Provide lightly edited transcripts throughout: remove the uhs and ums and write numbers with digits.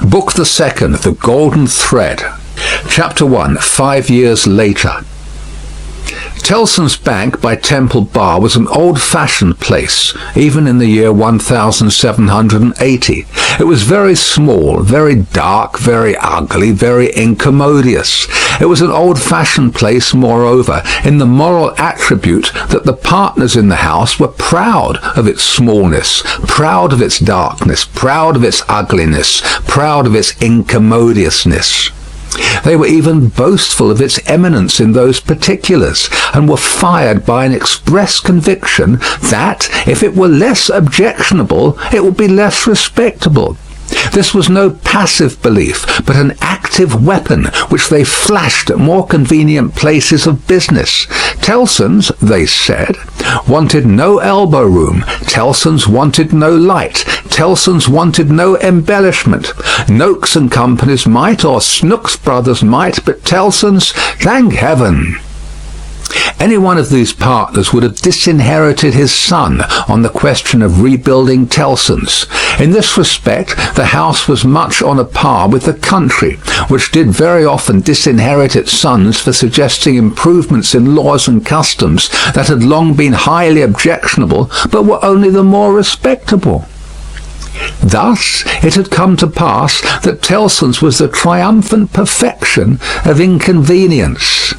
Book the Second, The Golden Thread. Chapter 1, 5 Years Later. Tellson's Bank by Temple Bar was an old-fashioned place, even in the year 1780. It was very small, very dark, very ugly, very incommodious. It was an old-fashioned place, moreover, in the moral attribute that the partners in the house were proud of its smallness, proud of its darkness, proud of its ugliness, proud of its incommodiousness. They were even boastful of its eminence in those particulars, and were fired by an express conviction that, if it were less objectionable, it would be less respectable. This was no passive belief, but an active weapon which they flashed at more convenient places of business. Tellson's, they said, wanted no elbow room. Tellson's wanted no light. Tellson's wanted no embellishment. Noakes and Company's might, or Snooks Brothers might, but Tellson's, thank heaven. Any one of these partners would have disinherited his son on the question of rebuilding Tellson's. In this respect, the house was much on a par with the country, which did very often disinherit its sons for suggesting improvements in laws and customs that had long been highly objectionable, but were only the more respectable. Thus it had come to pass that Tellson's was the triumphant perfection of inconvenience.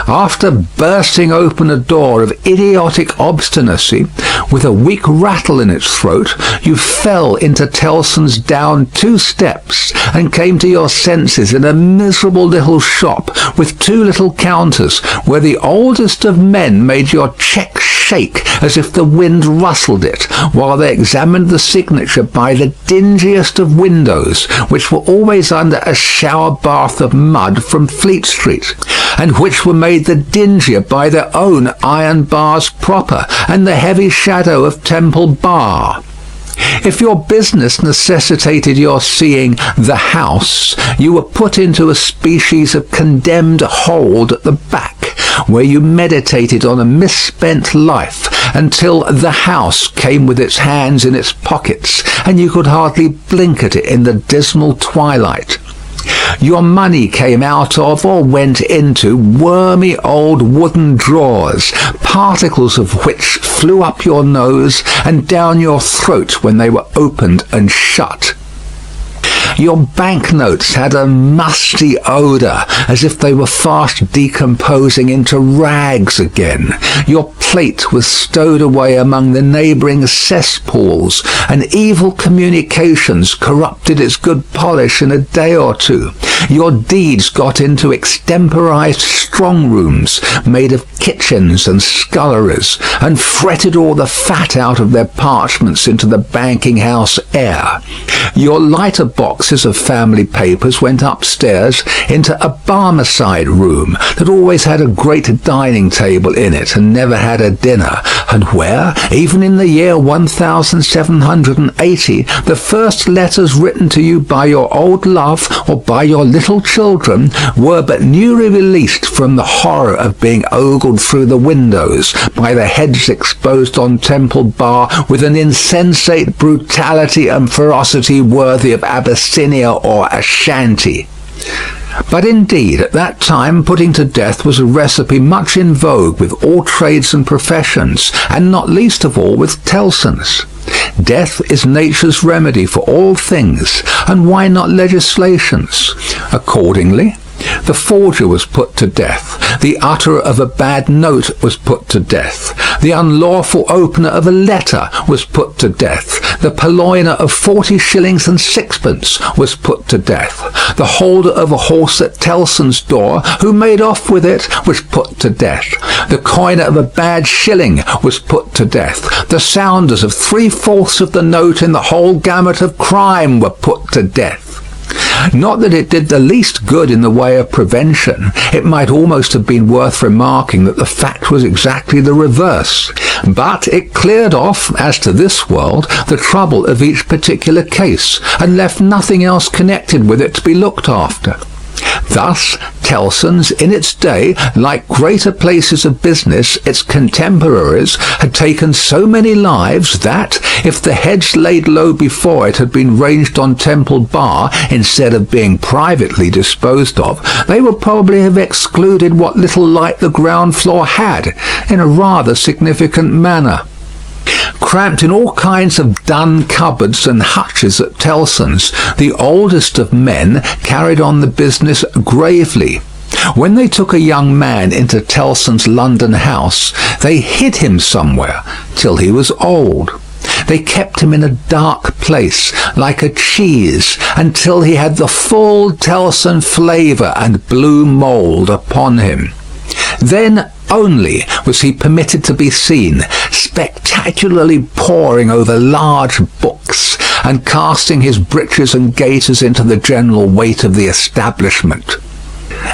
After bursting open a door of idiotic obstinacy, with a weak rattle in its throat, you fell into Tellson's down 2 steps, and came to your senses in a miserable little shop with 2 little counters, where the oldest of men made your cheque shake as if the wind rustled it, while they examined the signature by the dingiest of windows, which were always under a shower bath of mud from Fleet Street, and which were made the dingier by their own iron bars proper, and the heavy shadow of Temple Bar. If your business necessitated your seeing the house, you were put into a species of condemned hold at the back, where you meditated on a misspent life until the house came with its hands in its pockets, and you could hardly blink at it in the dismal twilight. Your money came out of or went into wormy old wooden drawers, particles of which flew up your nose and down your throat when they were opened and shut. Your banknotes had a musty odour, as if they were fast decomposing into rags again. Your plate was stowed away among the neighbouring cesspools, and evil communications corrupted its good polish in a day or 2. Your deeds got into extemporised strong rooms made of kitchens and sculleries, and fretted all the fat out of their parchments into the banking house air. Your lighter boxes of family papers went upstairs into a Barmecide room that always had a great dining table in it and never had a dinner, and where, even in the year 1780, the first letters written to you by your old love or by your little children were but newly released from the horror of being ogled through the windows by the heads exposed on Temple Bar with an insensate brutality and ferocity worthy of Abyssinia or Ashanti. But indeed, at that time, putting to death was a recipe much in vogue with all trades and professions, and not least of all with Tellson's. Death is nature's remedy for all things, and why not legislation's? Accordingly, the forger was put to death. The utterer of a bad note was put to death. The unlawful opener of a letter was put to death. The purloiner of 40 shillings and sixpence was put to death. The holder of a horse at Tellson's door, who made off with it, was put to death. The coiner of a bad shilling was put to death. The sounders of 3/4 of the note in the whole gamut of crime were put to death. Not that it did the least good in the way of prevention. It might almost have been worth remarking that the fact was exactly the reverse. But it cleared off, as to this world, the trouble of each particular case, and left nothing else connected with it to be looked after. Thus, Tellson's, in its day, like greater places of business, its contemporaries, had taken so many lives that, if the heads laid low before it had been ranged on Temple Bar instead of being privately disposed of, they would probably have excluded what little light the ground floor had, in a rather significant manner. Cramped in all kinds of dun cupboards and hutches at Tellson's, the oldest of men carried on the business gravely. When they took a young man into Tellson's London house, they hid him somewhere till he was old. They kept him in a dark place, like a cheese, until he had the full Tellson flavour and blue mould upon him. Then only was he permitted to be seen, spectacularly poring over large books, and casting his breeches and gaiters into the general weight of the establishment.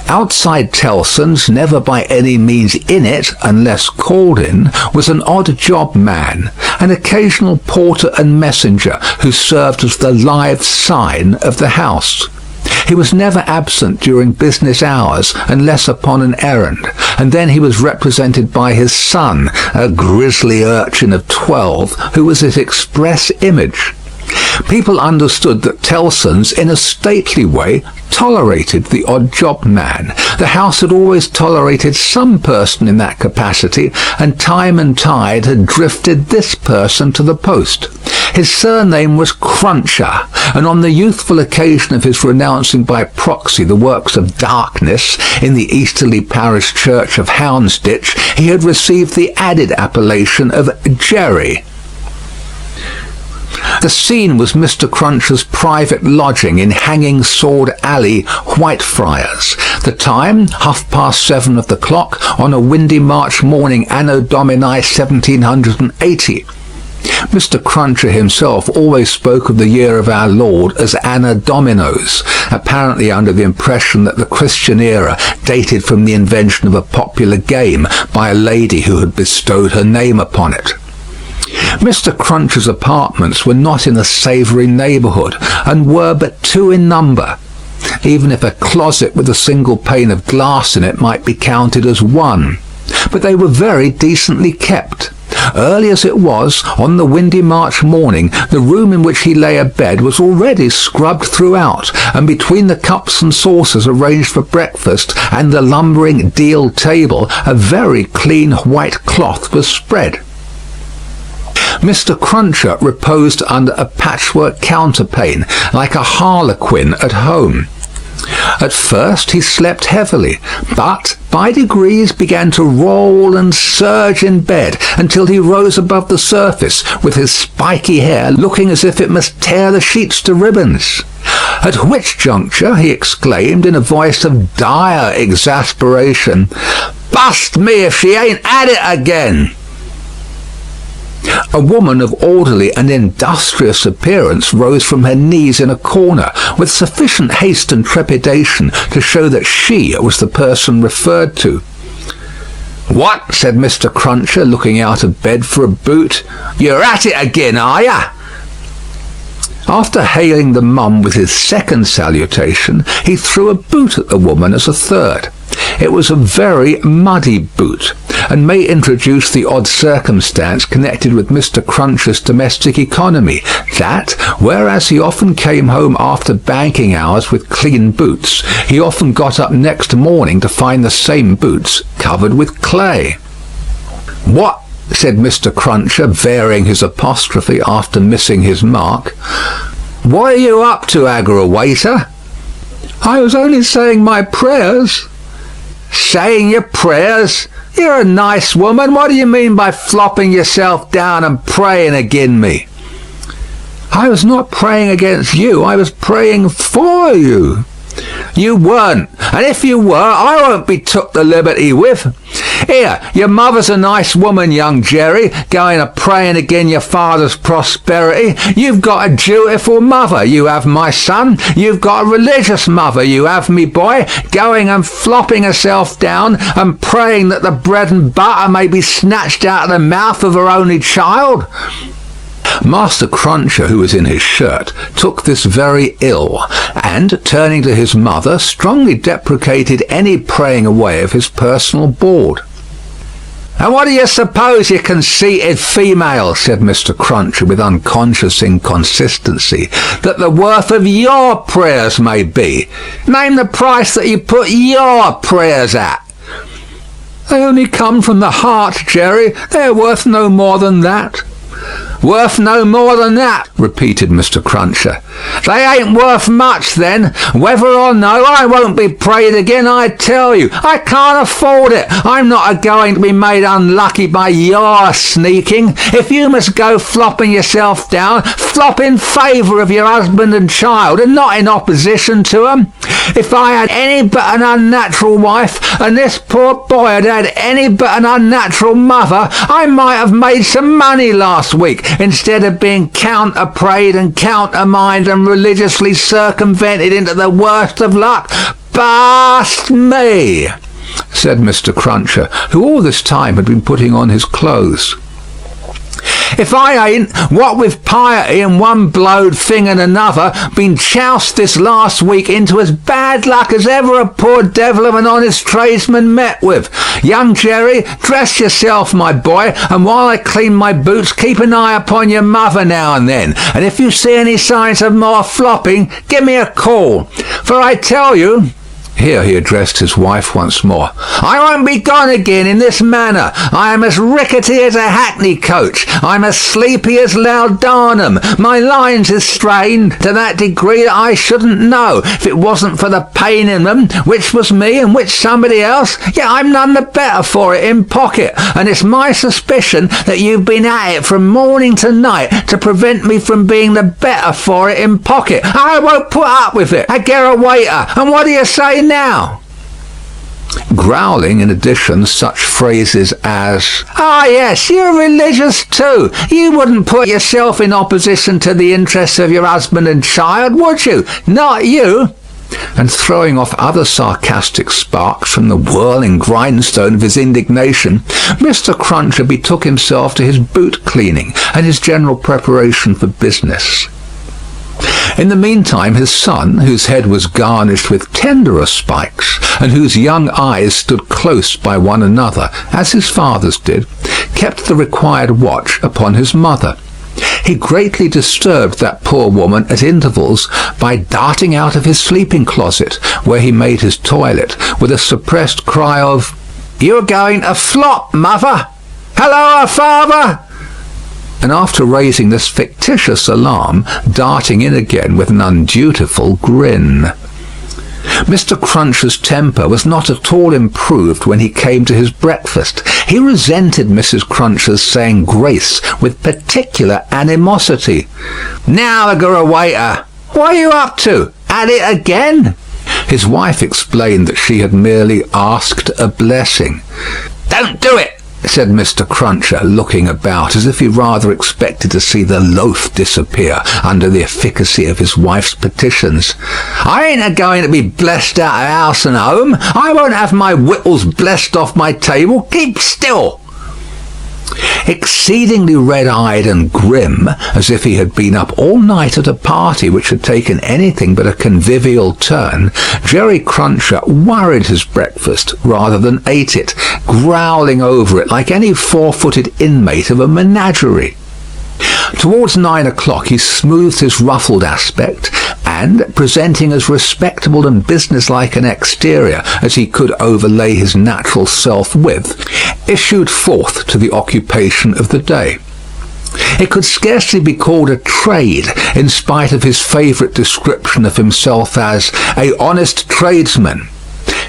Outside Tellson's, never by any means in it, unless called in, was an odd job man, an occasional porter and messenger who served as the live sign of the house. He was never absent during business hours, unless upon an errand, and then he was represented by his son, a grisly urchin of 12, who was his express image. People understood that Tellson's, in a stately way, tolerated the odd job man. The house had always tolerated some person in that capacity, and time and tide had drifted this person to the post. His surname was Cruncher, and on the youthful occasion of his renouncing by proxy the works of darkness in the easterly parish church of Houndsditch, he had received the added appellation of Jerry. The scene was Mr. Cruncher's private lodging in Hanging Sword Alley, Whitefriars. The time, 7:30 of the clock, on a windy March morning, Anno Domini 1780. Mr. Cruncher himself always spoke of the year of our Lord as Anna Dominos, apparently under the impression that the Christian era dated from the invention of a popular game by a lady who had bestowed her name upon it. Mr. Cruncher's apartments were not in a savoury neighbourhood, and were but 2 in number. Even if a closet with a single pane of glass in it might be counted as 1. But they were very decently kept. Early as it was, on the windy March morning, the room in which he lay abed was already scrubbed throughout, and between the cups and saucers arranged for breakfast and the lumbering deal table, a very clean white cloth was spread. Mr. Cruncher reposed under a patchwork counterpane, like a harlequin at home. At first he slept heavily, but by degrees began to roll and surge in bed until he rose above the surface, with his spiky hair looking as if it must tear the sheets to ribbons. At which juncture he exclaimed in a voice of dire exasperation, "Bust me if she ain't at it again!" A woman of orderly and industrious appearance rose from her knees in a corner, with sufficient haste and trepidation to show that she was the person referred to. "What?" said Mr. Cruncher, looking out of bed for a boot. "You're at it again, are ya?" After hailing the mum with his second salutation, he threw a boot at the woman as a third. It was a very muddy boot, and may introduce the odd circumstance connected with Mr. Cruncher's domestic economy, that, whereas he often came home after banking hours with clean boots, he often got up next morning to find the same boots covered with clay. "What?" said Mr. Cruncher, varying his apostrophe after missing his mark. "What are you up to, aggrawator?" "I was only saying my prayers." "Saying your prayers? You're a nice woman. What do you mean by flopping yourself down and praying agin me?" "I was not praying against you. I was praying for you." "You weren't, and if you were, I won't be took the liberty with. Here, your mother's a nice woman, young Jerry, going a-praying agin your father's prosperity. You've got a dutiful mother, you have, my son. You've got a religious mother, you have, me boy, going and flopping herself down and praying that the bread and butter may be snatched out of the mouth of her only child." Master Cruncher, who was in his shirt, took this very ill, and, turning to his mother, strongly deprecated any praying away of his personal board. "And what do you suppose, you conceited female," said Mr. Cruncher with unconscious inconsistency, "that the worth of your prayers may be? Name the price that you put your prayers at." "They only come from the heart, Jerry. They're worth no more than that." "Worth no more than that," repeated Mr. Cruncher. "They ain't worth much, then. Whether or no, I won't be prayed again, I tell you. I can't afford it. I'm not a-going to be made unlucky by your sneaking. If you must go flopping yourself down, flop in favour of your husband and child, and not in opposition to 'em. If I had any but an unnatural wife, and this poor boy had had any but an unnatural mother, I might have made some money last week, instead of being counter-prayed and countermined and religiously circumvented into the worst of luck. Blast me," said Mr. Cruncher, who all this time had been putting on his clothes. "If I ain't, what with piety and one blowed thing and another, been choused this last week into as bad luck as ever a poor devil of an honest tradesman met with. Young Jerry, dress yourself, my boy, and while I clean my boots, keep an eye upon your mother now and then, and if you see any signs of more flopping, give me a call. For I tell you," here he addressed his wife once more, "I won't be gone again in this manner. I am as rickety as a hackney coach. I'm as sleepy as laudanum. My lines is strained to that degree that I shouldn't know if it wasn't for the pain in them, which was me and which somebody else. Yet I'm none the better for it in pocket, and it's my suspicion that you've been at it from morning to night to prevent me from being the better for it in pocket. I won't put up with it. I get a waiter, and what do you say now?" Growling in addition such phrases as, "Ah, yes, you're religious too. You wouldn't put yourself in opposition to the interests of your husband and child, would you? Not you," and throwing off other sarcastic sparks from the whirling grindstone of his indignation, Mr. Cruncher betook himself to his boot cleaning and his general preparation for business. In the meantime, his son, whose head was garnished with tenderer spikes, and whose young eyes stood close by one another, as his father's did, kept the required watch upon his mother. He greatly disturbed that poor woman at intervals by darting out of his sleeping closet, where he made his toilet, with a suppressed cry of, "You're going to flop, mother! Halloa, father!" and after raising this fictitious alarm, darting in again with an undutiful grin. Mr. Cruncher's temper was not at all improved when he came to his breakfast. He resented Mrs. Cruncher's saying grace with particular animosity. "Now, waiter, what are you up to? At it again?" His wife explained that she had merely asked a blessing. "Don't do it," said Mr. Cruncher, looking about as if he rather expected to see the loaf disappear under the efficacy of his wife's petitions. "I ain't a-going to be blessed out of house and home. I won't have my wittles blessed off my table. Keep still." Exceedingly red-eyed and grim, as if he had been up all night at a party which had taken anything but a convivial turn, Jerry Cruncher worried his breakfast rather than ate it, growling over it like any four-footed inmate of a menagerie. Towards 9 o'clock he smoothed his ruffled aspect, and, presenting as respectable and businesslike an exterior as he could overlay his natural self with, issued forth to the occupation of the day. It could scarcely be called a trade, in spite of his favourite description of himself as a honest tradesman.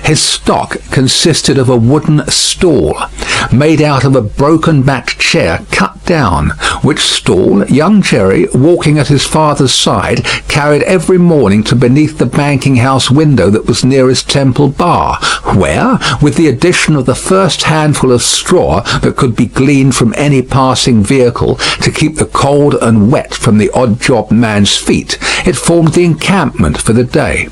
His stock consisted of a wooden stool, made out of a broken-backed chair cut down, which stool young Jerry, walking at his father's side, carried every morning to beneath the banking-house window that was nearest Temple Bar, where, with the addition of the first handful of straw that could be gleaned from any passing vehicle to keep the cold and wet from the odd-job man's feet, it formed the encampment for the day.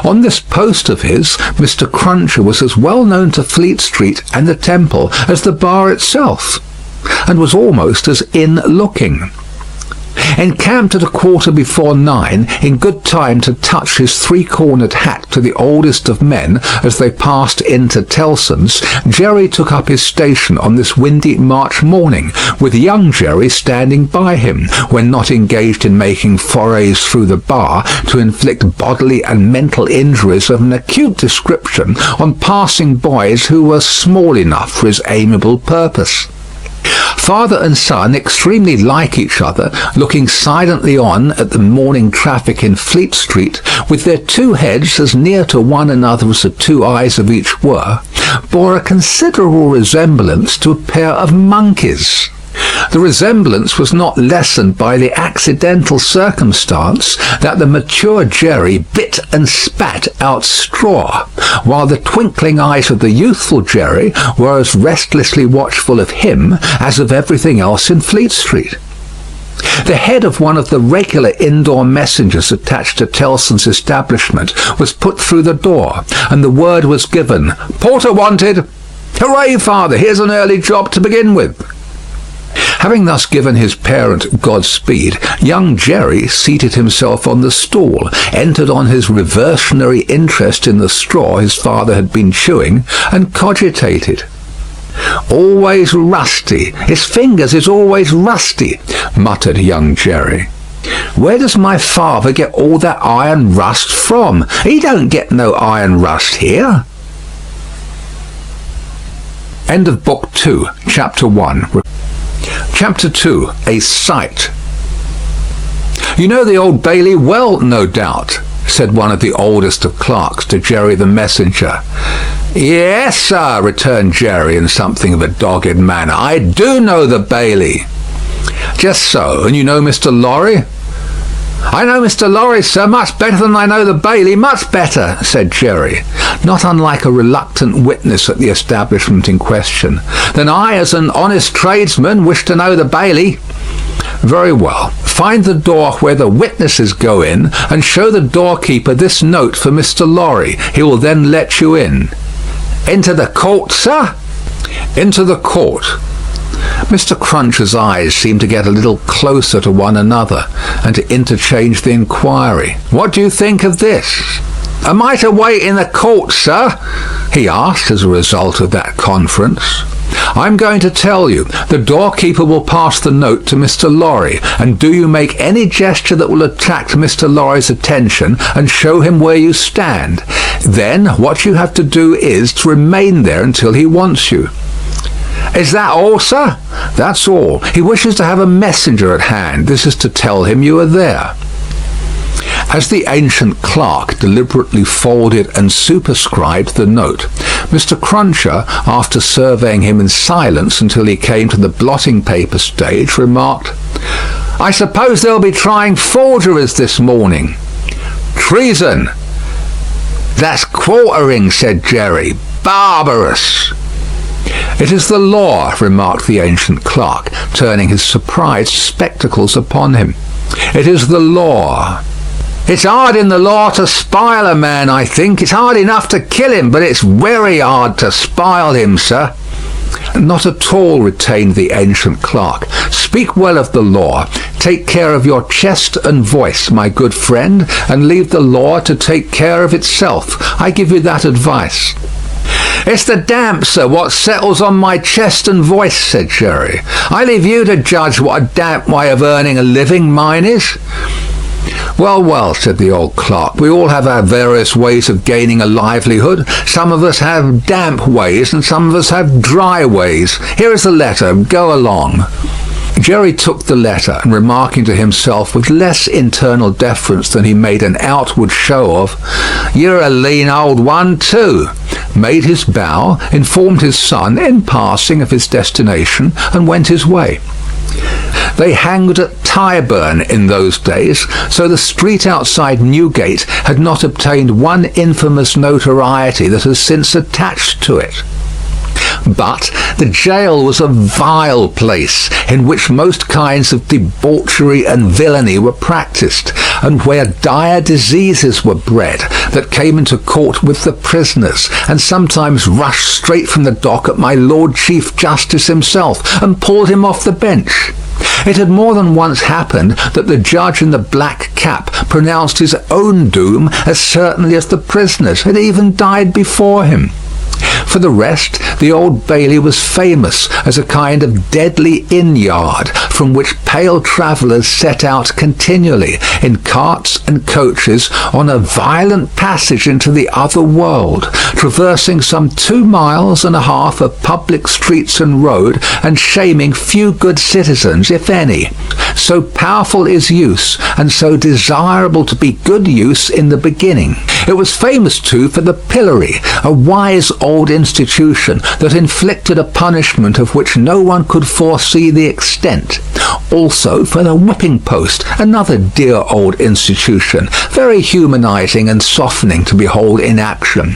On this post of his, Mr. Cruncher was as well known to Fleet Street and the Temple as the bar itself, and was almost as in-looking. Encamped at 9:15, in good time to touch his three-cornered hat to the oldest of men as they passed into Tellson's, Jerry took up his station on this windy March morning, with young Jerry standing by him, when not engaged in making forays through the bar to inflict bodily and mental injuries of an acute description on passing boys who were small enough for his amiable purpose. Father and son, extremely like each other, looking silently on at the morning traffic in Fleet Street, with their two heads as near to one another as the two eyes of each were, bore a considerable resemblance to a pair of monkeys. The resemblance was not lessened by the accidental circumstance that the mature Jerry bit and spat out straw, while the twinkling eyes of the youthful Jerry were as restlessly watchful of him as of everything else in Fleet Street. The head of one of the regular indoor messengers attached to Tellson's establishment was put through the door, and the word was given, "Porter wanted." "Hooray, father, here's an early job to begin with." Having thus given his parent Godspeed, young Jerry seated himself on the stool, entered on his reversionary interest in the straw his father had been chewing, and cogitated. "Always rusty. His fingers is always rusty," muttered young Jerry. "Where does my father get all that iron rust from? He don't get no iron rust here." End of Book 2, Chapter 1. Chapter 2, A Sight. "You know the Old Bailey well, no doubt," said one of the oldest of clerks to Jerry the messenger. "Yes, sir," returned Jerry in something of a dogged manner. "I do know the Bailey." "Just so. And you know Mr. Lorry?" "I know Mr. Lorry, sir, much better than I know the Bailey, much better," said Jerry, not unlike a reluctant witness at the establishment in question. "Then I, as an honest tradesman, wish to know the Bailey." "Very well. Find the door where the witnesses go in, and show the doorkeeper this note for Mr. Lorry. He will then let you in." "Into the court, sir?" "Into the court." Mr. Cruncher's eyes seemed to get a little closer to one another, and to interchange the inquiry. "What do you think of this?" "Am I to wait in the court, sir?" he asked as a result of that conference. "I'm going to tell you. The doorkeeper will pass the note to Mr. Lorry, and do you make any gesture that will attract Mr. Lorry's attention, and show him where you stand. Then what you have to do is to remain there until he wants you." "Is that all, sir?" "That's all. He wishes to have a messenger at hand. This is to tell him you are there." As the ancient clerk deliberately folded and superscribed the note, Mr. Cruncher, after surveying him in silence until he came to the blotting paper stage, remarked, "I suppose they'll be trying forgeries this morning." "Treason." "That's quartering," said Jerry. "Barbarous." "It is the law," remarked the ancient clerk, turning his surprised spectacles upon him. "It is the law." "It's hard in the law to spile a man, I think. It's hard enough to kill him, but it's very hard to spile him, sir." "Not at all," retained the ancient clerk. "Speak well of the law. Take care of your chest and voice, my good friend, and leave the law to take care of itself. I give you that advice." "It's the damp, sir, what settles on my chest and voice," said Jerry. "I leave you to judge what a damp way of earning a living mine is." "Well, well," said the old clerk, "we all have our various ways of gaining a livelihood. Some of us have damp ways, and some of us have dry ways. Here is the letter. Go along." Jerry took the letter, and remarking to himself with less internal deference than he made an outward show of, "You're a lean old one, too," made his bow, informed his son in passing of his destination, and went his way. They hanged at Tyburn in those days, so the street outside Newgate had not obtained one infamous notoriety that has since attached to it. But the jail was a vile place, in which most kinds of debauchery and villainy were practised, and where dire diseases were bred that came into court with the prisoners, and sometimes rushed straight from the dock at my Lord Chief Justice himself, and pulled him off the bench. It had more than once happened that the judge in the black cap pronounced his own doom as certainly as the prisoners had even died before him. For the rest, the Old Bailey was famous as a kind of deadly inn-yard from which pale travellers set out continually in carts and coaches on a violent passage into the other world, traversing some 2.5 miles of public streets and road, and shaming few good citizens, if any. So powerful is use, and so desirable to be good use in the beginning. It was famous too for the pillory, a wise old institution that inflicted a punishment of which no one could foresee the extent. Also for the whipping post, another dear old institution, very humanizing and softening to behold in action.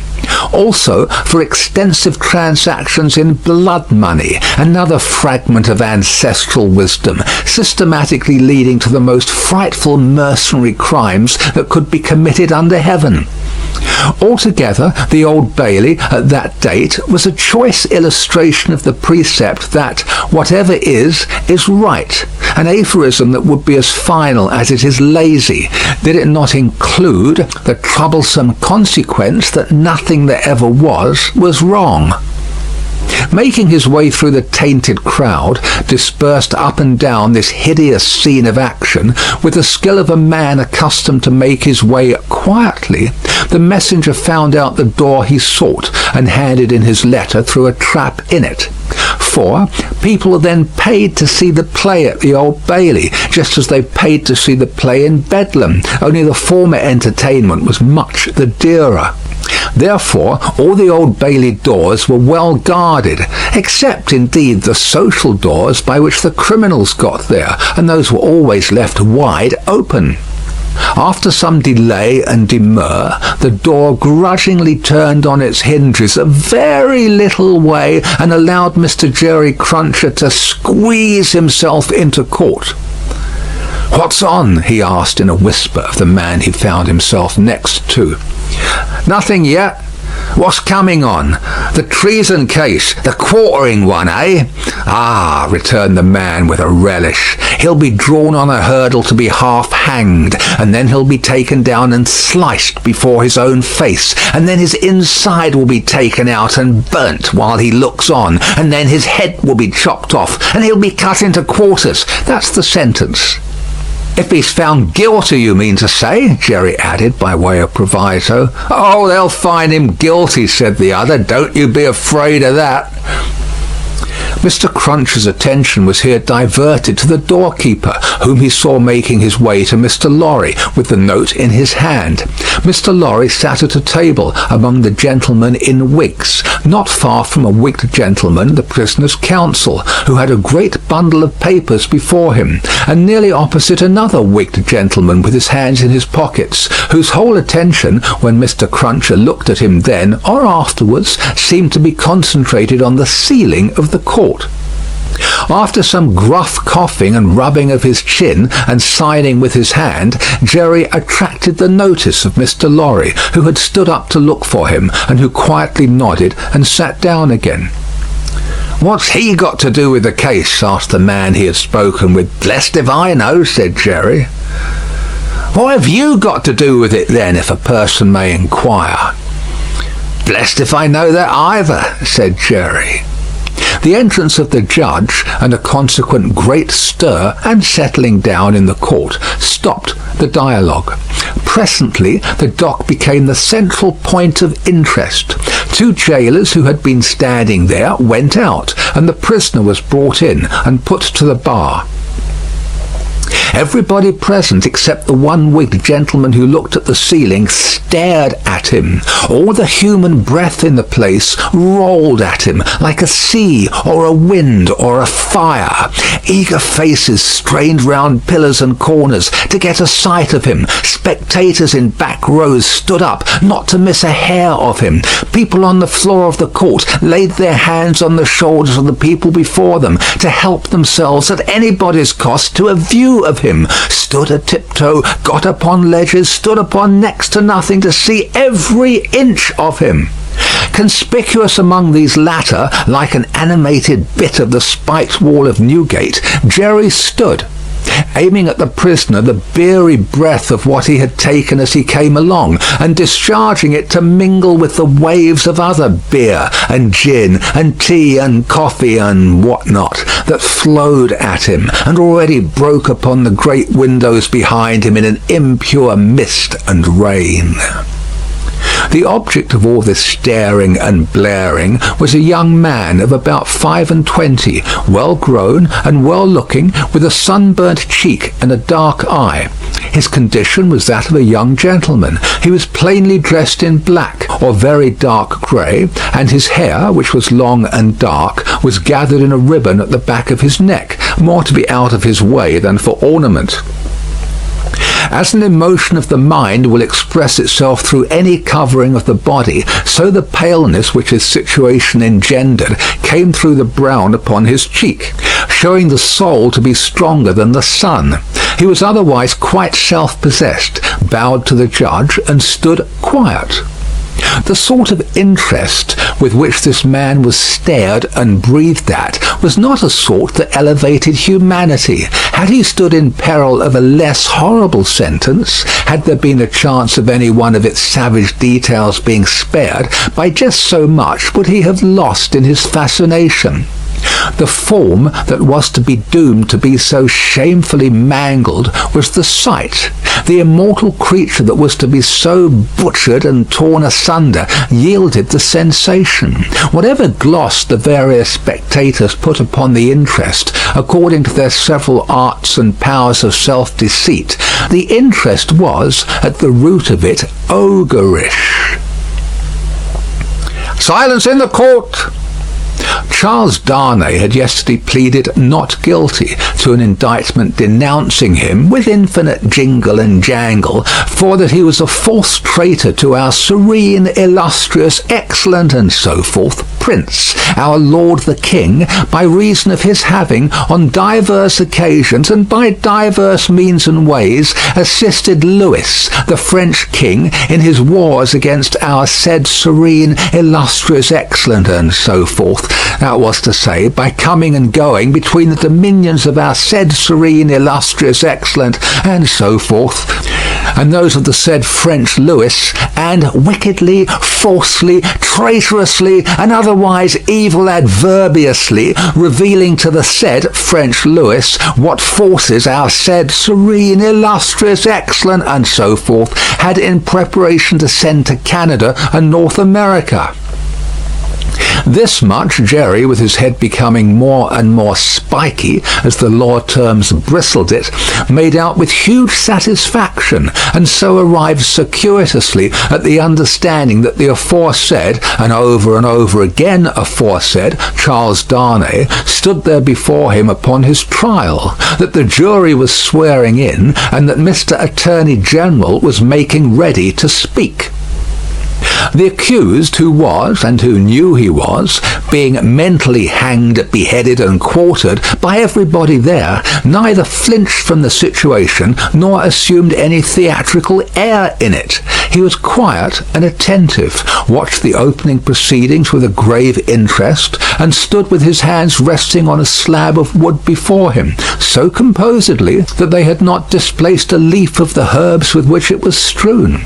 Also for extensive transactions in blood money, another fragment of ancestral wisdom, systematically leading to the most frightful mercenary crimes that could be committed under heaven. Altogether, the Old Bailey at that date was a choice illustration of the precept that whatever is right, an aphorism that would be as final as it is lazy, did it not include the troublesome consequence that nothing that ever was wrong. Making his way through the tainted crowd, dispersed up and down this hideous scene of action, with the skill of a man accustomed to make his way quietly, the messenger found out the door he sought, and handed in his letter through a trap in it. For people then paid to see the play at the Old Bailey, just as they paid to see the play in Bedlam, only the former entertainment was much the dearer. Therefore, all the Old Bailey doors were well guarded, except indeed the social doors by which the criminals got there, and those were always left wide open. After some delay and demur, the door grudgingly turned on its hinges a very little way, and allowed Mr. Jerry Cruncher to squeeze himself into court. "What's on?" he asked in a whisper of the man he found himself next to. "Nothing yet. What's coming on? The treason case, the quartering one, eh?" "Ah," returned the man with a relish. "He'll be drawn on a hurdle to be half hanged, and then he'll be taken down and sliced before his own face, and then his inside will be taken out and burnt while he looks on, and then his head will be chopped off, and he'll be cut into quarters. That's the sentence." "If he's found guilty, you mean to say?" Jerry added by way of proviso. "Oh, they'll find him guilty," said the other. "Don't you be afraid of that." Mr. Cruncher's attention was here diverted to the doorkeeper, whom he saw making his way to Mr. Lorry with the note in his hand. Mr. Lorry sat at a table among the gentlemen in wigs, not far from a wigged gentleman, the prisoner's counsel, who had a great bundle of papers before him, and nearly opposite another wigged gentleman with his hands in his pockets, whose whole attention, when Mr. Cruncher looked at him then or afterwards, seemed to be concentrated on the ceiling of the court. After some gruff coughing and rubbing of his chin and signing with his hand, Jerry attracted the notice of Mr. Lorry, who had stood up to look for him, and who quietly nodded and sat down again. "What's he got to do with the case?" asked the man he had spoken with. "Blessed if I know," said Jerry. "What have you got to do with it then, if a person may inquire?" "Blessed if I know that either," said Jerry. The entrance of the judge, and a consequent great stir and settling down in the court, stopped the dialogue. Presently the dock became the central point of interest. 2 jailers who had been standing there went out, and the prisoner was brought in and put to the bar. Everybody present, except the one wigged gentleman who looked at the ceiling, stared at him. All the human breath in the place rolled at him, like a sea or a wind or a fire. Eager faces strained round pillars and corners to get a sight of him. Spectators in back rows stood up, not to miss a hair of him. People on the floor of the court laid their hands on the shoulders of the people before them, to help themselves at anybody's cost to a view view of him, stood a tiptoe, got upon ledges, stood upon next to nothing to see every inch of him. Conspicuous among these latter, like an animated bit of the spiked wall of Newgate, Jerry stood, aiming at the prisoner the beery breath of what he had taken as he came along, and discharging it to mingle with the waves of other beer and gin and tea and coffee and what not that flowed at him and already broke upon the great windows behind him in an impure mist and rain. The object of all this staring and blaring was a young man of about 25, well grown and well looking, with a sunburnt cheek and a dark eye. His condition was that of a young gentleman. He was plainly dressed in black or very dark grey, and his hair, which was long and dark, was gathered in a ribbon at the back of his neck, more to be out of his way than for ornament. As an emotion of the mind will express itself through any covering of the body, so the paleness which his situation engendered came through the brown upon his cheek, showing the soul to be stronger than the sun. He was otherwise quite self-possessed, bowed to the judge, and stood quiet. The sort of interest with which this man was stared and breathed at was not a sort that elevated humanity. Had he stood in peril of a less horrible sentence, had there been a chance of any one of its savage details being spared, by just so much would he have lost in his fascination. The form that was to be doomed to be so shamefully mangled was the sight. The immortal creature that was to be so butchered and torn asunder yielded the sensation. Whatever gloss the various spectators put upon the interest, according to their several arts and powers of self-deceit, the interest was, at the root of it, ogreish. "Silence in the court!" Charles Darnay had yesterday pleaded not guilty to an indictment denouncing him, with infinite jingle and jangle, for that he was a false traitor to our serene, illustrious, excellent, and so forth, Prince, our Lord the King, by reason of his having, on divers occasions and by divers means and ways, assisted Louis, the French King, in his wars against our said serene, illustrious, excellent, and so forth. That was to say, by coming and going between the dominions of our said serene, illustrious, excellent, and so forth, and those of the said French Louis, and wickedly, falsely, traitorously, and otherwise evil adverbiously revealing to the said French Louis what forces our said serene, illustrious, excellent, and so forth had in preparation to send to Canada and North America. This much Jerry, with his head becoming more and more spiky, as the law terms bristled it, made out with huge satisfaction, and so arrived circuitously at the understanding that the aforesaid, and over again aforesaid, Charles Darnay stood there before him upon his trial, that the jury was swearing in, and that Mr. Attorney General was making ready to speak. The accused, who was, and who knew he was, being mentally hanged, beheaded, and quartered by everybody there, neither flinched from the situation nor assumed any theatrical air in it. He was quiet and attentive, watched the opening proceedings with a grave interest, and stood with his hands resting on a slab of wood before him, so composedly that they had not displaced a leaf of the herbs with which it was strewn.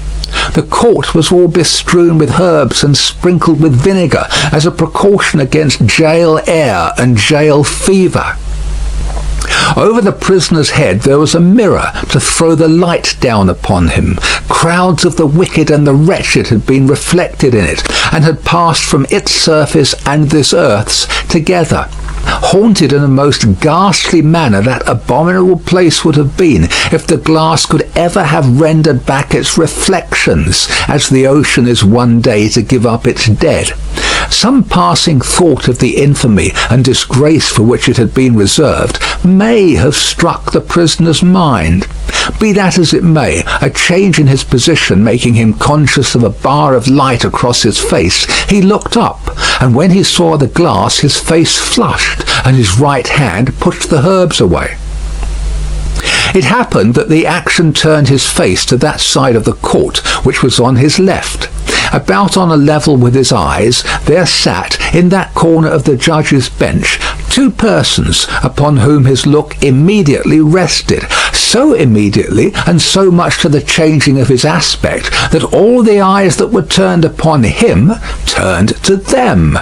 The court was all bestrewn with herbs and sprinkled with vinegar as a precaution against jail air and jail fever. Over the prisoner's head there was a mirror to throw the light down upon him. Crowds of the wicked and the wretched had been reflected in it, and had passed from its surface and this earth's together. Haunted in a most ghastly manner that abominable place would have been if the glass could ever have rendered back its reflections, as the ocean is one day to give up its dead. Some passing thought of the infamy and disgrace for which it had been reserved may have struck the prisoner's mind. Be that as it may, a change in his position making him conscious of a bar of light across his face, he looked up, and when he saw the glass his face flushed, and his right hand pushed the herbs away. It happened that the action turned his face to that side of the court which was on his left. About on a level with his eyes, there sat, in that corner of the judge's bench, two persons upon whom his look immediately rested, so immediately and so much to the changing of his aspect, that all the eyes that were turned upon him turned to them.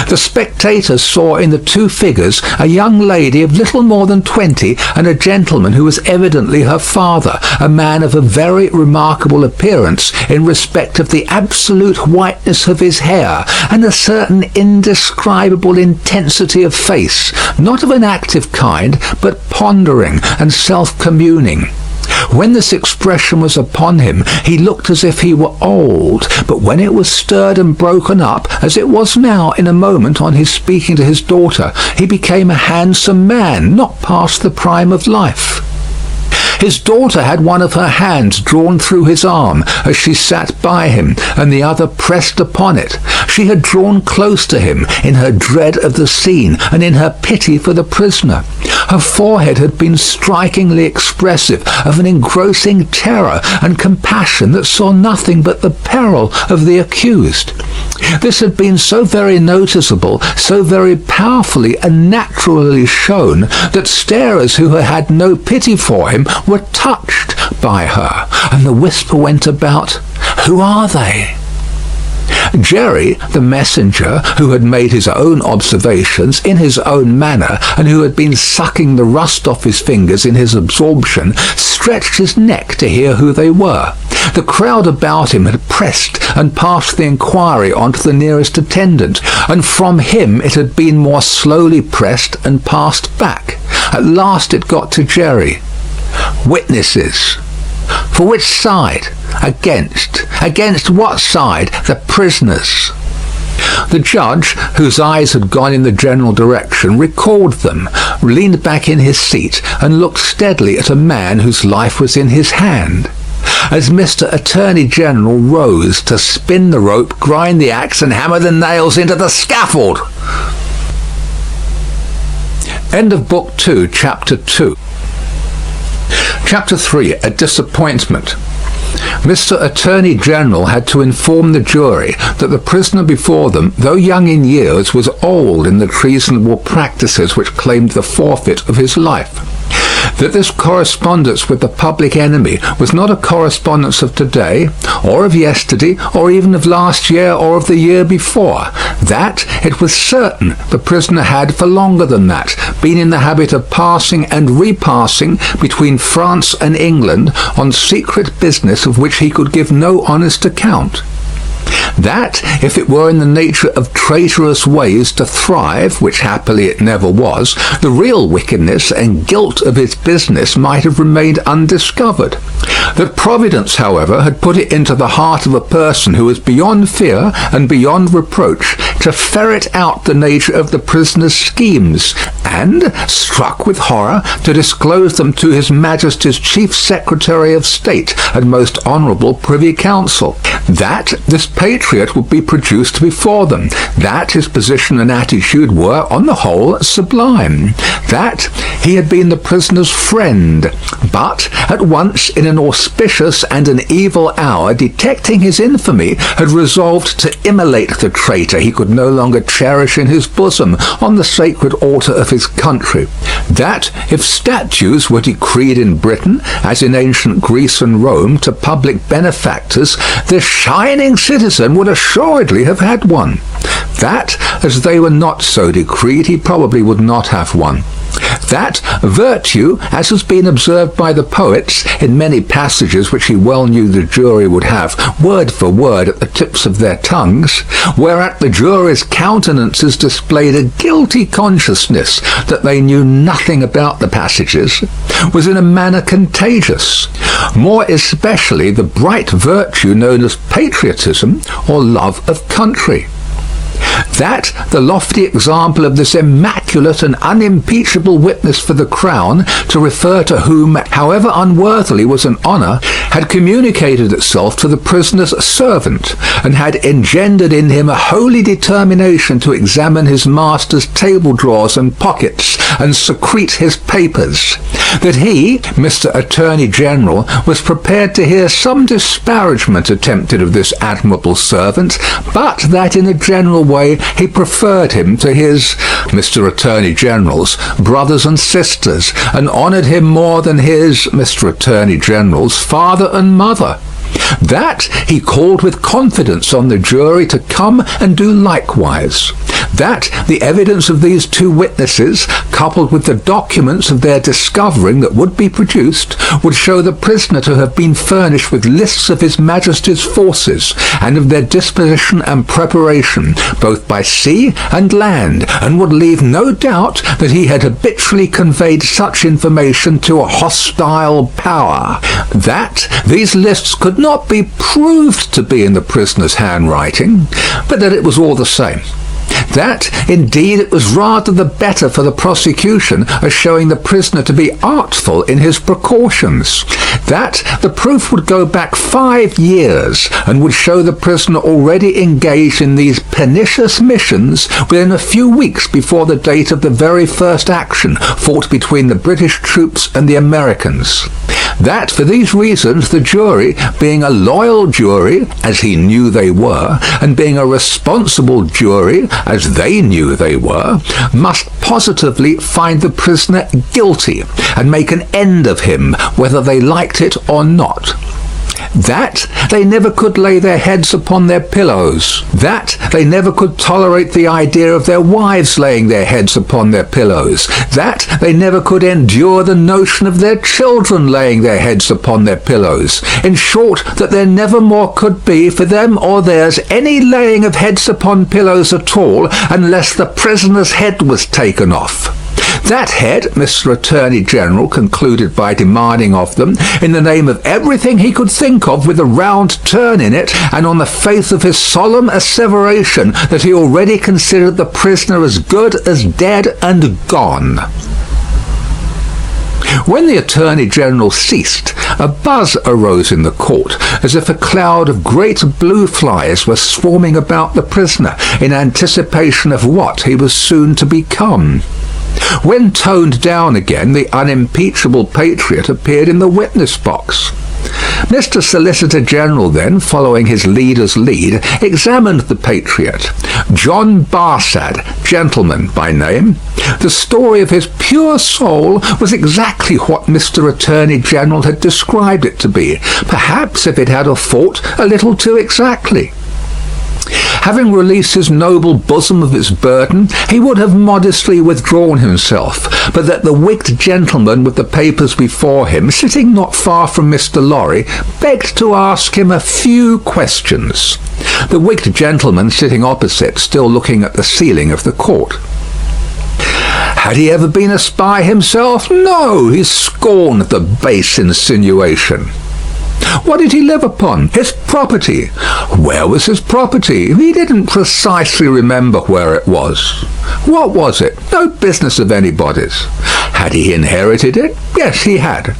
The spectators saw in the two figures a young lady of little more than 20 and a gentleman who was evidently her father, a man of a very remarkable appearance in respect of the absolute whiteness of his hair and a certain indescribable intensity of face, not of an active kind, but pondering and self-communing. When this expression was upon him, he looked as if he were old, but when it was stirred and broken up, as it was now in a moment on his speaking to his daughter, he became a handsome man, not past the prime of life. His daughter had one of her hands drawn through his arm as she sat by him, and the other pressed upon it. She had drawn close to him in her dread of the scene and in her pity for the prisoner. Her forehead had been strikingly expressive of an engrossing terror and compassion that saw nothing but the peril of the accused. This had been so very noticeable, so very powerfully and naturally shown, that starers who had had no pity for him were touched by her, and the whisper went about, "Who are they?" Jerry, the messenger, who had made his own observations in his own manner, and who had been sucking the rust off his fingers in his absorption, stretched his neck to hear who they were. The crowd about him had pressed and passed the inquiry on to the nearest attendant, and from him it had been more slowly pressed and passed back. At last it got to Jerry. "Witnesses." "For which side?" "Against." "Against what side?" "The prisoners." The judge, whose eyes had gone in the general direction, recalled them, leaned back in his seat, and looked steadily at a man whose life was in his hand. As Mr. Attorney General rose to spin the rope, grind the axe, and hammer the nails into the scaffold. End of Book 2, Chapter 2. Chapter 3. A Disappointment. Mr. Attorney General had to inform the jury that the prisoner before them, though young in years, was old in the treasonable practices which claimed the forfeit of his life. That this correspondence with the public enemy was not a correspondence of today, or of yesterday, or even of last year, or of the year before. That, it was certain, the prisoner had, for longer than that, been in the habit of passing and repassing between France and England on secret business of which he could give no honest account. That, if it were in the nature of traitorous ways to thrive, which happily it never was, the real wickedness and guilt of his business might have remained undiscovered. That Providence, however, had put it into the heart of a person who was beyond fear and beyond reproach to ferret out the nature of the prisoner's schemes, and, struck with horror, to disclose them to His Majesty's Chief Secretary of State and most honourable Privy Council. That this patriot would be produced before them. That his position and attitude were, on the whole, sublime. That he had been the prisoner's friend, but at once in an auspicious and an evil hour, detecting his infamy, had resolved to immolate the traitor he could no longer cherish in his bosom on the sacred altar of his country. That if statues were decreed in Britain, as in ancient Greece and Rome, to public benefactors, the shining citizen would assuredly have had one. That, as they were not so decreed, he probably would not have one. That virtue, as has been observed by the poets in many passages which he well knew the jury would have, word for word, at the tips of their tongues, whereat the jury's countenances displayed a guilty consciousness that they knew nothing about the passages, was in a manner contagious, more especially the bright virtue known as patriotism or love of country. That the lofty example of this immaculate and unimpeachable witness for the crown, to refer to whom, however unworthily, was an honour, had communicated itself to the prisoner's servant, and had engendered in him a holy determination to examine his master's table drawers and pockets, and secrete his papers. That he, Mr. Attorney General, was prepared to hear some disparagement attempted of this admirable servant, but that in a general way he preferred him to his, Mr. Attorney General's, brothers and sisters, and honoured him more than his, Mr. Attorney General's, father and mother. That he called with confidence on the jury to come and do likewise. That the evidence of these two witnesses, coupled with the documents of their discovering that would be produced, would show the prisoner to have been furnished with lists of His Majesty's forces, and of their disposition and preparation, both by sea and land, and would leave no doubt that he had habitually conveyed such information to a hostile power. That these lists could not be proved to be in the prisoner's handwriting, but that it was all the same. That, indeed, it was rather the better for the prosecution as showing the prisoner to be artful in his precautions. That the proof would go back 5 years, and would show the prisoner already engaged in these pernicious missions within a few weeks before the date of the very first action fought between the British troops and the Americans. That, for these reasons, the jury, being a loyal jury, as he knew they were, and being a responsible jury, as they knew they were, must positively find the prisoner guilty, and make an end of him, whether they liked it or not. That they never could lay their heads upon their pillows. That they never could tolerate the idea of their wives laying their heads upon their pillows. That they never could endure the notion of their children laying their heads upon their pillows. In short, that there never more could be, for them or theirs, any laying of heads upon pillows at all, unless the prisoner's head was taken off. That head, Mr. Attorney General concluded by demanding of them, in the name of everything he could think of with a round turn in it, and on the faith of his solemn asseveration that he already considered the prisoner as good as dead and gone. When the Attorney General ceased, a buzz arose in the court, as if a cloud of great blue flies were swarming about the prisoner, in anticipation of what he was soon to become. When toned down again, the unimpeachable patriot appeared in the witness box. Mr. Solicitor General then, following his leader's lead, examined the patriot, John Barsad, gentleman by name. The story of his pure soul was exactly what Mr. Attorney General had described it to be, perhaps, if it had a fault, a little too exactly. Having released his noble bosom of its burden, he would have modestly withdrawn himself, but that the wigged gentleman with the papers before him, sitting not far from Mr. Lorry, begged to ask him a few questions. The wigged gentleman sitting opposite, still looking at the ceiling of the court. Had he ever been a spy himself? No, he scorned the base insinuation. What did he live upon? His property. Where was his property? He didn't precisely remember where it was. What was it? No business of anybody's. Had he inherited it? Yes, he had.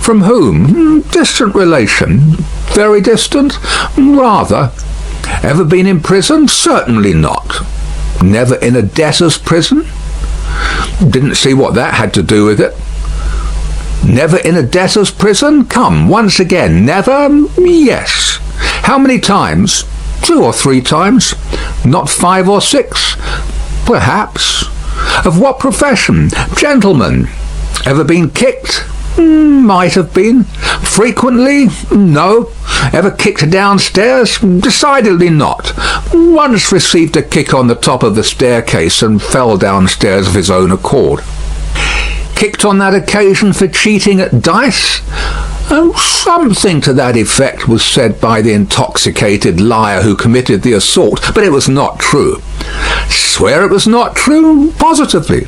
From whom? Distant relation. Very distant? Rather. Ever been in prison? Certainly not. Never in a debtor's prison? Didn't see what that had to do with it. Never in a debtor's prison? Come, once again, never? Yes. How many times? 2 or 3 times. Not 5 or 6? Perhaps. Of what profession? Gentleman. Ever been kicked? Might have been. Frequently? No. Ever kicked downstairs? Decidedly not. Once received a kick on the top of the staircase and fell downstairs of his own accord. Kicked on that occasion for cheating at dice? Something to that effect was said by the intoxicated liar who committed the assault, but it was not true. Swear it was not true? Positively.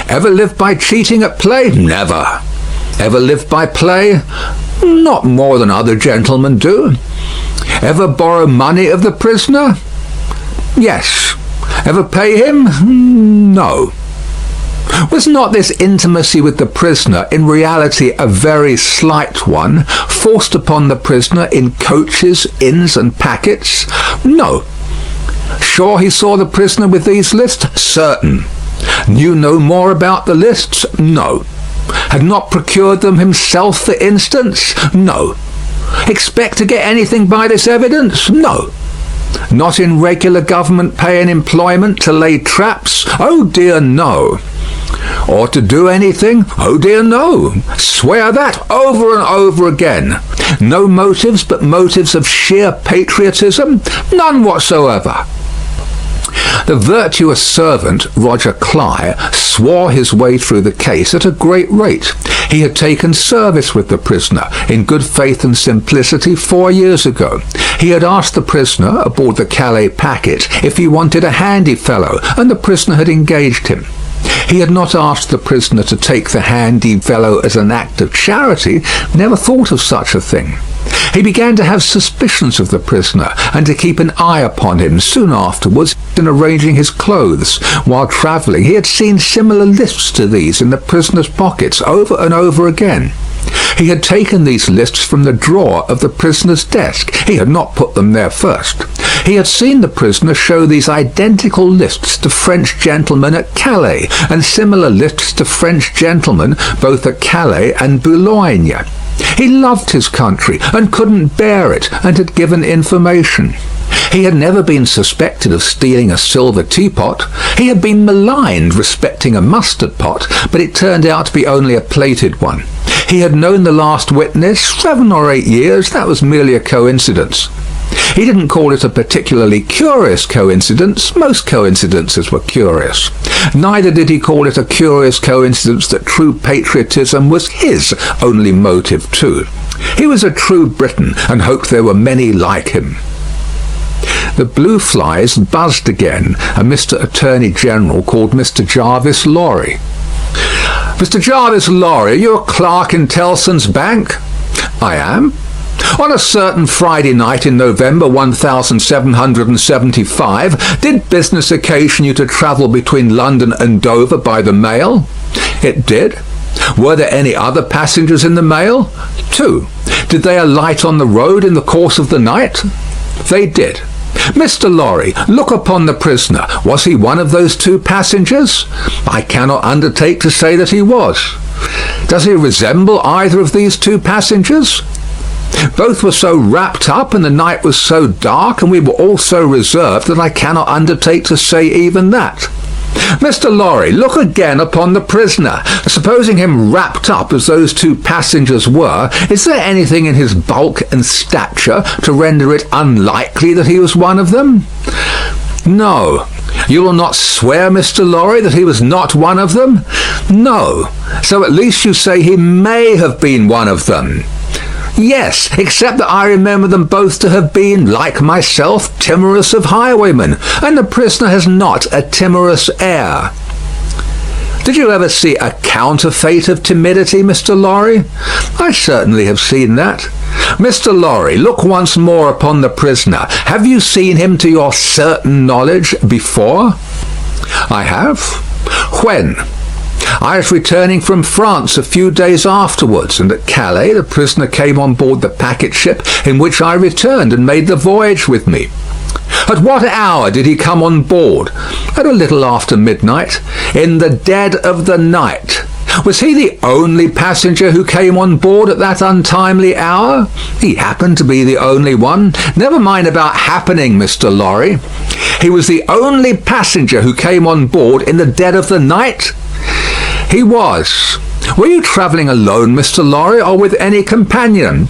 Ever lived by cheating at play? Never. Ever lived by play? Not more than other gentlemen do. Ever borrow money of the prisoner? Yes. Ever pay him? No. Was not this intimacy with the prisoner in reality a very slight one, forced upon the prisoner in coaches, inns, and packets? No. Sure he saw the prisoner with these lists? Certain. Knew no more about the lists? No. Had not procured them himself, for instance? No. Expect to get anything by this evidence? No. Not in regular government pay and employment to lay traps? Oh dear, no. Or to do anything? Oh dear, no. Swear that over and over again. No motives but motives of sheer patriotism? None whatsoever. The virtuous servant, Roger Cly, swore his way through the case at a great rate. He had taken service with the prisoner, in good faith and simplicity, 4 years ago. He had asked the prisoner, aboard the Calais packet, if he wanted a handy fellow, and the prisoner had engaged him. He had not asked the prisoner to take the handy fellow as an act of charity, never thought of such a thing. He began to have suspicions of the prisoner, and to keep an eye upon him soon afterwards in arranging his clothes. While travelling, he had seen similar lists to these in the prisoner's pockets over and over again. He had taken these lists from the drawer of the prisoner's desk. He had not put them there first. He had seen the prisoner show these identical lists to French gentlemen at Calais, and similar lists to French gentlemen both at Calais and Boulogne. He loved his country, and couldn't bear it, and had given information. He had never been suspected of stealing a silver teapot. He had been maligned respecting a mustard pot, but it turned out to be only a plated one. He had known the last witness 7 or 8 years. That was merely a coincidence. He didn't call it a particularly curious coincidence. Most coincidences were curious. Neither did he call it a curious coincidence that true patriotism was his only motive too. He was a true Briton, and hoped there were many like him. The blue flies buzzed again, and Mr. Attorney General called Mr. Jarvis Lorry. "Mr. Jarvis Lorry, are you a clerk in Tellson's Bank?" "I am." "On a certain Friday night in November 1775, did business occasion you to travel between London and Dover by the mail?" "It did." "Were there any other passengers in the mail?" "2. Did they alight on the road in the course of the night?" "They did." "Mr. Lorry, look upon the prisoner. Was he one of those 2 passengers?" "I cannot undertake to say that he was." "Does he resemble either of these 2 passengers?" "Both were so wrapped up, and the night was so dark, and we were all so reserved, that I cannot undertake to say even that." "Mr. Lorry, look again upon the prisoner. Supposing him wrapped up as those 2 passengers were, is there anything in his bulk and stature to render it unlikely that he was one of them?" "No." "You will not swear, Mr. Lorry, that he was not one of them?" "No." "So at least you say he may have been one of them?" "Yes, except that I remember them both to have been, like myself, timorous of highwaymen, and the prisoner has not a timorous air." "Did you ever see a counterfeit of timidity, Mr. Lorry?" "I certainly have seen that." "Mr. Lorry, look once more upon the prisoner. Have you seen him, to your certain knowledge, before?" "I have." "When?" "I was returning from France a few days afterwards, and at Calais the prisoner came on board the packet ship in which I returned, and made the voyage with me." "At what hour did he come on board?" "At a little after midnight." "In the dead of the night. Was he the only passenger who came on board at that untimely hour?" "He happened to be the only one." "Never mind about happening, Mr. Lorry. He was the only passenger who came on board in the dead of the night?" "He was." "Were you travelling alone, Mr. Lorry, or with any companion?"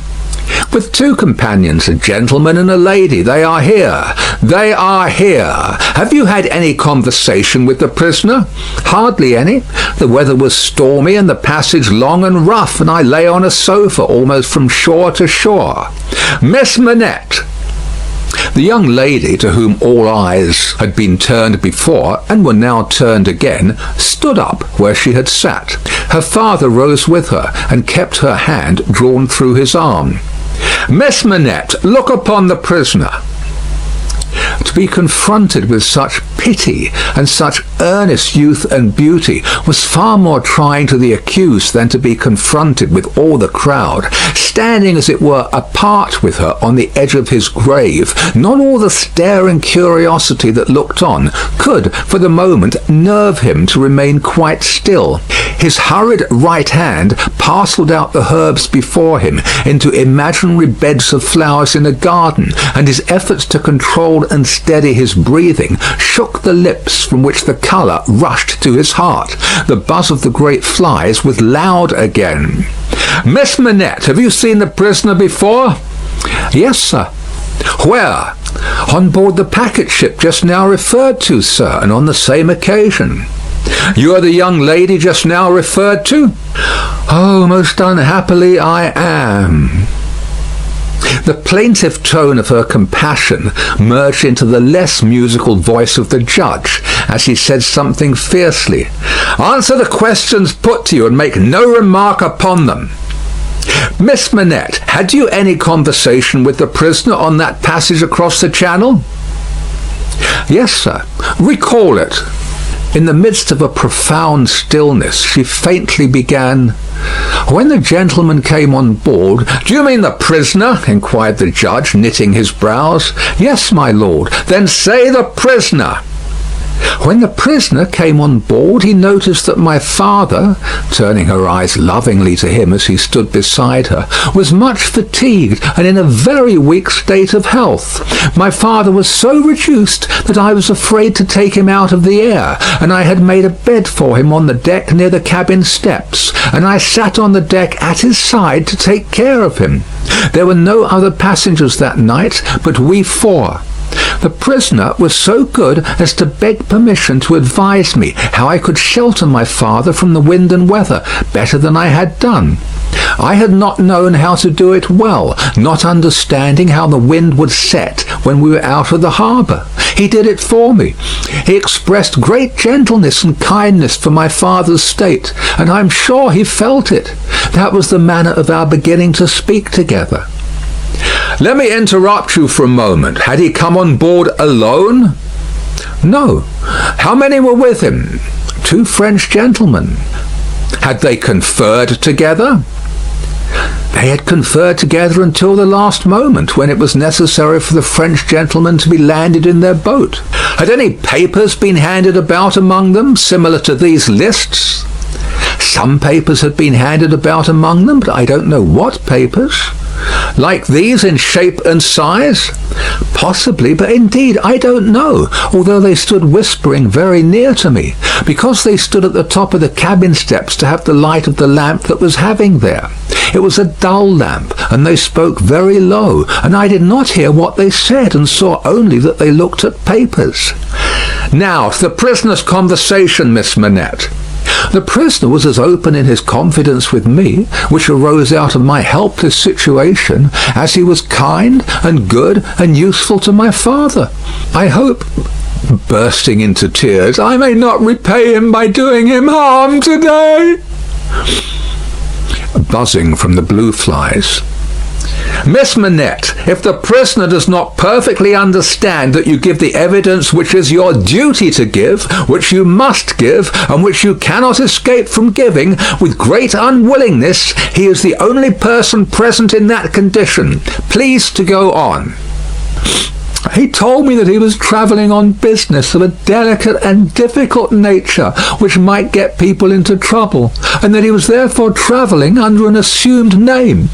"With 2 companions, a gentleman and a lady. They are here." "They are here. Have you had any conversation with the prisoner?" "Hardly any. The weather was stormy, and the passage long and rough, and I lay on a sofa almost from shore to shore." "Miss Manette." The young lady, to whom all eyes had been turned before, and were now turned again, stood up where she had sat. Her father rose with her, and kept her hand drawn through his arm. "Miss Manette, look upon the prisoner." To be confronted with such pity and such earnest youth and beauty was far more trying to the accused than to be confronted with all the crowd, standing as it were apart with her on the edge of his grave. Not all the staring curiosity that looked on could, for the moment, nerve him to remain quite still. His hurried right hand parcelled out the herbs before him into imaginary beds of flowers in a garden, and his efforts to control and steady his breathing shook the lips from which the colour rushed to his heart. The buzz of the great flies was loud again. "Miss Manette, have you seen the prisoner before?" "Yes, sir." "Where?" "On board the packet ship just now referred to, sir, and on the same occasion." "You are the young lady just now referred to?" "Oh, most unhappily I am." The plaintive tone of her compassion merged into the less musical voice of the judge as he said something fiercely. "Answer the questions put to you and make no remark upon them. Miss Manette, had you any conversation with the prisoner on that passage across the channel?" "Yes, sir." "Recall it." In the midst of a profound stillness, she faintly began, "When the gentleman came on board—" "Do you mean the prisoner?" inquired the judge, knitting his brows. "Yes, my lord." "Then say the prisoner." "When the prisoner came on board, he noticed that my father," turning her eyes lovingly to him as he stood beside her, "was much fatigued and in a very weak state of health. My father was so reduced that I was afraid to take him out of the air, and I had made a bed for him on the deck near the cabin steps, and I sat on the deck at his side to take care of him. There were no other passengers that night but we four. The prisoner was so good as to beg permission to advise me how I could shelter my father from the wind and weather better than I had done. I had not known how to do it well, not understanding how the wind would set when we were out of the harbour. He did it for me. He expressed great gentleness and kindness for my father's state, and I am sure he felt it. That was the manner of our beginning to speak together." "Let me interrupt you for a moment. Had he come on board alone?" "No." "How many were with him?" "2 French gentlemen." "Had they conferred together?" "They had conferred together until the last moment, when it was necessary for the French gentlemen to be landed in their boat." "Had any papers been handed about among them, similar to these lists?" "Some papers had been handed about among them, but I don't know what papers." "Like these in shape and size?" "Possibly, but indeed I don't know, although they stood whispering very near to me, because they stood at the top of the cabin steps to have the light of the lamp that was having there. It was a dull lamp, and they spoke very low, and I did not hear what they said, and saw only that they looked at papers." "Now, to the prisoner's conversation, Miss Manette." "The prisoner was as open in his confidence with me, which arose out of my helpless situation, as he was kind and good and useful to my father. I hope," bursting into tears, "I may not repay him by doing him harm today." Buzzing from the blue flies. "Miss Manette, if the prisoner does not perfectly understand that you give the evidence which is your duty to give, which you must give, and which you cannot escape from giving, with great unwillingness, he is the only person present in that condition. Please to go on." "He told me that he was travelling on business of a delicate and difficult nature which might get people into trouble, and that he was therefore travelling under an assumed name.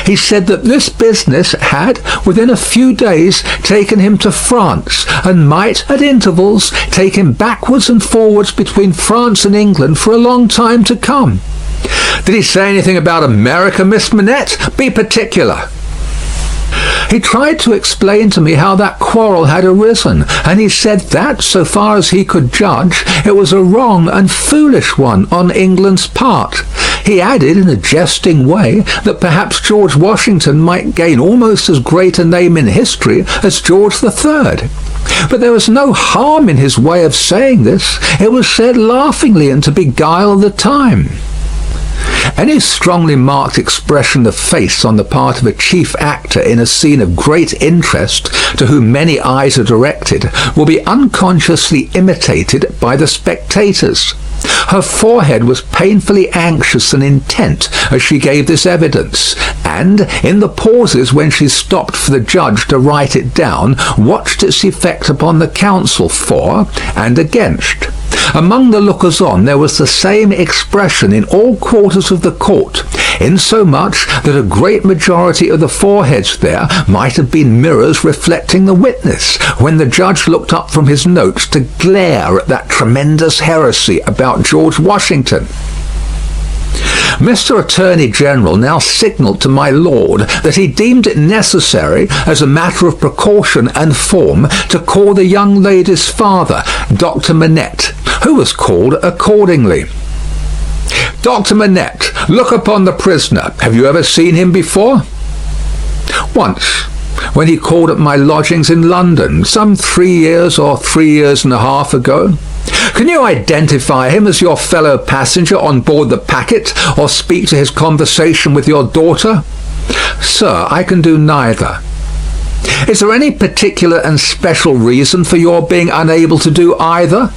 He said that this business had, within a few days, taken him to France, and might, at intervals, take him backwards and forwards between France and England for a long time to come." "Did he say anything about America, Miss Manette? Be particular." "He tried to explain to me how that quarrel had arisen, and he said that, so far as he could judge, it was a wrong and foolish one on England's part. He added, in a jesting way, that perhaps George Washington might gain almost as great a name in history as George III. But there was no harm in his way of saying this. It was said laughingly and to beguile the time." Any strongly marked expression of face on the part of a chief actor in a scene of great interest to whom many eyes are directed will be unconsciously imitated by the spectators. Her forehead was painfully anxious and intent as she gave this evidence, and, in the pauses when she stopped for the judge to write it down, watched its effect upon the counsel for and against. Among the lookers-on there was the same expression in all quarters of the court, insomuch that a great majority of the foreheads there might have been mirrors reflecting the witness, when the judge looked up from his notes to glare at that tremendous heresy about George Washington. Mr. Attorney General now signalled to my lord that he deemed it necessary, as a matter of precaution and form, to call the young lady's father, Dr. Manette, who was called accordingly. "Dr. Manette, look upon the prisoner. Have you ever seen him before?" "Once, when he called at my lodgings in London, some 3 years or 3 years and a half ago." "Can you identify him as your fellow passenger on board the packet, or speak to his conversation with your daughter?" "Sir, I can do neither." "Is there any particular and special reason for your being unable to do either?"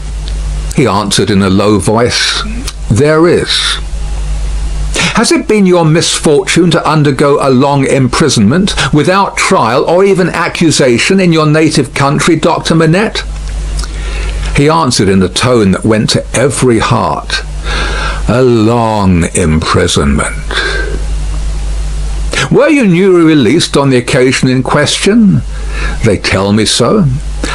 He answered in a low voice, "There is." "Has it been your misfortune to undergo a long imprisonment, without trial or even accusation, in your native country, Dr. Manette?" He answered in a tone that went to every heart, "A long imprisonment." "Were you newly released on the occasion in question?" "They tell me so."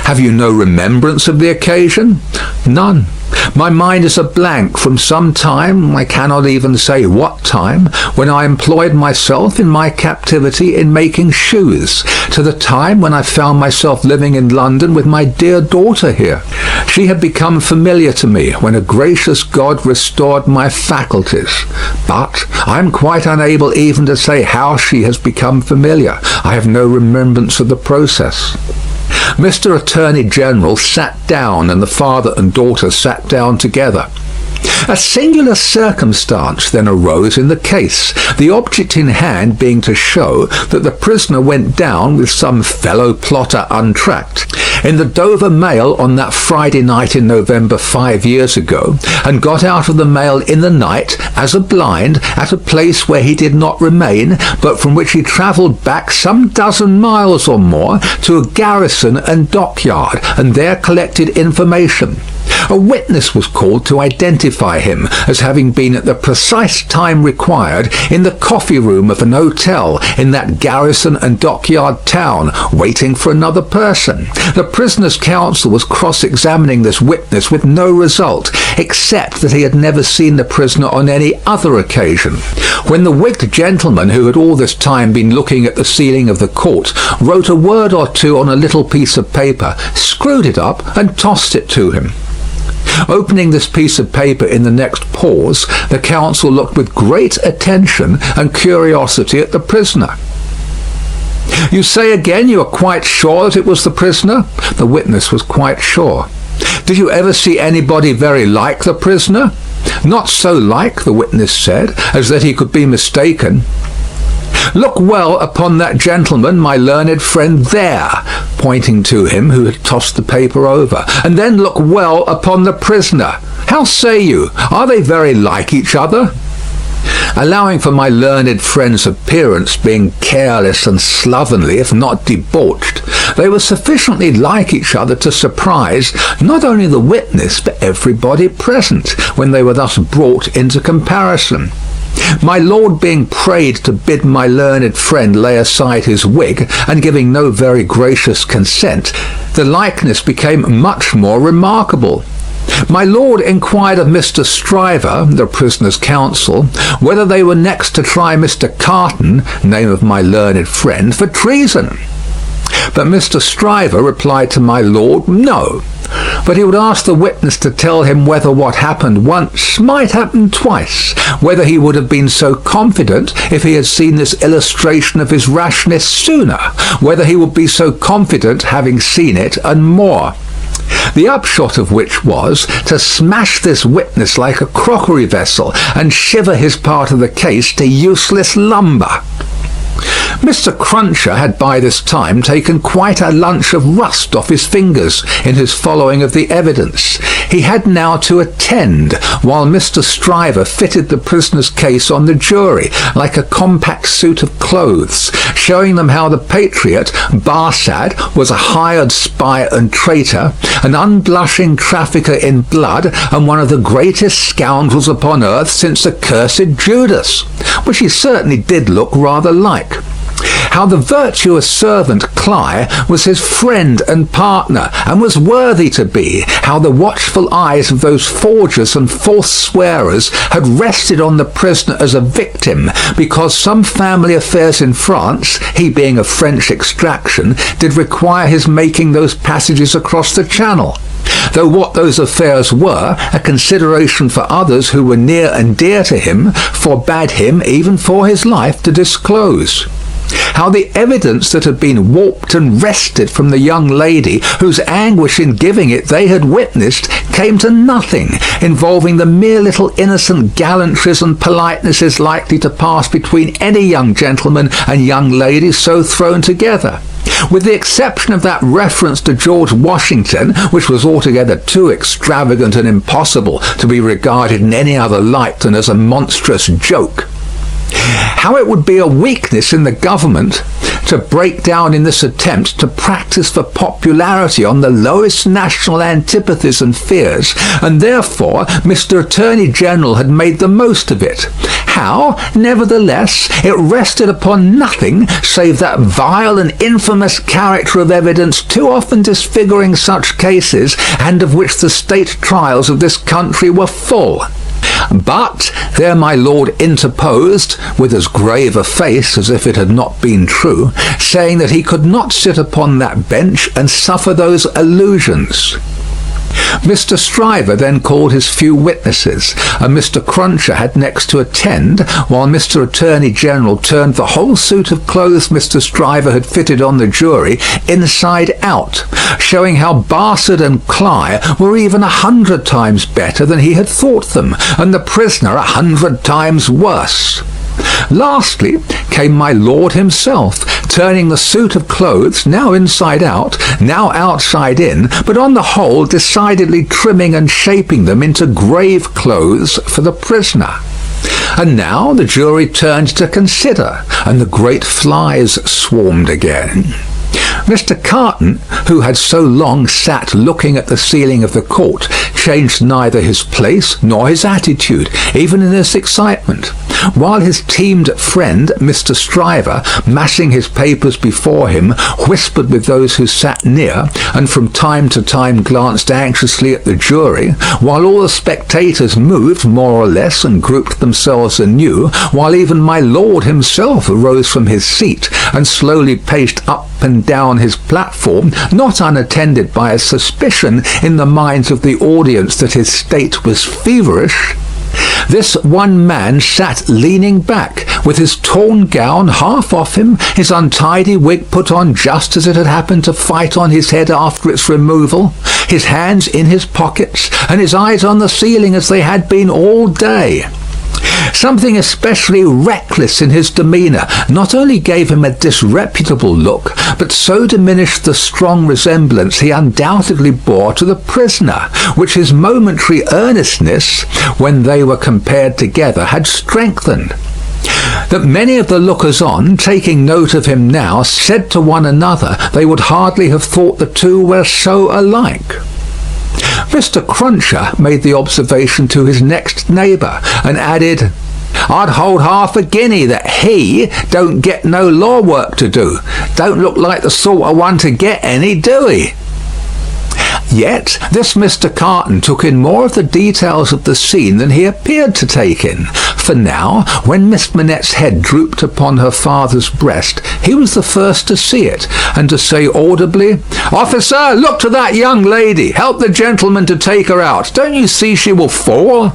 "Have you no remembrance of the occasion?" "None. My mind is a blank from some time, I cannot even say what time, when I employed myself in my captivity in making shoes, to the time when I found myself living in London with my dear daughter here. She had become familiar to me when a gracious God restored my faculties, but I am quite unable even to say how she has become familiar. I have no remembrance of the process." Mr. Attorney General sat down, and the father and daughter sat down together. A singular circumstance then arose in the case, the object in hand being to show that the prisoner went down with some fellow plotter untracked in the Dover mail on that Friday night in November 5 years ago, and got out of the mail in the night as a blind at a place where he did not remain, but from which he travelled back some dozen miles or more to a garrison and dockyard, and there collected information. A witness was called to identify him as having been at the precise time required in the coffee room of an hotel in that garrison and dockyard town, waiting for another person. The prisoner's counsel was cross-examining this witness with no result, except that he had never seen the prisoner on any other occasion, when the wigged gentleman, who had all this time been looking at the ceiling of the court, wrote a word or two on a little piece of paper, screwed it up, and tossed it to him. Opening this piece of paper in the next pause, the counsel looked with great attention and curiosity at the prisoner. "You say again you are quite sure that it was the prisoner?" The witness was quite sure. "Did you ever see anybody very like the prisoner?" "Not so like," the witness said, "as that he could be mistaken." "Look well upon that gentleman, my learned friend, there," pointing to him who had tossed the paper over, "and then look well upon the prisoner. How say you? Are they very like each other?" Allowing for my learned friend's appearance being careless and slovenly, if not debauched, they were sufficiently like each other to surprise not only the witness but everybody present, when they were thus brought into comparison. My lord being prayed to bid my learned friend lay aside his wig, and giving no very gracious consent, the likeness became much more remarkable. My lord inquired of Mr. Stryver, the prisoner's counsel, whether they were next to try Mr. Carton, name of my learned friend, for treason. But Mr. Stryver replied to my lord, no, but he would ask the witness to tell him whether what happened once might happen twice, whether he would have been so confident if he had seen this illustration of his rashness sooner, whether he would be so confident having seen it, and more. The upshot of which was to smash this witness like a crockery vessel and shiver his part of the case to useless lumber. Mr. Cruncher had by this time taken quite a lunch of rust off his fingers in his following of the evidence. He had now to attend while Mr. Stryver fitted the prisoner's case on the jury like a compact suit of clothes, showing them how the patriot, Barsad, was a hired spy and traitor, an unblushing trafficker in blood, and one of the greatest scoundrels upon earth since accursed Judas, which he certainly did look rather like. How the virtuous servant Cly was his friend and partner, and was worthy to be. How the watchful eyes of those forgers and false swearers had rested on the prisoner as a victim, because some family affairs in France, he being of French extraction, did require his making those passages across the Channel. Though what those affairs were, a consideration for others who were near and dear to him, forbade him, even for his life, to disclose. How the evidence that had been warped and wrested from the young lady, whose anguish in giving it they had witnessed, came to nothing, involving the mere little innocent gallantries and politenesses likely to pass between any young gentleman and young lady so thrown together. With the exception of that reference to George Washington, which was altogether too extravagant and impossible to be regarded in any other light than as a monstrous joke. How it would be a weakness in the government to break down in this attempt to practise for popularity on the lowest national antipathies and fears, and therefore Mr. Attorney General had made the most of it. How, nevertheless, it rested upon nothing save that vile and infamous character of evidence too often disfiguring such cases, and of which the state trials of this country were full. But there my lord interposed, with as grave a face as if it had not been true, saying that he could not sit upon that bench and suffer those allusions. Mr. Stryver then called his few witnesses, and Mr. Cruncher had next to attend, while Mr. Attorney General turned the whole suit of clothes Mr. Stryver had fitted on the jury inside out, showing how Barsad and Cly were even 100 times better than he had thought them, and the prisoner 100 times worse. Lastly came my lord himself, turning the suit of clothes, now inside out, now outside in, but on the whole decidedly trimming and shaping them into grave clothes for the prisoner. And now the jury turned to consider, and the great flies swarmed again. Mr. Carton, who had so long sat looking at the ceiling of the court, changed neither his place nor his attitude, even in this excitement, while his teamed friend, Mr. Stryver, massing his papers before him, whispered with those who sat near, and from time to time glanced anxiously at the jury, while all the spectators moved more or less and grouped themselves anew, while even my lord himself arose from his seat and slowly paced up and down his platform, not unattended by a suspicion in the minds of the audience that his state was feverish. This one man sat leaning back, with his torn gown half off him, his untidy wig put on just as it had happened to fight on his head after its removal, his hands in his pockets, and his eyes on the ceiling as they had been all day. Something especially reckless in his demeanour not only gave him a disreputable look, but so diminished the strong resemblance he undoubtedly bore to the prisoner, which his momentary earnestness, when they were compared together, had strengthened. That many of the lookers-on, taking note of him now, said to one another they would hardly have thought the two were so alike. Mr. Cruncher made the observation to his next neighbour, and added, "I'd hold half a guinea that he don't get no law work to do. Don't look like the sort of one to get any, do he?" Yet this Mr. Carton took in more of the details of the scene than he appeared to take in, for now, when Miss Manette's head drooped upon her father's breast, he was the first to see it, and to say audibly, "Officer, look to that young lady. Help the gentleman to take her out. Don't you see she will fall?"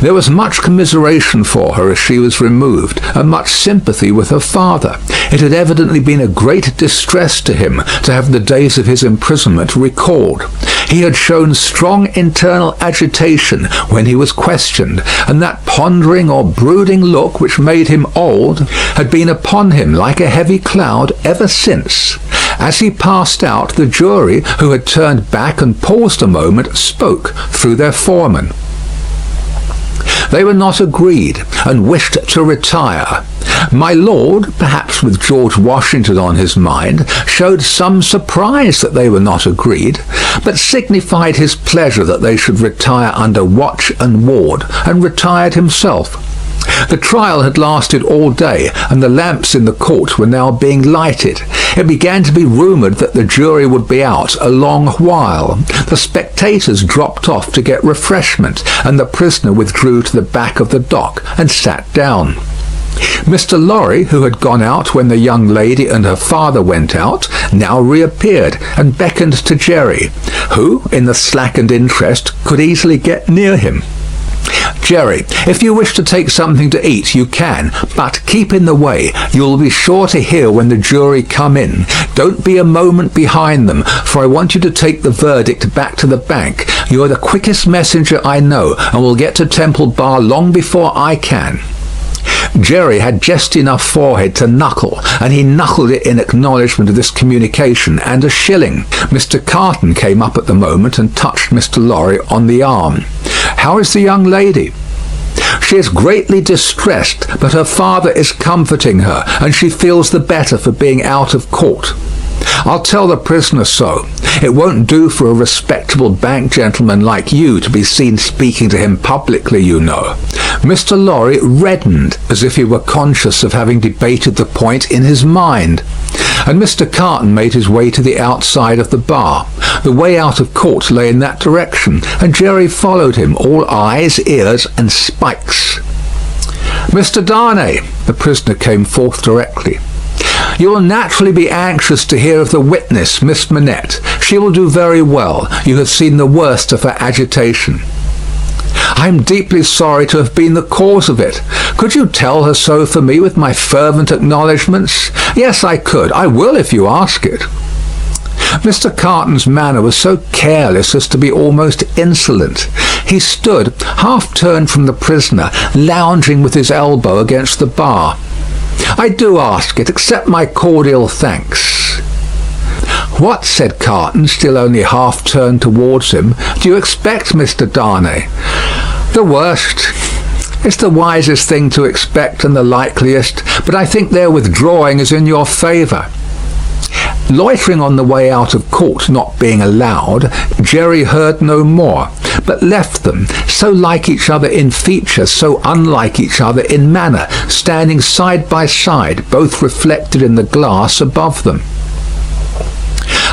There was much commiseration for her as she was removed, and much sympathy with her father. It had evidently been a great distress to him to have the days of his imprisonment recalled. He had shown strong internal agitation when he was questioned, and that pondering or brooding look which made him old had been upon him like a heavy cloud ever since. As he passed out, the jury, who had turned back and paused a moment, spoke through their foreman. They were not agreed, and wished to retire. My lord, perhaps with George Washington on his mind, showed some surprise that they were not agreed, but signified his pleasure that they should retire under watch and ward, and retired himself. The trial had lasted all day, and the lamps in the court were now being lighted. It began to be rumoured that the jury would be out a long while. The spectators dropped off to get refreshment, and the prisoner withdrew to the back of the dock and sat down. Mr. Lorry, who had gone out when the young lady and her father went out, now reappeared and beckoned to Jerry, who, in the slackened interest, could easily get near him. "Jerry, if you wish to take something to eat, you can, but keep in the way. You will be sure to hear when the jury come in. Don't be a moment behind them, for I want you to take the verdict back to the bank. You are the quickest messenger I know, and will get to Temple Bar long before I can." Jerry had just enough forehead to knuckle, and he knuckled it in acknowledgment of this communication and a shilling. Mr. Carton came up at the moment and touched Mr. Lorry on the arm. "How is the young lady?" "She is greatly distressed, but her father is comforting her, and she feels the better for being out of court. I'll tell the prisoner so. It won't do for a respectable bank gentleman like you to be seen speaking to him publicly, you know." Mr. Lorry reddened as if he were conscious of having debated the point in his mind, and Mr. Carton made his way to the outside of the bar. The way out of court lay in that direction, and Jerry followed him, all eyes, ears, and spikes. "Mr. Darnay," the prisoner came forth directly. "You will naturally be anxious to hear of the witness, Miss Manette. She will do very well. You have seen the worst of her agitation." "I am deeply sorry to have been the cause of it. Could you tell her so for me with my fervent acknowledgments?" "Yes, I could. I will if you ask it." Mr. Carton's manner was so careless as to be almost insolent. He stood, half turned from the prisoner, lounging with his elbow against the bar. "I do ask it. Accept my cordial thanks." "What," said Carton, still only half turned towards him, "do you expect, Mr. Darnay?" "The worst. It's the wisest thing to expect and the likeliest, but I think their withdrawing is in your favour." Loitering on the way out of court not being allowed, Jerry heard no more, but left them, so like each other in feature, so unlike each other in manner, standing side by side, both reflected in the glass above them.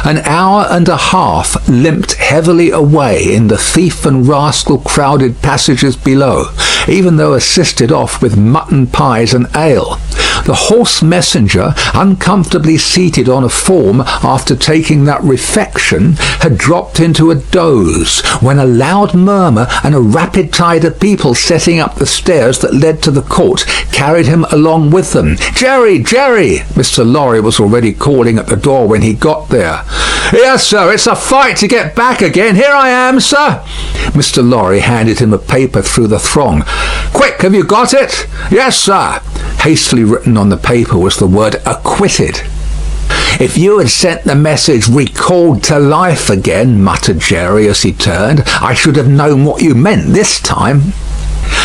An hour and a half limped heavily away in the thief and rascal crowded passages below, even though assisted off with mutton pies and ale. The horse messenger, uncomfortably seated on a form after taking that refection, had dropped into a doze, when a loud murmur and a rapid tide of people setting up the stairs that led to the court carried him along with them. "Jerry! Jerry!" Mr. Lorry was already calling at the door when he got there. "Yes, sir, it's a fight to get back again. Here I am, sir." Mr. Lorry handed him a paper through the throng. "Quick, have you got it?" "Yes, sir." Hastily written on the paper was the word "acquitted." "If you had sent the message 'recalled to life' again," muttered Jerry as he turned, "I should have known what you meant this time."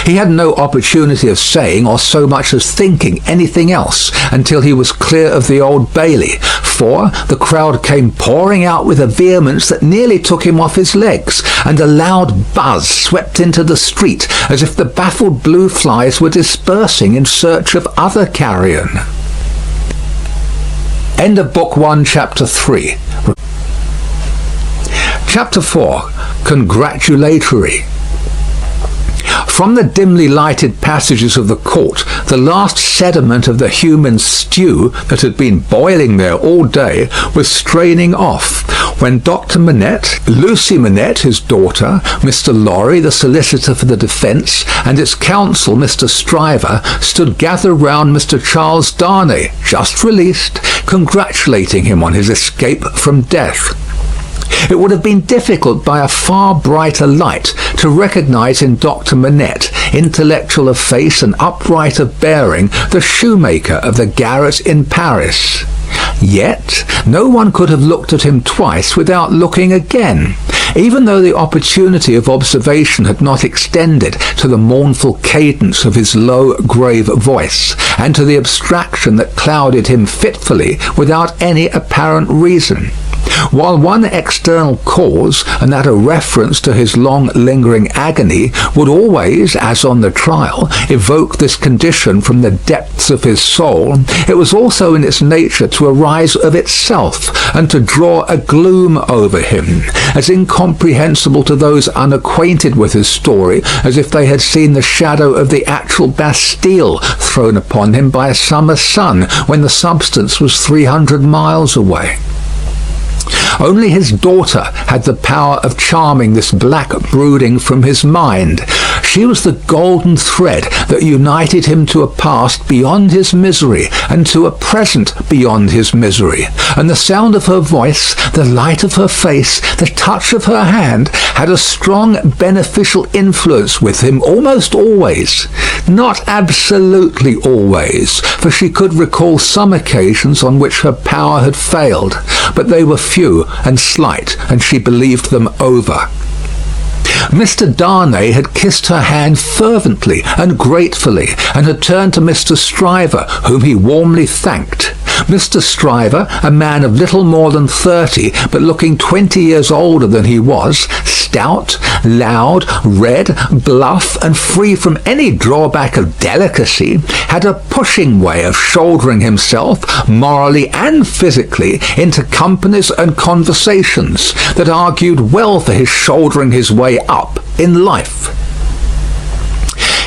He had no opportunity of saying or so much as thinking anything else until he was clear of the Old Bailey, for the crowd came pouring out with a vehemence that nearly took him off his legs, and a loud buzz swept into the street as if the baffled blue flies were dispersing in search of other carrion. End of Book 1, Chapter 3. Chapter 4. Congratulatory. From the dimly lighted passages of the court, the last sediment of the human stew that had been boiling there all day was straining off, when Dr. Manette, Lucy Manette, his daughter, Mr. Lorry, the solicitor for the defence, and its counsel, Mr. Stryver, stood gathered round Mr. Charles Darnay, just released, congratulating him on his escape from death. It would have been difficult by a far brighter light to recognise in Dr. Manette, intellectual of face and upright of bearing, the shoemaker of the garret in Paris. Yet no one could have looked at him twice without looking again, even though the opportunity of observation had not extended to the mournful cadence of his low, grave voice, and to the abstraction that clouded him fitfully without any apparent reason. While one external cause, and that a reference to his long lingering agony, would always, as on the trial, evoke this condition from the depths of his soul, it was also in its nature to arise of itself, and to draw a gloom over him, as incomprehensible to those unacquainted with his story as if they had seen the shadow of the actual Bastille thrown upon him by a summer sun when the substance was 300 miles away. Only his daughter had the power of charming this black brooding from his mind. She was the golden thread that united him to a past beyond his misery, and to a present beyond his misery. And the sound of her voice, the light of her face, the touch of her hand, had a strong beneficial influence with him almost always. Not absolutely always, for she could recall some occasions on which her power had failed, but they were few and slight, and she believed them over. Mr. Darnay had kissed her hand fervently and gratefully, and had turned to Mr. Stryver, whom he warmly thanked. Mr. Stryver, a man of little more than 30, but looking 20 years older than he was, stout, loud, red, bluff, and free from any drawback of delicacy, had a pushing way of shouldering himself, morally and physically, into companies and conversations that argued well for his shouldering his way up in life.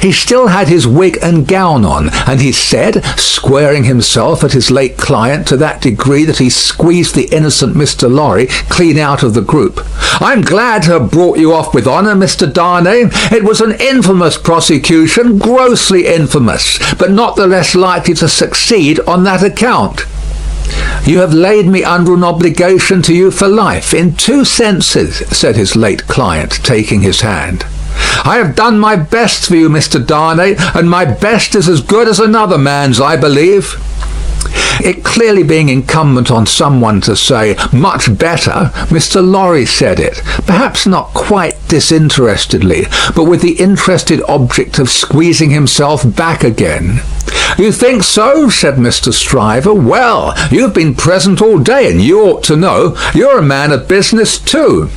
He still had his wig and gown on, and he said, squaring himself at his late client to that degree that he squeezed the innocent Mr. Lorry clean out of the group, "I'm glad to have brought you off with honour, Mr. Darnay. It was an infamous prosecution, grossly infamous, but not the less likely to succeed on that account. You have laid me under an obligation to you for life, in 2 senses," said his late client, taking his hand. "I have done my best for you, Mr. Darnay, and my best is as good as another man's, I believe." It clearly being incumbent on someone to say, "Much better," Mr. Lorry said it, perhaps not quite disinterestedly, but with the interested object of squeezing himself back again. "You think so?" said Mr. Stryver. "Well, you've been present all day, and you ought to know. You're a man of business too."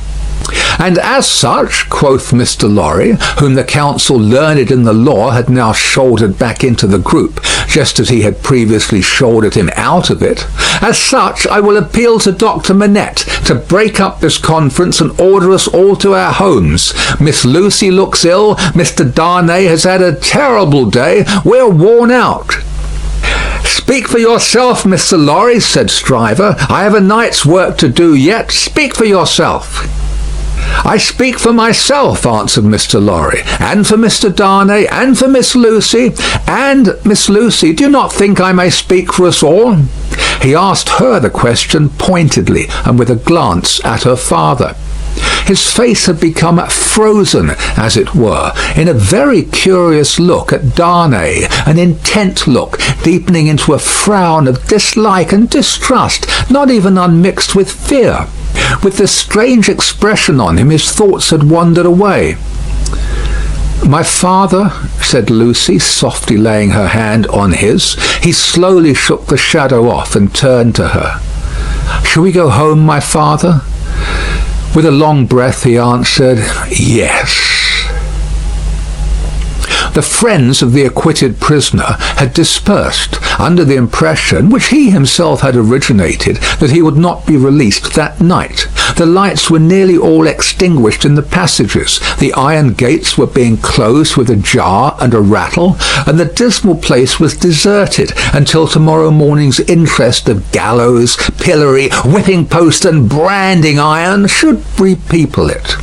"And as such," quoth Mr. Lorry, whom the counsel learned in the law had now shouldered back into the group, just as he had previously shouldered him out of it, "as such, I will appeal to Dr. Manette to break up this conference and order us all to our homes. Miss Lucy looks ill, Mr. Darnay has had a terrible day, we're worn out." "Speak for yourself, Mr. Lorry," said Stryver. "I have a night's work to do yet. Speak for yourself." "I speak for myself," answered Mr. Lorry, "and for Mr. Darnay, and for Miss Lucy, and Miss Lucy. Do you not think I may speak for us all?" He asked her the question pointedly, and with a glance at her father. His face had become frozen, as it were, in a very curious look at Darnay, an intent look, deepening into a frown of dislike and distrust, not even unmixed with fear. With this strange expression on him, his thoughts had wandered away. "My father," said Lucy, softly laying her hand on his. He slowly shook the shadow off and turned to her. "Shall we go home, my father?" With a long breath he answered, "Yes." The friends of the acquitted prisoner had dispersed, under the impression, which he himself had originated, that he would not be released that night. The lights were nearly all extinguished in the passages, the iron gates were being closed with a jar and a rattle, and the dismal place was deserted until tomorrow morning's interest of gallows, pillory, whipping post, and branding iron should repeople it.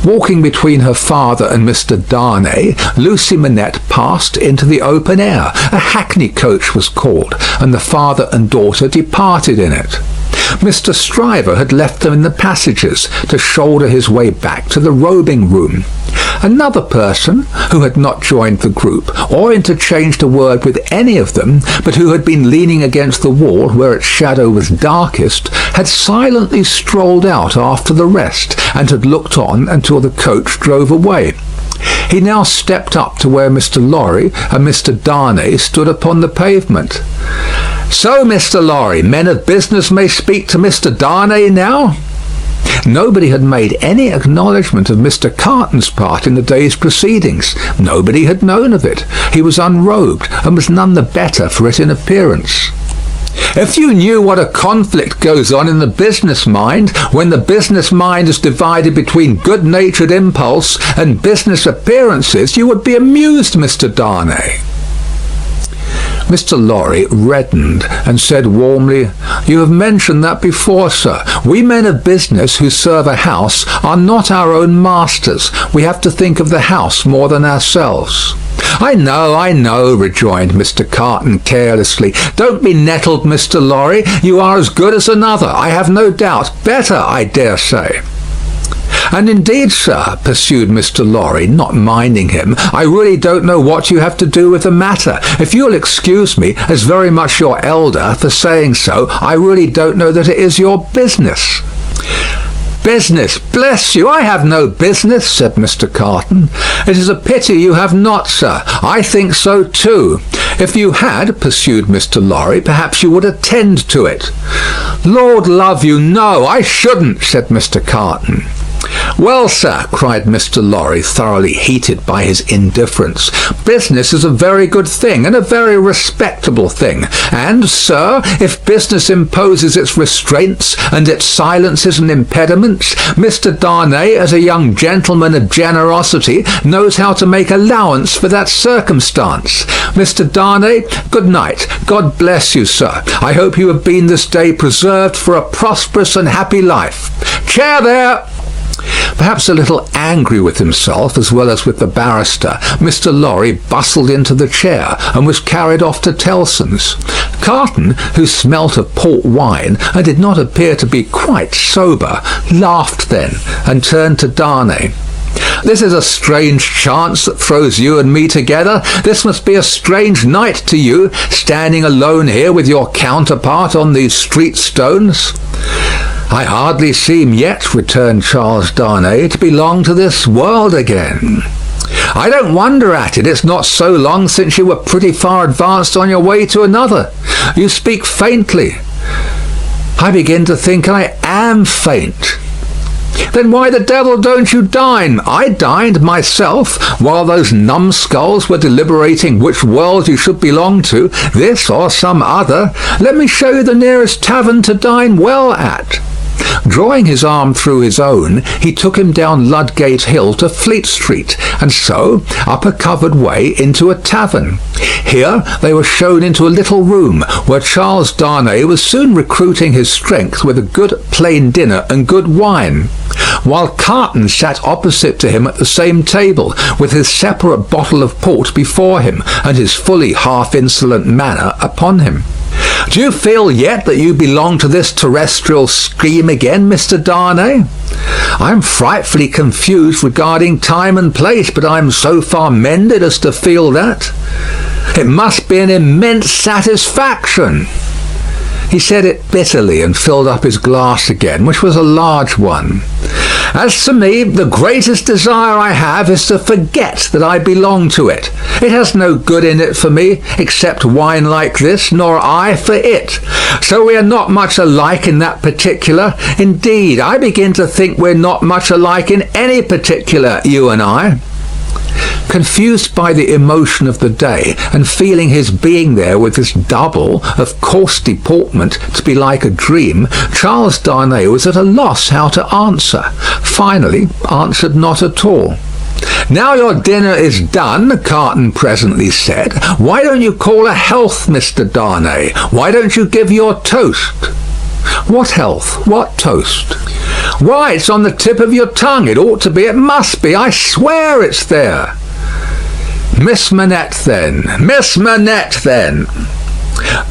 Walking between her father and Mr. Darnay, Lucy Manette passed into the open air. A hackney coach was called, and the father and daughter departed in it. Mr. Stryver had left them in the passages to shoulder his way back to the robing room. Another person, who had not joined the group, or interchanged a word with any of them, but who had been leaning against the wall where its shadow was darkest, had silently strolled out after the rest, and had looked on until the coach drove away. He now stepped up to where Mr. Lorry and Mr. Darnay stood upon the pavement. "So, Mr. Lorry, men of business may speak to Mr. Darnay now?" Nobody had made any acknowledgment of Mr. Carton's part in the day's proceedings. Nobody had known of it. He was unrobed, and was none the better for it in appearance. "If you knew what a conflict goes on in the business mind, when the business mind is divided between good-natured impulse and business appearances, you would be amused, Mr. Darnay." Mr. Lorry reddened and said warmly, "You have mentioned that before, sir. We men of business who serve a house are not our own masters. We have to think of the house more than ourselves." I know," rejoined Mr. Carton carelessly. "Don't be nettled, Mr. Lorry. You are as good as another, I have no doubt. Better, I dare say." "And indeed, sir," pursued Mr. Lorry, not minding him, "I really don't know what you have to do with the matter. If you'll excuse me, as very much your elder, for saying so, I really don't know that it is your business." "Business! Bless you, I have no business," said Mr. Carton. "It is a pity you have not, sir. I think so too. If you had," pursued Mr. Lorry, "perhaps you would attend to it." "Lord love you, no, I shouldn't," said Mr. Carton. "Well, sir," cried Mr. Lorry, thoroughly heated by his indifference, "business is a very good thing, and a very respectable thing. And, sir, if business imposes its restraints and its silences and impediments, Mr. Darnay, as a young gentleman of generosity, knows how to make allowance for that circumstance. Mr. Darnay, good night. God bless you, sir. I hope you have been this day preserved for a prosperous and happy life. Chair there!" Perhaps a little angry with himself as well as with the barrister, Mr. Lorry bustled into the chair and was carried off to Tellson's. Carton, who smelt of port wine and did not appear to be quite sober, laughed then and turned to Darnay. "This is a strange chance that throws you and me together. This must be a strange night to you, standing alone here with your counterpart on these street stones." "I hardly seem yet," returned Charles Darnay, "to belong to this world again." "I don't wonder at it. It's not so long since you were pretty far advanced on your way to another. You speak faintly." "I begin to think I am faint." "Then why the devil don't you dine? I dined myself, while those numbskulls were deliberating which world you should belong to, this or some other. Let me show you the nearest tavern to dine well at." Drawing his arm through his own, he took him down Ludgate Hill to Fleet Street, and so up a covered way into a tavern. Here they were shown into a little room, where Charles Darnay was soon recruiting his strength with a good plain dinner and good wine, while Carton sat opposite to him at the same table, with his separate bottle of port before him, and his fully half-insolent manner upon him. "Do you feel yet that you belong to this terrestrial scheme again, Mr. Darnay?" "I am frightfully confused regarding time and place, but I am so far mended as to feel that." "It must be an immense satisfaction." He said it bitterly and filled up his glass again, which was a large one. "As for me, the greatest desire I have is to forget that I belong to it. It has no good in it for me, except wine like this, nor I for it. So we are not much alike in that particular. Indeed, I begin to think we're not much alike in any particular, you and I." Confused by the emotion of the day, and feeling his being there with this double of coarse deportment to be like a dream, Charles Darnay was at a loss how to answer. Finally, answered not at all. "Now your dinner is done," Carton presently said, "why don't you call a health, Mr. Darnay? Why don't you give your toast?" "What health? What toast?" "Why, it's on the tip of your tongue. It ought to be. It must be. I swear it's there." "Miss Manette, then. Miss Manette, then."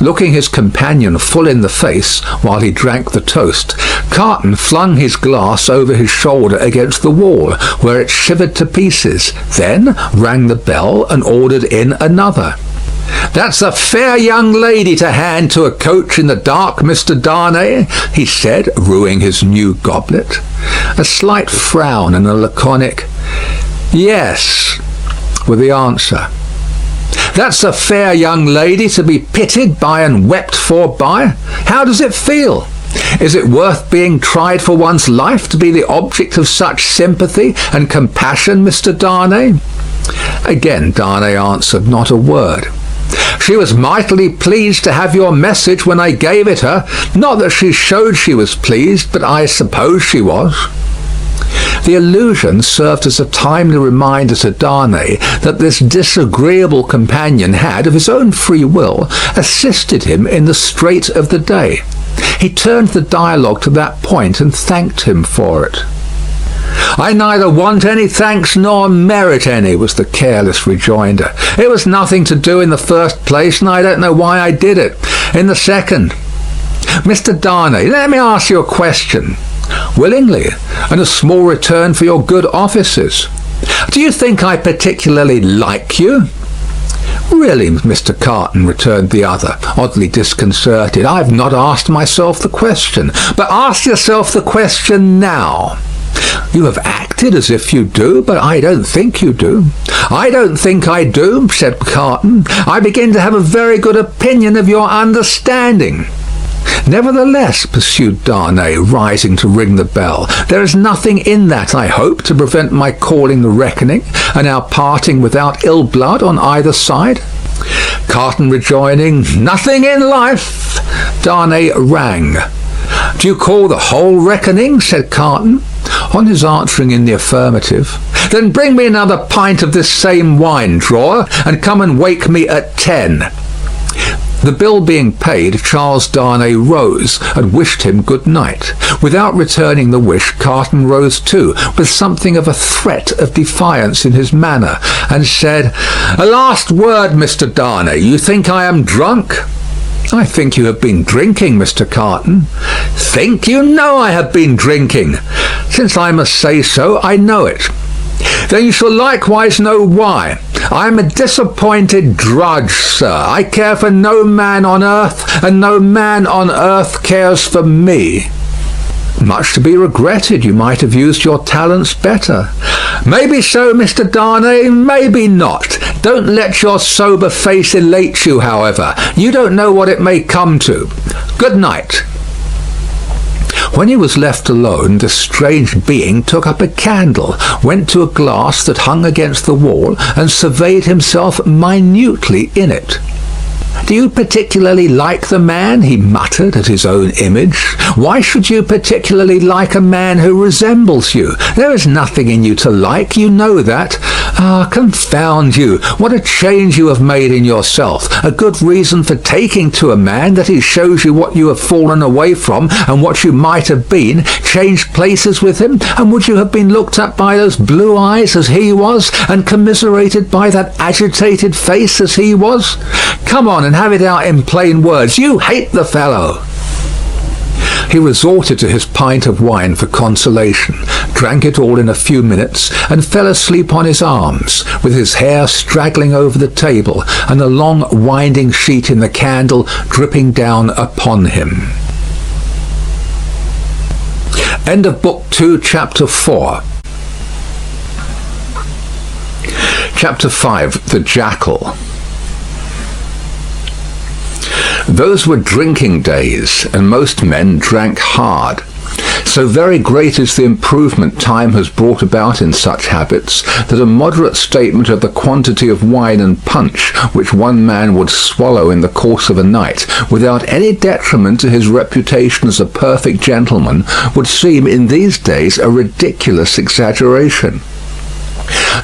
Looking his companion full in the face while he drank the toast, Carton flung his glass over his shoulder against the wall, where it shivered to pieces, then rang the bell and ordered in another. "That's a fair young lady to hand to a coach in the dark, Mr. Darnay," he said, ruining his new goblet. A slight frown and a laconic "Yes" were the answer. "That's a fair young lady to be pitied by and wept for by. How does it feel? Is it worth being tried for one's life to be the object of such sympathy and compassion, Mr. Darnay?" Again Darnay answered not a word. "She was mightily pleased to have your message when I gave it her. Not that she showed she was pleased, but I suppose she was." The allusion served as a timely reminder to Darnay that this disagreeable companion had, of his own free will, assisted him in the strait of the day. He turned the dialogue to that point and thanked him for it. "I neither want any thanks nor merit any," was the careless rejoinder. "It was nothing to do in the first place, and I don't know why I did it in the second. Mr. Darnay, let me ask you a question." "Willingly, and a small return for your good offices. Do you think I particularly like you?" "Really, Mr. Carton," returned the other, oddly disconcerted, "I have not asked myself the question." "But ask yourself the question now." "You have acted as if you do, but I don't think you do." "I don't think I do," said Carton. "I begin to have a very good opinion of your understanding." "Nevertheless," pursued Darnay, rising to ring the bell, "there is nothing in that, I hope, to prevent my calling the reckoning, and our parting without ill blood on either side?" Carton rejoining, "Nothing in life," Darnay rang. "Do you call the whole reckoning?" said Carton. On his answering in the affirmative, "Then bring me another pint of this same wine, drawer, and come and wake me at 10. The bill being paid, Charles Darnay rose and wished him good night. Without returning the wish, Carton rose too, with something of a threat of defiance in his manner, and said, "A last word, Mr. Darnay. You think I am drunk?" "I think you have been drinking, Mr. Carton." "Think? You know I have been drinking." "Since I must say so, I know it." "Then you shall likewise know why. I am a disappointed drudge, sir. I care for no man on earth, and no man on earth cares for me." "Much to be regretted. You might have used your talents better." "Maybe so, Mr. Darnay, maybe not. Don't let your sober face elate you, however. You don't know what it may come to. Good night." When he was left alone, the strange being took up a candle, went to a glass that hung against the wall, and surveyed himself minutely in it. "Do you particularly like the man?" he muttered at his own image. "Why should you particularly like a man who resembles you? There is nothing in you to like, you know that. Ah, confound you! What a change you have made in yourself! A good reason for taking to a man that he shows you what you have fallen away from and what you might have been. Change places with him, and would you have been looked at by those blue eyes as he was, and commiserated by that agitated face as he was? Come on and have it out in plain words. You hate the fellow." He resorted to his pint of wine for consolation, drank it all in a few minutes, and fell asleep on his arms, with his hair straggling over the table, and a long winding sheet in the candle dripping down upon him. End of Book 2, Chapter 4. Chapter 5. The Jackal. Those were drinking days, and most men drank hard. So very great is the improvement time has brought about in such habits, that a moderate statement of the quantity of wine and punch which one man would swallow in the course of a night, without any detriment to his reputation as a perfect gentleman, would seem in these days a ridiculous exaggeration.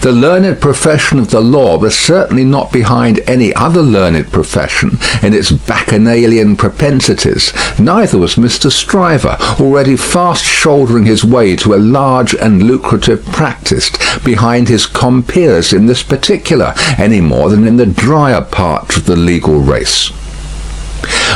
The learned profession of the law was certainly not behind any other learned profession in its bacchanalian propensities. Neither was Mr. Stryver, already fast shouldering his way to a large and lucrative practice behind his compeers in this particular, any more than in the drier parts of the legal race.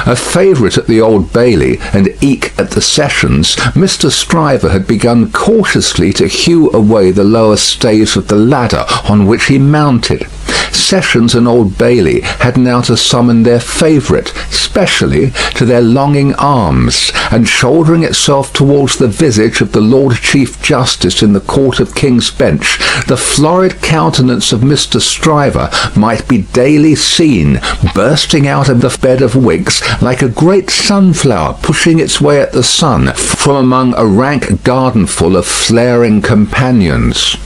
A favourite at the Old Bailey, and eke at the Sessions, Mr. Stryver had begun cautiously to hew away the lower stays of the ladder on which he mounted. Sessions and Old Bailey had now to summon their favourite, specially to their longing arms, and shouldering itself towards the visage of the Lord Chief Justice in the Court of King's Bench, the florid countenance of Mr. Stryver might be daily seen, bursting out of the bed of wigs like a great sunflower pushing its way at the sun from among a rank gardenful of flaring companions.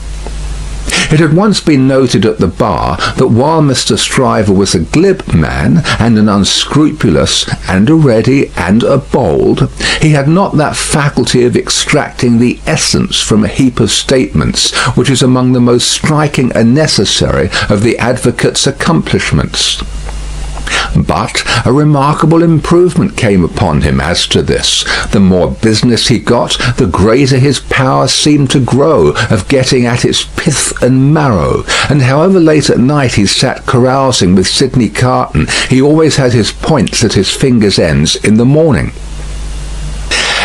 It had once been noted at the bar that while Mr. Stryver was a glib man, and an unscrupulous, and a ready, and a bold, he had not that faculty of extracting the essence from a heap of statements, which is among the most striking and necessary of the advocate's accomplishments. But a remarkable improvement came upon him as to this. The more business he got, the greater his power seemed to grow of getting at its pith and marrow, and however late at night he sat carousing with Sidney Carton, he always had his points at his fingers' ends in the morning.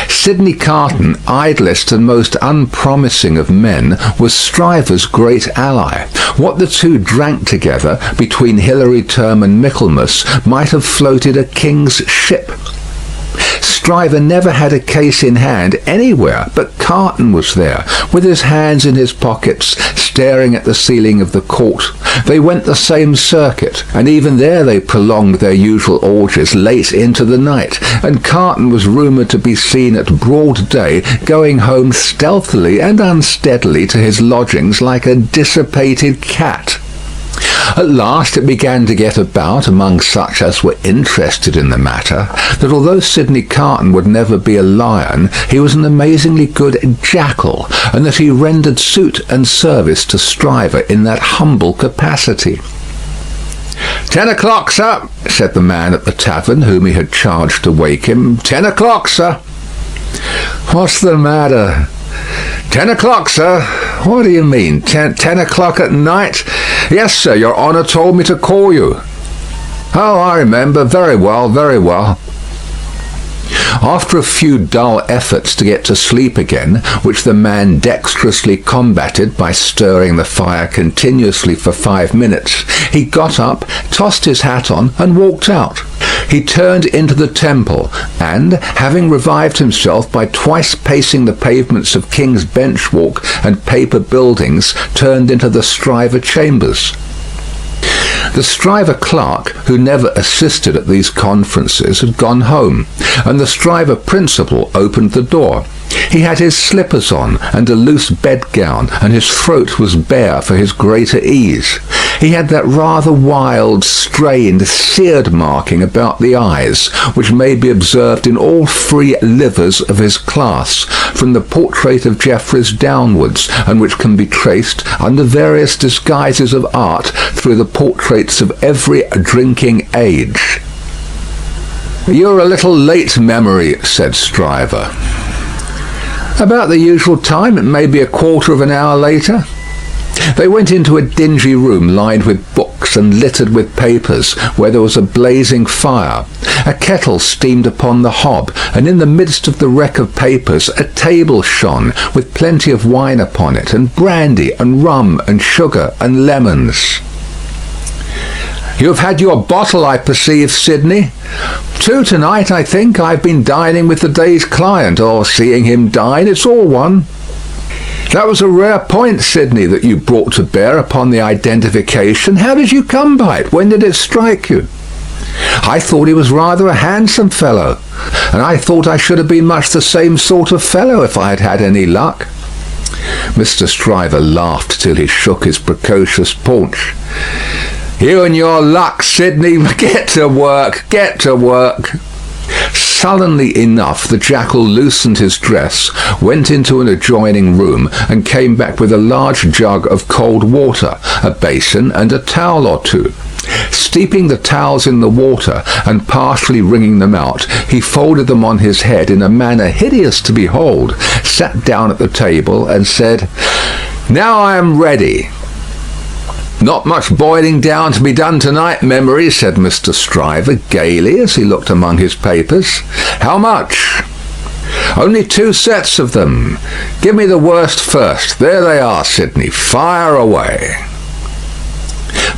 Sidney Carton, idlest and most unpromising of men, was Stryver's great ally. What the two drank together, between Hilary Term and Michaelmas, might have floated a king's ship. Stryver never had a case in hand anywhere, but Carton was there, with his hands in his pockets, staring at the ceiling of the court. They went the same circuit, and even there they prolonged their usual orgies late into the night, and Carton was rumoured to be seen at broad day going home stealthily and unsteadily to his lodgings like a dissipated cat. At last it began to get about among such as were interested in the matter that although Sidney Carton would never be a lion, he was an amazingly good jackal, and that he rendered suit and service to Stryver in that humble capacity. 10 o'clock, sir, said the man at the tavern whom he had charged to wake him. 10 o'clock, sir. What's the matter? 10 o'clock, sir. What do you mean, 10 o'clock at night? Yes, sir, your honour told me to call you. Oh, I remember. Very well, very well. After a few dull efforts to get to sleep again, which the man dexterously combated by stirring the fire continuously for 5 minutes, he got up, tossed his hat on, and walked out. He turned into the Temple, and, having revived himself by twice pacing the pavements of King's Bench Walk and Paper Buildings, turned into the Stryver chambers. The Stryver clerk, who never assisted at these conferences, had gone home, and the Stryver principal opened the door. He had his slippers on and a loose bedgown, and his throat was bare for his greater ease. He had that rather wild, strained, seared marking about the eyes, which may be observed in all free livers of his class, from the portrait of Jeffreys downwards, and which can be traced, under various disguises of art, through the portraits of every drinking age. "You're a little late, Memory," said Stryver. "About the usual time. It may be a quarter of an hour later." They went into a dingy room lined with books and littered with papers, where there was a blazing fire. A kettle steamed upon the hob, and in the midst of the wreck of papers a table shone, with plenty of wine upon it, and brandy, and rum, and sugar, and lemons. "You have had your bottle, I perceive, Sidney." "2 tonight, I think. I've been dining with the day's client, or seeing him dine. It's all one." "That was a rare point, Sidney, that you brought to bear upon the identification. How did you come by it? When did it strike you?" I thought he was rather a handsome fellow, and I thought I should have been much the same sort of fellow if I had had any luck." Mr. Stryver laughed till he shook his precocious paunch. "You and your luck, Sidney. Get to work, get to work." Sullenly enough, the jackal loosened his dress, went into an adjoining room, and came back with a large jug of cold water, a basin, and a towel or two. Steeping the towels in the water and partially wringing them out, he folded them on his head in a manner hideous to behold, sat down at the table, and said, "Now I am ready." "Not much boiling down to be done tonight, Memory," said Mr. Stryver gaily as he looked among his papers. "How much?" "Only 2 sets of them. Give me the worst first. There they are, Sidney. Fire away."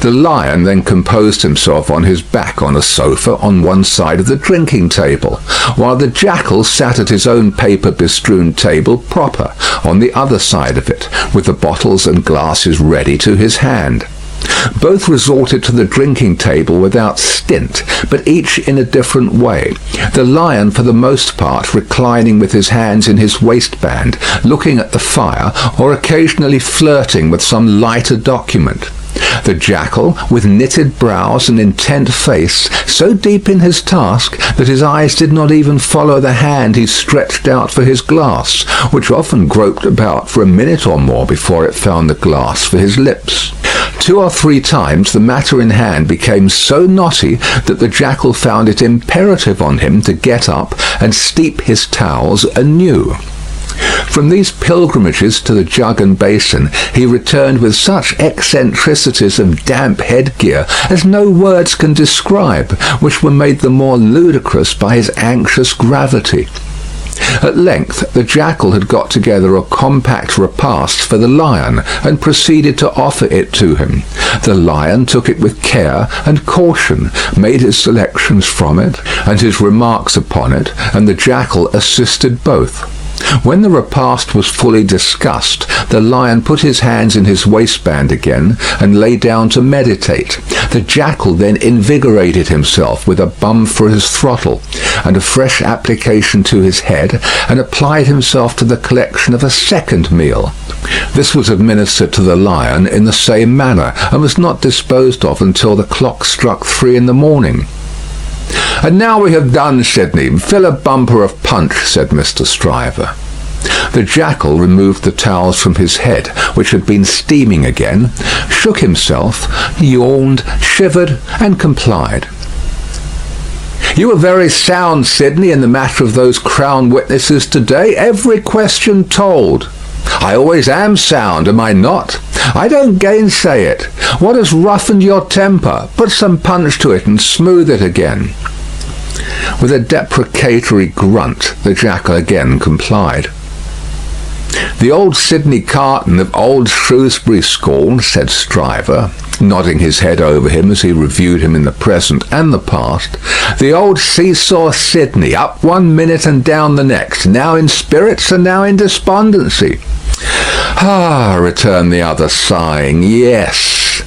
The lion then composed himself on his back on a sofa on one side of the drinking table, while the jackal sat at his own paper-bestrewn table proper on the other side of it, with the bottles and glasses ready to his hand. Both resorted to the drinking table without stint, but each in a different way, the lion for the most part reclining with his hands in his waistband, looking at the fire, or occasionally flirting with some lighter document. The jackal, with knitted brows and intent face, so deep in his task that his eyes did not even follow the hand he stretched out for his glass, which often groped about for a minute or more before it found the glass for his lips. 2 or 3 times the matter in hand became so knotty that the jackal found it imperative on him to get up and steep his towels anew. From these pilgrimages to the jug and basin he returned with such eccentricities of damp headgear as no words can describe, which were made the more ludicrous by his anxious gravity. At length the jackal had got together a compact repast for the lion, and proceeded to offer it to him. The lion took it with care and caution, made his selections from it, and his remarks upon it, and the jackal assisted both. When the repast was fully discussed, the lion put his hands in his waistband again, and lay down to meditate. The jackal then invigorated himself with a bum for his throttle, and a fresh application to his head, and applied himself to the collection of a second meal. This was administered to the lion in the same manner, and was not disposed of until the clock struck 3 in the morning. "And now we have done, Sidney, fill a bumper of punch," said Mr. Stryver. The jackal removed the towels from his head, which had been steaming again, shook himself, yawned, shivered, and complied. "You were very sound, Sidney, in the matter of those Crown witnesses today. Every question told." "I always am sound, am I not? I don't gainsay it. What has roughened your temper? Put some punch to it and smooth it again." With a deprecatory grunt, the jackal again complied. "The old Sidney Carton of Old Shrewsbury School," said Stryver, nodding his head over him as he reviewed him in the present and the past. "The old seesaw Sidney, up one minute and down the next, now in spirits and now in despondency." "Ah," returned the other, sighing, "yes.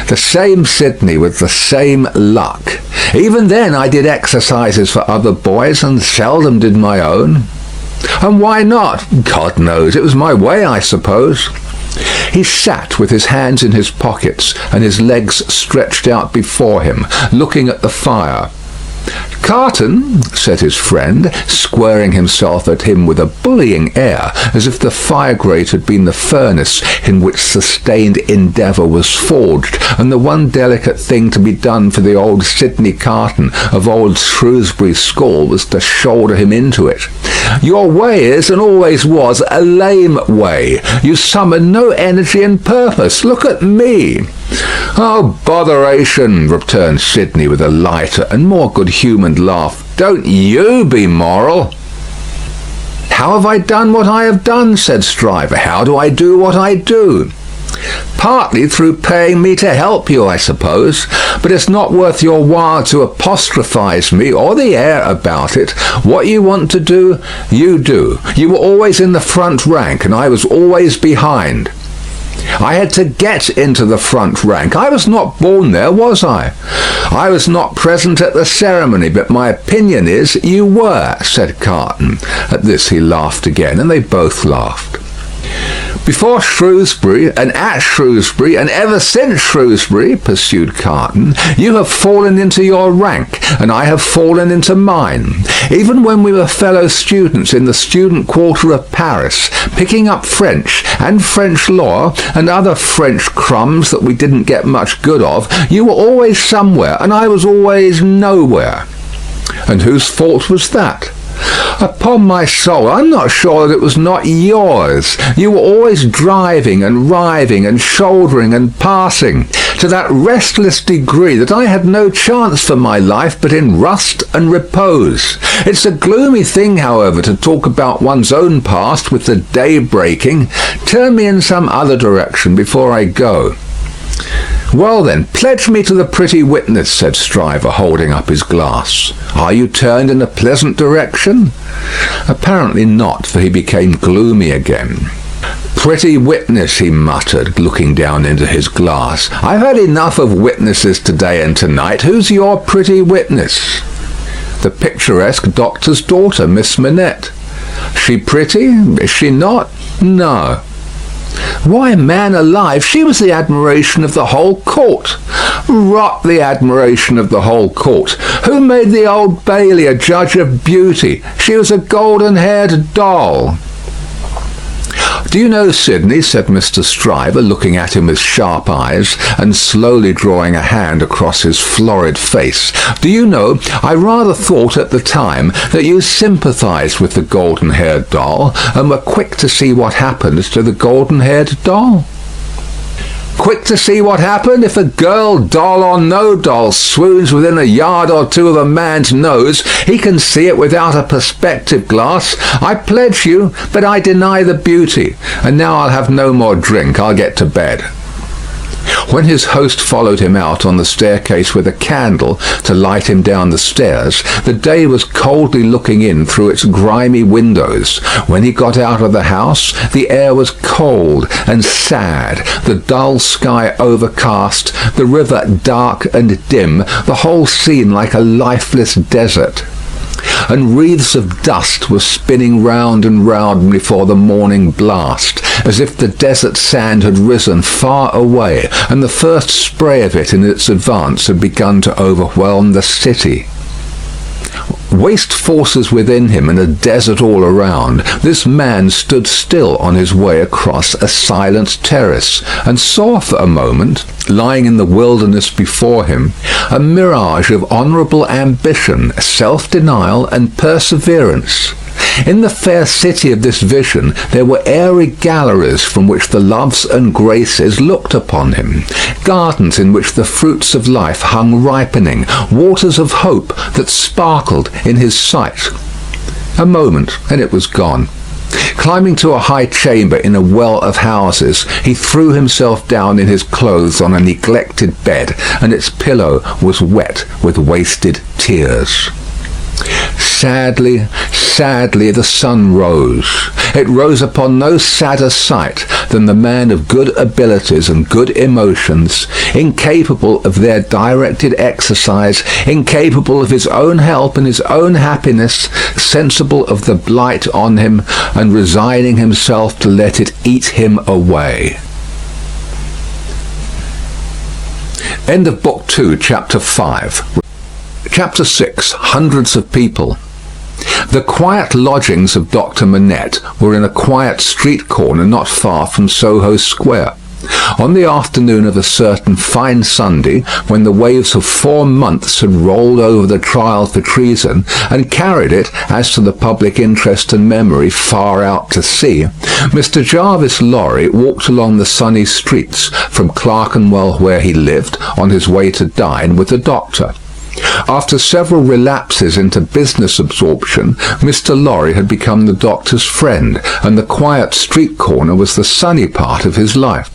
The same Sidney with the same luck. Even then I did exercises for other boys, and seldom did my own. And why not? God knows. It was my way, I suppose." He sat with his hands in his pockets and his legs stretched out before him, looking at the fire. "Carton," said his friend, squaring himself at him with a bullying air, as if the fire-grate had been the furnace in which sustained endeavour was forged, and the one delicate thing to be done for the old Sidney Carton of Old Shrewsbury School was to shoulder him into it. "Your way is, and always was, a lame way. You summon no energy and purpose. Look at me." "Oh, botheration," returned Sidney with a lighter and more good-humoured laugh. "Don't you be moral." "How have I done what I have done?" said Stryver. "How do I do what I do?" "Partly through paying me to help you, I suppose. But it's not worth your while to apostrophise me or the air about it. What you want to do, you do. You were always in the front rank, and I was always behind." I had to get into the front rank. I was not born there, was I? I was not present at the ceremony, but my opinion is you were, said Carton. At this he laughed again, and they both laughed. Before Shrewsbury, and at Shrewsbury, and ever since Shrewsbury, pursued Carton, you have fallen into your rank, and I have fallen into mine. Even when we were fellow students in the student quarter of Paris, picking up French, and French law, and other French crumbs that we didn't get much good of, you were always somewhere, and I was always nowhere. And whose fault was that? Upon my soul, I'm not sure that it was not yours. You were always driving and riving and shouldering and passing, to that restless degree that I had no chance for my life but in rust and repose. It's a gloomy thing, however, to talk about one's own past with the day breaking. Turn me in some other direction before I go. Well then, pledge me to the pretty witness, said Stryver, holding up his glass. Are you turned in a pleasant direction? Apparently not, for he became gloomy again. Pretty witness, he muttered, looking down into his glass. I've had enough of witnesses today and tonight. Who's your pretty witness? The picturesque doctor's daughter, Miss Manette. She pretty? Is she not? No. Why, man alive, she was the admiration of the whole court. Rot the admiration of the whole court. Who made the Old Bailey a judge of beauty? She was a golden-haired doll. Do you know, Sidney, said Mr. Stryver, looking at him with sharp eyes, and slowly drawing a hand across his florid face, do you know, I rather thought at the time that you sympathised with the golden-haired doll, and were quick to see what happened to the golden-haired doll? Quick to see what happened? If a girl, doll or no doll, swoons within a yard or two of a man's nose, he can see it without a perspective glass. I pledge you, but I deny the beauty. And now I'll have no more drink. I'll get to bed. When his host followed him out on the staircase with a candle to light him down the stairs, the day was coldly looking in through its grimy windows. When he got out of the house, the air was cold and sad, the dull sky overcast, the river dark and dim, the whole scene like a lifeless desert. And wreaths of dust were spinning round and round before the morning blast, as if the desert sand had risen far away, and the first spray of it in its advance had begun to overwhelm the city. Waste forces within him and a desert all around, this man stood still on his way across a silent terrace, and saw for a moment, lying in the wilderness before him, a mirage of honourable ambition, self-denial, and perseverance. In the fair city of this vision there were airy galleries from which the loves and graces looked upon him, gardens in which the fruits of life hung ripening, waters of hope that sparkled in his sight. A moment, and it was gone. Climbing to a high chamber in a well of houses, he threw himself down in his clothes on a neglected bed, and its pillow was wet with wasted tears. Sadly, sadly, the sun rose. It rose upon no sadder sight than the man of good abilities and good emotions, incapable of their directed exercise, incapable of his own help and his own happiness, sensible of the blight on him, and resigning himself to let it eat him away. End of Book 2, Chapter 5. Chapter 6. Hundreds of people. The quiet lodgings of Dr. Manette were in a quiet street corner not far from Soho Square. On the afternoon of a certain fine Sunday, when the waves of 4 months had rolled over the trial for treason, and carried it, as to the public interest and memory, far out to sea, Mr. Jarvis Lorry walked along the sunny streets from Clerkenwell, where he lived, on his way to dine with the doctor. After several relapses into business absorption, Mr. Lorry had become the doctor's friend, and the quiet street corner was the sunny part of his life.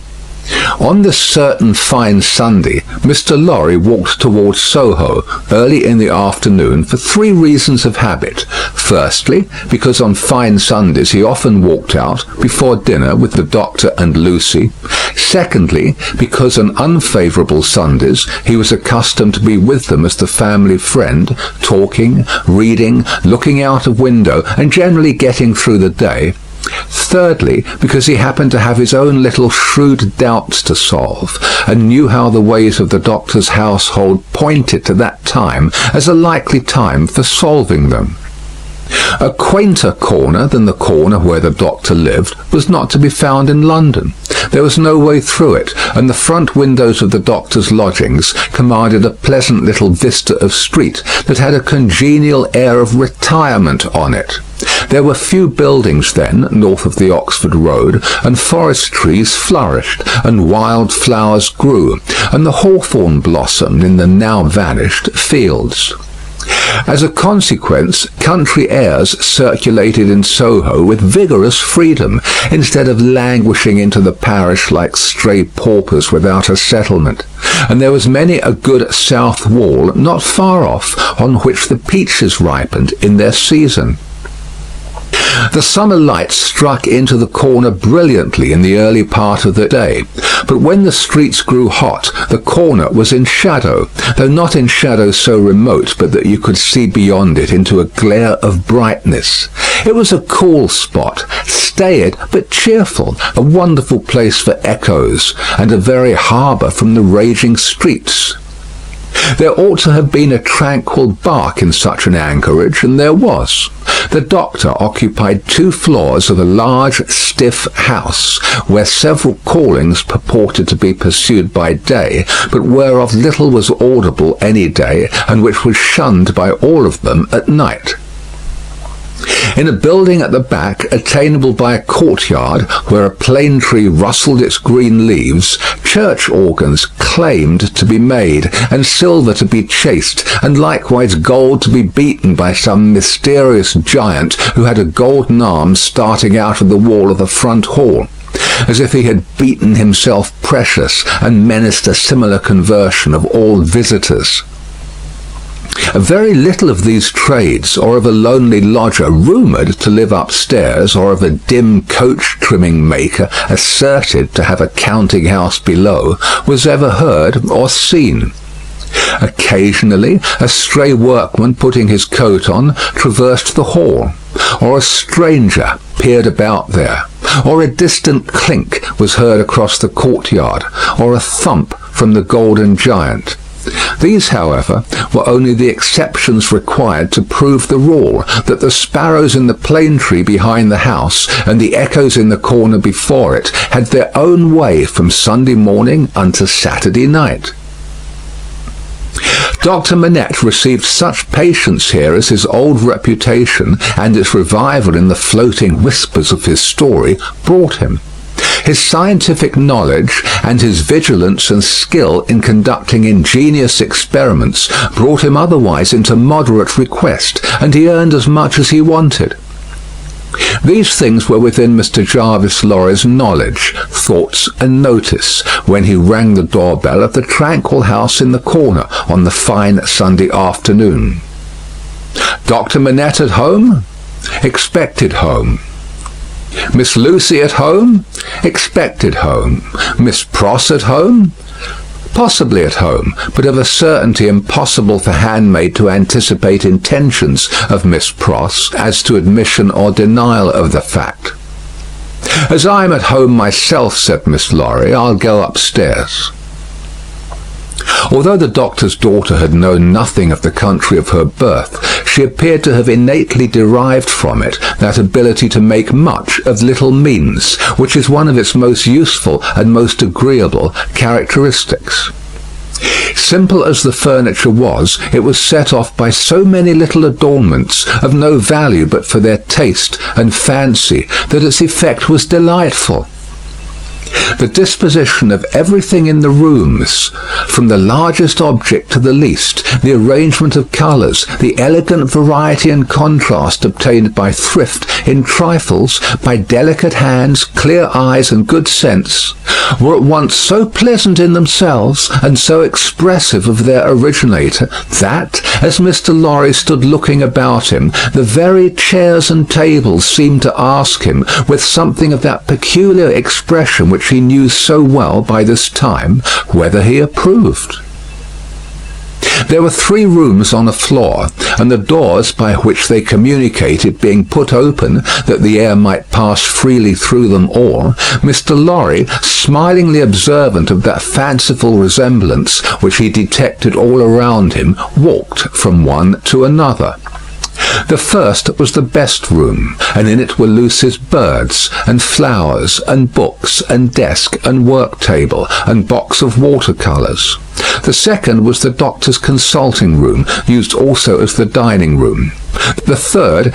On this certain fine Sunday, Mr. Lorry walked towards Soho early in the afternoon for 3 reasons of habit. Firstly, because on fine Sundays he often walked out before dinner with the doctor and Lucy. Secondly, because on unfavourable Sundays he was accustomed to be with them as the family friend, talking, reading, looking out of window, and generally getting through the day. Thirdly, because he happened to have his own little shrewd doubts to solve, and knew how the ways of the doctor's household pointed to that time as a likely time for solving them. A quainter corner than the corner where the doctor lived was not to be found in London. There was no way through it, and the front windows of the doctor's lodgings commanded a pleasant little vista of street that had a congenial air of retirement on it. There were few buildings then north of the Oxford Road, and forest trees flourished, and wild flowers grew, and the hawthorn blossomed in the now vanished fields. As a consequence, country airs circulated in Soho with vigorous freedom, instead of languishing into the parish like stray paupers without a settlement, and there was many a good south wall not far off on which the peaches ripened in their season. The summer light struck into the corner brilliantly in the early part of the day, but when the streets grew hot, the corner was in shadow, though not in shadow so remote but that you could see beyond it into a glare of brightness. It was a cool spot, staid but cheerful, a wonderful place for echoes, and a very harbour from the raging streets. There ought to have been a tranquil bark in such an anchorage, and there was. The doctor occupied 2 floors of a large, stiff house, where several callings purported to be pursued by day, but whereof little was audible any day, and which was shunned by all of them at night. In a building at the back, attainable by a courtyard, where a plane tree rustled its green leaves, church organs claimed to be made, and silver to be chased, and likewise gold to be beaten by some mysterious giant who had a golden arm starting out of the wall of the front hall, as if he had beaten himself precious, and menaced a similar conversion of all visitors. Very little of these trades, or of a lonely lodger rumoured to live upstairs, or of a dim coach-trimming maker asserted to have a counting-house below, was ever heard or seen. Occasionally, a stray workman putting his coat on traversed the hall, or a stranger peered about there, or a distant clink was heard across the courtyard, or a thump from the golden giant. These, however, were only the exceptions required to prove the rule, that the sparrows in the plane tree behind the house and the echoes in the corner before it had their own way from Sunday morning unto Saturday night. Dr. Manette received such patience here as his old reputation and its revival in the floating whispers of his story brought him. His scientific knowledge and his vigilance and skill in conducting ingenious experiments brought him otherwise into moderate request, and he earned as much as he wanted. These things were within Mr. Jarvis Lorry's knowledge, thoughts, and notice, when he rang the doorbell of the tranquil house in the corner on the fine Sunday afternoon. Dr. Manette at home? Expected home. Miss Lucy at home? Expected home. Miss Pross at home? Possibly at home, but of a certainty impossible for handmaid to anticipate intentions of Miss Pross as to admission or denial of the fact. "As I am at home myself," said Miss Lorry, "I'll go upstairs." Although the doctor's daughter had known nothing of the country of her birth, she appeared to have innately derived from it that ability to make much of little means, which is one of its most useful and most agreeable characteristics. Simple as the furniture was, it was set off by so many little adornments, of no value but for their taste and fancy, that its effect was delightful. The disposition of everything in the rooms, from the largest object to the least, the arrangement of colours, the elegant variety and contrast obtained by thrift in trifles, by delicate hands, clear eyes, and good sense, were at once so pleasant in themselves and so expressive of their originator that, as Mr. Lorry stood looking about him, the very chairs and tables seemed to ask him, with something of that peculiar expression which he knew so well by this time, whether he approved. There were 3 rooms on a floor, and the doors by which they communicated being put open that the air might pass freely through them all, Mr. Lorry, smilingly observant of that fanciful resemblance which he detected all around him, walked from one to another. The first was the best room, and in it were Lucy's birds, and flowers, and books, and desk, and work table, and box of watercolours. The second was the doctor's consulting room, used also as the dining room. The third,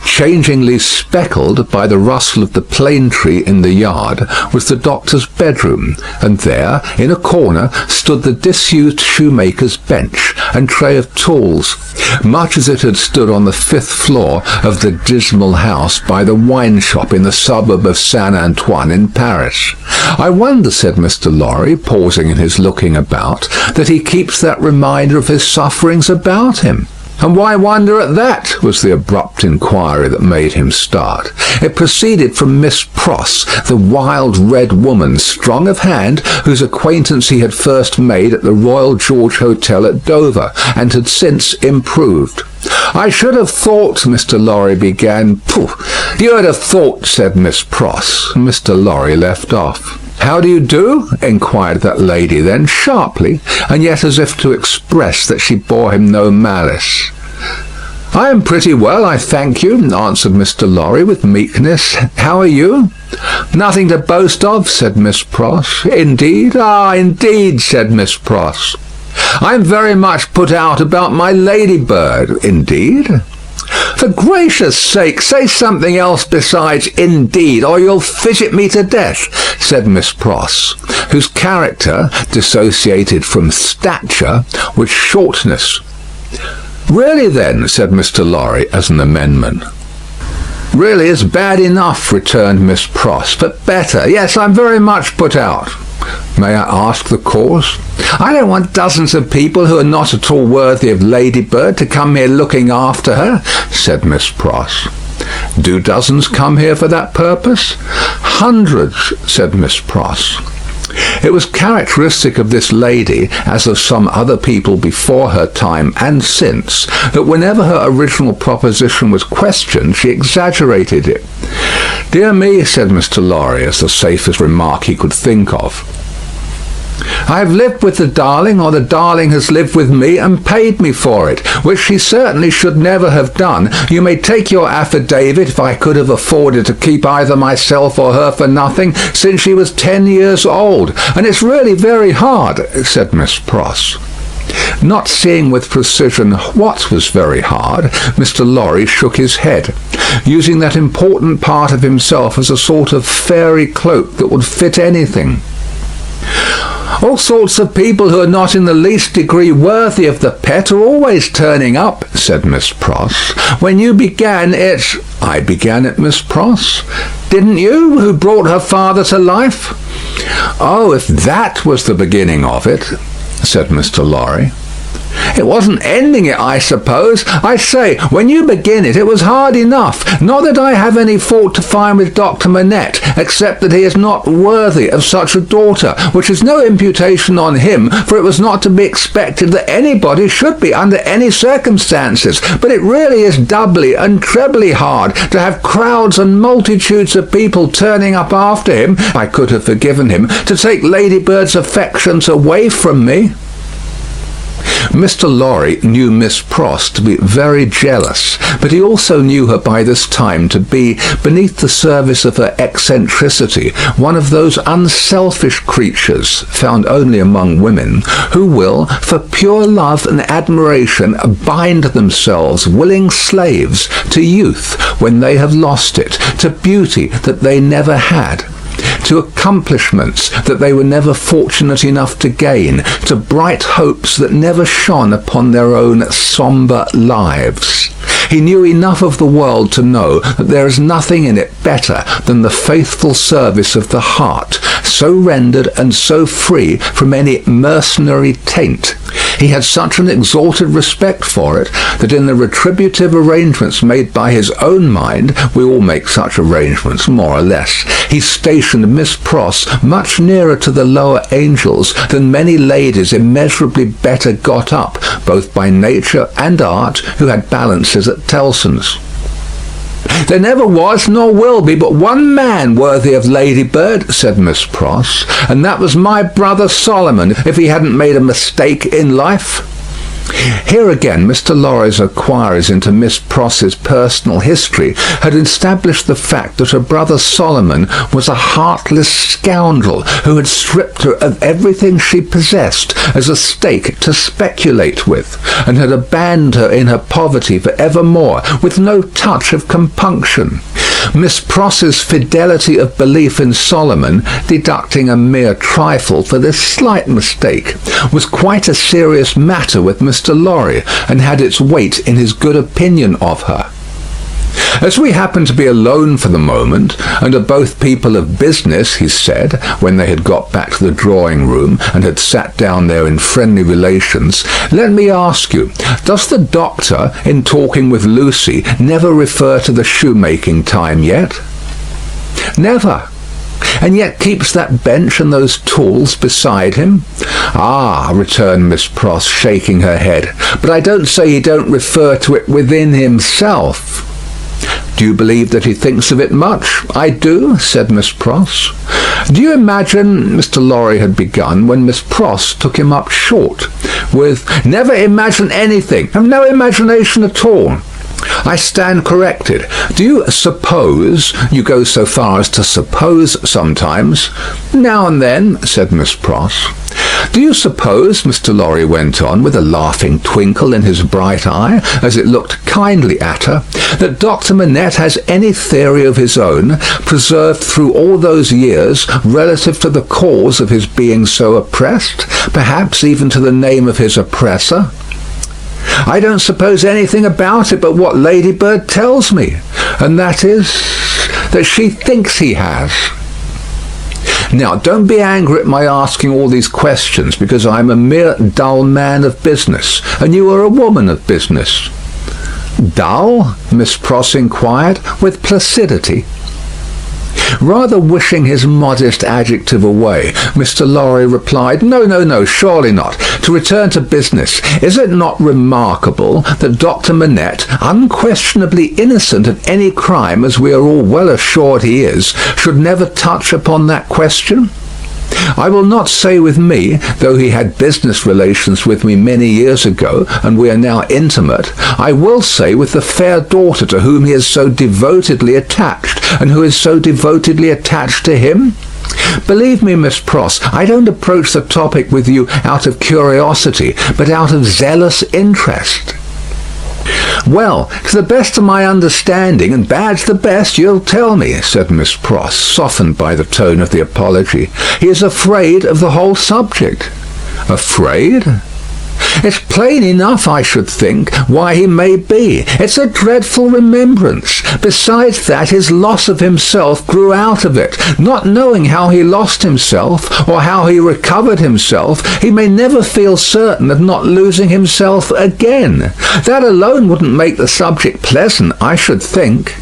changingly speckled by the rustle of the plane tree in the yard, was the doctor's bedroom, and there, in a corner, stood the disused shoemaker's bench and tray of tools, much as it had stood on the 5th floor of the dismal house by the wine shop in the suburb of Saint-Antoine in Paris. "I wonder," said Mr. Lorry, pausing in his looking about, "that he keeps that reminder of his sufferings about him." "And why wonder at that?" was the abrupt inquiry that made him start. It proceeded from Miss Pross, the wild red woman, strong of hand, whose acquaintance he had first made at the Royal George Hotel at Dover, and had since improved. "I should have thought," Mr. Lorry began. "Pooh! You'd have thought," said Miss Pross. Mr. Lorry left off. "How do you do?" inquired that lady then, sharply, and yet as if to express that she bore him no malice. "I am pretty well, I thank you," answered Mr. Lorry with meekness. "How are you?" "Nothing to boast of," said Miss Pross. "Indeed?" "Ah, indeed," said Miss Pross. "I am very much put out about my ladybird." "Indeed?" "For gracious sake, say something else besides 'indeed,' or you'll fidget me to death," said Miss Pross, whose character, dissociated from stature, was shortness. "Really, then," said Mr. Lorry, as an amendment. "Really is bad enough," returned Miss Pross, "but better. Yes, I'm very much put out." "May I ask the cause?" "I don't want dozens of people who are not at all worthy of Ladybird to come here looking after her," said Miss Pross. "Do dozens come here for that purpose?" "Hundreds," said Miss Pross. It was characteristic of this lady, as of some other people before her time and since, that whenever her original proposition was questioned, she exaggerated it. "Dear me," said Mr. Lorry, as the safest remark he could think of, "I have lived with the darling, or the darling has lived with me and paid me for it, which she certainly should never have done. You may take your affidavit if I could have afforded to keep either myself or her for nothing since she was 10 years old, and it's really very hard," said Miss Pross. Not seeing with precision what was very hard, Mr. Lorry shook his head, using that important part of himself as a sort of fairy cloak that would fit anything. "All sorts of people who are not in the least degree worthy of the pet are always turning up," said Miss Pross. "When you began it—" "I began it, Miss Pross." "Didn't you, who brought her father to life?" "Oh, if that was the beginning of it," said Mr. Lorry. "It wasn't ending it, I suppose. I say, when you begin it, it was hard enough. Not that I have any fault to find with Dr. Manette, except that he is not worthy of such a daughter, which is no imputation on him, for it was not to be expected that anybody should be under any circumstances. But it really is doubly and trebly hard to have crowds and multitudes of people turning up after him. I could have forgiven him to take Ladybird's affections away from me." Mr. Lorry knew Miss Pross to be very jealous, but he also knew her by this time to be, beneath the surface of her eccentricity, one of those unselfish creatures, found only among women, who will, for pure love and admiration, bind themselves willing slaves to youth when they have lost it, to beauty that they never had, to accomplishments that they were never fortunate enough to gain, to bright hopes that never shone upon their own sombre lives. He knew enough of the world to know that there is nothing in it better than the faithful service of the heart, so rendered and so free from any mercenary taint. He had such an exalted respect for it that in the retributive arrangements made by his own mind, we all make such arrangements more or less, he stationed Miss Pross much nearer to the lower angels than many ladies immeasurably better got up, both by nature and art, who had balances at Tellson's. "There never was nor will be but one man worthy of Ladybird," said Miss Pross, "and that was my brother Solomon, if he hadn't made a mistake in life." Here again Mr. Lorry's inquiries into Miss Pross's personal history had established the fact that her brother Solomon was a heartless scoundrel who had stripped her of everything she possessed as a stake to speculate with, and had abandoned her in her poverty for evermore, with no touch of compunction. Miss Pross's fidelity of belief in Solomon, deducting a mere trifle for this slight mistake, was quite a serious matter with Mr. Lorry, and had its weight in his good opinion of her. "As we happen to be alone for the moment, and are both people of business," he said, when they had got back to the drawing-room and had sat down there in friendly relations, "let me ask you, does the doctor, in talking with Lucy, never refer to the shoemaking time yet?" "Never." "And yet keeps that bench and those tools beside him?" "Ah," returned Miss Pross, shaking her head, "but I don't say he don't refer to it within himself." "Do you believe that he thinks of it much?" "I do," said Miss Pross. "Do you imagine," Mr. Lorry had begun, when Miss Pross took him up short with, "Never imagine anything. Have no imagination at all." "I stand corrected. Do you suppose you go so far as to suppose sometimes?" "Now and then," said Miss Pross. "Do you suppose," Mr. Lorry went on, with a laughing twinkle in his bright eye, as it looked kindly at her, "that Dr. Manette has any theory of his own, preserved through all those years, relative to the cause of his being so oppressed, perhaps even to the name of his oppressor?" "I don't suppose anything about it but what Ladybird tells me, and that is, that she thinks he has." "Now, don't be angry at my asking all these questions, because I am a mere dull man of business, and you are a woman of business." "Dull?" Miss Pross inquired, with placidity. Rather wishing his modest adjective away, Mr. Lorry replied, No, surely not. To return to business, is it not remarkable that Dr. Manette, unquestionably innocent of any crime, as we are all well assured he is, should never touch upon that question? I will not say with me, though he had business relations with me many years ago, and we are now intimate, I will say with the fair daughter to whom he is so devotedly attached, and who is so devotedly attached to him. Believe me, Miss Pross, I don't approach the topic with you out of curiosity, but out of zealous interest. Well, to the best of my understanding, and bad's the best, you'll tell me, said Miss Pross, softened by the tone of the apology. He is afraid of the whole subject. Afraid? It's plain enough, I should think, why he may be. It's a dreadful remembrance. Besides that, his loss of himself grew out of it. Not knowing how he lost himself, or how he recovered himself, he may never feel certain of not losing himself again. That alone wouldn't make the subject pleasant, I should think.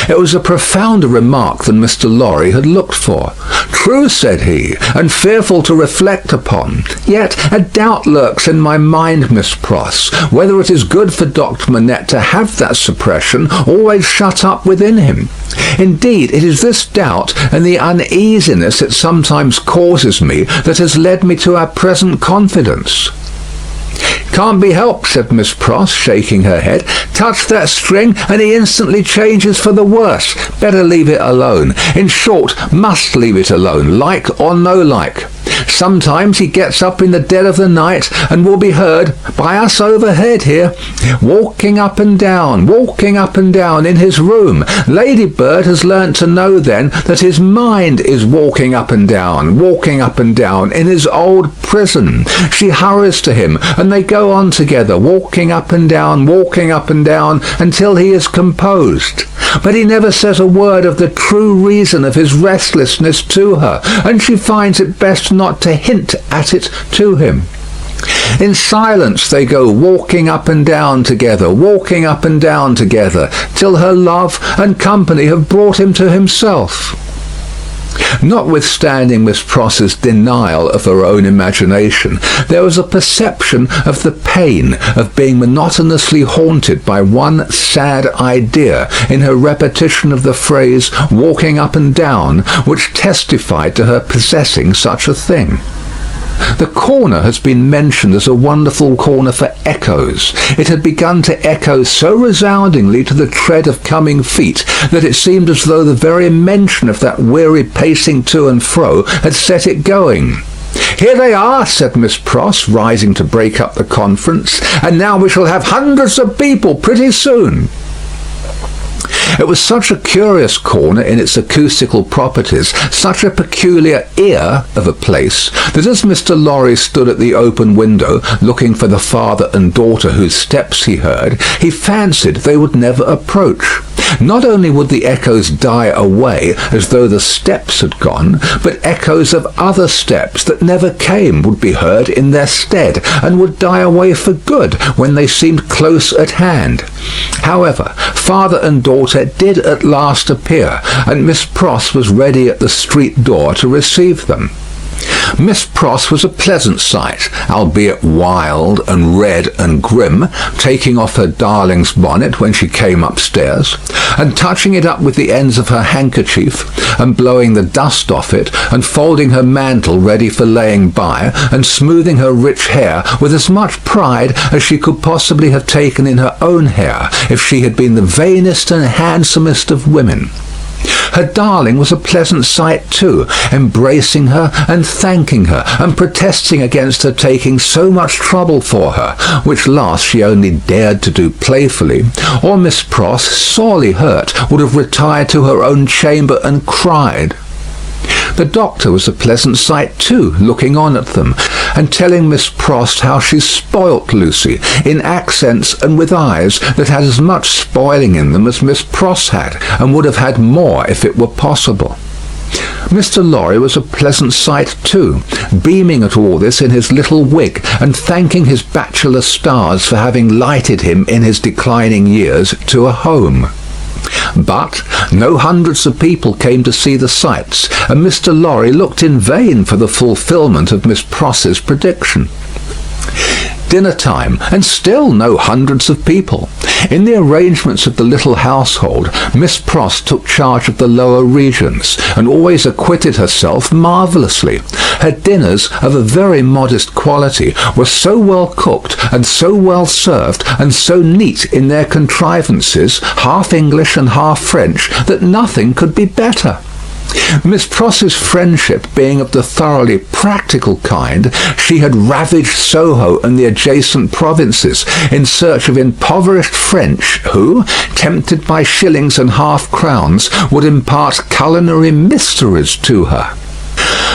It was a profounder remark than Mr. Lorry had looked for. True, said he, and fearful to reflect upon. Yet a doubt lurks in my mind, Miss Pross, whether it is good for Dr. Manette to have that suppression always shut up within him. Indeed, it is this doubt and the uneasiness it sometimes causes me that has led me to our present confidence. Can't be helped, said Miss Pross, shaking her head. Touch that string, and he instantly changes for the worse. Better leave it alone. In short, must leave it alone, like or no like. Sometimes he gets up in the dead of the night and will be heard by us overhead here, walking up and down in his room. Ladybird has learnt to know then that his mind is walking up and down in his old prison. She hurries to him, and they go on together, walking up and down, until he is composed. But he never says a word of the true reason of his restlessness to her, and she finds it best not to hint at it to him. In silence they go walking up and down together, till her love and company have brought him to himself. Notwithstanding Miss Pross's denial of her own imagination, there was a perception of the pain of being monotonously haunted by one sad idea in her repetition of the phrase walking up and down, which testified to her possessing such a thing. The corner has been mentioned as a wonderful corner for echoes. It had begun to echo so resoundingly to the tread of coming feet that it seemed as though the very mention of that weary pacing to and fro had set it going. "Here they are," said Miss Pross, rising to break up the conference, "and now we shall have hundreds of people pretty soon." It was such a curious corner in its acoustical properties, such a peculiar ear of a place, that as Mr. Lorry stood at the open window, looking for the father and daughter whose steps he heard, he fancied they would never approach. Not only would the echoes die away as though the steps had gone, but echoes of other steps that never came would be heard in their stead, and would die away for good when they seemed close at hand. However, father and daughter did at last appear, and Miss Pross was ready at the street door to receive them. Miss Pross was a pleasant sight, albeit wild and red and grim, taking off her darling's bonnet when she came upstairs, and touching it up with the ends of her handkerchief, and blowing the dust off it, and folding her mantle ready for laying by, and smoothing her rich hair with as much pride as she could possibly have taken in her own hair if she had been the vainest and handsomest of women. Her darling was a pleasant sight too, embracing her and thanking her, and protesting against her taking so much trouble for her, which last she only dared to do playfully, or Miss Pross, sorely hurt, would have retired to her own chamber and cried. The doctor was a pleasant sight too, looking on at them, and telling Miss Pross how she spoilt Lucy, in accents and with eyes that had as much spoiling in them as Miss Pross had, and would have had more if it were possible. Mr. Lorry was a pleasant sight too, beaming at all this in his little wig, and thanking his bachelor stars for having lighted him in his declining years to a home. But no hundreds of people came to see the sights, and Mr. Lorry looked in vain for the fulfilment of Miss Pross's prediction. Dinner time, and still no hundreds of people. In the arrangements of the little household, Miss Pross took charge of the lower regions, and always acquitted herself marvellously. Her dinners, of a very modest quality, were so well cooked, and so well served, and so neat in their contrivances, half English and half French, that nothing could be better. Miss Pross's friendship being of the thoroughly practical kind, she had ravaged Soho and the adjacent provinces in search of impoverished French who, tempted by shillings and half-crowns, would impart culinary mysteries to her.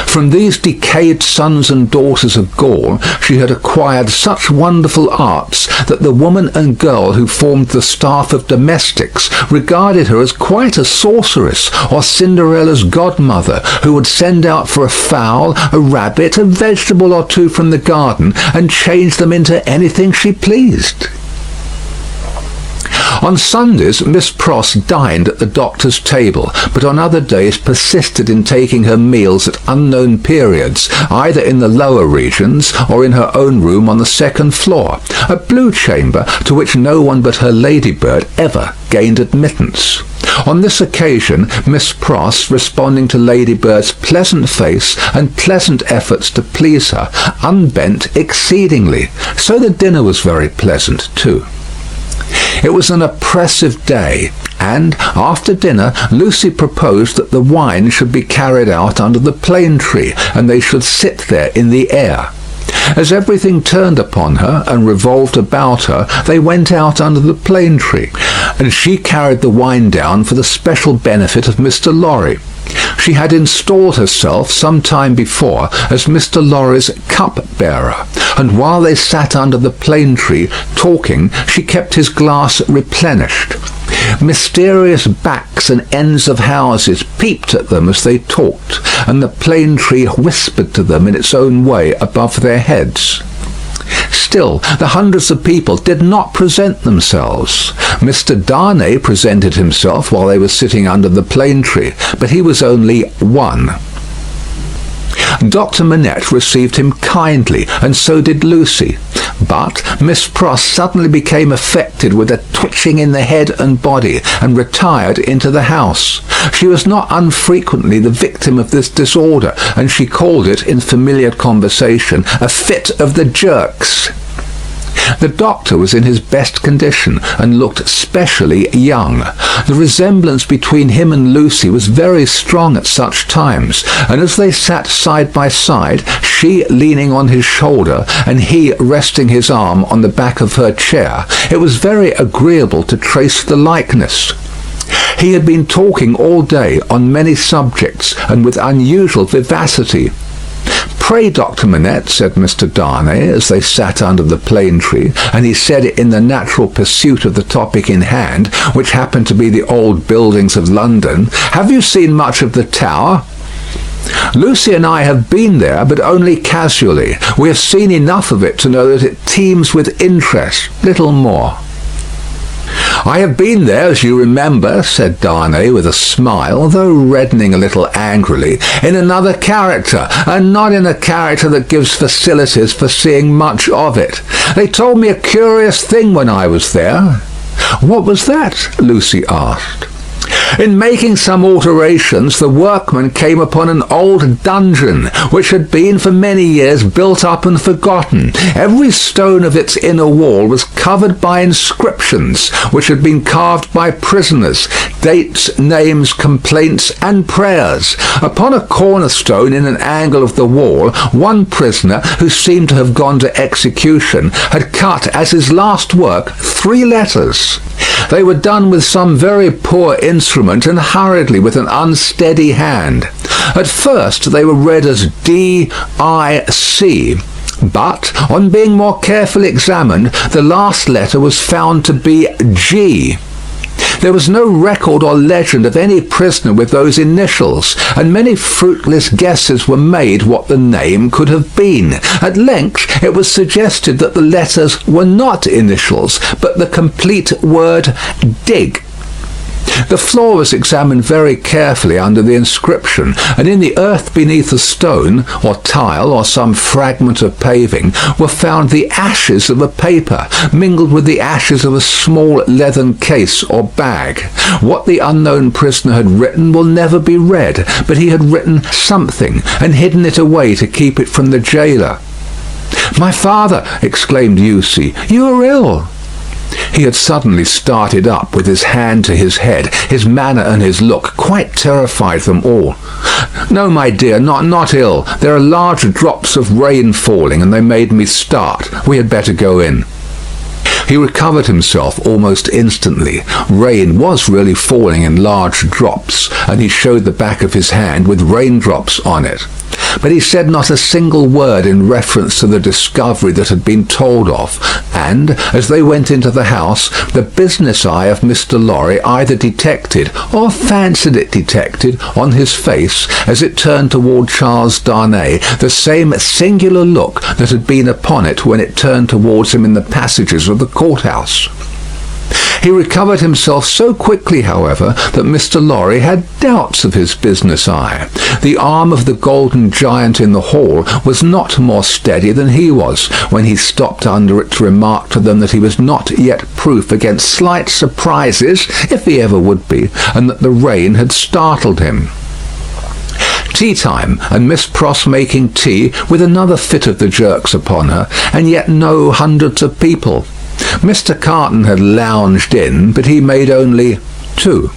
From these decayed sons and daughters of Gaul she had acquired such wonderful arts that the woman and girl who formed the staff of domestics regarded her as quite a sorceress, or Cinderella's godmother, who would send out for a fowl, a rabbit, a vegetable or two from the garden, and change them into anything she pleased. On Sundays, Miss Pross dined at the doctor's table, but on other days persisted in taking her meals at unknown periods, either in the lower regions or in her own room on the second floor, a blue chamber to which no one but her ladybird ever gained admittance. On this occasion, Miss Pross, responding to Ladybird's pleasant face and pleasant efforts to please her, unbent exceedingly, so the dinner was very pleasant too. It was an oppressive day, and after dinner Lucy proposed that the wine should be carried out under the plane tree, and they should sit there in the air. As everything turned upon her and revolved about her, they went out under the plane tree, and she carried the wine down for the special benefit of Mr. Lorry. She had installed herself some time before as Mr. Lorry's cup-bearer, and while they sat under the plane tree talking, she kept his glass replenished. Mysterious backs and ends of houses peeped at them as they talked, and the plane tree whispered to them in its own way above their heads. Still, the hundreds of people did not present themselves. Mr. Darnay presented himself while they were sitting under the plane tree, but he was only one. Dr. Manette received him kindly, and so did Lucy. But Miss Pross suddenly became affected with a twitching in the head and body, and retired into the house. She was not unfrequently the victim of this disorder, and she called it, in familiar conversation, a fit of the jerks. The doctor was in his best condition, and looked specially young. The resemblance between him and Lucy was very strong at such times, and as they sat side by side, she leaning on his shoulder, and he resting his arm on the back of her chair, it was very agreeable to trace the likeness. He had been talking all day on many subjects, and with unusual vivacity. "Pray, Dr. Manette," said Mr. Darnay, as they sat under the plane tree, and he said it in the natural pursuit of the topic in hand, which happened to be the old buildings of London, "have you seen much of the Tower?" "Lucy and I have been there, but only casually. We have seen enough of it to know that it teems with interest, little more." "I have been there, as you remember," said Darnay with a smile, though reddening a little angrily, "in another character, and not in a character that gives facilities for seeing much of it. They told me a curious thing when I was there." "What was that?" Lucy asked. "In making some alterations, the workmen came upon an old dungeon, which had been for many years built up and forgotten. Every stone of its inner wall was covered by inscriptions, which had been carved by prisoners, dates, names, complaints, and prayers. Upon a cornerstone in an angle of the wall, one prisoner, who seemed to have gone to execution, had cut as his last work 3 letters. They were done with some very poor instrument and hurriedly with an unsteady hand. At first they were read as D-I-C, but on being more carefully examined, the last letter was found to be G. There was no record or legend of any prisoner with those initials, and many fruitless guesses were made what the name could have been. At length it was suggested that the letters were not initials, but the complete word dig. The floor was examined very carefully under the inscription, and in the earth beneath a stone, or tile, or some fragment of paving, were found the ashes of a paper, mingled with the ashes of a small leathern case or bag. What the unknown prisoner had written will never be read, but he had written something, and hidden it away to keep it from the jailer. "My father!" exclaimed Lucy, "you are ill!" He had suddenly started up with his hand to his head. His manner and his look quite terrified them all. "No, my dear, not ill. There are large drops of rain falling, and they made me start. We had better go in." He recovered himself almost instantly. Rain was really falling in large drops, and he showed the back of his hand with raindrops on it. But he said not a single word in reference to the discovery that had been told of, and, as they went into the house, the business eye of Mr. Lorry either detected, or fancied it detected, on his face, as it turned toward Charles Darnay, the same singular look that had been upon it when it turned towards him in the passages of the courthouse. He recovered himself so quickly, however, that Mr. Lorry had doubts of his business eye. The arm of the golden giant in the hall was not more steady than he was, when he stopped under it to remark to them that he was not yet proof against slight surprises, if he ever would be, and that the rain had startled him. Tea time, and Miss Pross making tea, with another fit of the jerks upon her, and yet no hundreds of people. Mr. Carton had lounged in, but he made only 2.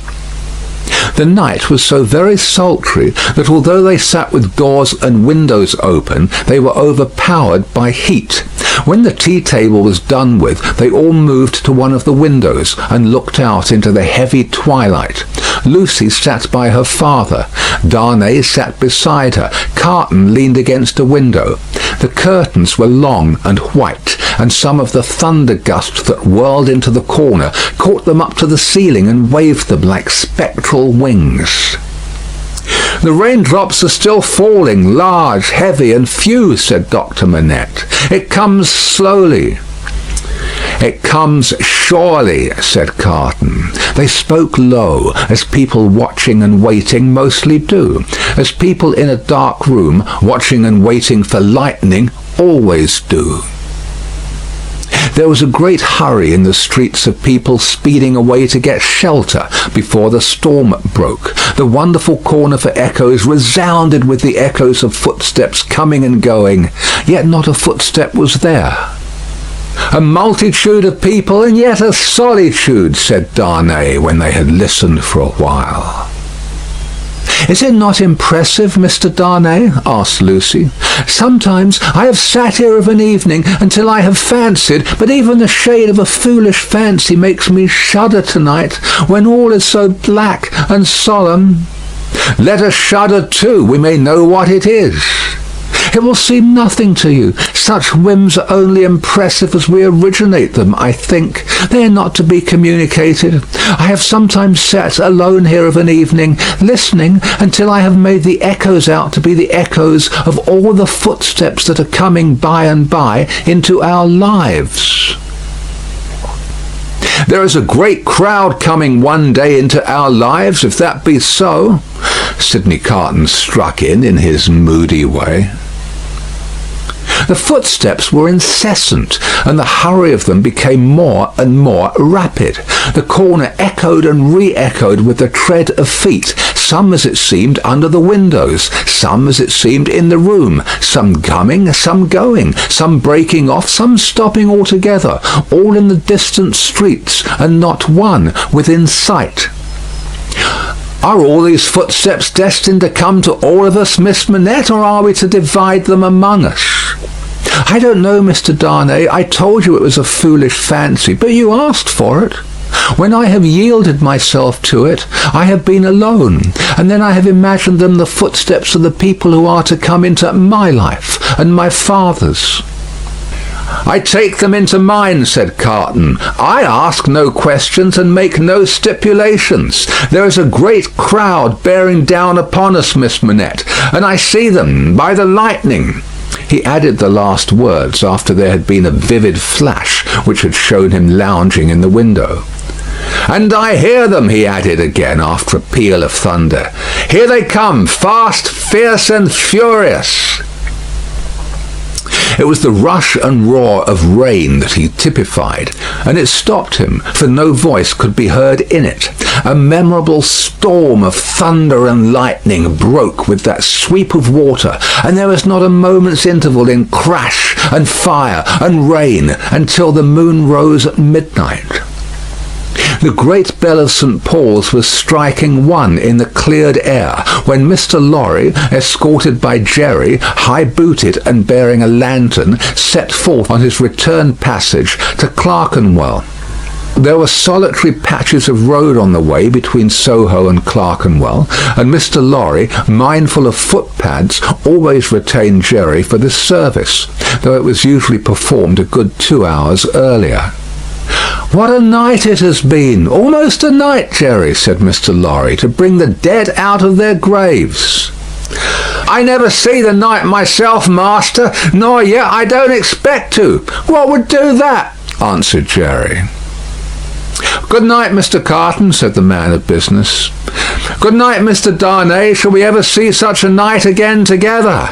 The night was so very sultry that although they sat with doors and windows open, they were overpowered by heat. When the tea-table was done with, they all moved to one of the windows and looked out into the heavy twilight. Lucy sat by her father. Darnay sat beside her. Carton leaned against a window. The curtains were long and white, and some of the thunder gusts that whirled into the corner caught them up to the ceiling and waved them like spectral wings. "The raindrops are still falling, large, heavy, and few," said Dr. Manette. "It comes slowly." "It comes surely," said Carton. They spoke low, as people watching and waiting mostly do, as people in a dark room watching and waiting for lightning always do. There was a great hurry in the streets of people speeding away to get shelter before the storm broke. The wonderful corner for echoes resounded with the echoes of footsteps coming and going, yet not a footstep was there. "A multitude of people, and yet a solitude," said Darnay, when they had listened for a while. "Is it not impressive, Mr. Darnay?" asked Lucy. "Sometimes I have sat here of an evening until I have fancied, but even the shade of a foolish fancy makes me shudder tonight, when all is so black and solemn." "Let us shudder too. We may know what it is." "It will seem nothing to you. Such whims are only impressive as we originate them, I think. They are not to be communicated. I have sometimes sat alone here of an evening, listening until I have made the echoes out to be the echoes of all the footsteps that are coming by and by into our lives." "There is a great crowd coming one day into our lives, if that be so," Sidney Carton struck in his moody way. The footsteps were incessant, and the hurry of them became more and more rapid. The corner echoed and re-echoed with the tread of feet, some as it seemed under the windows, some as it seemed in the room, some coming, some going, some breaking off, some stopping altogether, all in the distant streets, and not one within sight. "Are all these footsteps destined to come to all of us, Miss Manette, or are we to divide them among us?" "I don't know, Mr. Darnay. I told you it was a foolish fancy, but you asked for it. When I have yielded myself to it, I have been alone, and then I have imagined them the footsteps of the people who are to come into my life and my father's." "I take them into mine," said Carton. "I ask no questions and make no stipulations. There is a great crowd bearing down upon us, Miss Manette, and I see them by the lightning." He added the last words after there had been a vivid flash which had shown him lounging in the window. "And I hear them," he added again after a peal of thunder. "Here they come, fast, fierce, and furious." It was the rush and roar of rain that he typified, and it stopped him, for no voice could be heard in it. A memorable storm of thunder and lightning broke with that sweep of water, and there was not a moment's interval in crash and fire and rain until the moon rose at midnight. The great bell of St. Paul's was striking 1 in the cleared air, when Mr. Lorry, escorted by Jerry, high-booted and bearing a lantern, set forth on his return passage to Clerkenwell. There were solitary patches of road on the way between Soho and Clerkenwell, and Mr. Lorry, mindful of footpads, always retained Jerry for this service, though it was usually performed a good 2 hours earlier. "What a night it has been! Almost a night, Jerry," said Mr. Lorry, "to bring the dead out of their graves." "I never see the night myself, master, nor yet I don't expect to. What would do that?" answered Jerry. "Good night, Mr. Carton," said the man of business. "Good night, Mr. Darnay. Shall we ever see such a night again together?"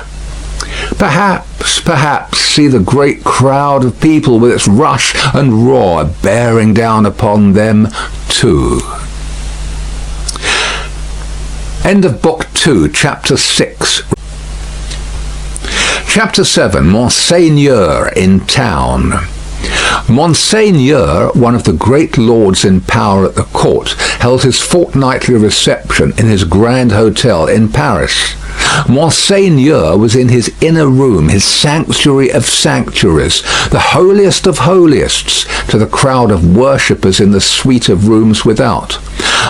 Perhaps, see the great crowd of people with its rush and roar bearing down upon them too. End of Book 2, Chapter 6. Chapter 7, Monseigneur in Town. Monseigneur, one of the great lords in power at the court, held his fortnightly reception in his grand hotel in Paris. Monseigneur was in his inner room, his sanctuary of sanctuaries, the holiest of holiestes, to the crowd of worshippers in the suite of rooms without.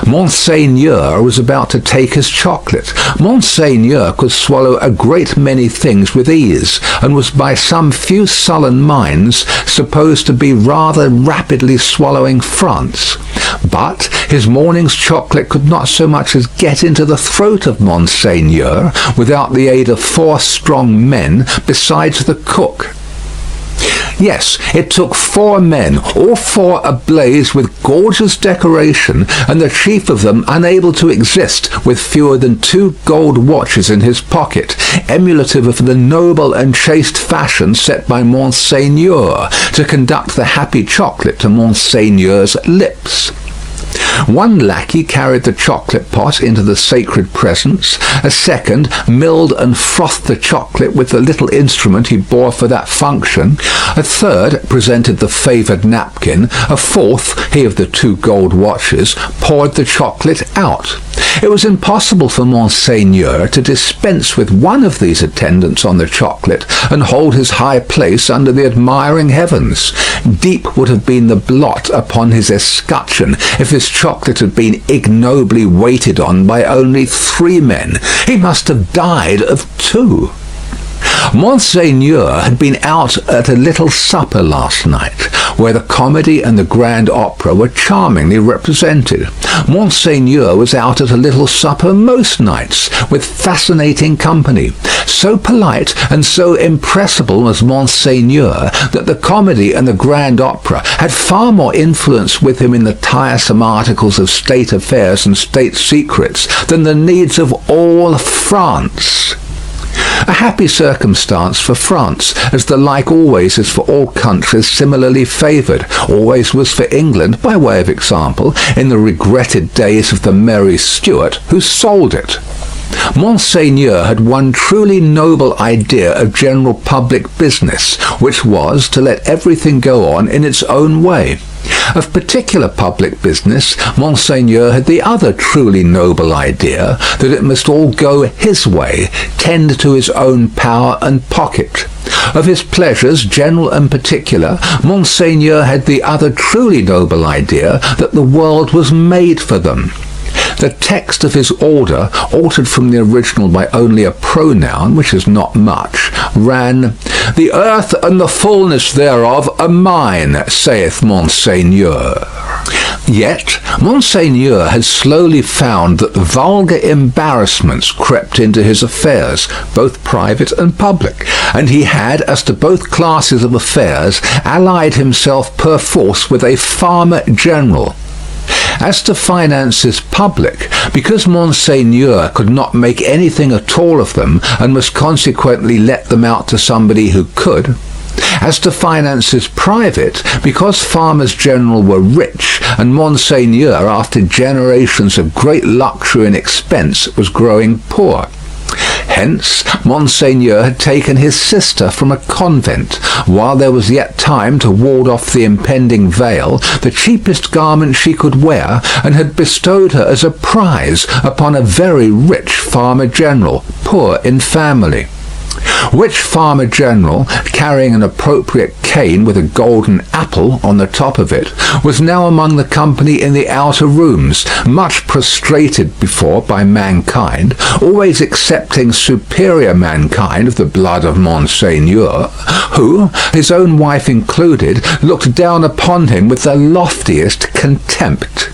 Monseigneur was about to take his chocolate. Monseigneur could swallow a great many things with ease, and was by some few sullen minds supposed to be rather rapidly swallowing France. But his morning's chocolate could not so much as get into the throat of Monseigneur without the aid of 4 strong men besides the cook. Yes, it took 4 men, all 4 ablaze with gorgeous decoration, and the chief of them unable to exist with fewer than 2 gold watches in his pocket, emulative of the noble and chaste fashion set by Monseigneur to conduct the happy chocolate to Monseigneur's lips. One lackey carried the chocolate pot into the sacred presence. A second milled and frothed the chocolate with the little instrument he bore for that function. A third presented the favoured napkin. A fourth, he of the 2 gold watches, poured the chocolate out. It was impossible for Monseigneur to dispense with one of these attendants on the chocolate and hold his high place under the admiring heavens. Deep would have been the blot upon his escutcheon if his chocolate had been ignobly waited on by only 3 men. He must have died of 2. Monseigneur had been out at a little supper last night, where the comedy and the grand opera were charmingly represented. Monseigneur was out at a little supper most nights, with fascinating company. So polite and so impressible was Monseigneur that the comedy and the grand opera had far more influence with him in the tiresome articles of state affairs and state secrets than the needs of all France. A happy circumstance for France, as the like always is for all countries similarly favoured, always was for England, by way of example, in the regretted days of the merry Stuart, who sold it. Monseigneur had one truly noble idea of general public business, which was to let everything go on in its own way. Of particular public business, Monseigneur had the other truly noble idea that it must all go his way, tend to his own power and pocket. Of his pleasures, general and particular, Monseigneur had the other truly noble idea that the world was made for them. The text of his order, altered from the original by only a pronoun, which is not much, ran, "The earth and the fullness thereof are mine, saith Monseigneur." Yet Monseigneur had slowly found that vulgar embarrassments crept into his affairs, both private and public, and he had, as to both classes of affairs, allied himself perforce with a farmer general. As to finances public, because Monseigneur could not make anything at all of them, and must consequently let them out to somebody who could. As to finances private, because farmers general were rich, and Monseigneur, after generations of great luxury and expense, was growing poor. Hence, Monseigneur had taken his sister from a convent, while there was yet time to ward off the impending veil, the cheapest garment she could wear, and had bestowed her as a prize upon a very rich farmer general, poor in family. Which farmer general, carrying an appropriate cane with a golden apple on the top of it, was now among the company in the outer rooms, much prostrated before by mankind, always excepting superior mankind of the blood of Monseigneur, who, his own wife included, looked down upon him with the loftiest contempt.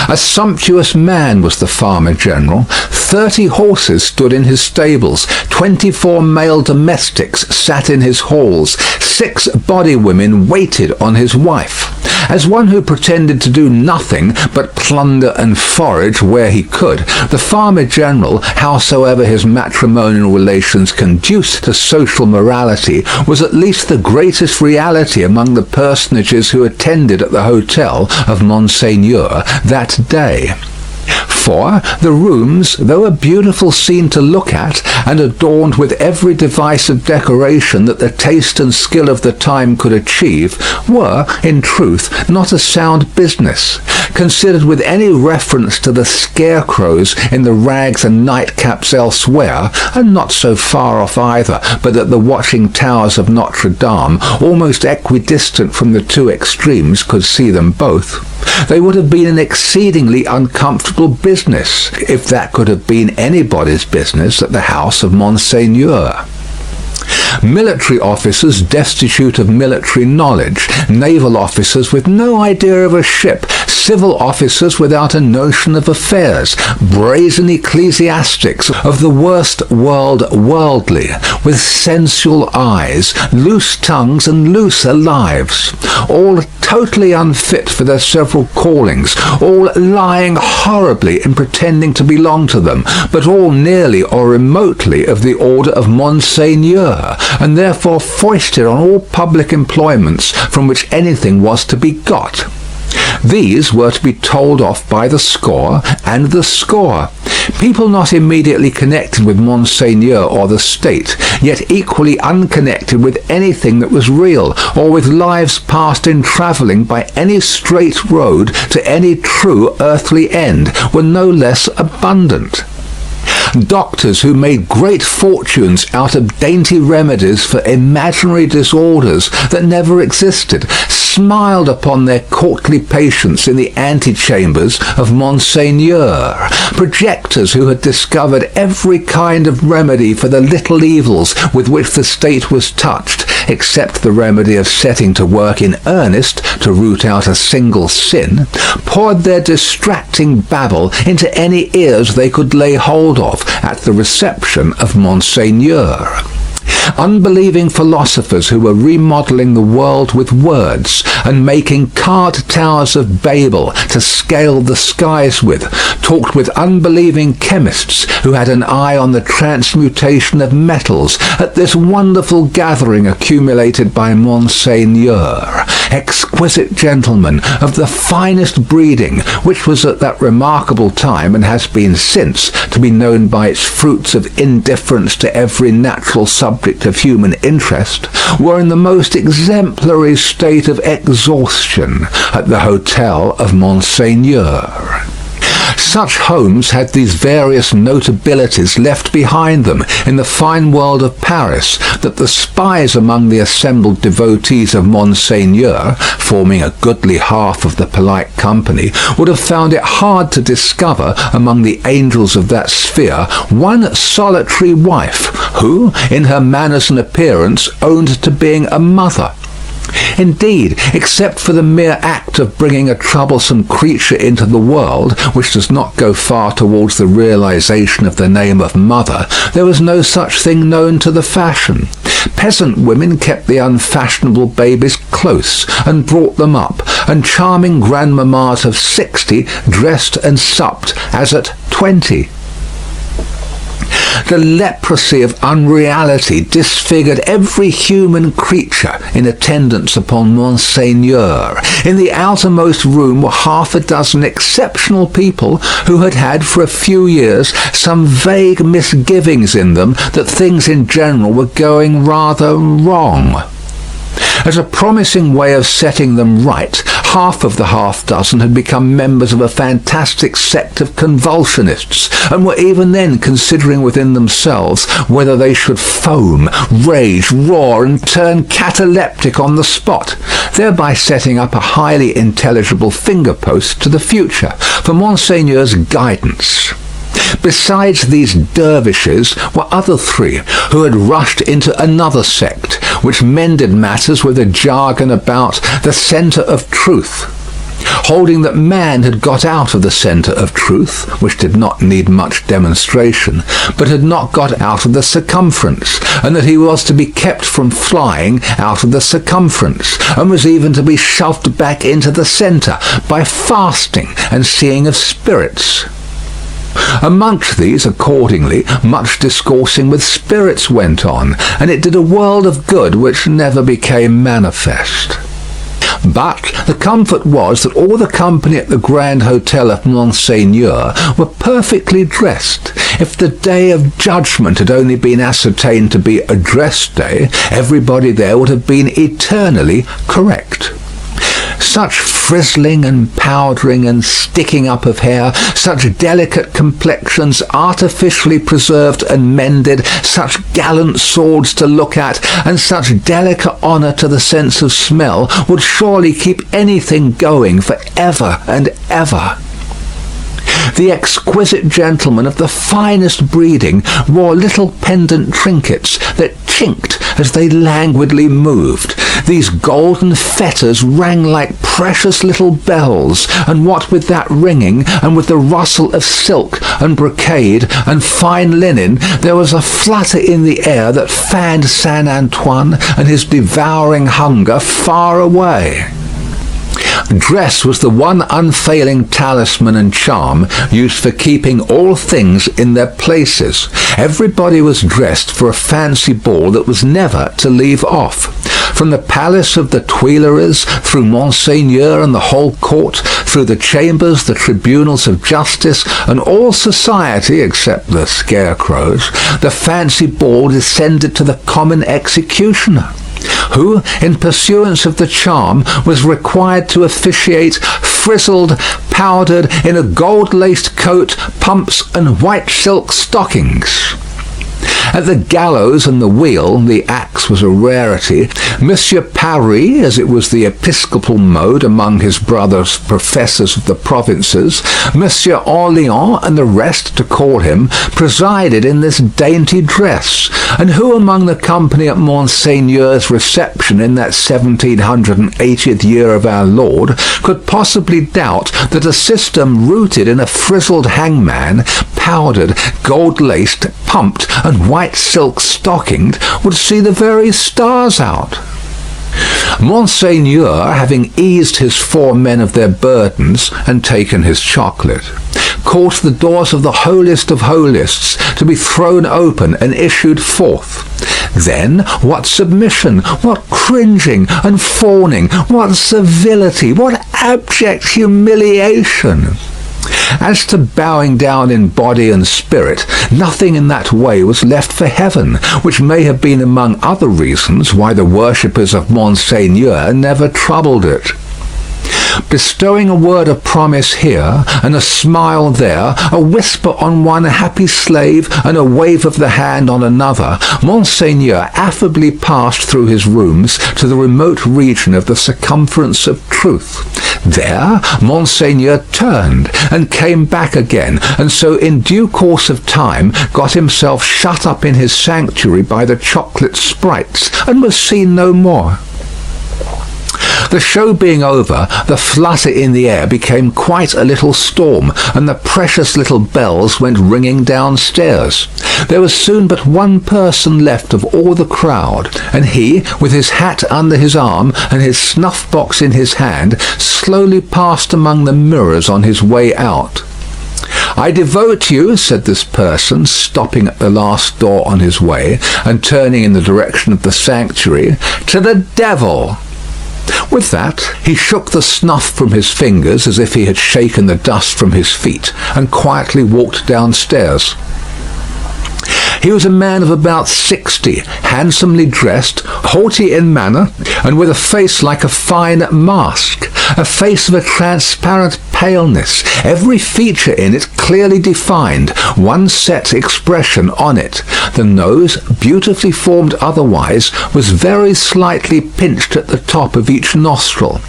A sumptuous man was the farmer general. 30 horses stood in his stables, 24 male domestics sat in his halls, 6 body women waited on his wife. As one who pretended to do nothing but plunder and forage where he could, the farmer general, howsoever his matrimonial relations conduced to social morality, was at least the greatest reality among the personages who attended at the hotel of Monseigneur that day. For the rooms, though a beautiful scene to look at, and adorned with every device of decoration that the taste and skill of the time could achieve, were, in truth, not a sound business, considered with any reference to the scarecrows in the rags and nightcaps elsewhere, and not so far off either, but that the watching towers of Notre Dame, almost equidistant from the two extremes, could see them both. They would have been an exceedingly uncomfortable business, if that could have been anybody's business at the house of Monseigneur. Military officers destitute of military knowledge, naval officers with no idea of a ship, civil officers without a notion of affairs, brazen ecclesiastics of the worst worldly, with sensual eyes, loose tongues, and looser lives, all totally unfit for their several callings, all lying horribly in pretending to belong to them, but all nearly or remotely of the order of Monseigneur, and therefore foisted on all public employments from which anything was to be got. These were to be told off by the score and the score. People not immediately connected with Monseigneur or the state, yet equally unconnected with anything that was real, or with lives passed in travelling by any straight road to any true earthly end, were no less abundant. Doctors who made great fortunes out of dainty remedies for imaginary disorders that never existed smiled upon their courtly patients in the antechambers of Monseigneur. Projectors who had discovered every kind of remedy for the little evils with which the state was touched, except the remedy of setting to work in earnest to root out a single sin, poured their distracting babble into any ears they could lay hold of at the reception of Monseigneur. Unbelieving philosophers who were remodelling the world with words and making card towers of Babel to scale the skies with, talked with unbelieving chemists who had an eye on the transmutation of metals at this wonderful gathering accumulated by Monseigneur, exquisite gentlemen of the finest breeding, which was at that remarkable time, and has been since, to be known by its fruits of indifference to every natural subject of human interest, were in the most exemplary state of exhaustion at the hotel of Monseigneur. Such homes had these various notabilities left behind them in the fine world of Paris, that the spies among the assembled devotees of Monseigneur, forming a goodly half of the polite company, would have found it hard to discover among the angels of that sphere one solitary wife, who, in her manners and appearance, owned to being a mother. Indeed, except for the mere act of bringing a troublesome creature into the world, which does not go far towards the realization of the name of mother, there was no such thing known to the fashion. Peasant women kept the unfashionable babies close and brought them up, and charming grandmammas of 60 dressed and supped as at 20. The leprosy of unreality disfigured every human creature in attendance upon Monseigneur. In the outermost room were half a dozen exceptional people who had had for a few years some vague misgivings in them that things in general were going rather wrong. As a promising way of setting them right, half of the half-dozen had become members of a fantastic sect of convulsionists, and were even then considering within themselves whether they should foam, rage, roar, and turn cataleptic on the spot, thereby setting up a highly intelligible finger-post to the future for Monseigneur's guidance. Besides these dervishes were other three who had rushed into another sect, which mended matters with a jargon about the centre of truth, holding that man had got out of the centre of truth, which did not need much demonstration, but had not got out of the circumference, and that he was to be kept from flying out of the circumference, and was even to be shoved back into the centre by fasting and seeing of spirits. Amongst these, accordingly, much discoursing with spirits went on, and it did a world of good which never became manifest. But the comfort was that all the company at the Grand Hotel of Monseigneur were perfectly dressed. If the day of judgment had only been ascertained to be a dress day, everybody there would have been eternally correct. Such frizzling and powdering and sticking up of hair, such delicate complexions artificially preserved and mended, such gallant swords to look at, and such delicate honour to the sense of smell would surely keep anything going for ever and ever. The exquisite gentlemen of the finest breeding wore little pendant trinkets that chinked as they languidly moved. These golden fetters rang like precious little bells, and what with that ringing, and with the rustle of silk and brocade and fine linen, there was a flutter in the air that fanned Saint Antoine and his devouring hunger far away. Dress was the one unfailing talisman and charm used for keeping all things in their places. Everybody was dressed for a fancy ball that was never to leave off. From the palace of the Tuileries, through Monseigneur and the whole court, through the chambers, the tribunals of justice, and all society except the scarecrows, the fancy ball descended to the common executioner, who, in pursuance of the charm, was required to officiate frizzled, powdered, in a gold-laced coat, pumps, and white silk stockings. At the gallows and the wheel, the axe was a rarity. Monsieur Paris, as it was the episcopal mode among his brothers professors of the provinces, Monsieur Orléans and the rest, to call him, presided in this dainty dress. And who among the company at Monseigneur's reception in that 1780th year of our Lord could possibly doubt that a system rooted in a frizzled hangman, powdered, gold-laced, pumped, and white silk stockinged, would see the very stars out? Monseigneur, having eased his 4 men of their burdens and taken his chocolate, caused the doors of the holiest of holists to be thrown open and issued forth. Then what submission, what cringing and fawning, what servility, what abject humiliation! As to bowing down in body and spirit, nothing in that way was left for heaven, which may have been among other reasons why the worshippers of Monseigneur never troubled it. Bestowing a word of promise here, and a smile there, a whisper on one happy slave, and a wave of the hand on another, Monseigneur affably passed through his rooms to the remote region of the circumference of truth. There Monseigneur turned and came back again, and so in due course of time got himself shut up in his sanctuary by the chocolate sprites, and was seen no more. The show being over, the flutter in the air became quite a little storm, and the precious little bells went ringing downstairs. There was soon but one person left of all the crowd, and he, with his hat under his arm and his snuff-box in his hand, slowly passed among the mirrors on his way out. "I devote you," said this person, stopping at the last door on his way, and turning in the direction of the sanctuary, "to the devil." With that, he shook the snuff from his fingers as if he had shaken the dust from his feet, and quietly walked downstairs. He was a man of about 60, handsomely dressed, haughty in manner, and with a face like a fine mask, a face of a transparent paleness, every feature in it clearly defined, one set expression on it. The nose, beautifully formed otherwise, was very slightly pinched at the top of each nostril.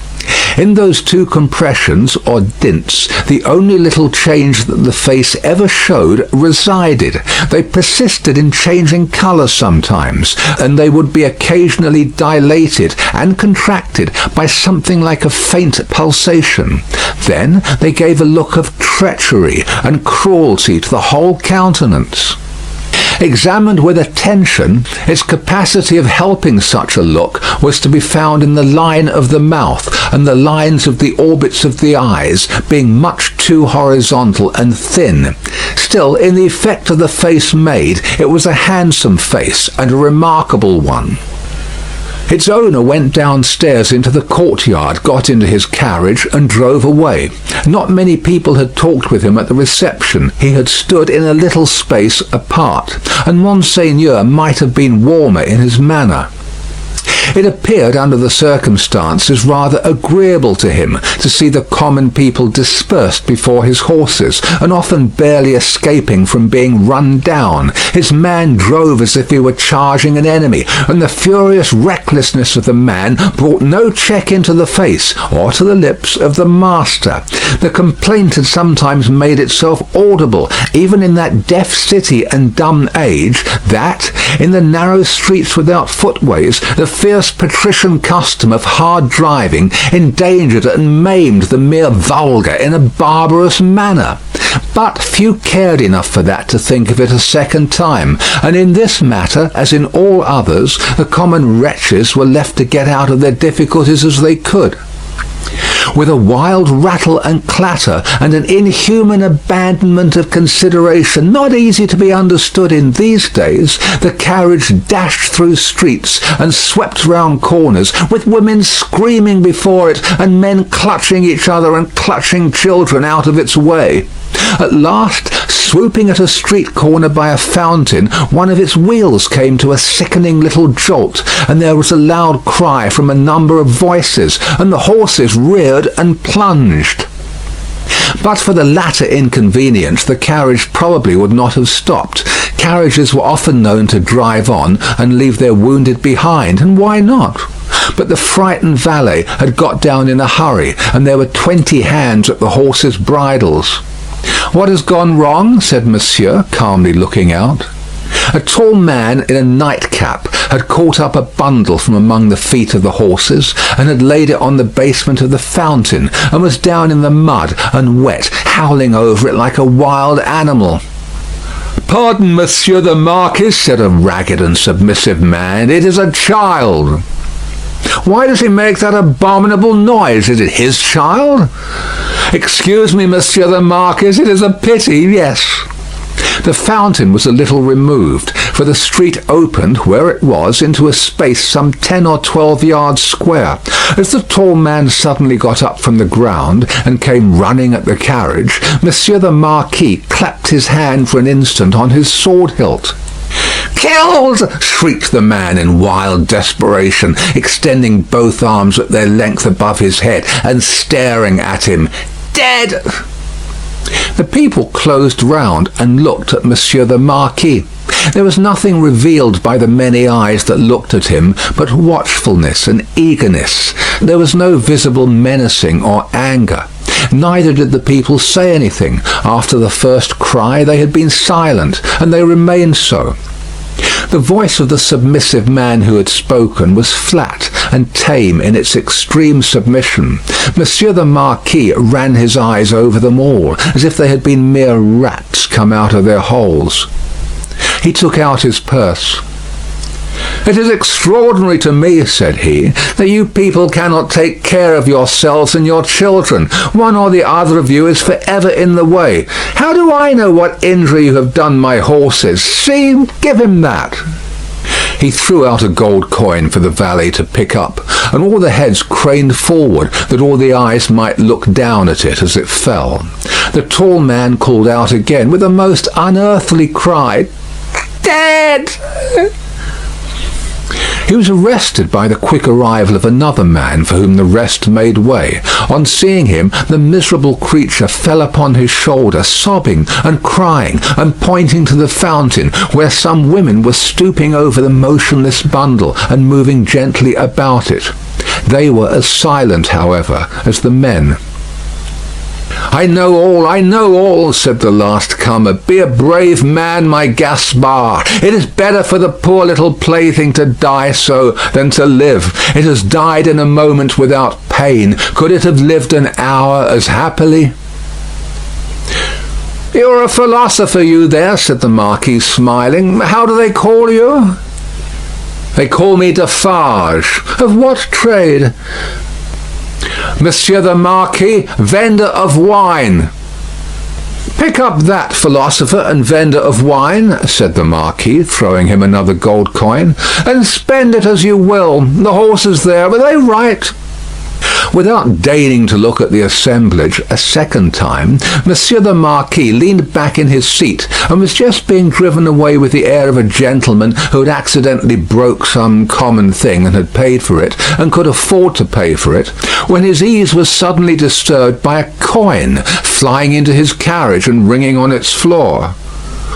In those 2 compressions, or dints, the only little change that the face ever showed resided. They persisted in changing colour sometimes, and they would be occasionally dilated and contracted by something like a faint pulsation. Then they gave a look of treachery and cruelty to the whole countenance. Examined with attention, its capacity of helping such a look was to be found in the line of the mouth, and the lines of the orbits of the eyes being much too horizontal and thin. Still, in the effect of the face made, it was a handsome face, and a remarkable one. Its owner went downstairs into the courtyard, got into his carriage, and drove away. Not many people had talked with him at the reception. He had stood in a little space apart, and Monseigneur might have been warmer in his manner. It appeared, under the circumstances, rather agreeable to him to see the common people dispersed before his horses, and often barely escaping from being run down. His man drove as if he were charging an enemy, and the furious recklessness of the man brought no check into the face or to the lips of the master. The complaint had sometimes made itself audible, even in that deaf city and dumb age, that, in the narrow streets without footways, the fierce patrician custom of hard driving endangered and maimed the mere vulgar in a barbarous manner. But few cared enough for that to think of it a second time, and in this matter, as in all others, the common wretches were left to get out of their difficulties as they could. With a wild rattle and clatter, and an inhuman abandonment of consideration not easy to be understood in these days, the carriage dashed through streets and swept round corners, with women screaming before it, and men clutching each other and clutching children out of its way. At last, swooping at a street corner by a fountain, one of its wheels came to a sickening little jolt, and there was a loud cry from a number of voices, and the horses reared and plunged. But for the latter inconvenience, the carriage probably would not have stopped. Carriages were often known to drive on and leave their wounded behind, and why not? But the frightened valet had got down in a hurry, and there were 20 hands at the horses' bridles. "What has gone wrong?" said Monsieur, calmly looking out. A tall man in a nightcap had caught up a bundle from among the feet of the horses, and had laid it on the basement of the fountain, and was down in the mud and wet, howling over it like a wild animal. "Pardon, Monsieur the Marquis," said a ragged and submissive man, "it is a child." "Why does he make that abominable noise? Is it his child?" "Excuse me, Monsieur the Marquis, it is a pity, yes." The fountain was a little removed, for the street opened, where it was, into a space some 10 or 12 yards square. As the tall man suddenly got up from the ground and came running at the carriage, Monsieur the Marquis clapped his hand for an instant on his sword hilt. "Killed!" shrieked the man in wild desperation, extending both arms at their length above his head and staring at him. "Dead!" The people closed round and looked at Monsieur the Marquis. There was nothing revealed by the many eyes that looked at him but watchfulness and eagerness. There was no visible menacing or anger. Neither did the people say anything. After the first cry they had been silent, and they remained so. The voice of the submissive man who had spoken was flat and tame in its extreme submission. Monsieur the Marquis ran his eyes over them all, as if they had been mere rats come out of their holes. He took out his purse. "It is extraordinary to me," said he, "that you people cannot take care of yourselves and your children. One or the other of you is for ever in the way. How do I know what injury you have done my horses? See, give him that." He threw out a gold coin for the valet to pick up, and all the heads craned forward, that all the eyes might look down at it as it fell. The tall man called out again, with a most unearthly cry, "Dead!" He was arrested by the quick arrival of another man, for whom the rest made way. On seeing him, the miserable creature fell upon his shoulder, sobbing and crying, and pointing to the fountain, where some women were stooping over the motionless bundle and moving gently about it. They were as silent, however, as the men. I know all, said the last comer. Be a brave man, my Gaspard. It is better for the poor little plaything to die so than to live. It has died in a moment without pain. Could it have lived an hour as happily? You're a philosopher, you there, said the Marquis, smiling. How do they call you? They call me Defarge. Of what trade? Monsieur the Marquis, vendor of wine. "Pick up that, philosopher and vendor of wine," said the Marquis, throwing him another gold coin, "and spend it as you will. The horses there, were they right?" Without deigning to look at the assemblage a second time, Monsieur the Marquis leaned back in his seat and was just being driven away with the air of a gentleman who had accidentally broke some common thing and had paid for it, and could afford to pay for it, when his ease was suddenly disturbed by a coin flying into his carriage and ringing on its floor.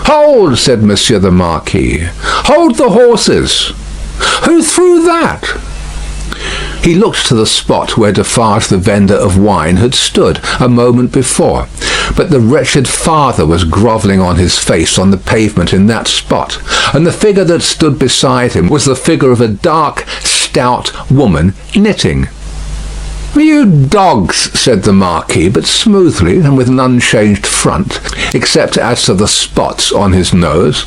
"Hold!" said Monsieur the Marquis. "Hold the horses! Who threw that?" He looked to the spot where Defarge the vendor of wine had stood a moment before, but the wretched father was grovelling on his face on the pavement in that spot, and the figure that stood beside him was the figure of a dark, stout woman knitting. "You dogs," said the Marquis, but smoothly and with an unchanged front, except as to the spots on his nose,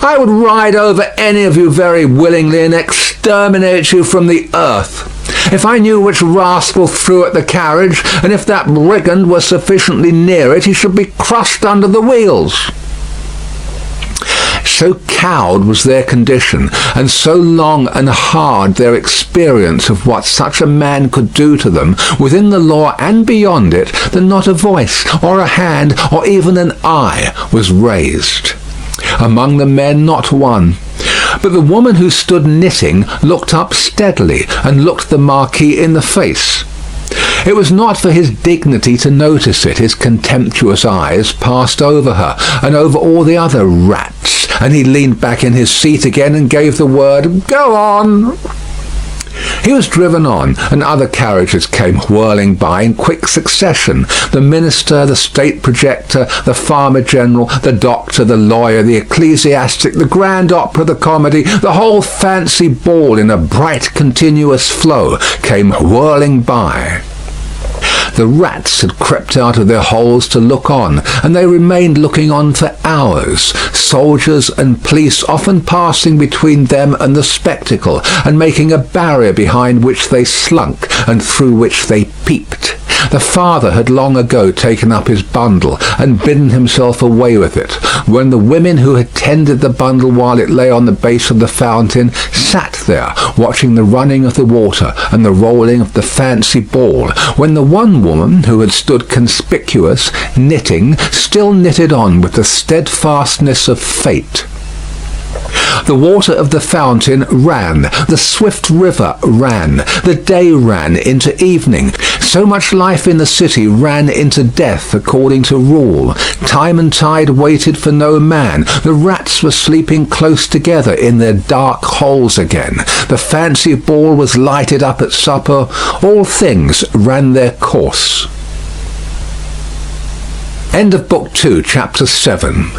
"I would ride over any of you very willingly and exterminate you from the earth. If I knew which rascal threw at the carriage, and if that brigand were sufficiently near it, he should be crushed under the wheels." So cowed was their condition, and so long and hard their experience of what such a man could do to them, within the law and beyond it, that not a voice, or a hand, or even an eye was raised. Among the men not one. But the woman who stood knitting looked up steadily, and looked the Marquis in the face. It was not for his dignity to notice it. His contemptuous eyes passed over her, and over all the other rats, and he leaned back in his seat again and gave the word, "Go on." He was driven on, and other carriages came whirling by in quick succession. The minister, the state projector, the farmer general, the doctor, the lawyer, the ecclesiastic, the grand opera, the comedy, the whole fancy ball in a bright continuous flow came whirling by. The rats had crept out of their holes to look on, and they remained looking on for hours, soldiers and police often passing between them and the spectacle, and making a barrier behind which they slunk and through which they peeped. The father had long ago taken up his bundle and bidden himself away with it, when the women who had tended the bundle while it lay on the base of the fountain sat there watching the running of the water and the rolling of the fancy ball, when the one woman who had stood conspicuous, knitting, still knitted on with the steadfastness of fate. The water of the fountain ran, the swift river ran, the day ran into evening. So much life in the city ran into death according to rule. Time and tide waited for no man. The rats were sleeping close together in their dark holes again. The fancy ball was lighted up at supper. All things ran their course. End of Book 2, Chapter 7.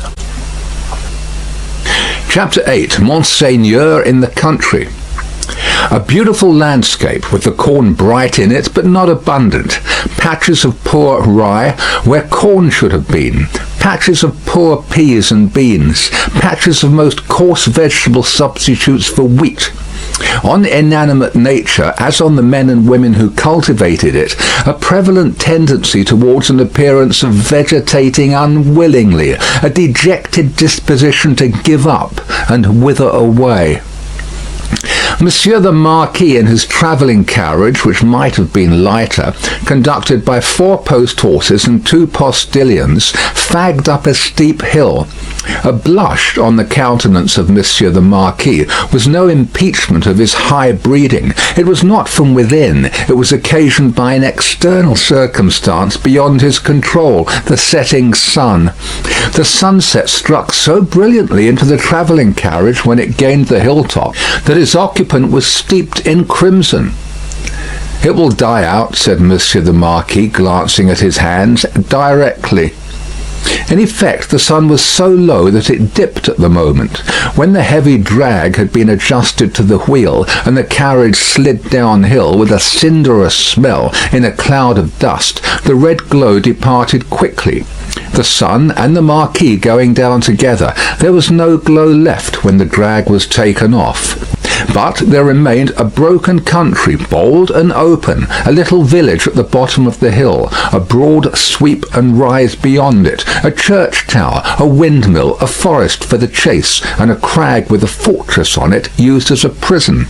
Chapter 8. Monseigneur in the country. A beautiful landscape, with the corn bright in it, but not abundant. Patches of poor rye, where corn should have been. Patches of poor peas and beans. Patches of most coarse vegetable substitutes for wheat. On inanimate nature, as on the men and women who cultivated it, a prevalent tendency towards an appearance of vegetating unwillingly, a dejected disposition to give up and wither away. Monsieur the Marquis in his travelling carriage, which might have been lighter, conducted by 4 post horses and 2 postilions, fagged up a steep hill. A blush on the countenance of Monsieur the Marquis was no impeachment of his high breeding. It was not from within. It was occasioned by an external circumstance beyond his control, the setting sun. The sunset struck so brilliantly into the travelling carriage when it gained the hilltop that its occupant was steeped in crimson. "It will die out," said Monsieur the Marquis, glancing at his hands, "directly." In effect, the sun was so low that it dipped at the moment. When the heavy drag had been adjusted to the wheel, and the carriage slid downhill with a cinderous smell in a cloud of dust, the red glow departed quickly. The sun and the Marquis going down together, there was no glow left when the drag was taken off. But there remained a broken country, bold and open, a little village at the bottom of the hill, a broad sweep and rise beyond it, a church tower, a windmill, a forest for the chase, and a crag with a fortress on it used as a prison.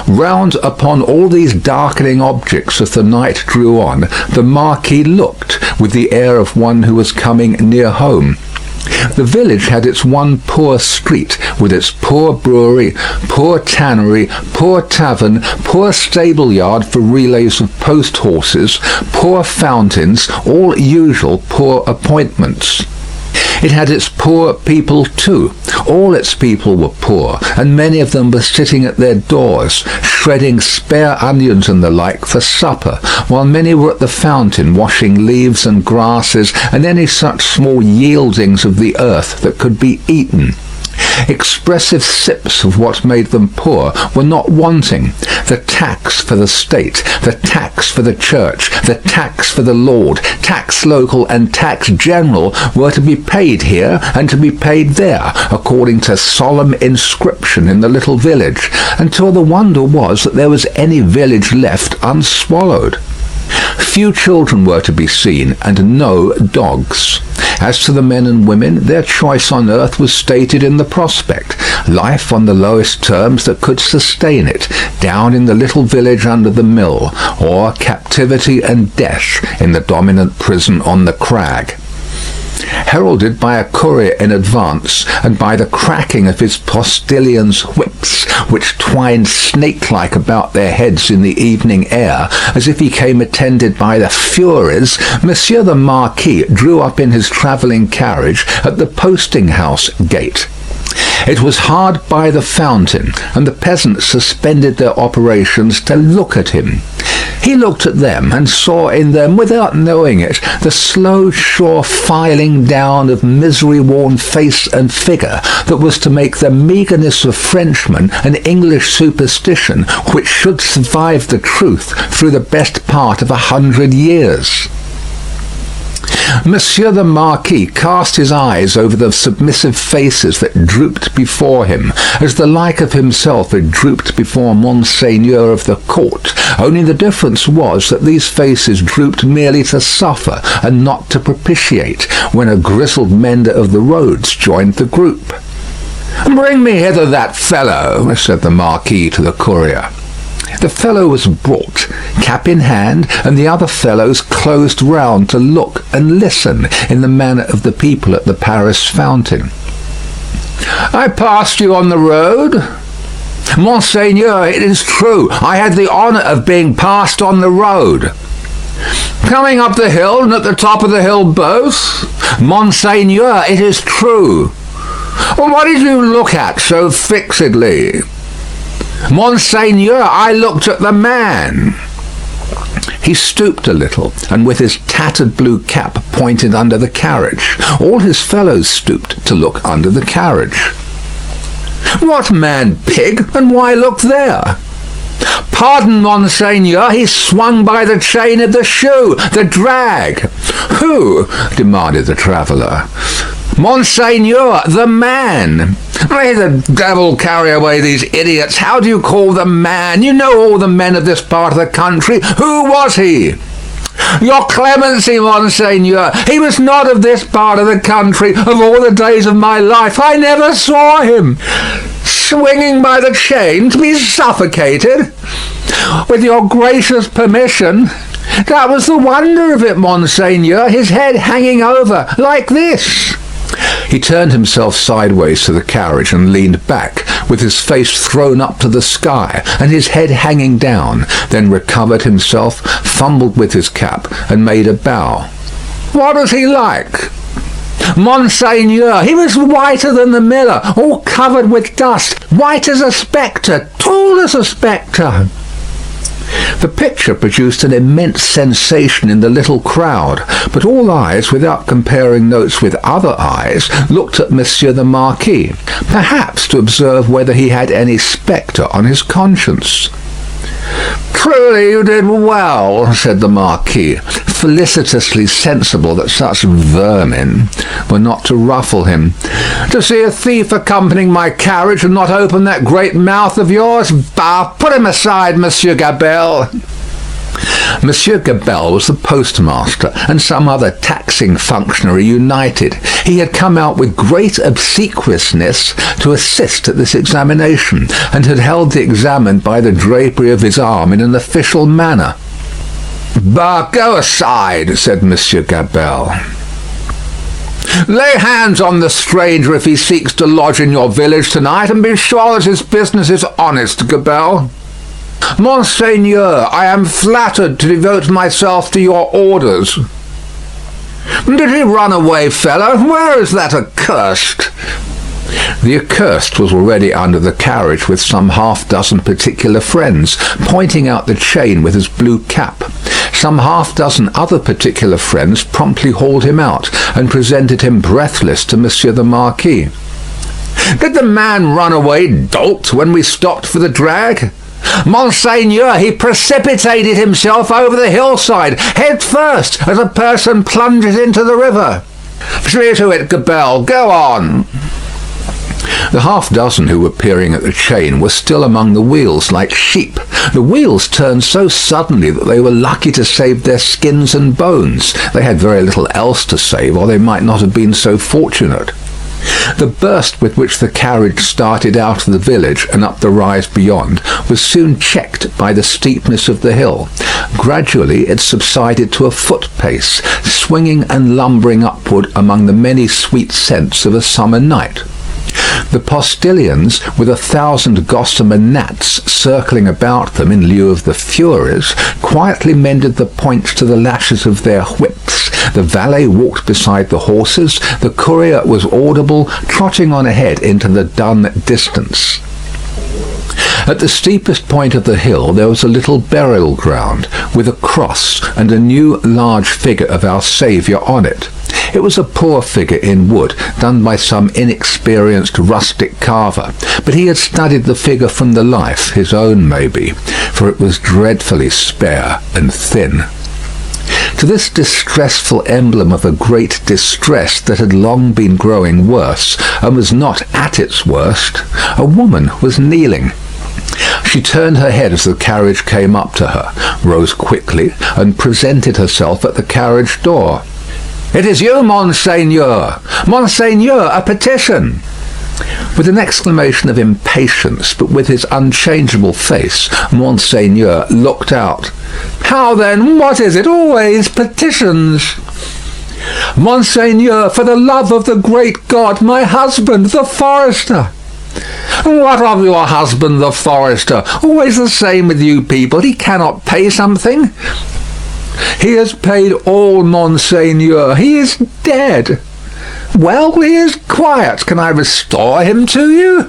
Round upon all these darkening objects as the night drew on, the Marquis looked with the air of one who was coming near home. The village had its one poor street, with its poor brewery, poor tannery, poor tavern, poor stable yard for relays of post horses, poor fountains, all usual poor appointments. It had its poor people too. All its people were poor, and many of them were sitting at their doors, shredding spare onions and the like for supper, while many were at the fountain washing leaves and grasses and any such small yieldings of the earth that could be eaten. Expressive sips of what made them poor were not wanting. The tax for the state, the tax for the church, the tax for the lord, tax local and tax general were to be paid here and to be paid there, according to solemn inscription in the little village, until the wonder was that there was any village left unswallowed. Few children were to be seen, and no dogs. As to the men and women, their choice on earth was stated in the prospect: life on the lowest terms that could sustain it, down in the little village under the mill, or captivity and death in the dominant prison on the crag. Heralded by a courier in advance, and by the cracking of his postilions' whips, which twined snake-like about their heads in the evening air, as if he came attended by the Furies, Monsieur the Marquis drew up in his travelling carriage at the posting-house gate. It was hard by the fountain, and the peasants suspended their operations to look at him. He looked at them, and saw in them, without knowing it, the slow, sure filing down of misery-worn face and figure that was to make the meagreness of Frenchmen an English superstition which should survive the truth through the best part of 100 years. Monsieur the Marquis cast his eyes over the submissive faces that drooped before him, as the like of himself had drooped before Monseigneur of the court, only the difference was that these faces drooped merely to suffer and not to propitiate, when a grizzled mender of the roads joined the group. "Bring me hither that fellow," said the Marquis to the courier. The fellow was brought, cap in hand, and the other fellows closed round to look and listen in the manner of the people at the Paris fountain. "I passed you on the road?" "Monseigneur, it is true. I had the honour of being passed on the road." "Coming up the hill and at the top of the hill both?" "Monseigneur, it is true." "Well, what did you look at so fixedly?" "Monseigneur, I looked at the man." He stooped a little, and with his tattered blue cap pointed under the carriage. All his fellows stooped to look under the carriage. "What man, pig, and why look there?" "Pardon, Monseigneur, he swung by the chain of the shoe, the drag." "Who?" demanded the traveller. "Monseigneur, the man." "May the devil carry away these idiots. How do you call the man? You know all the men of this part of the country. Who was he?" "Your clemency, Monseigneur. He was not of this part of the country. Of all the days of my life, I never saw him. Swinging by the chain to be suffocated? With your gracious permission, that was the wonder of it, Monseigneur. His head hanging over, like this." He turned himself sideways to the carriage and leaned back, with his face thrown up to the sky and his head hanging down, then recovered himself, fumbled with his cap, and made a bow. "What was he like?" "Monseigneur, he was whiter than the miller, all covered with dust, white as a spectre, tall as a spectre." The picture produced an immense sensation in the little crowd, but all eyes, without comparing notes with other eyes, looked at Monsieur the Marquis, perhaps to observe whether he had any spectre on his conscience. "Truly you did well," said the Marquis, felicitously sensible that such vermin were not to ruffle him. "To see a thief accompanying my carriage and not open that great mouth of yours? Bah! Put him aside, Monsieur Gabelle." Monsieur Gabelle was the postmaster and some other taxing functionary united. He had come out with great obsequiousness to assist at this examination, and had held the examined by the drapery of his arm in an official manner. "Bah, go aside," said Monsieur Gabelle. "Lay hands on the stranger if he seeks to lodge in your village tonight, and be sure that his business is honest, Gabelle." "Monseigneur, I am flattered to devote myself to your orders." "Did he run away, fellow? Where is that accursed?" The accursed was already under the carriage with some half-dozen particular friends, pointing out the chain with his blue cap. Some half-dozen other particular friends promptly hauled him out, and presented him breathless to Monsieur the Marquis. "Did the man run away, dolt, when we stopped for the drag?" "Monseigneur, he precipitated himself over the hillside, head first, as a person plunges into the river." "See to it, Gabelle. Go on." The half-dozen who were peering at the chain were still among the wheels like sheep. The wheels turned so suddenly that they were lucky to save their skins and bones. They had very little else to save, or they might not have been so fortunate. The burst with which the carriage started out of the village and up the rise beyond was soon checked by the steepness of the hill. Gradually it subsided to a foot pace, swinging and lumbering upward among the many sweet scents of a summer night. The postilions, with 1,000 gossamer gnats circling about them in lieu of the furies, quietly mended the points to the lashes of their whips. The valet walked beside the horses. The courier was audible, trotting on ahead into the dun distance. At the steepest point of the hill there was a little burial ground, with a cross and a new large figure of our Saviour on it. It was a poor figure in wood, done by some inexperienced rustic carver, but he had studied the figure from the life, his own maybe, for it was dreadfully spare and thin. To this distressful emblem of a great distress that had long been growing worse, and was not at its worst, a woman was kneeling. She turned her head as the carriage came up to her, rose quickly, and presented herself at the carriage door. "It is you, Monseigneur! Monseigneur, a petition!" With an exclamation of impatience, but with his unchangeable face, Monseigneur looked out. "How then? What is it? Always petitions!" "Monseigneur, for the love of the great God, my husband, the forester!" "What of your husband, the forester? Always the same with you people. He cannot pay something." "He has paid all, Monseigneur. He is dead." "Well, he is quiet. Can I restore him to you?"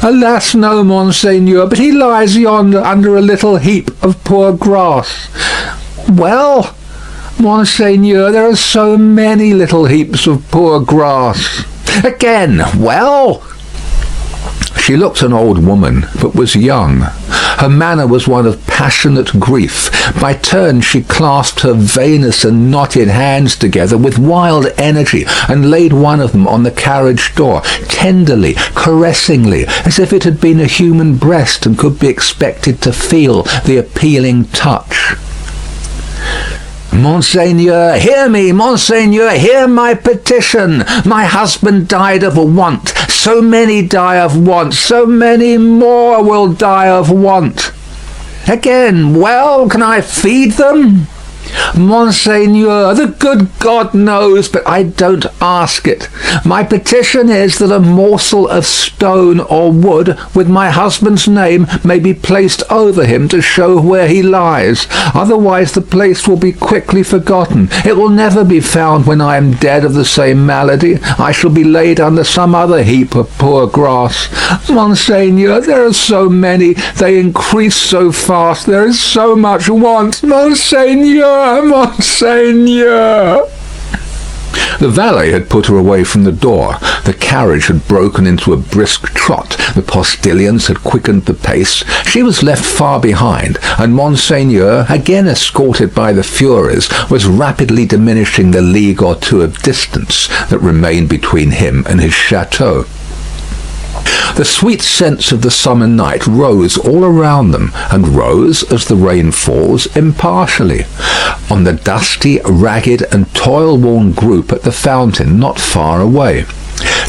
"Alas, no, Monseigneur, but he lies yonder under a little heap of poor grass." "Well, Monseigneur, there are so many little heaps of poor grass." "Again, well?" She looked an old woman, but was young. Her manner was one of passionate grief. By turns she clasped her veinous and knotted hands together with wild energy, and laid one of them on the carriage door, tenderly, caressingly, as if it had been a human breast and could be expected to feel the appealing touch. "Monseigneur, hear me! Monseigneur, hear my petition! My husband died of want. So many die of want. So many more will die of want." "Again, well, can I feed them?" "Monseigneur, the good God knows, but I don't ask it. My petition is that a morsel of stone or wood with my husband's name may be placed over him to show where he lies. Otherwise the place will be quickly forgotten. It will never be found when I am dead of the same malady. I shall be laid under some other heap of poor grass. Monseigneur, there are so many. They increase so fast. There is so much want. Monseigneur! Monseigneur!" The valet had put her away from the door. The carriage had broken into a brisk trot. The postilions had quickened the pace. She was left far behind, and Monseigneur, again escorted by the Furies, was rapidly diminishing the league or two of distance that remained between him and his chateau. The sweet scents of the summer night rose all around them, and rose, as the rain falls, impartially, on the dusty, ragged, and toil-worn group at the fountain not far away,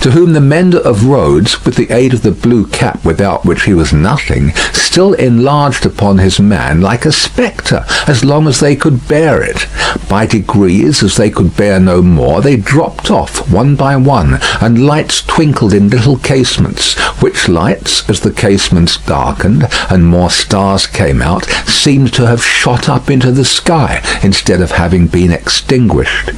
to whom the mender of roads, with the aid of the blue cap without which he was nothing, still enlarged upon his man like a spectre, as long as they could bear it. By degrees, as they could bear no more, they dropped off one by one, and lights twinkled in little casements, which lights, as the casements darkened and more stars came out, seemed to have shot up into the sky instead of having been extinguished.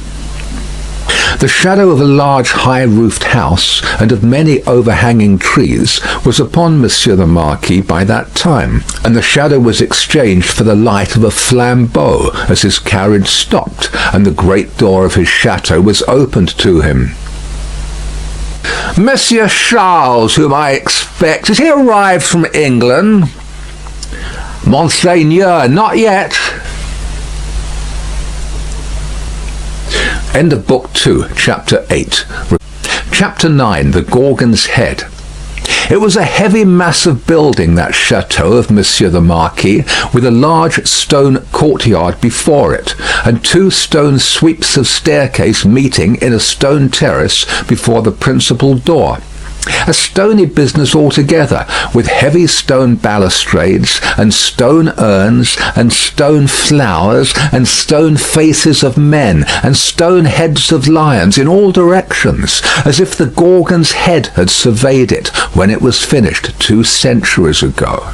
The shadow of a large high-roofed house and of many overhanging trees was upon Monsieur the Marquis by that time, and the shadow was exchanged for the light of a flambeau as his carriage stopped and the great door of his chateau was opened to him. "Monsieur Charles, whom I expect, has he arrived from England?" "Monseigneur, not yet." End of Book 2, Chapter 8. Chapter 9, The Gorgon's Head. It was a heavy mass of building, that chateau of Monsieur the Marquis, with a large stone courtyard before it, and two stone sweeps of staircase meeting in a stone terrace before the principal door. A stony business altogether, with heavy stone balustrades, and stone urns, and stone flowers, and stone faces of men, and stone heads of lions in all directions, as if the Gorgon's head had surveyed it when it was finished 2 centuries ago.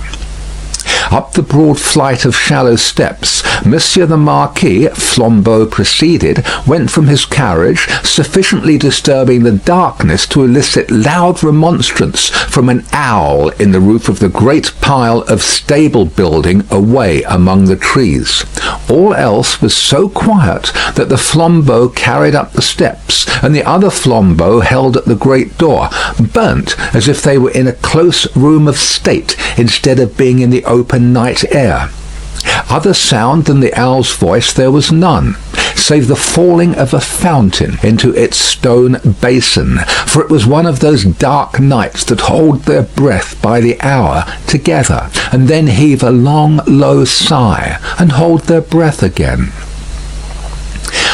Up the broad flight of shallow steps, Monsieur the Marquis, flambeau preceded, went from his carriage, sufficiently disturbing the darkness to elicit loud remonstrance from an owl in the roof of the great pile of stable building away among the trees. All else was so quiet that the flambeau carried up the steps, and the other flambeau held at the great door, burnt as if they were in a close room of state instead of being in the open night air. Other sound than the owl's voice there was none, save the falling of a fountain into its stone basin, for it was one of those dark nights that hold their breath by the hour together, and then heave a long, low sigh, and hold their breath again.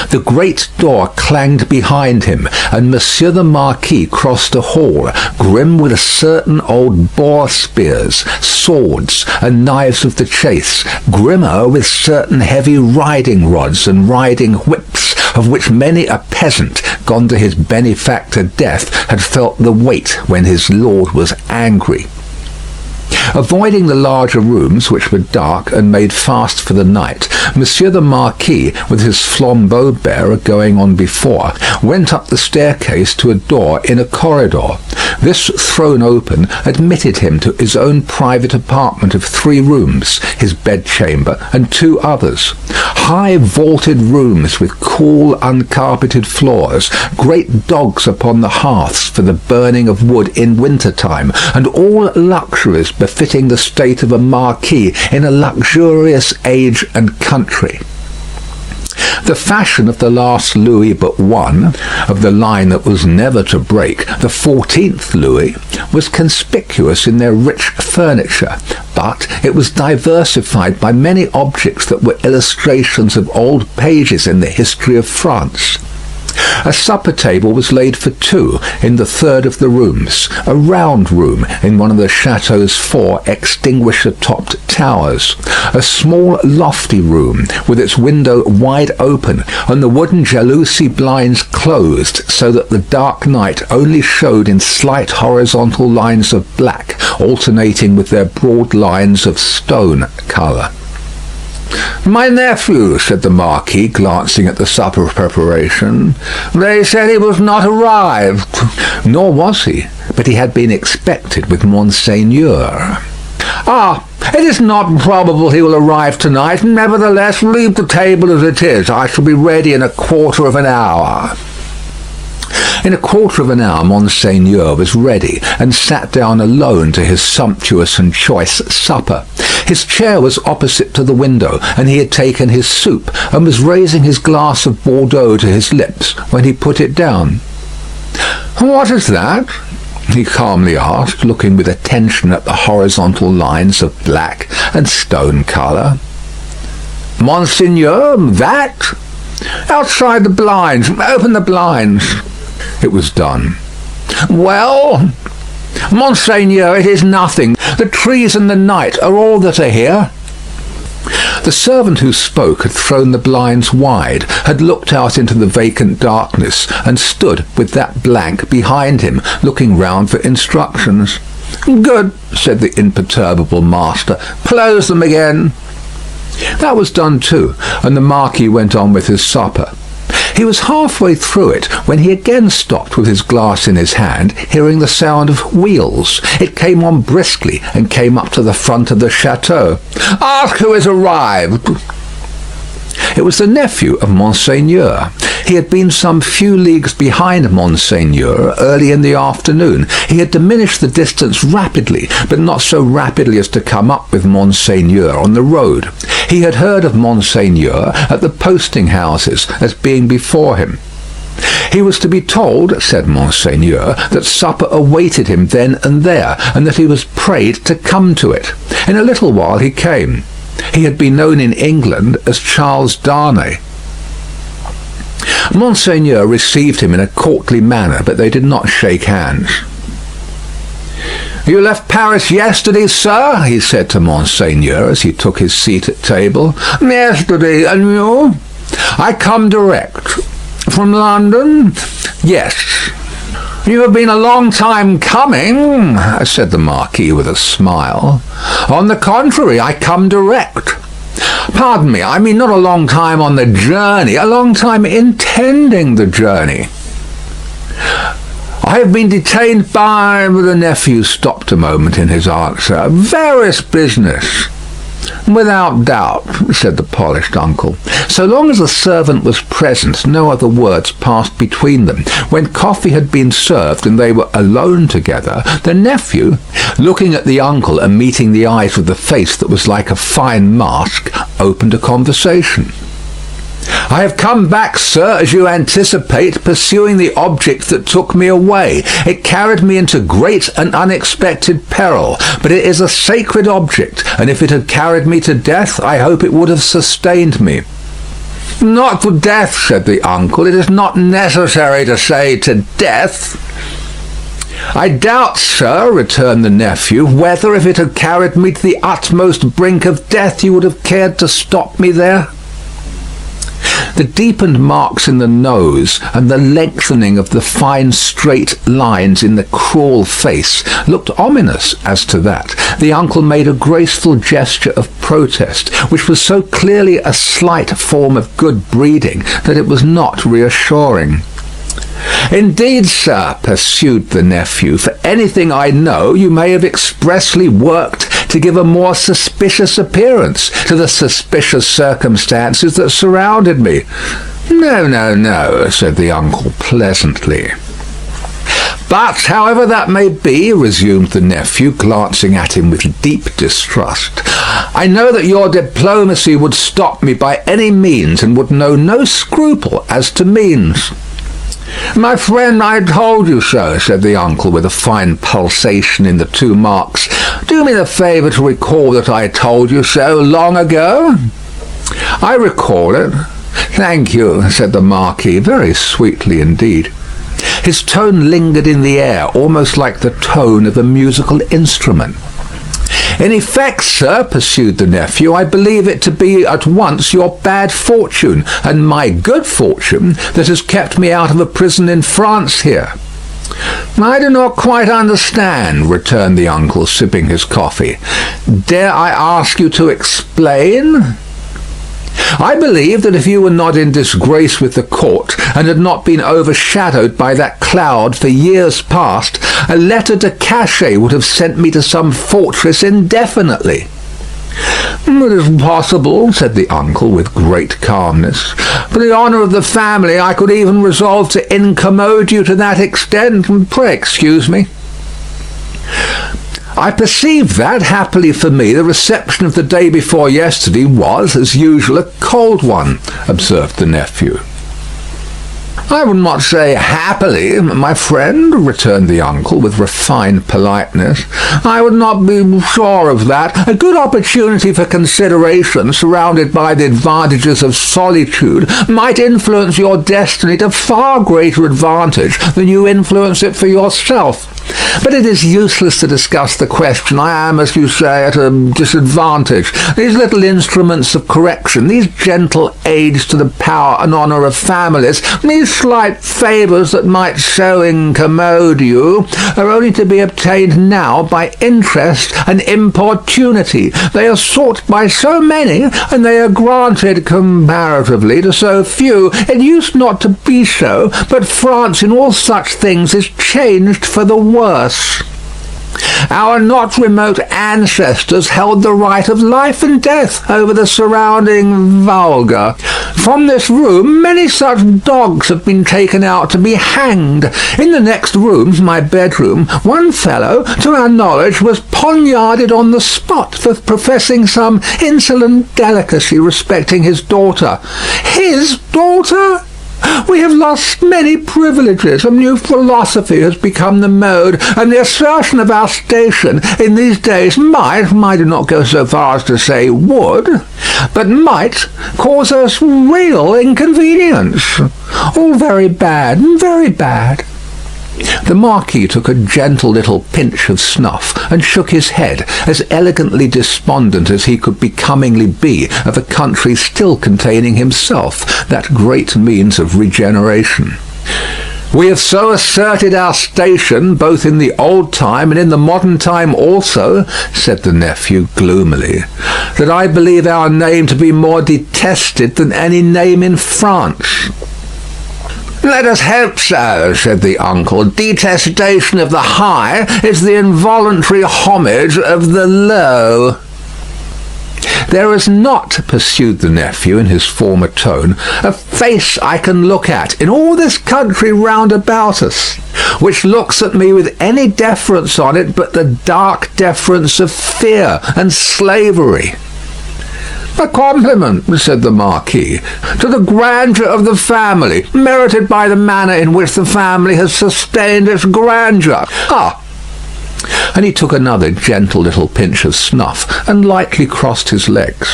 The great door clanged behind him, and Monsieur the Marquis crossed a hall, grim with certain old boar spears, swords, and knives of the chase, grimmer with certain heavy riding rods and riding whips, of which many a peasant, gone to his benefactor death, had felt the weight when his lord was angry. Avoiding the larger rooms, which were dark and made fast for the night, Monsieur the Marquis, with his flambeau bearer going on before, went up the staircase to a door in a corridor. This thrown open admitted him to his own private apartment of 3 rooms, his bedchamber, and 2 others. High vaulted rooms with cool uncarpeted floors, great dogs upon the hearths for the burning of wood in winter time, and all luxuries befitting the state of a marquis in a luxurious age and country. The fashion of the last Louis but one, of the line that was never to break, the 14th Louis, was conspicuous in their rich furniture, but it was diversified by many objects that were illustrations of old pages in the history of France. A supper table was laid for 2 in the third of the rooms, a round room in one of the chateau's 4 extinguisher-topped towers, a small lofty room with its window wide open and the wooden jalousie blinds closed so that the dark night only showed in slight horizontal lines of black alternating with their broad lines of stone colour. "My nephew," said the Marquis, glancing at the supper preparation. "They said he was not arrived." Nor was he, but he had been expected with Monseigneur. "Ah, it is not probable he will arrive tonight. Nevertheless, leave the table as it is. I shall be ready in a quarter of an hour." In a quarter of an hour Monseigneur was ready, and sat down alone to his sumptuous and choice supper. His chair was opposite to the window, and he had taken his soup, and was raising his glass of Bordeaux to his lips, when he put it down. "What is that?" he calmly asked, looking with attention at the horizontal lines of black and stone colour. "Monseigneur, that? Outside the blinds. Open the blinds." It was done. "Well?" "Monseigneur, it is nothing. The trees and the night are all that are here." The servant who spoke had thrown the blinds wide, had looked out into the vacant darkness, and stood with that blank behind him, looking round for instructions. "Good," said the imperturbable master. "Close them again." That was done too, and the Marquis went on with his supper. He was halfway through it when he again stopped with his glass in his hand, hearing the sound of wheels. It came on briskly and came up to the front of the chateau. "Ask who has arrived." It was the nephew of Monseigneur. He had been some few leagues behind Monseigneur early in the afternoon. He had diminished the distance rapidly, but not so rapidly as to come up with Monseigneur on the road. He had heard of Monseigneur at the posting houses as being before him. He was to be told, said Monseigneur, that supper awaited him then and there, and that he was prayed to come to it. In a little while he came. He had been known in England as Charles Darnay. Monseigneur received him in a courtly manner, but they did not shake hands. "You left Paris yesterday, sir?" he said to Monseigneur as he took his seat at table. "Yesterday, and you?" "I come direct." "From London?" "Yes." "You have been a long time coming," said the Marquis with a smile. "On the contrary, I come direct." "Pardon me, I mean not a long time on the journey, a long time intending the journey." "I have been detained by—" The nephew stopped a moment in his answer. "Various business." "Without doubt," said the polished uncle. So long as the servant was present, no other words passed between them. When coffee had been served and they were alone together, the nephew, looking at the uncle and meeting the eyes with the face that was like a fine mask, opened a conversation. "I have come back, sir, as you anticipate, pursuing the object that took me away. It carried me into great and unexpected peril, but it is a sacred object, and if it had carried me to death, I hope it would have sustained me." "Not to death," said the uncle. "It is not necessary to say to death." "I doubt, sir," returned the nephew, "whether if it had carried me to the utmost brink of death, you would have cared to stop me there." The deepened marks in the nose and the lengthening of the fine straight lines in the cruel face looked ominous as to that. The uncle made a graceful gesture of protest, which was so clearly a slight form of good breeding that it was not reassuring. "Indeed, sir," pursued the nephew, "for anything I know, you may have expressly worked to give a more suspicious appearance to the suspicious circumstances that surrounded me." "No, no, no," said the uncle pleasantly. "But, however that may be," resumed the nephew, glancing at him with deep distrust, "I know that your diplomacy would stop me by any means, and would know no scruple as to means." "My friend, I told you so," said the uncle with a fine pulsation in the two marks. "Do me the favour to recall that I told you so long ago." "I recall it." "Thank you," said the Marquis, very sweetly indeed. His tone lingered in the air, almost like the tone of a musical instrument. "In effect, sir," pursued the nephew, "I believe it to be at once your bad fortune and my good fortune that has kept me out of a prison in France here." "I do not quite understand," returned the uncle, sipping his coffee. "Dare I ask you to explain?" "I believe that if you were not in disgrace with the court, and had not been overshadowed by that cloud for years past, a letter de cachet would have sent me to some fortress indefinitely." "It is possible," said the uncle with great calmness. "For the honour of the family, I could even resolve to incommode you to that extent. Pray excuse me." "I perceive that, happily for me, the reception of the day before yesterday was, as usual, a cold one," observed the nephew. "I would not say happily, my friend," returned the uncle with refined politeness. "I would not be sure of that. A good opportunity for consideration, surrounded by the advantages of solitude, might influence your destiny to far greater advantage than you influence it for yourself. But it is useless to discuss the question. I am, as you say, at a disadvantage. These little instruments of correction, these gentle aids to the power and honour of families, these slight favours that might so incommode you, are only to be obtained now by interest and importunity. They are sought by so many, and they are granted comparatively to so few. It used not to be so, but France in all such things is changed for the worse. Our not remote ancestors held the right of life and death over the surrounding vulgar. From this room many such dogs have been taken out to be hanged. In the next room, my bedroom, one fellow, to our knowledge, was poniarded on the spot for professing some insolent delicacy respecting his daughter. His daughter? We have lost many privileges. A new philosophy has become the mode, and the assertion of our station in these days I do not go so far as to say would, but might cause us real inconvenience. All very bad, very bad." The Marquis took a gentle little pinch of snuff and shook his head, as elegantly despondent as he could becomingly be of a country still containing himself, that great means of regeneration. "We have so asserted our station, both in the old time and in the modern time also," said the nephew gloomily, "that I believe our name to be more detested than any name in France." "Let us hope so," said the uncle. "Detestation of the high is the involuntary homage of the low." "There is not," pursued the nephew in his former tone, "a face I can look at in all this country round about us, which looks at me with any deference on it but the dark deference of fear and slavery." "A compliment," said the Marquis, "to the grandeur of the family, merited by the manner in which the family has sustained its grandeur. Ah!" And he took another gentle little pinch of snuff, and lightly crossed his legs.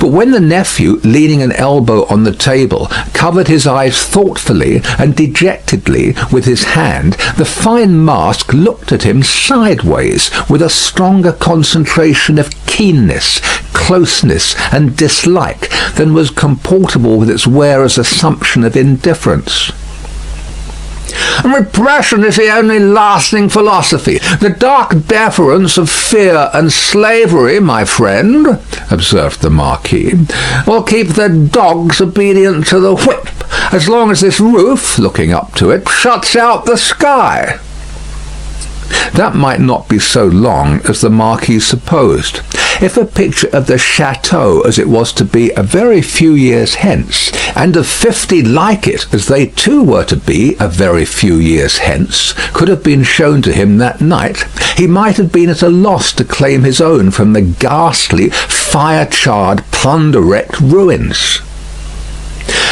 But when the nephew, leaning an elbow on the table, covered his eyes thoughtfully and dejectedly with his hand, the fine mask looked at him sideways with a stronger concentration of keenness, closeness, and dislike than was comportable with its wearer's assumption of indifference. "Repression is the only lasting philosophy. The dark deference of fear and slavery, my friend," observed the Marquis, "will keep the dogs obedient to the whip, as long as this roof," looking up to it, "shuts out the sky." That might not be so long as the Marquis supposed. If a picture of the chateau as it was to be a very few years hence, and of 50 like it as they too were to be a very few years hence, could have been shown to him that night, he might have been at a loss to claim his own from the ghastly, fire-charred, plunder-wrecked ruins.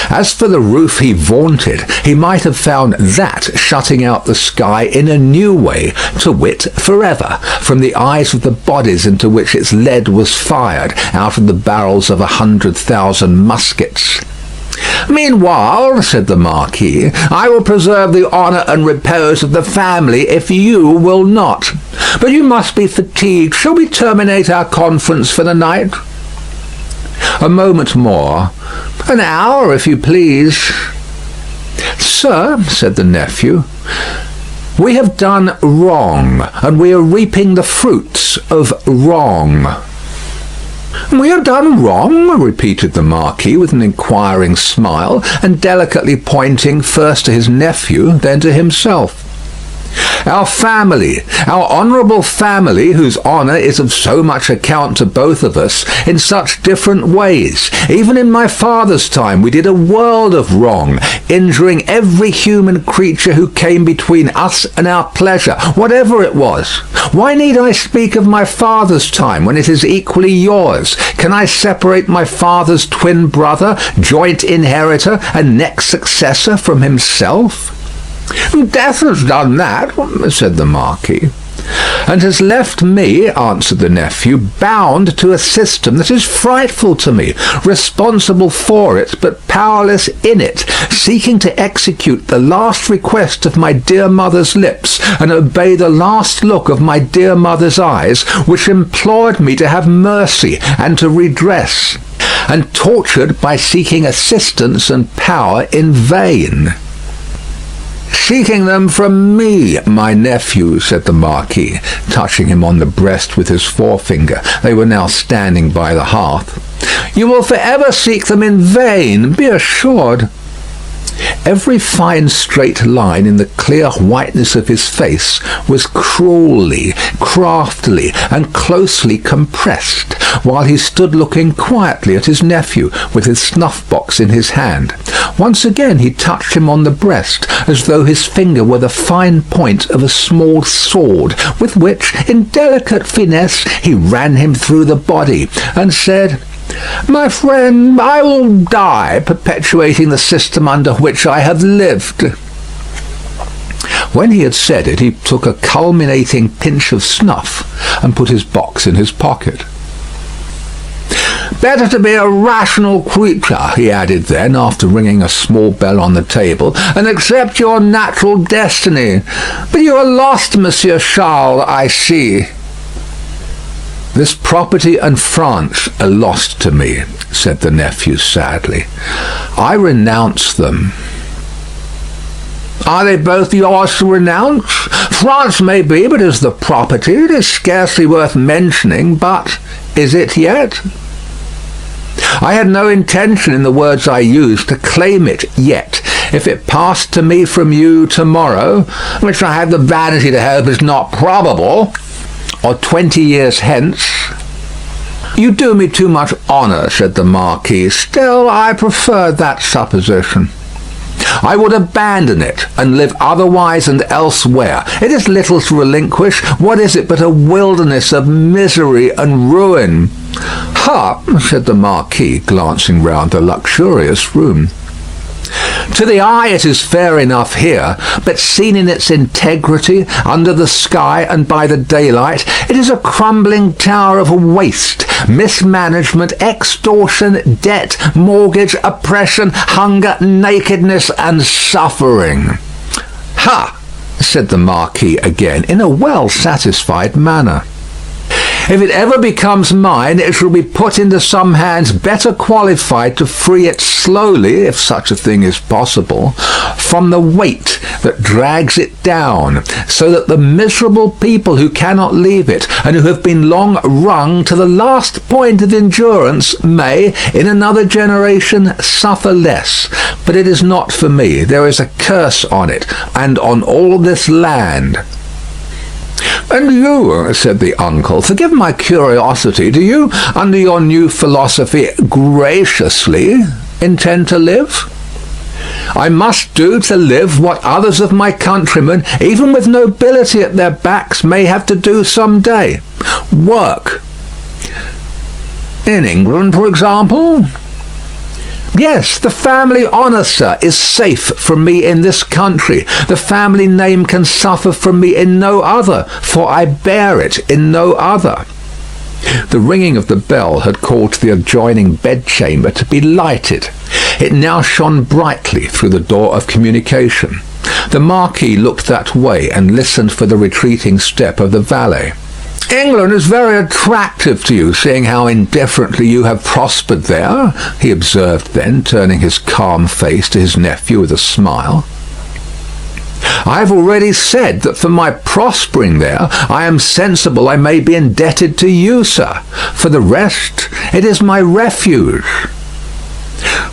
As for the roof he vaunted, he might have found that shutting out the sky in a new way, to wit, forever, from the eyes of the bodies into which its lead was fired out of the barrels of 100,000 muskets. "Meanwhile," said the Marquis, "I will preserve the honour and repose of the family if you will not. But you must be fatigued. Shall we terminate our conference for the night?" "A moment more. An hour, if you please." "Sir," said the nephew, "we have done wrong, and we are reaping the fruits of wrong." "We have done wrong?" repeated the Marquis with an inquiring smile, and delicately pointing first to his nephew, then to himself. Our family, our honourable family, whose honour is of so much account to both of us, in such different ways. Even in my father's time we did a world of wrong, injuring every human creature who came between us and our pleasure, whatever it was. Why need I speak of my father's time when it is equally yours? Can I separate my father's twin brother, joint inheritor, and next successor from himself? Death has done that, said the Marquis. And has left me, answered the nephew, bound to a system that is frightful to me, responsible for it, but powerless in it, seeking to execute the last request of my dear mother's lips, and obey the last look of my dear mother's eyes, which implored me to have mercy and to redress, and tortured by seeking assistance and power in vain. Seeking them from me, my nephew, said the Marquis, touching him on the breast with his forefinger. They were now standing by the hearth. You will forever seek them in vain, be assured. Every fine straight line in the clear whiteness of his face was cruelly, craftily, and closely compressed, while he stood looking quietly at his nephew with his snuff-box in his hand. Once again he touched him on the breast, as though his finger were the fine point of a small sword, with which, in delicate finesse, he ran him through the body, and said, My friend, I will die perpetuating the system under which I have lived. When he had said it, he took a culminating pinch of snuff and put his box in his pocket. Better to be a rational creature, he added then, after ringing a small bell on the table, and accept your natural destiny. But you are lost, Monsieur Charles, I see. This property and France are lost to me, said the nephew sadly. I renounce them. Are they both yours to renounce? France may be, but as the property, it is scarcely worth mentioning, but is it yet? I had no intention in the words I used to claim it yet. If it passed to me from you tomorrow, which I have the vanity to hope is not probable, or 20 years hence, you do me too much honour, said the Marquis. Still, I prefer that supposition. I would abandon it and live otherwise and elsewhere. It is little to relinquish. What is it but a wilderness of misery and ruin? Ha, said the Marquis, glancing round the luxurious room. To the eye it is fair enough here, but seen in its integrity, under the sky and by the daylight, it is a crumbling tower of waste, mismanagement, extortion, debt, mortgage, oppression, hunger, nakedness, and suffering. Ha! said the Marquis again, in a well-satisfied manner. If it ever becomes mine, it shall be put into some hands better qualified to free it slowly, if such a thing is possible, from the weight that drags it down, so that the miserable people who cannot leave it, and who have been long wrung to the last point of endurance, may, in another generation, suffer less. But it is not for me. There is a curse on it, and on all this land. And you, said the uncle, forgive my curiosity, do you, under your new philosophy, graciously intend to live? I must do to live what others of my countrymen, even with nobility at their backs, may have to do some day. Work. In England, for example? Yes, the family honour, sir, is safe from me in this country. The family name can suffer from me in no other, for I bear it in no other. The ringing of the bell had caused the adjoining bedchamber to be lighted. It now shone brightly through the door of communication. The Marquis looked that way and listened for the retreating step of the valet. England is very attractive to you, seeing how indifferently you have prospered there, he observed then, turning his calm face to his nephew with a smile. I have already said that for my prospering there, I am sensible I may be indebted to you, sir. For the rest, it is my refuge.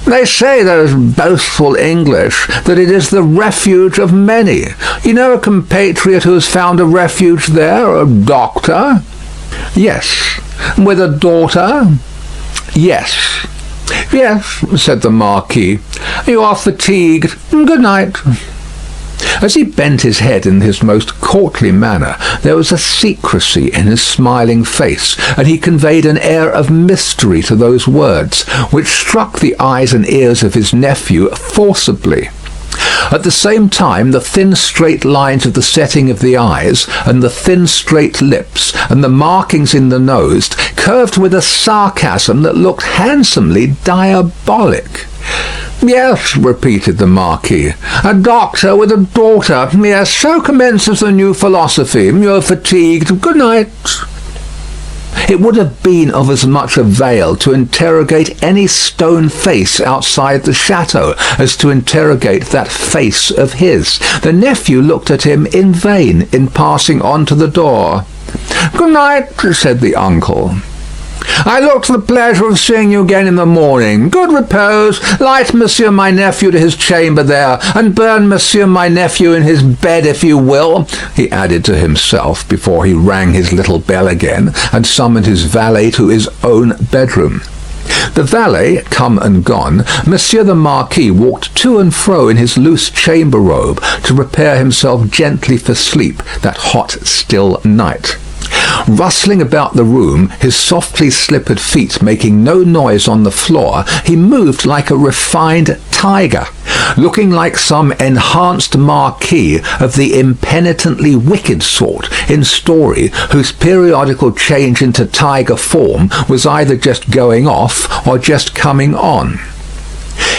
They say, those boastful English, that it is the refuge of many. You know a compatriot who has found a refuge there, a doctor? Yes. With a daughter? Yes. Yes, said the Marquis. You are fatigued. Good night. As he bent his head in his most courtly manner, there was a secrecy in his smiling face, and he conveyed an air of mystery to those words, which struck the eyes and ears of his nephew forcibly. At the same time, the thin straight lines of the setting of the eyes, and the thin straight lips, and the markings in the nose, curved with a sarcasm that looked handsomely diabolic. Yes, repeated the Marquis, a doctor with a daughter. Yes, so commences the new philosophy. You're fatigued. Good night. It would have been of as much avail to interrogate any stone face outside the chateau as to interrogate that face of his. The nephew looked at him in vain in passing on to the door. Good night, said the uncle. I look to the pleasure of seeing you again in the morning. Good repose. Light monsieur my nephew to his chamber there, and burn monsieur my nephew in his bed if you will, he added to himself before he rang his little bell again and summoned his valet to his own bedroom. The valet come and gone, Monsieur the Marquis walked to and fro in his loose chamber robe to prepare himself gently for sleep that hot, still night. Rustling about the room, his softly slippered feet making no noise on the floor, he moved like a refined tiger, looking like some enhanced marquis of the impenitently wicked sort in story, whose periodical change into tiger form was either just going off or just coming on.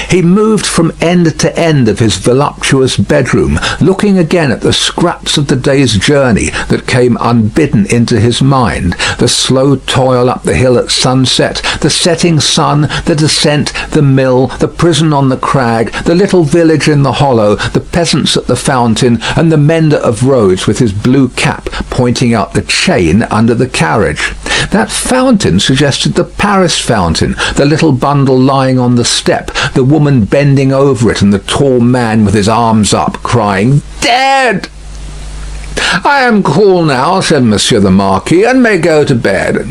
He moved from end to end of his voluptuous bedroom, looking again at the scraps of the day's journey that came unbidden into his mind, the slow toil up the hill at sunset, the setting sun, the descent, the mill, the prison on the crag, the little village in the hollow, the peasants at the fountain, and the mender of roads with his blue cap pointing out the chain under the carriage. That fountain suggested the Paris fountain, the little bundle lying on the step, the woman bending over it, and the tall man with his arms up, crying, "Dead!" "I am cool now," said Monsieur the Marquis, "and may go to bed."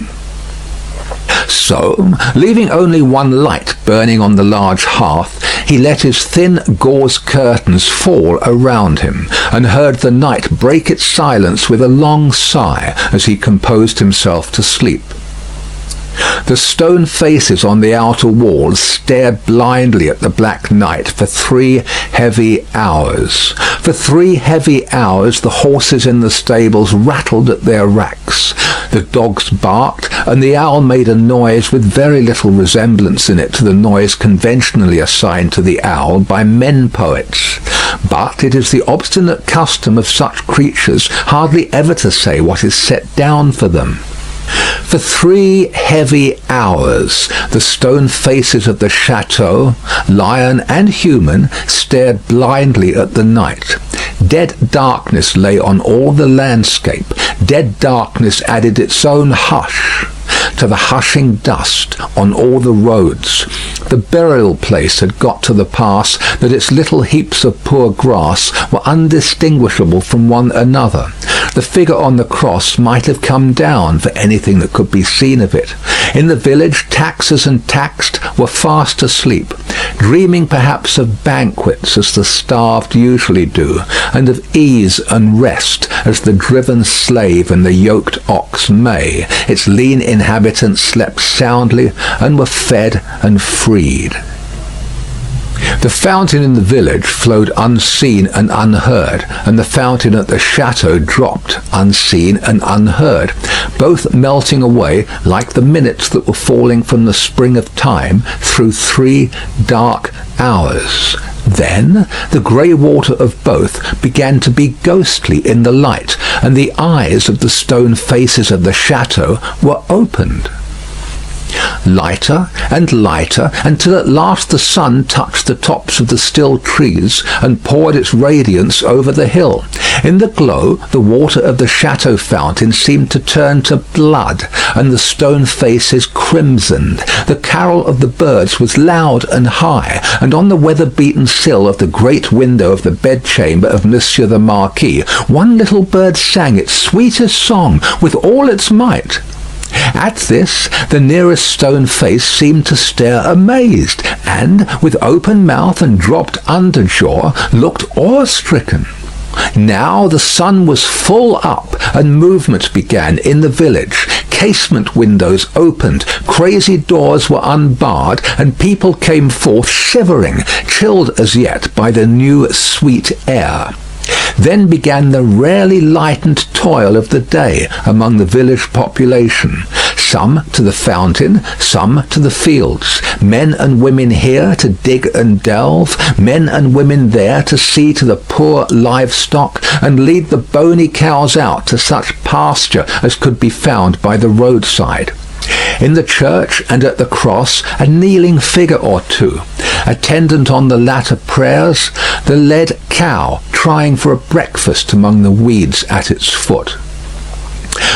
So, leaving only one light burning on the large hearth, he let his thin gauze curtains fall around him, and heard the night break its silence with a long sigh as he composed himself to sleep. The stone faces on the outer walls stared blindly at the black night for 3 heavy hours. For 3 heavy hours the horses in the stables rattled at their racks. The dogs barked, and the owl made a noise with very little resemblance in it to the noise conventionally assigned to the owl by men poets. But it is the obstinate custom of such creatures hardly ever to say what is set down for them. For 3 heavy hours the stone faces of the chateau, lion and human, stared blindly at the night. Dead darkness lay on all the landscape. Dead darkness added its own hush to the hushing dust on all the roads. The burial place had got to the pass that its little heaps of poor grass were undistinguishable from one another. The figure on the cross might have come down for anything that could be seen of it. In the village, taxers and taxed were fast asleep, dreaming perhaps of banquets as the starved usually do, and of ease and rest as the driven slave and the yoked ox may. Its lean inhabitants slept soundly and were fed and freed. The fountain in the village flowed unseen and unheard, and the fountain at the chateau dropped unseen and unheard, both melting away like the minutes that were falling from the spring of time through 3 dark hours. Then the grey water of both began to be ghostly in the light, and the eyes of the stone faces of the chateau were opened. lighter and lighter, until at last the sun touched the tops of the still trees and poured its radiance over the hill. In the glow, the water of the chateau fountain seemed to turn to blood, and the stone faces crimsoned. The carol of the birds was loud and high, and on the weather-beaten sill of the great window of the bedchamber of Monsieur the Marquis, one little bird sang its sweetest song with all its might. At this, the nearest stone face seemed to stare amazed, and, with open mouth and dropped underjaw, looked awe-stricken. Now the sun was full up, and movement began in the village. Casement windows opened, crazy doors were unbarred, and people came forth shivering, chilled as yet by the new sweet air. Then began the rarely lightened toil of the day among the village population. Some to the fountain, some to the fields. Men and women here to dig and delve, men and women there to see to the poor livestock, and lead the bony cows out to such pasture as could be found by the roadside. In the church and at the cross, a kneeling figure or two. Attendant on the latter prayers, the led cow trying for a breakfast among the weeds at its foot.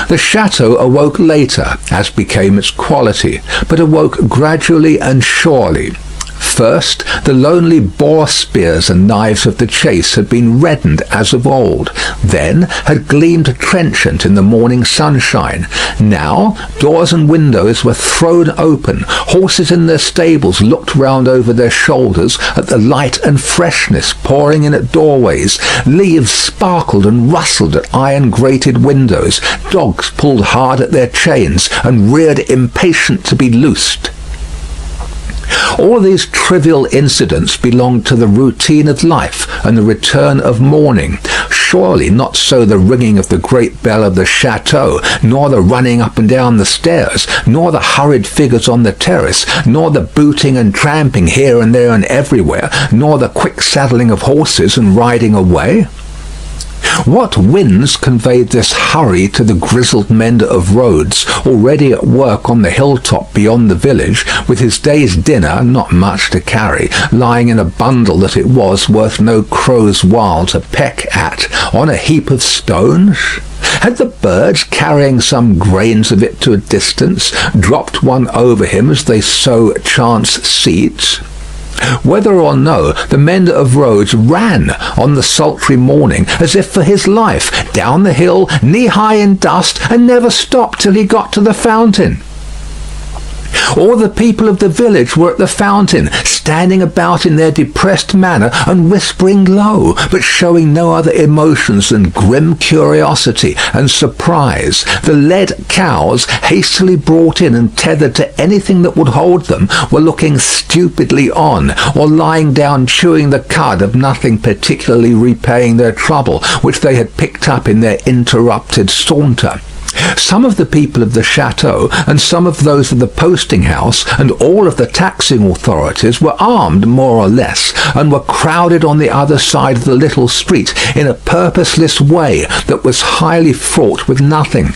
The chateau awoke later, as became its quality, but awoke gradually and surely. First, the lonely boar spears and knives of the chase had been reddened as of old, then had gleamed trenchant in the morning sunshine. Now, doors and windows were thrown open, horses in their stables looked round over their shoulders at the light and freshness pouring in at doorways, leaves sparkled and rustled at iron-grated windows, dogs pulled hard at their chains and reared impatient to be loosed. All these trivial incidents belonged to the routine of life and the return of morning. Surely not so the ringing of the great bell of the chateau, nor the running up and down the stairs, nor the hurried figures on the terrace, nor the booting and tramping here and there and everywhere, nor the quick saddling of horses and riding away. What winds conveyed this hurry to the grizzled mender of roads, already at work on the hilltop beyond the village, with his day's dinner, not much to carry, lying in a bundle that it was worth no crow's while to peck at, on a heap of stones? Had the birds, carrying some grains of it to a distance, dropped one over him as they sow chance seeds? Whether or no, the mender of roads ran on the sultry morning as if for his life, down the hill, knee-high in dust, and never stopped till he got to the fountain. All the people of the village were at the fountain, standing about in their depressed manner and whispering low, but showing no other emotions than grim curiosity and surprise. The led cows, hastily brought in and tethered to anything that would hold them, were looking stupidly on, or lying down chewing the cud of nothing particularly repaying their trouble, which they had picked up in their interrupted saunter. Some of the people of the chateau and some of those of the posting house and all of the taxing authorities were armed more or less, and were crowded on the other side of the little street in a purposeless way that was highly fraught with nothing.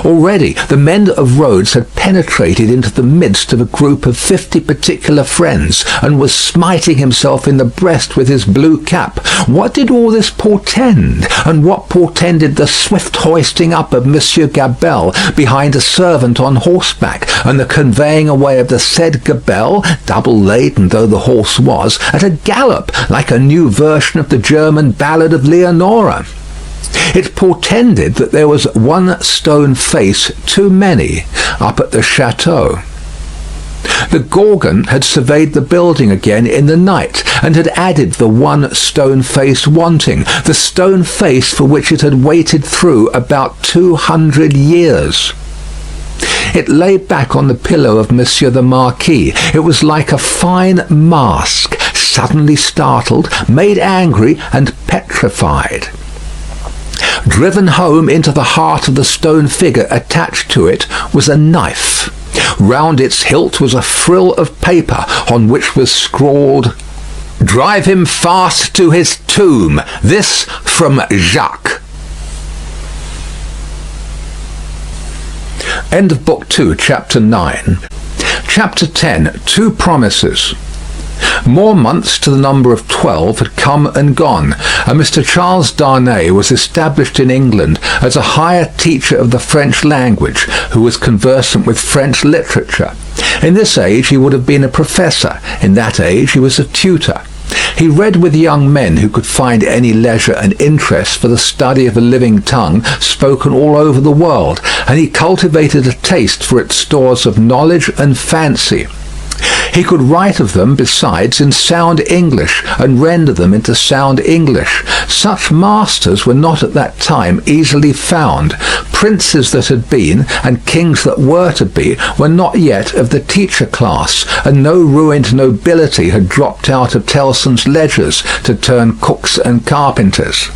Already the mender of roads had penetrated into the midst of a group of 50 particular friends, and was smiting himself in the breast with his blue cap. What did all this portend? And what portended the swift hoisting up of Monsieur Gabelle behind a servant on horseback, and the conveying away of the said Gabelle, double laden though the horse was, at a gallop, like a new version of the German ballad of Leonora? It portended that there was one stone face too many up at the chateau. The Gorgon had surveyed the building again in the night, and had added the one stone face wanting, the stone face for which it had waited through about 200 years. It lay back on the pillow of Monsieur the Marquis. It was like a fine mask, suddenly startled, made angry, and petrified. Driven home into the heart of the stone figure attached to it was a knife. Round its hilt was a frill of paper on which was scrawled, "Drive him fast to his tomb. This from Jacques." End of Book 2, Chapter 9. Chapter 10, Two Promises. More months to the number of 12 had come and gone, and Mr. Charles Darnay was established in England as a higher teacher of the French language, who was conversant with French literature. In this age he would have been a professor. In that age he was a tutor. He read with young men who could find any leisure and interest for the study of a living tongue spoken all over the world, and he cultivated a taste for its stores of knowledge and fancy. He could write of them, besides, in sound English, and render them into sound English. Such masters were not at that time easily found. Princes that had been, and kings that were to be, were not yet of the teacher class, and no ruined nobility had dropped out of Tellson's ledgers to turn cooks and carpenters.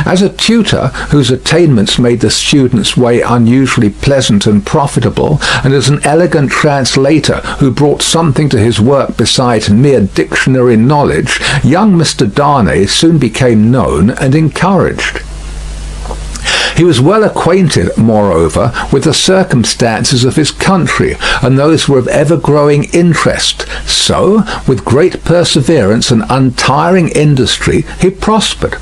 As a tutor whose attainments made the student's way unusually pleasant and profitable, and as an elegant translator who brought something to his work besides mere dictionary knowledge, young Mr. Darnay soon became known and encouraged. He was well acquainted, moreover, with the circumstances of his country, and those were of ever-growing interest. So, with great perseverance and untiring industry, he prospered.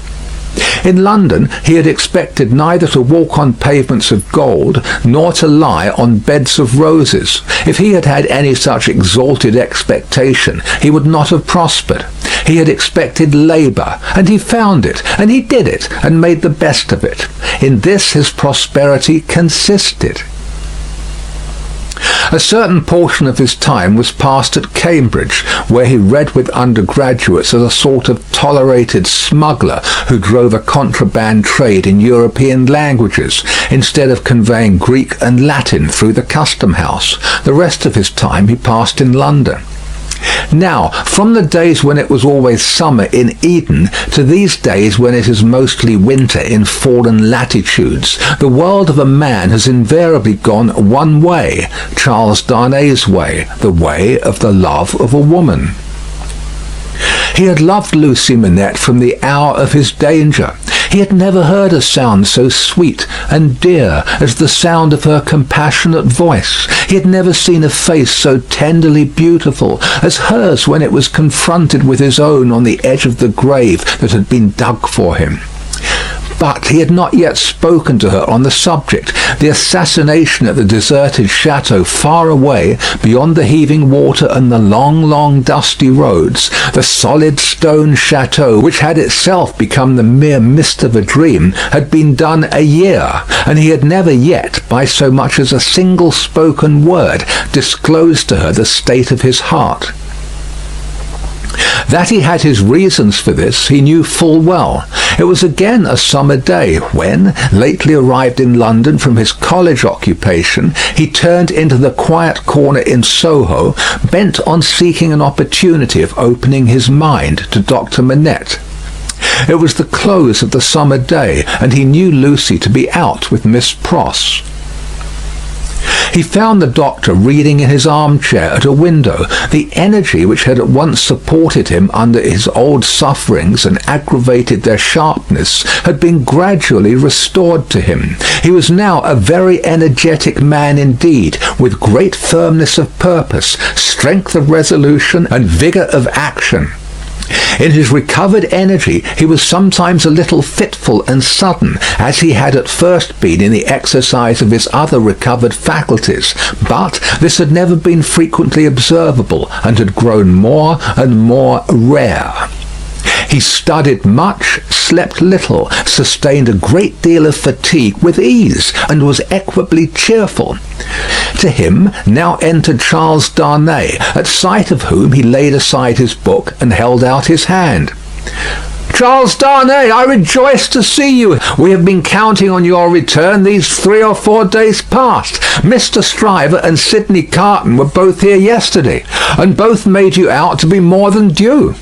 In London he had expected neither to walk on pavements of gold nor to lie on beds of roses. If he had had any such exalted expectation, he would not have prospered. He had expected labour, and he found it, and he did it, and made the best of it. In this his prosperity consisted. A certain portion of his time was passed at Cambridge, where he read with undergraduates as a sort of tolerated smuggler who drove a contraband trade in European languages, instead of conveying Greek and Latin through the custom house. The rest of his time he passed in London. Now, from the days when it was always summer in Eden to these days when it is mostly winter in foreign latitudes, the world of a man has invariably gone one way, Charles Darnay's way, the way of the love of a woman. He had loved Lucy Manette from the hour of his danger. He had never heard a sound so sweet and dear as the sound of her compassionate voice. He had never seen a face so tenderly beautiful as hers when it was confronted with his own on the edge of the grave that had been dug for him. But he had not yet spoken to her on the subject. The assassination at the deserted chateau far away, beyond the heaving water and the long, long dusty roads, the solid stone chateau, which had itself become the mere mist of a dream, had been done a year, and he had never yet, by so much as a single spoken word, disclosed to her the state of his heart. That he had his reasons for this he knew full well. It was again a summer day when, lately arrived in London from his college occupation, he turned into the quiet corner in Soho, bent on seeking an opportunity of opening his mind to Dr. Manette. It was the close of the summer day, and he knew Lucy to be out with Miss Pross. He found the doctor reading in his armchair at a window. The energy which had at once supported him under his old sufferings and aggravated their sharpness had been gradually restored to him. He was now a very energetic man indeed, with great firmness of purpose, strength of resolution, and vigour of action. In his recovered energy he was sometimes a little fitful and sudden, as he had at first been in the exercise of his other recovered faculties, but this had never been frequently observable, and had grown more and more rare. He studied much, slept little, sustained a great deal of fatigue with ease, and was equably cheerful. To him now entered Charles Darnay, at sight of whom he laid aside his book and held out his hand. "Charles Darnay, I rejoice to see you. We have been counting on your return these 3 or 4 days past. Mr. Stryver and Sidney Carton were both here yesterday, and both made you out to be more than due."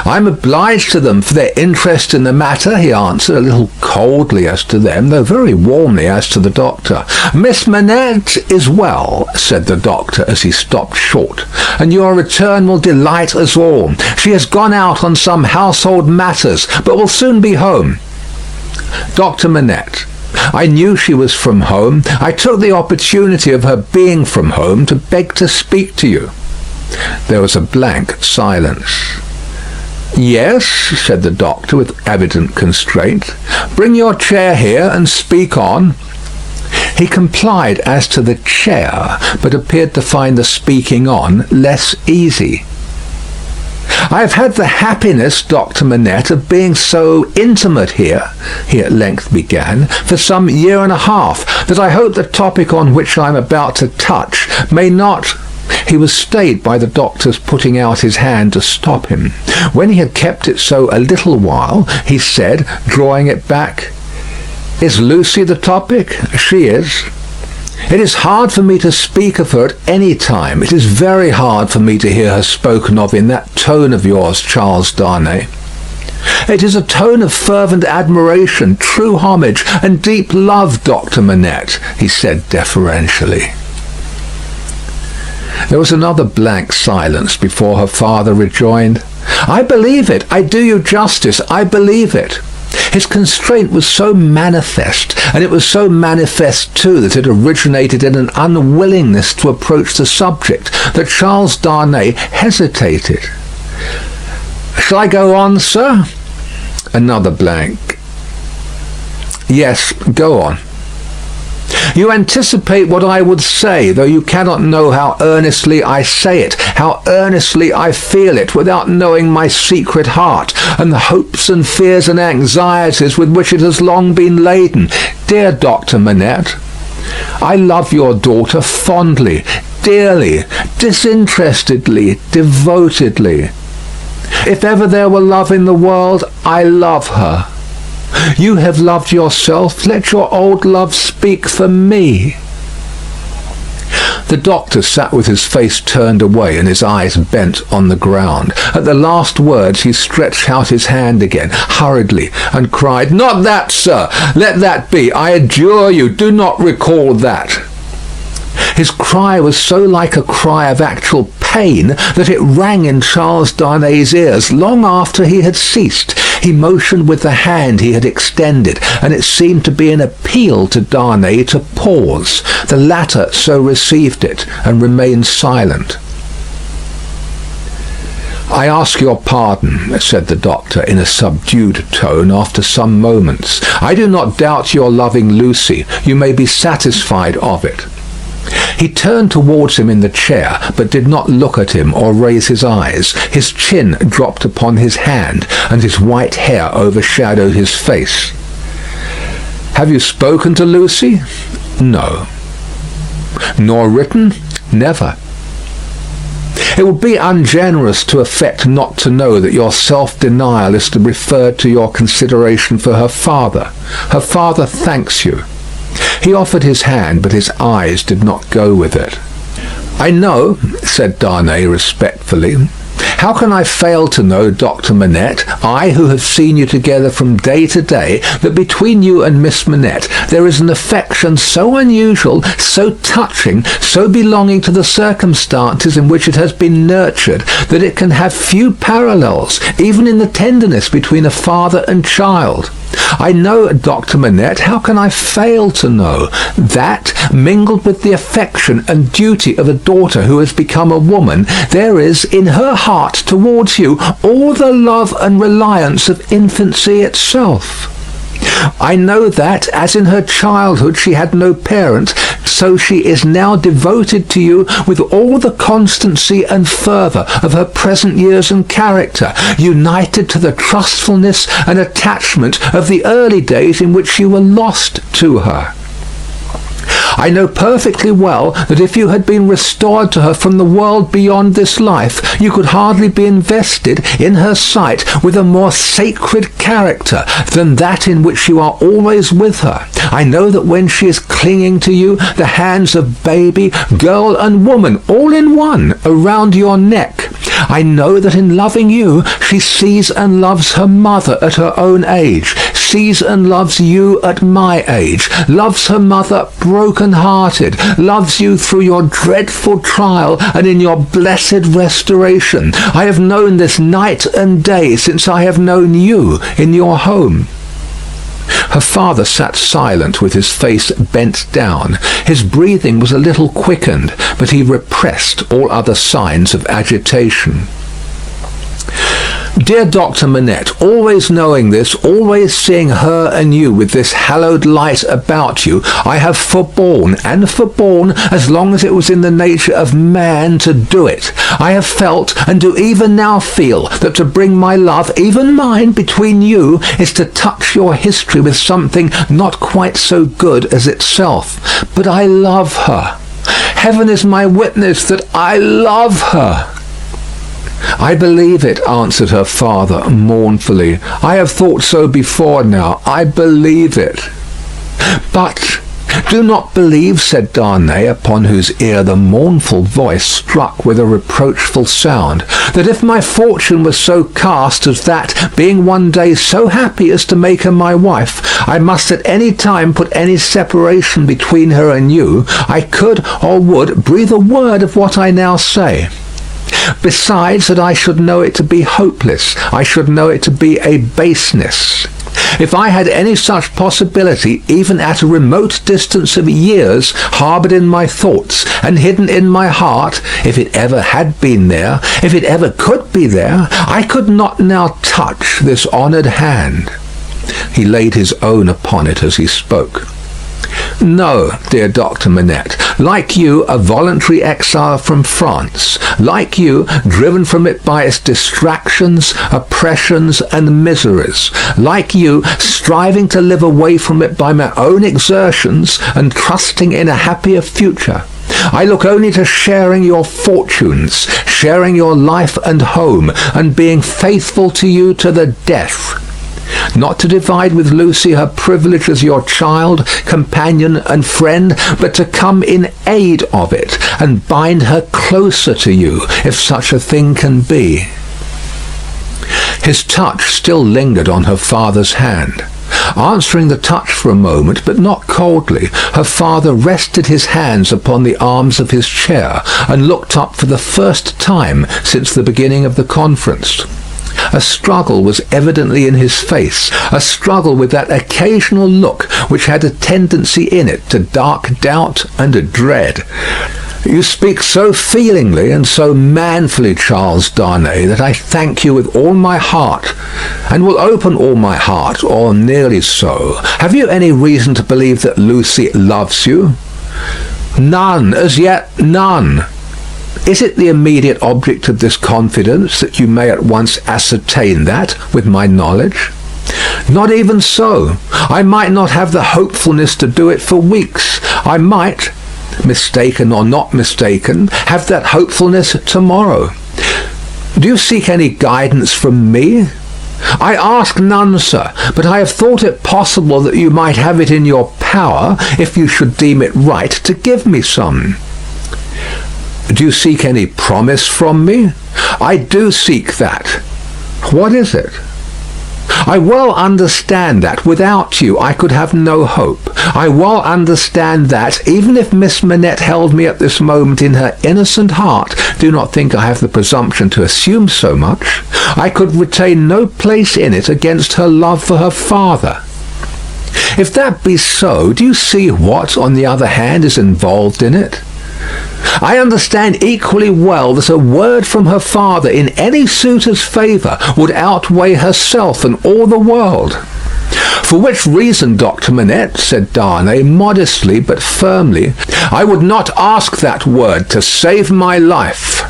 "I am obliged to them for their interest in the matter," he answered, a little coldly as to them, though very warmly as to the doctor. "Miss Manette is well," said the doctor as he stopped short, "and your return will delight us all. She has gone out on some household matters, but will soon be home." "Dr. Manette, I knew she was from home. I took the opportunity of her being from home to beg to speak to you." There was a blank silence. "Yes," said the doctor with evident constraint. "Bring your chair here and speak on." He complied as to the chair, but appeared to find the speaking on less easy. "I have had the happiness, Dr. Manette, of being so intimate here," he at length began, "for some year and a half, that I hope the topic on which I am about to touch may not—" He was stayed by the doctor's putting out his hand to stop him. When he had kept it so a little while, he said, drawing it back, "Is Lucy the topic?" "She is." "It is hard for me to speak of her at any time. It is very hard for me to hear her spoken of in that tone of yours, Charles Darnay." "It is a tone of fervent admiration, true homage, and deep love, Dr. Manette," he said deferentially. There was another blank silence before her father rejoined, "I believe it. I do you justice. I believe it." His constraint was so manifest, and it was so manifest too that it originated in an unwillingness to approach the subject, that Charles Darnay hesitated. "Shall I go on, sir?" Another blank. "Yes, go on." "You anticipate what I would say, though you cannot know how earnestly I say it, how earnestly I feel it, without knowing my secret heart, and the hopes and fears and anxieties with which it has long been laden. Dear Dr. Manette, I love your daughter fondly, dearly, disinterestedly, devotedly. If ever there were love in the world, I love her. You have loved yourself. Let your old love speak for me." The doctor sat with his face turned away and his eyes bent on the ground. At the last words he stretched out his hand again, hurriedly, and cried, "Not that, sir! Let that be! I adjure you, do not recall that!" His cry was so like a cry of actual pain that it rang in Charles Darnay's ears long after he had ceased. He motioned with the hand he had extended, and it seemed to be an appeal to Darnay to pause. The latter so received it, and remained silent. "I ask your pardon," said the doctor in a subdued tone after some moments. "I do not doubt your loving Lucy. You may be satisfied of it." He turned towards him in the chair, but did not look at him or raise his eyes. His chin dropped upon his hand, and his white hair overshadowed his face. "Have you spoken to Lucy?" "No." "Nor written?" "Never." "It would be ungenerous to affect not to know that your self-denial is to refer to your consideration for her father. Her father thanks you." He offered his hand, but his eyes did not go with it. "I know," said Darnay respectfully. "How can I fail to know, Dr. Manette, I who have seen you together from day to day, that between you and Miss Manette there is an affection so unusual, so touching, so belonging to the circumstances in which it has been nurtured, that it can have few parallels, even in the tenderness between a father and child? I know, Dr. Manette, how can I fail to know, that, mingled with the affection and duty of a daughter who has become a woman, there is in her heart towards you all the love and reliance of infancy itself? I know that, as in her childhood she had no parent, so she is now devoted to you with all the constancy and fervour of her present years and character, united to the trustfulness and attachment of the early days in which you were lost to her. I know perfectly well that if you had been restored to her from the world beyond this life, you could hardly be invested in her sight with a more sacred character than that in which you are always with her. I know that when she is clinging to you, the hands of baby, girl and woman, all in one, around your neck. I know that in loving you, she sees and loves her mother at her own age, sees and loves you at my age, loves her mother broken-hearted, loves you through your dreadful trial and in your blessed restoration. I have known this night and day since I have known you in your home. Her father sat silent with his face bent down. His breathing was a little quickened, but he repressed all other signs of agitation. Dear Dr. Manette, always knowing this, always seeing her and you with this hallowed light about you, I have forborne, as long as it was in the nature of man to do it. I have felt, and do even now feel, that to bring my love, even mine, between you, is to touch your history with something not quite so good as itself. But I love her. Heaven is my witness that I love her. I believe it, answered her father mournfully. I have thought so before now. I believe it. But do not believe, said Darnay, upon whose ear the mournful voice struck with a reproachful sound, that if my fortune was so cast as that, being one day so happy as to make her my wife, I must at any time put any separation between her and you, I could or would breathe a word of what I now say. Besides, that I should know it to be hopeless, I should know it to be a baseness. If I had any such possibility, even at a remote distance of years, harboured in my thoughts, and hidden in my heart, if it ever had been there, if it ever could be there, I could not now touch this honoured hand. He laid his own upon it as he spoke. No, dear Dr. Manette, like you, a voluntary exile from France, like you, driven from it by its distractions, oppressions, and miseries, like you, striving to live away from it by my own exertions, and trusting in a happier future. I look only to sharing your fortunes, sharing your life and home, and being faithful to you to the death. Not to divide with Lucy her privilege as your child, companion, and friend, but to come in aid of it, and bind her closer to you, if such a thing can be. His touch still lingered on her father's hand. Answering the touch for a moment, but not coldly, her father rested his hands upon the arms of his chair, and looked up for the first time since the beginning of the conference. A struggle was evidently in his face, a struggle with that occasional look which had a tendency in it to dark doubt and a dread. You speak so feelingly and so manfully, Charles Darnay, that I thank you with all my heart, and will open all my heart, or nearly so. Have you any reason to believe that Lucy loves you? None, as yet none. Is it the immediate object of this confidence that you may at once ascertain that, with my knowledge? Not even so. I might not have the hopefulness to do it for weeks. I might, mistaken or not mistaken, have that hopefulness tomorrow. Do you seek any guidance from me? I ask none, sir, but I have thought it possible that you might have it in your power, if you should deem it right, to give me some. Do you seek any promise from me? I do seek that. What is it? I well understand that without you I could have no hope. I well understand that, even if Miss Manette held me at this moment in her innocent heart, do not think I have the presumption to assume so much, I could retain no place in it against her love for her father. If that be so, do you see what, on the other hand, is involved in it? I understand equally well that a word from her father in any suitor's favour would outweigh herself and all the world. For which reason, Dr. Manette, said Darnay, modestly but firmly, I would not ask that word to save my life.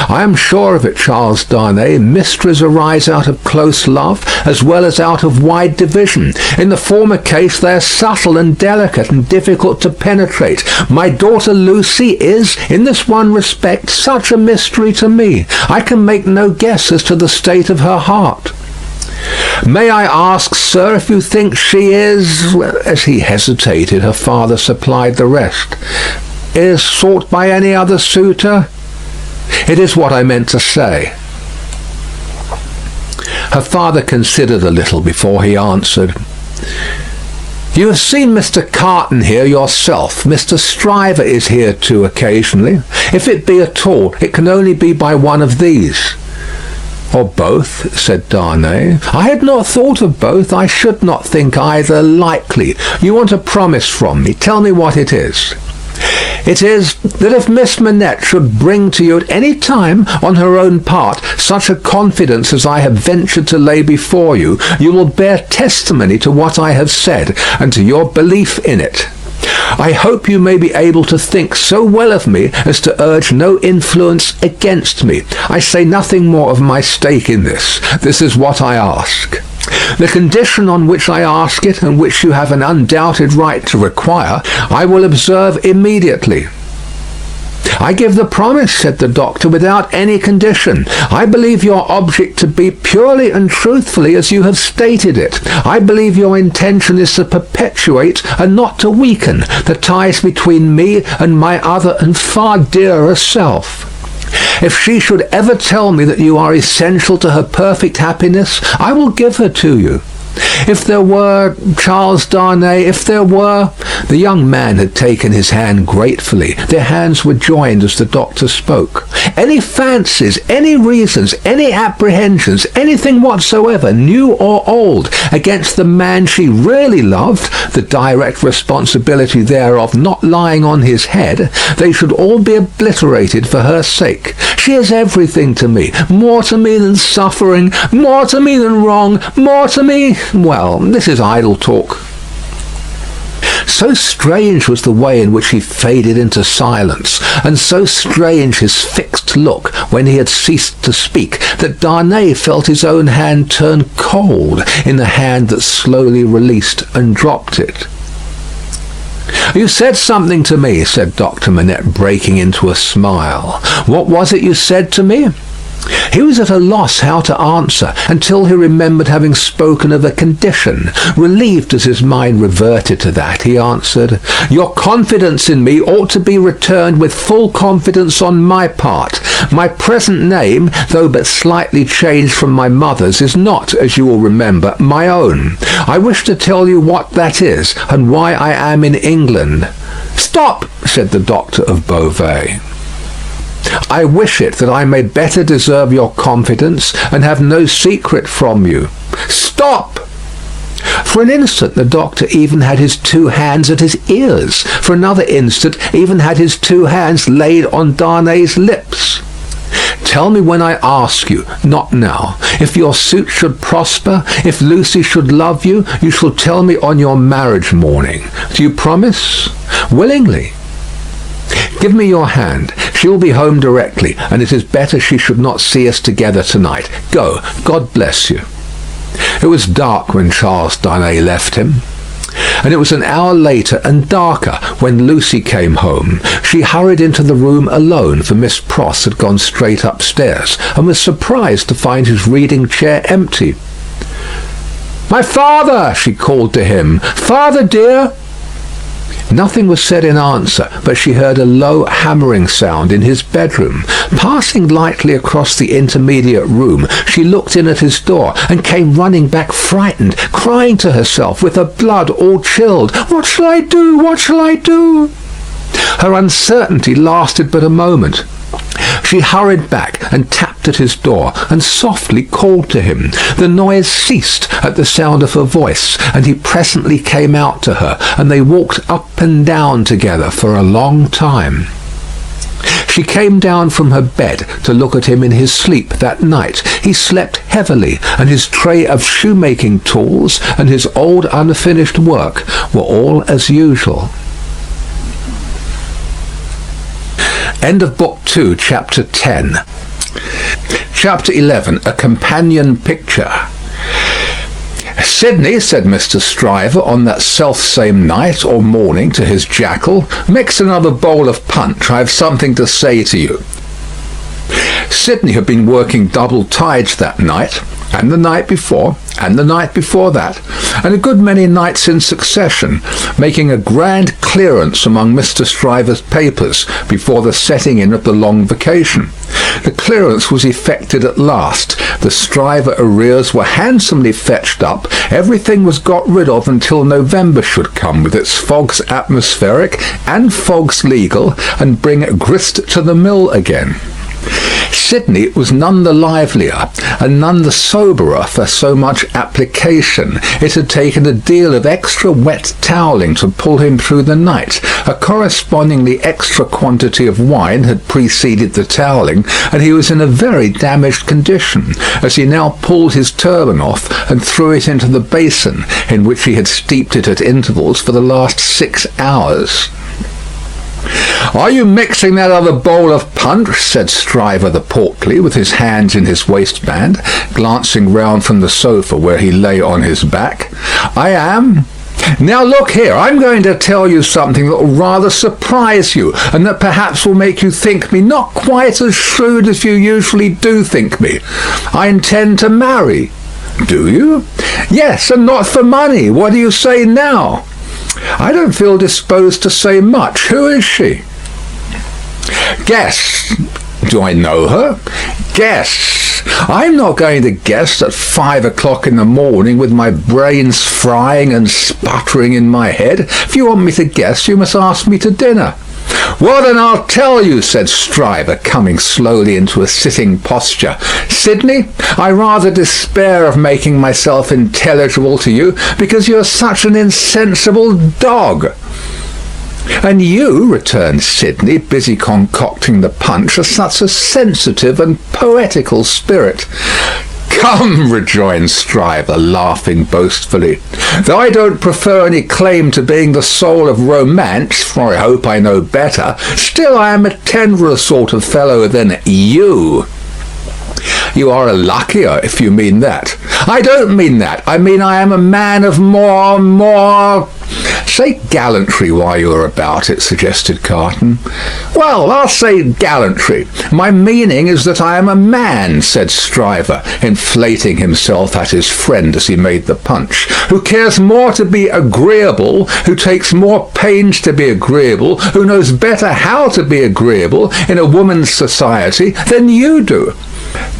I am sure of it, Charles Darnay. Mysteries arise out of close love as well as out of wide division. In the former case they are subtle and delicate and difficult to penetrate. My daughter Lucy is, in this one respect, such a mystery to me. I can make no guess as to the state of her heart. May I ask, sir, if you think she is, as he hesitated, her father supplied the rest, is sought by any other suitor? It is what I meant to say. Her father considered a little before he answered. You have seen Mr. Carton here yourself. Mr. Stryver is here too occasionally. If it be at all, it can only be by one of these. "Or both," said Darnay. "I had not thought of both. I should not think either likely. You want a promise from me. Tell me what it is." "It is that if Miss Manette should bring to you at any time, on her own part, such a confidence as I have ventured to lay before you, you will bear testimony to what I have said, and to your belief in it. I hope you may be able to think so well of me as to urge no influence against me. I say nothing more of my stake in this. This is what I ask. The condition on which I ask it, and which you have an undoubted right to require, I will observe immediately." "I give the promise," said the doctor, "without any condition. I believe your object to be purely and truthfully as you have stated it. I believe your intention is to perpetuate and not to weaken the ties between me and my other and far dearer self. If she should ever tell me that you are essential to her perfect happiness, I will give her to you. If there were, Charles Darnay, if there were—" The young man had taken his hand gratefully. Their hands were joined as the doctor spoke. "Any fancies, any reasons, any apprehensions, anything whatsoever, new or old, against the man she really loved, the direct responsibility thereof not lying on his head, they should all be obliterated for her sake. She is everything to me, more to me than suffering, more to me than wrong, more to me— Well, this is idle talk." So strange was the way in which he faded into silence, and so strange his fixed look when he had ceased to speak, that Darnay felt his own hand turn cold in the hand that slowly released and dropped it. "You said something to me," said Dr. Manette, breaking into a smile. "What was it you said to me?" He was at a loss how to answer, until he remembered having spoken of a condition. Relieved as his mind reverted to that, he answered, "Your confidence in me ought to be returned with full confidence on my part. My present name, though but slightly changed from my mother's, is not, as you will remember, my own. I wish to tell you what that is, and why I am in England." "Stop!" said the doctor of Beauvais. "I wish it that I may better deserve your confidence and have no secret from you." "Stop!" For an instant the doctor even had his two hands at his ears. For another instant even had his two hands laid on Darnay's lips. "Tell me when I ask you, not now. If your suit should prosper, if Lucy should love you, you shall tell me on your marriage morning. Do you promise?" "Willingly." "Give me your hand. She will be home directly, and it is better she should not see us together tonight. Go. God bless you." It was dark when Charles Darnay left him, and it was an hour later and darker when Lucy came home. She hurried into the room alone, for Miss Pross had gone straight upstairs, and was surprised to find his reading chair empty. "My father!" she called to him. "Father, dear!" Nothing was said in answer, but she heard a low hammering sound in his bedroom. Passing lightly across the intermediate room, she looked in at his door, and came running back frightened, crying to herself, with her blood all chilled, "What shall I do? What shall I do?" Her uncertainty lasted but a moment. She hurried back and tapped at his door, and softly called to him. The noise ceased at the sound of her voice, and he presently came out to her, and they walked up and down together for a long time. She came down from her bed to look at him in his sleep that night. He slept heavily, and his tray of shoemaking tools and his old unfinished work were all as usual. End of Book 2, Chapter 10. Chapter 11, A Companion Picture. "Sidney," said Mr. Stryver on that self-same night or morning to his jackal, "mix another bowl of punch. I have something to say to you." Sidney had been working double tides that night, and the night before, and the night before that, and a good many nights in succession, making a grand clearance among Mr. Stryver's papers before the setting in of the long vacation. The clearance was effected at last. The Stryver arrears were handsomely fetched up. Everything was got rid of until November should come, with its fogs atmospheric and fogs legal, and bring grist to the mill again. Sidney was none the livelier and none the soberer for so much application. It had taken a deal of extra wet toweling to pull him through the night. A correspondingly extra quantity of wine had preceded the toweling, and he was in a very damaged condition, as he now pulled his turban off and threw it into the basin, in which he had steeped it at intervals for the last 6 hours. "Are you mixing that other bowl of punch?" said Stryver the portly, with his hands in his waistband, glancing round from the sofa where he lay on his back. "I am." "Now look here, I'm going to tell you something that will rather surprise you, and that perhaps will make you think me not quite as shrewd as you usually do think me. I intend to marry." "Do you?" "Yes, and not for money. What do you say now?" "I don't feel disposed to say much. Who is she?" "Guess." "Do I know her?" "Guess." "I'm not going to guess at 5 o'clock in the morning with my brains frying and sputtering in my head. If you want me to guess, you must ask me to dinner." "Well, then I'll tell you," said Stryver, coming slowly into a sitting posture. "Sidney, I rather despair of making myself intelligible to you, because you're such an insensible dog." "And you," returned Sidney, busy concocting the punch, "are such a sensitive and poetical spirit." "Come," rejoined Stryver, laughing boastfully, "though I don't prefer any claim to being the soul of romance, for I hope I know better, still I am a tenderer sort of fellow than you." "You are a luckier, if you mean that." "I don't mean that. I mean I am a man of more... "Say gallantry while you are about it," suggested Carton. "Well, I'll say gallantry. My meaning is that I am a man," said Stryver, inflating himself at his friend as he made the punch, "who cares more to be agreeable, who takes more pains to be agreeable, who knows better how to be agreeable in a woman's society than you do."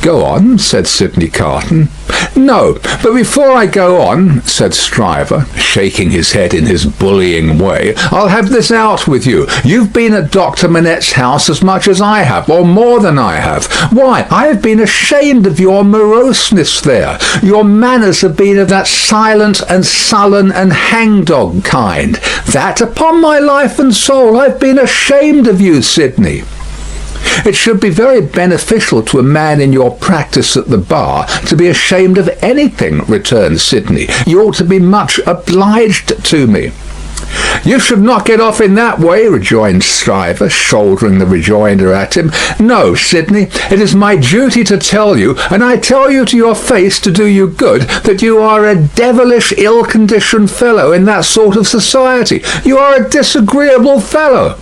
"Go on," said Sidney Carton. "No, but before I go on," said Stryver, shaking his head in his bullying way, "I'll have this out with you. You've been at Dr. Manette's house as much as I have, or more than I have. Why, I have been ashamed of your moroseness there. Your manners have been of that silent and sullen and hangdog kind. That, upon my life and soul, I've been ashamed of you, Sidney." "It should be very beneficial to a man in your practice at the bar to be ashamed of anything," returned Sidney. "You ought to be much obliged to me." "You should not get off in that way," rejoined Stryver, shouldering the rejoinder at him. "No, Sidney, it is my duty to tell you, and I tell you to your face to do you good, that you are a devilish ill-conditioned fellow in that sort of society. You are a disagreeable fellow."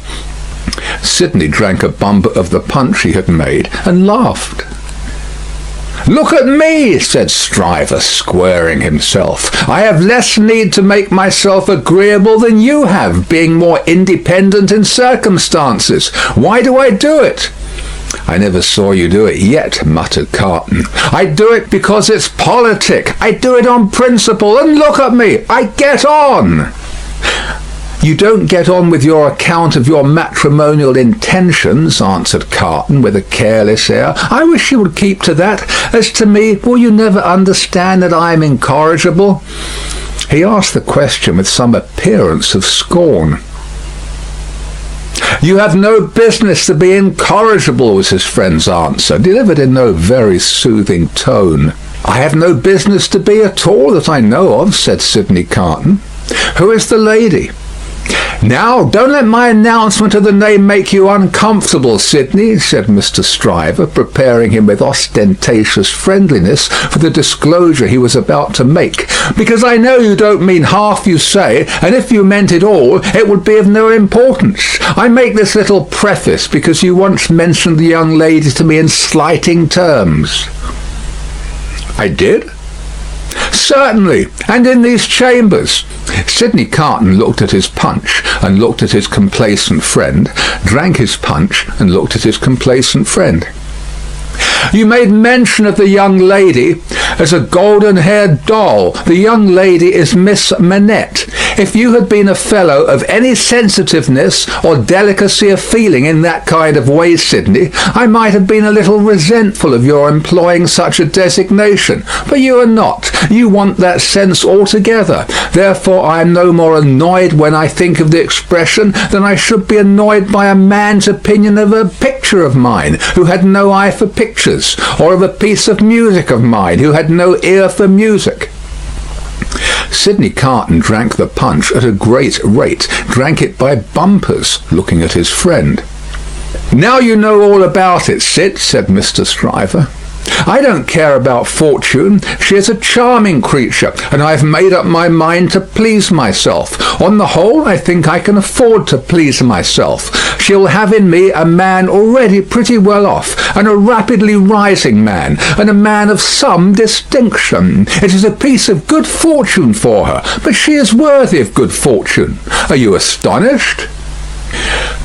Sidney drank a bumper of the punch he had made and laughed. "Look at me," said Stryver, squaring himself. "I have less need to make myself agreeable than you have, being more independent in circumstances. Why do I do it?" "I never saw you do it yet," muttered Carton. "I do it because it's politic. I do it on principle, and look at me, I get on." "You don't get on with your account of your matrimonial intentions," answered Carton with a careless air. "I wish you would keep to that. As to me, will you never understand that I am incorrigible?" He asked the question with some appearance of scorn. "You have no business to be incorrigible," was his friend's answer, delivered in no very soothing tone. "I have no business to be at all that I know of," said Sidney Carton. "Who is the lady?" "Now, don't let my announcement of the name make you uncomfortable, Sidney," said Mr. Stryver, preparing him with ostentatious friendliness for the disclosure he was about to make, "because I know you don't mean half you say, and if you meant it all, it would be of no importance. I make this little preface because you once mentioned the young lady to me in slighting terms." "I did?" "Certainly, and in these chambers." Sidney Carton looked at his punch and looked at his complacent friend, drank his punch and looked at his complacent friend. "You made mention of the young lady as a golden-haired doll. The young lady is Miss Manette. If you had been a fellow of any sensitiveness or delicacy of feeling in that kind of way, Sidney, I might have been a little resentful of your employing such a designation. But you are not. You want that sense altogether. Therefore I am no more annoyed when I think of the expression than I should be annoyed by a man's opinion of a picture of mine who had no eye for pictures, or of a piece of music of mine who had no ear for music. Sidney Carton drank the punch at a great rate, drank it by bumpers, looking at his friend. "Now you know all about it, Sid," said Mr. Stryver. "I don't care about Fortune. She is a charming creature, and I have made up my mind to please myself. On the whole, I think I can afford to please myself. She will have in me a man already pretty well off, and a rapidly rising man, and a man of some distinction. It is a piece of good fortune for her, but she is worthy of good fortune. Are you astonished?"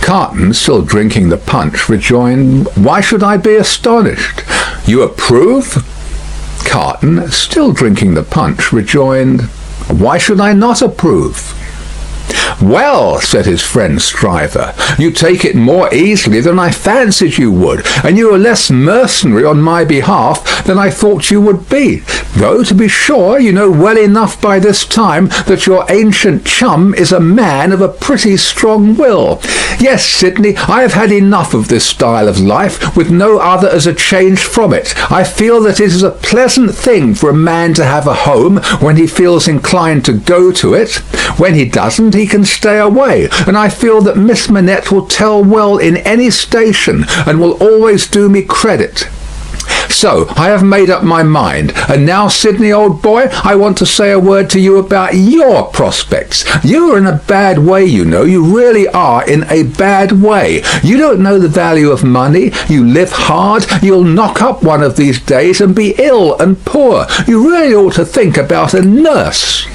Carton, still drinking the punch, rejoined, "Why should I be astonished? You approve?" Carton, still drinking the punch, rejoined, "Why should I not approve?" "Well," said his friend Stryver, "you take it more easily than I fancied you would, and you are less mercenary on my behalf than I thought you would be. Though, to be sure, you know well enough by this time that your ancient chum is a man of a pretty strong will. Yes, Sidney, I have had enough of this style of life, with no other as a change from it. I feel that it is a pleasant thing for a man to have a home when he feels inclined to go to it. When he doesn't, he can stay away, and I feel that Miss Manette will tell well in any station, and will always do me credit. So, I have made up my mind, and now, Sidney, old boy, I want to say a word to you about your prospects. You are in a bad way, you know. You really are in a bad way. You don't know the value of money. You live hard. You'll knock up one of these days and be ill and poor. You really ought to think about a nurse."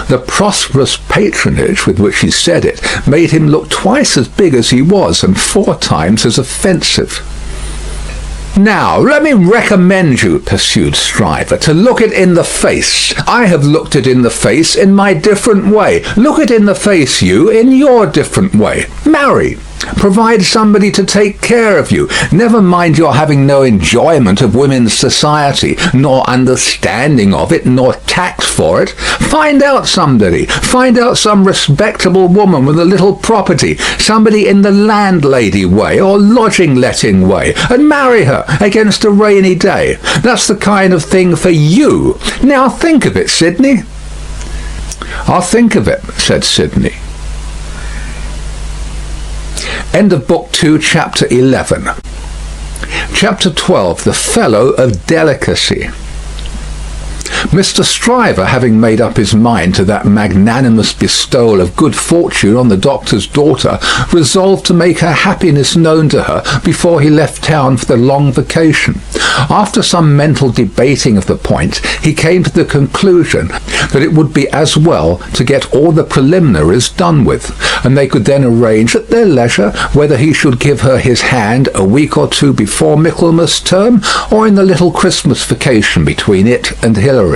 The prosperous patronage with which he said it made him look twice as big as he was, and 4 times as offensive. "Now, let me recommend you," pursued Stryver, "to look it in the face. I have looked it in the face in my different way. Look it in the face, you, in your different way. Marry. Provide somebody to take care of you. Never mind your having no enjoyment of women's society, nor understanding of it, nor tact for it. Find out somebody. Find out some respectable woman with a little property, somebody in the landlady way or lodging-letting way, and marry her against a rainy day. That's the kind of thing for you. Now think of it, Sidney." "I'll think of it," said Sidney. End of Book 2, Chapter 11. Chapter 12. The Fellow of Delicacy. Mr. Stryver, having made up his mind to that magnanimous bestowal of good fortune on the doctor's daughter, resolved to make her happiness known to her before he left town for the long vacation. After some mental debating of the point, he came to the conclusion that it would be as well to get all the preliminaries done with, and they could then arrange at their leisure whether he should give her his hand a week or 2 before Michaelmas term, or in the little Christmas vacation between it and Hilary.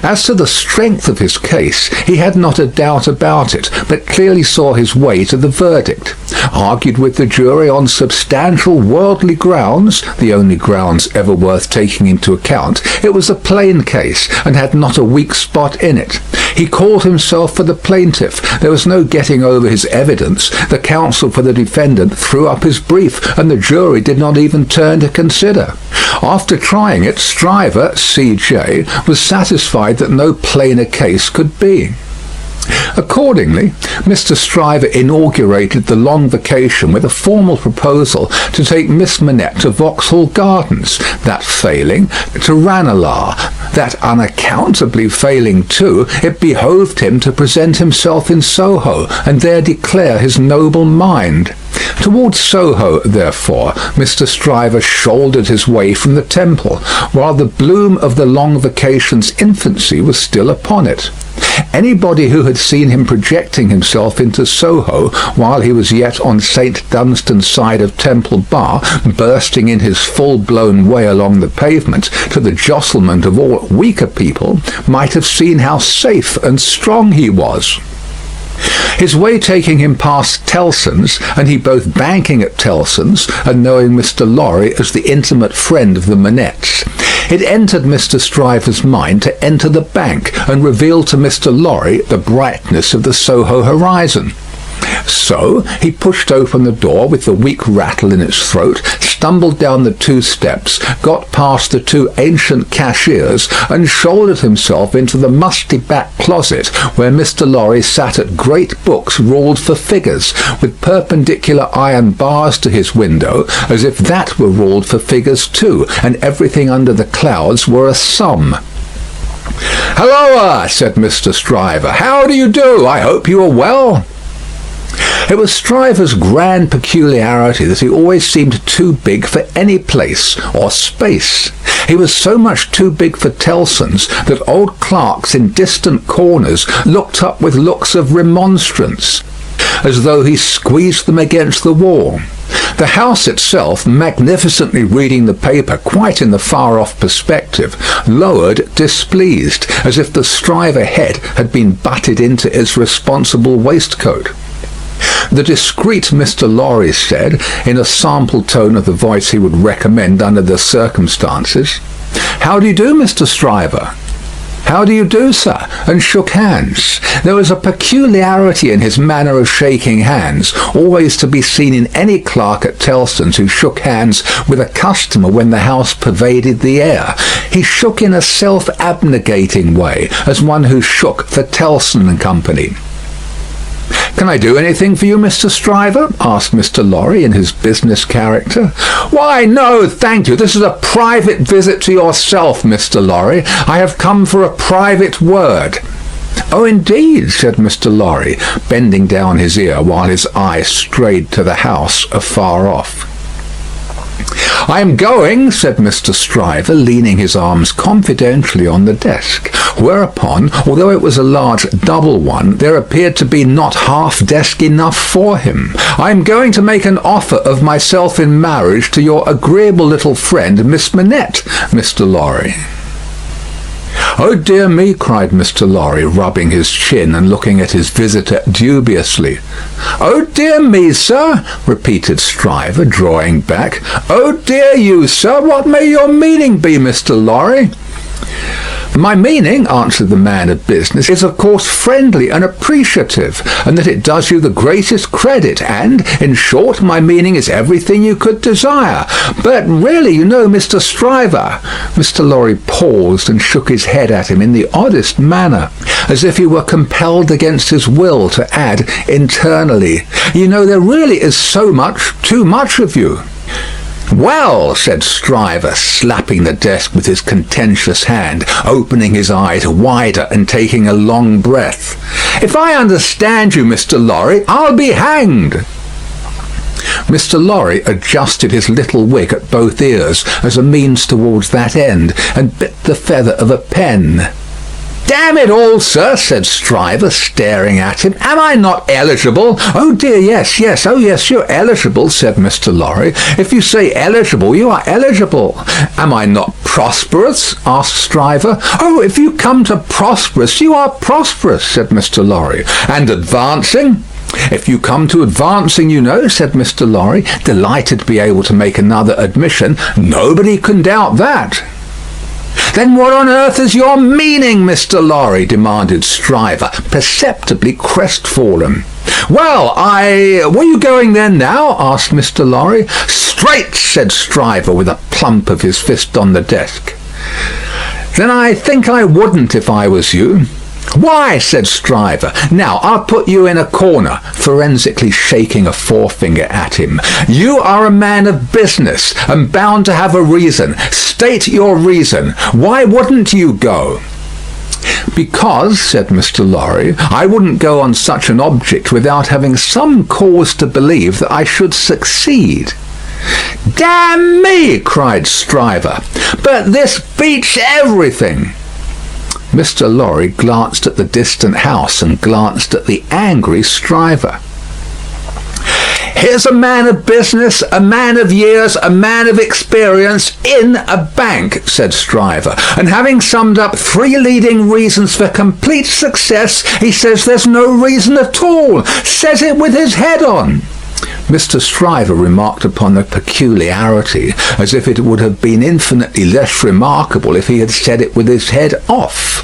As to the strength of his case, he had not a doubt about it, but clearly saw his way to the verdict. Argued with the jury on substantial worldly grounds, the only grounds ever worth taking into account, it was a plain case, and had not a weak spot in it. He called himself for the plaintiff. There was no getting over his evidence. The counsel for the defendant threw up his brief, and the jury did not even turn to consider. After trying it, Stryver, C.J., was satisfied that no plainer case could be. Accordingly, Mr. Stryver inaugurated the long vacation with a formal proposal to take Miss Manette to Vauxhall Gardens, that failing, to Ranelagh, that unaccountably failing too, it behoved him to present himself in Soho, and there declare his noble mind. Towards Soho, therefore, Mr. Stryver shouldered his way from the Temple, while the bloom of the long vacation's infancy was still upon it. Anybody who had seen him projecting himself into Soho while he was yet on St. Dunstan's side of Temple Bar, bursting in his full-blown way along the pavement to the jostlement of all weaker people, might have seen how safe and strong he was. His way taking him past Tellson's, and he both banking at Tellson's and knowing Mr. Lorry as the intimate friend of the Manetts, it entered Mr. Stryver's mind to enter the bank and reveal to Mr. Lorry the brightness of the Soho horizon. So he pushed open the door with the weak rattle in its throat, stumbled down the 2 steps, got past the 2 ancient cashiers, and shouldered himself into the musty back closet where Mr. Lorry sat at great books ruled for figures, with perpendicular iron bars to his window, as if that were ruled for figures too, and everything under the clouds were a sum. "Halloa!" said Mr. Stryver. "How do you do? I hope you are well." It was Stryver's grand peculiarity that he always seemed too big for any place or space. He was so much too big for Tellson's that old clerks in distant corners looked up with looks of remonstrance, as though he squeezed them against the wall. The house itself, magnificently reading the paper quite in the far-off perspective, lowered displeased, as if the Stryver head had been butted into its responsible waistcoat. The discreet Mr. Lorry said, in a sample tone of the voice he would recommend under the circumstances, "How do you do, Mr. Stryver?" "How do you do, sir?" and shook hands. There was a peculiarity in his manner of shaking hands, always to be seen in any clerk at Tellson's who shook hands with a customer when the house pervaded the air. He shook in a self-abnegating way, as one who shook for Tellson and Company. "Can I do anything for you, Mr. Stryver?" asked Mr. Lorry in his business character. "Why, no, thank you. This is a private visit to yourself, Mr. Lorry. I have come for a private word." "Oh, indeed," said Mr. Lorry, bending down his ear while his eye strayed to the house afar off. "I am going," said Mr. Stryver, leaning his arms confidentially on the desk, whereupon, although it was a large double one, there appeared to be not half desk enough for him. "I am going to make an offer of myself in marriage to your agreeable little friend, Miss Manette, Mr. Lorry." "Oh, dear me," cried Mr. Lorry, rubbing his chin and looking at his visitor dubiously. "Oh, dear me, sir," repeated Stryver, drawing back. "Oh, dear you, sir. What may your meaning be, Mr. Lorry?" "My meaning," answered the man of business, "is of course friendly and appreciative, and that it does you the greatest credit, and, in short, my meaning is everything you could desire. But really, you know, Mr. Stryver—" Mr. Lorry paused and shook his head at him in the oddest manner, as if he were compelled against his will to add internally, "You know, there really is so much, too much of you." "Well," said Stryver, slapping the desk with his contentious hand, opening his eyes wider and taking a long breath, "if I understand you, Mr. Lorry, I'll be hanged." Mr. Lorry adjusted his little wig at both ears as a means towards that end, and bit the feather of a pen. "Damn it all, sir," said Stryver, staring at him, "am I not eligible?" "Oh dear, yes, yes, oh yes, you're eligible," said Mr. Lorry. "If you say eligible, you are eligible." "Am I not prosperous?" asked Stryver. "Oh, if you come to prosperous, you are prosperous," said Mr. Lorry. "And advancing?" "If you come to advancing, you know," said Mr. Lorry, delighted to be able to make another admission. "Nobody can doubt that." "Then what on earth is your meaning, Mr. Lorry?" demanded Stryver, perceptibly crestfallen. "Well, were you going there now?" asked Mr. Lorry. "Straight," said Stryver, with a plump of his fist on the desk. "Then I think I wouldn't if I was you." "Why?" said Stryver. "Now, I'll put you in a corner," forensically shaking a forefinger at him. "You are a man of business, and bound to have a reason. State your reason. Why wouldn't you go?" "Because," said Mr. Lorry, "I wouldn't go on such an object without having some cause to believe that I should succeed." "Damn me!" cried Stryver. "But this beats everything." Mr. Lorry glanced at the distant house and glanced at the angry Stryver. "Here's a man of business, a man of years, a man of experience in a bank," said Stryver, "and having summed up 3 leading reasons for complete success, he says there's no reason at all. Says it with his head on." Mr. Stryver remarked upon the peculiarity as if it would have been infinitely less remarkable if he had said it with his head off.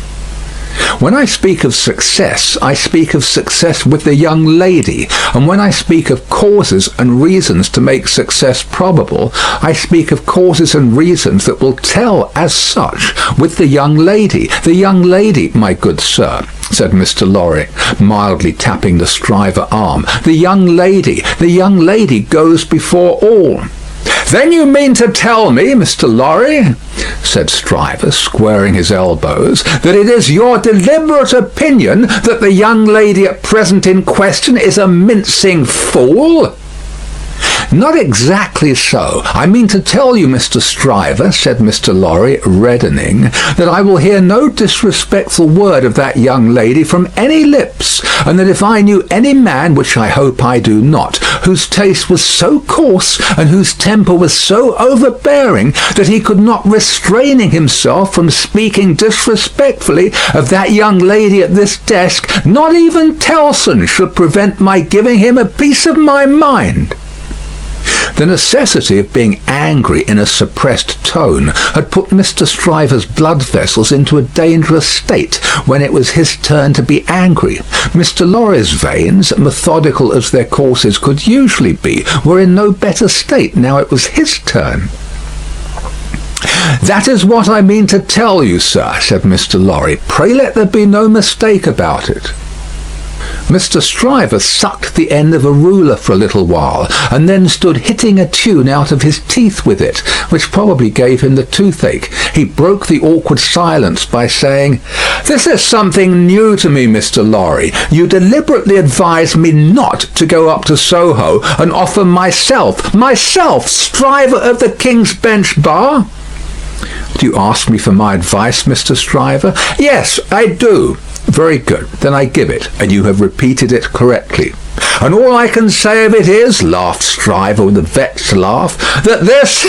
When I speak of success, I speak of success with the young lady, and when I speak of causes and reasons to make success probable, I speak of causes and reasons that will tell as such with the young lady. The young lady, my good sir, said Mr. Lorry, mildly tapping the Stryver arm. The young lady goes before all. "Then you mean to tell me, Mr. Lorry," said Stryver, squaring his elbows, "that it is your deliberate opinion that the young lady at present in question is a mincing fool?" "Not exactly so. I mean to tell you, Mr. Stryver," said Mr. Lorry, reddening, "that I will hear no disrespectful word of that young lady from any lips, and that if I knew any man, which I hope I do not, whose taste was so coarse and whose temper was so overbearing that he could not restraining himself from speaking disrespectfully of that young lady at this desk, not even Tellson should prevent my giving him a piece of my mind." The necessity of being angry in a suppressed tone had put Mr. Stryver's blood vessels into a dangerous state when it was his turn to be angry. Mr. Lorry's veins, methodical as their courses could usually be, were in no better state now it was his turn. "That is what I mean to tell you, sir," said Mr. Lorry. "Pray let there be no mistake about it." Mr. Stryver sucked the end of a ruler for a little while, and then stood hitting a tune out of his teeth with it, which probably gave him the toothache. He broke the awkward silence by saying, "This is something new to me, Mr. Lorry. You deliberately advise me not to go up to Soho and offer myself, Stryver of the King's Bench Bar?" "Do you ask me for my advice, Mr. Stryver?" "Yes, I do." "Very good. Then I give it, and you have repeated it correctly." "And all I can say of it is," laughed Stryver with a vexed laugh, "that this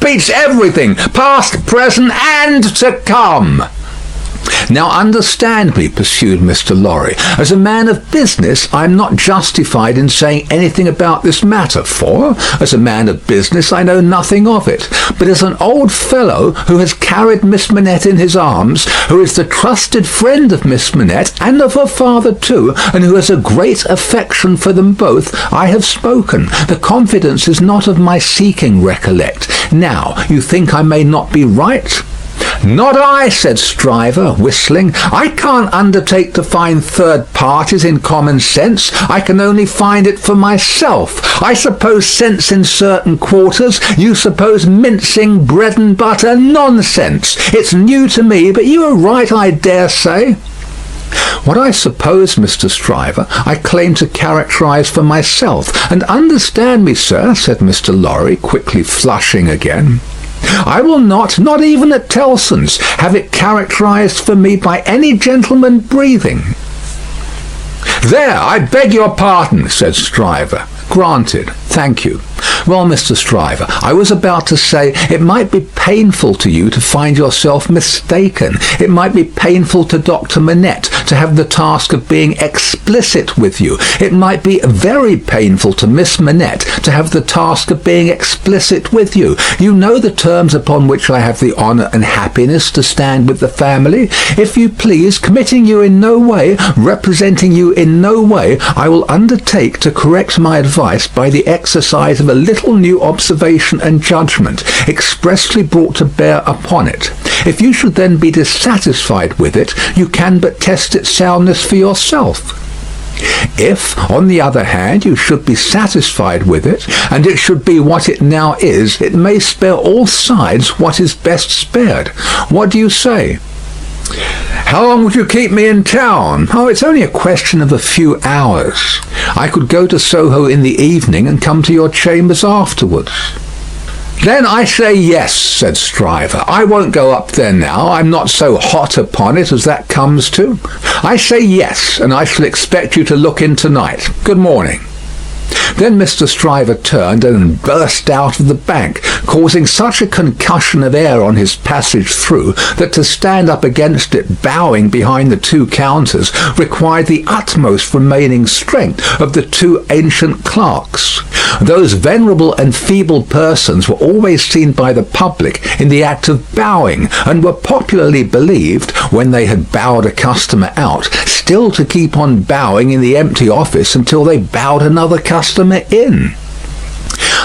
beats everything, past, present, and to come." "Now understand me," pursued Mr. Lorry. "As a man of business, I am not justified in saying anything about this matter, for, as a man of business, I know nothing of it. But as an old fellow who has carried Miss Manette in his arms, who is the trusted friend of Miss Manette, and of her father too, and who has a great affection for them both, I have spoken. The confidence is not of my seeking, recollect. Now, you think I may not be right?" "Not I," said Stryver, whistling. "I can't undertake to find third parties in common sense. I can only find it for myself. I suppose sense in certain quarters. You suppose mincing bread and butter nonsense. It's new to me, but you are right, I dare say." "What I suppose, Mr. Stryver, I claim to characterise for myself. And understand me, sir," said Mr. Lorry, quickly flushing again, "I will not even at Tellson's, have it characterised for me by any gentleman breathing." "There, I beg your pardon," said Stryver. "Granted. Thank you. Well, Mr. Stryver, I was about to say it might be painful to you to find yourself mistaken. It might be painful to Dr. Manette to have the task of being explicit with you. It might be very painful to Miss Manette to have the task of being explicit with you. You know the terms upon which I have the honour and happiness to stand with the family. If you please, committing you in no way, representing you in no way, I will undertake to correct my advice by the exercise of a little new observation and judgment, expressly brought to bear upon it. If you should then be dissatisfied with it, you can but test its soundness for yourself. If, on the other hand, you should be satisfied with it, and it should be what it now is, it may spare all sides what is best spared. What do you say?" "How long would you keep me in town?" "Oh, it's only a question of a few hours. I could go to Soho in the evening and come to your chambers afterwards." "Then I say yes," said Stryver. "I won't go up there now. I'm not so hot upon it as that comes to. I say yes, and I shall expect you to look in tonight. Good morning." Then Mr. Stryver turned and burst out of the bank, causing such a concussion of air on his passage through that to stand up against it bowing behind the two counters required the utmost remaining strength of the two ancient clerks. Those venerable and feeble persons were always seen by the public in the act of bowing, and were popularly believed, when they had bowed a customer out, still to keep on bowing in the empty office until they bowed another customer in.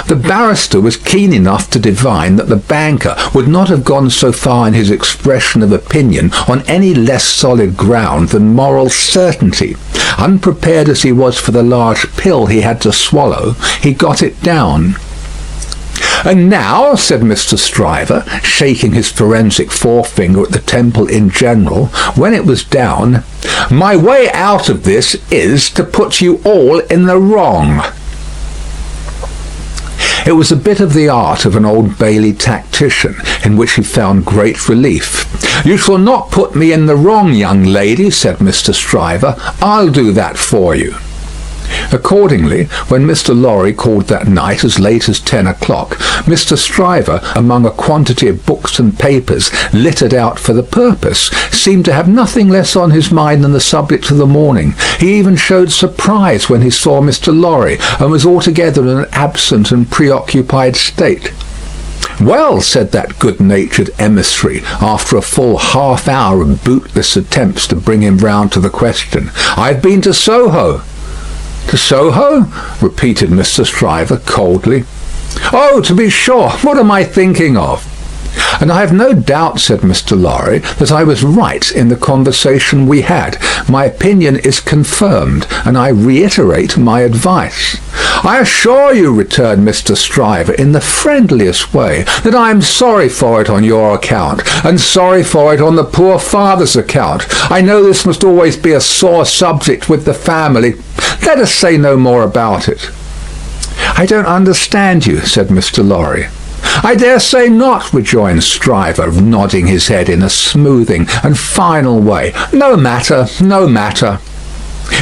The barrister was keen enough to divine that the banker would not have gone so far in his expression of opinion on any less solid ground than moral certainty. Unprepared as he was for the large pill he had to swallow, he got it down. "And now," said Mr. Stryver, shaking his forensic forefinger at the temple in general, when it was down, "my way out of this is to put you all in the wrong." It was a bit of the art of an Old Bailey tactician, in which he found great relief. "You shall not put me in the wrong, young lady," said Mr. Stryver. "I'll do that for you." Accordingly, when Mr. Lorry called that night as late as 10 o'clock, Mr. Stryver, among a quantity of books and papers littered out for the purpose, seemed to have nothing less on his mind than the subject of the morning. He even showed surprise when he saw Mr. Lorry, and was altogether in an absent and preoccupied state. "Well," said that good-natured emissary, after a full half-hour of bootless attempts to bring him round to the question, "I've been to Soho." "To Soho?" repeated Mr. Stryver coldly. "Oh, to be sure. What am I thinking of?" "And I have no doubt," said Mr. Lorry, "that I was right in the conversation we had. My opinion is confirmed, and I reiterate my advice." "I assure you," returned Mr. Stryver in the friendliest way, "that I am sorry for it on your account, and sorry for it on the poor father's account. I know this must always be a sore subject with the family. Let us say no more about it." "I don't understand you," said Mr. Lorry. "I dare say not," rejoined Stryver, nodding his head in a smoothing and final way. "No matter, no matter."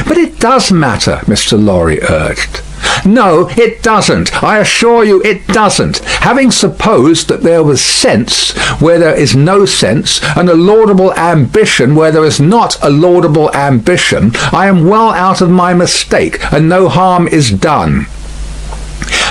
"But it does matter," Mr. Lorry urged. "No, it doesn't. I assure you it doesn't. Having supposed that there was sense where there is no sense, and a laudable ambition where there is not a laudable ambition, I am well out of my mistake, and no harm is done.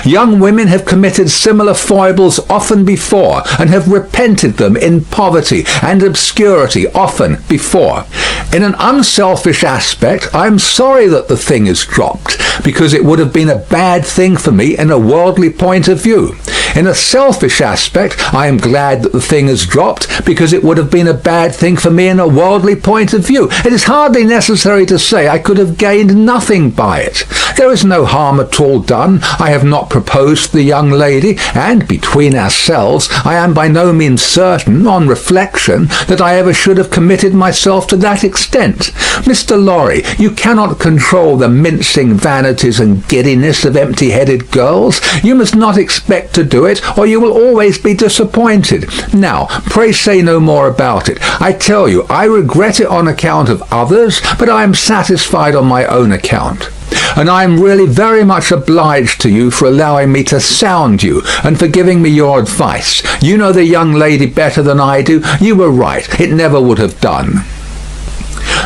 Young women have committed similar foibles often before, and have repented them in poverty and obscurity often before. In an unselfish aspect, I am sorry that the thing is dropped, because it would have been a bad thing for me in a worldly point of view. In a selfish aspect, I am glad that the thing is dropped, because it would have been a bad thing for me in a worldly point of view. It is hardly necessary to say I could have gained nothing by it. There is no harm at all done. I have not proposed to the young lady, and, between ourselves, I am by no means certain, on reflection, that I ever should have committed myself to that extent. Mr. Lorry, you cannot control the mincing vanities and giddiness of empty-headed girls. You must not expect to do it, or you will always be disappointed. Now, pray say no more about it. I tell you, I regret it on account of others, but I am satisfied on my own account. And I am really very much obliged to you for allowing me to sound you, and for giving me your advice. You know the young lady better than I do. You were right. It never would have done."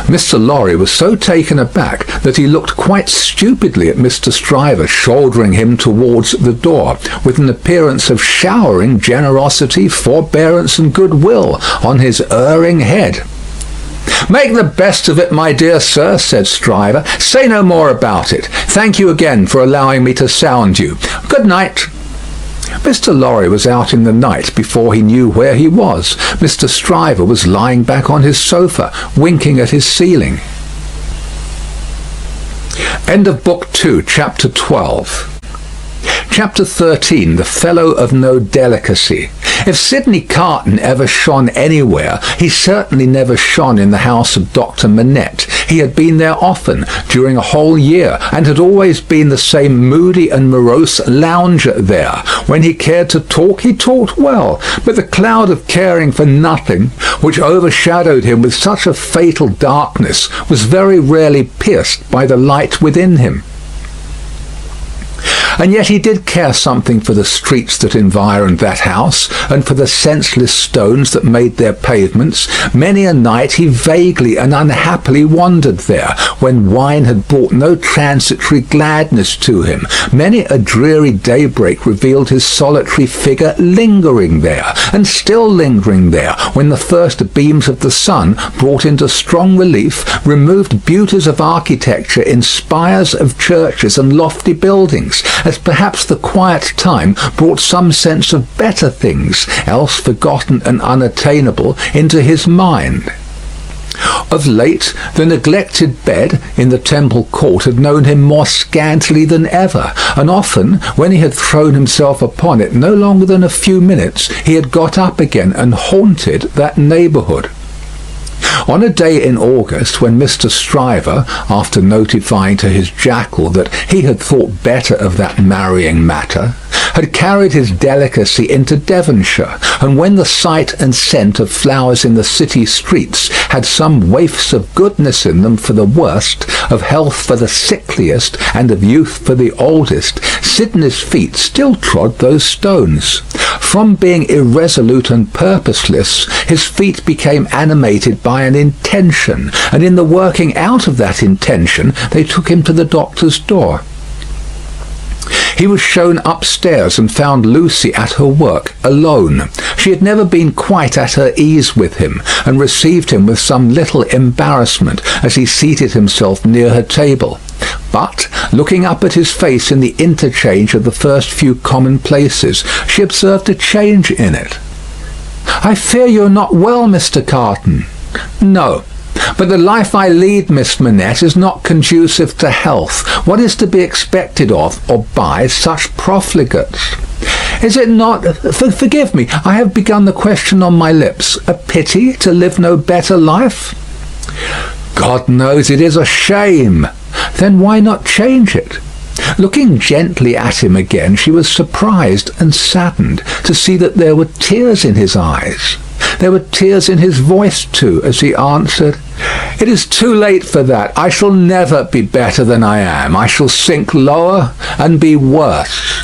Mr. Lorry was so taken aback that he looked quite stupidly at Mr. Stryver shouldering him towards the door, with an appearance of showering generosity, forbearance, and goodwill on his erring head. "Make the best of it, my dear sir," said Stryver. "Say no more about it. Thank you again for allowing me to sound you. Good night." Mr. Lorry was out in the night before he knew where he was. Mr. Stryver was lying back on his sofa, winking at his ceiling. End of Book 2, Chapter 12. Chapter 13, The Fellow of No Delicacy. If Sidney Carton ever shone anywhere, he certainly never shone in the house of Dr. Manette. He had been there often, during a whole year, and had always been the same moody and morose lounger there. When he cared to talk, he talked well, but the cloud of caring for nothing, which overshadowed him with such a fatal darkness, was very rarely pierced by the light within him. And yet he did care something for the streets that environed that house, and for the senseless stones that made their pavements. Many a night he vaguely and unhappily wandered there, when wine had brought no transitory gladness to him. Many a dreary daybreak revealed his solitary figure lingering there, and still lingering there, when the first beams of the sun, brought into strong relief, removed beauties of architecture in spires of churches and lofty buildings, as perhaps the quiet time brought some sense of better things, else forgotten and unattainable, into his mind. Of late, the neglected bed in the Temple Court had known him more scantily than ever, and often, when he had thrown himself upon it no longer than a few minutes, he had got up again and haunted that neighbourhood. On a day in August, when Mr. Stryver, after notifying to his jackal that he had thought better of that marrying matter, had carried his delicacy into Devonshire, and when the sight and scent of flowers in the city streets had some waifs of goodness in them for the worst, of health for the sickliest, and of youth for the oldest, Sidney's feet still trod those stones. From being irresolute and purposeless, his feet became animated by an intention, and in the working out of that intention they took him to the doctor's door. He was shown upstairs and found Lucy at her work, alone. She had never been quite at her ease with him, and received him with some little embarrassment as he seated himself near her table. But, looking up at his face in the interchange of the first few commonplaces, she observed a change in it. "I fear you're not well, Mr. Carton." "No. But the life I lead, Miss Manette, is not conducive to health. What is to be expected of, or by, such profligates? Is it not, forgive me, I have begun the question on my lips, a pity to live no better life?" "God knows it is a shame." "Then why not change it?" Looking gently at him again, she was surprised and saddened to see that there were tears in his eyes. There were tears in his voice, too, as he answered, "It is too late for that. I shall never be better than I am. I shall sink lower and be worse."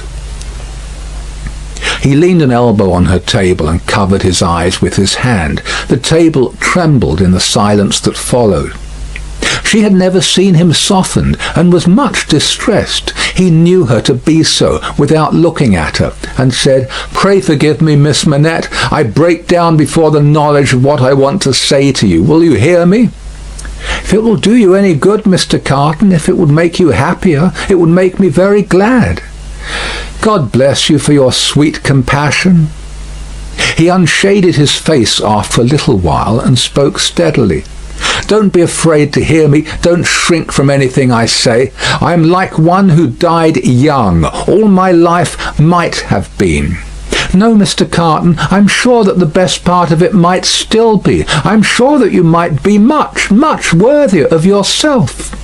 He leaned an elbow on her table and covered his eyes with his hand. The table trembled in the silence that followed. She had never seen him softened, and was much distressed. He knew her to be so, without looking at her, and said, "Pray forgive me, Miss Manette. I break down before the knowledge of what I want to say to you. Will you hear me?" "If it will do you any good, Mr. Carton, if it would make you happier, it would make me very glad." "God bless you for your sweet compassion." He unshaded his face after a little while, and spoke steadily. "Don't be afraid to hear me. Don't shrink from anything I say. I am like one who died young. All my life might have been. No, Mr. Carton, I'm sure that the best part of it might still be. I'm sure that you might be much, much worthier of yourself."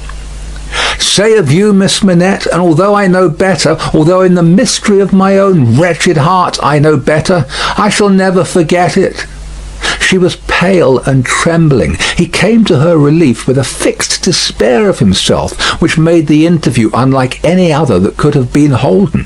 "Say of you, Miss Manette, and although I know better, although in the mystery of my own wretched heart I know better, I shall never forget it." She was pale and trembling. He came to her relief with a fixed despair of himself, which made the interview unlike any other that could have been holden.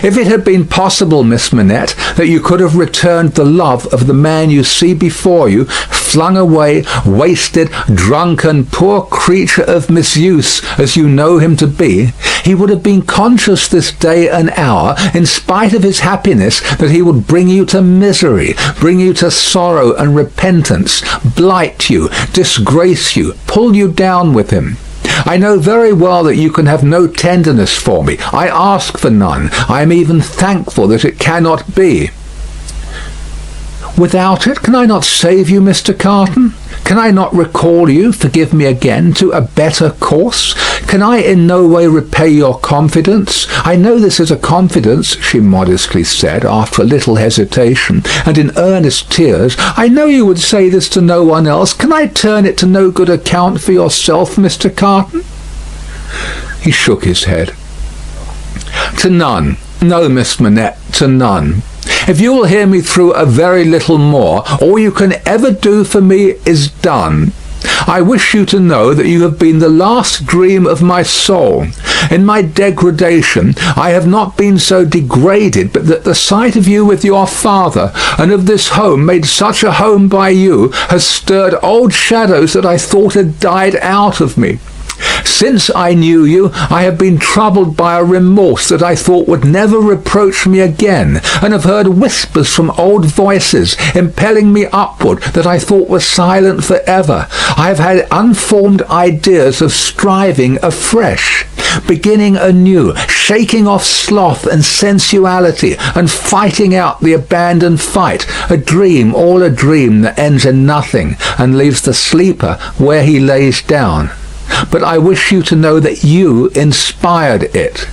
"If it had been possible, Miss Manette, that you could have returned the love of the man you see before you, flung away, wasted, drunken, poor creature of misuse, as you know him to be, he would have been conscious this day and hour, in spite of his happiness, that he would bring you to misery, bring you to sorrow and repentance, blight you, disgrace you, pull you down with him. I know very well that you can have no tenderness for me. I ask for none. I am even thankful that it cannot be. Without it, can I not save you, Mr. Carton? Can I not recall you, forgive me again, to a better course? Can I in no way repay your confidence? I know this is a confidence, she modestly said, after a little hesitation, and in earnest tears. I know you would say this to no one else. Can I turn it to no good account for yourself, Mr. Carton? He shook his head. To none. No, Miss Manette, to none. If you will hear me through a very little more, all you can ever do for me is done. I wish you to know that you have been the last dream of my soul. In my degradation, I have not been so degraded, but that the sight of you with your father, and of this home made such a home by you, has stirred old shadows that I thought had died out of me. Since I knew you, I have been troubled by a remorse that I thought would never reproach me again, and have heard whispers from old voices impelling me upward that I thought were silent for ever. I have had unformed ideas of striving afresh, beginning anew, shaking off sloth and sensuality, and fighting out the abandoned fight, a dream, all a dream that ends in nothing, and leaves the sleeper where he lays down. But I wish you to know that you inspired it.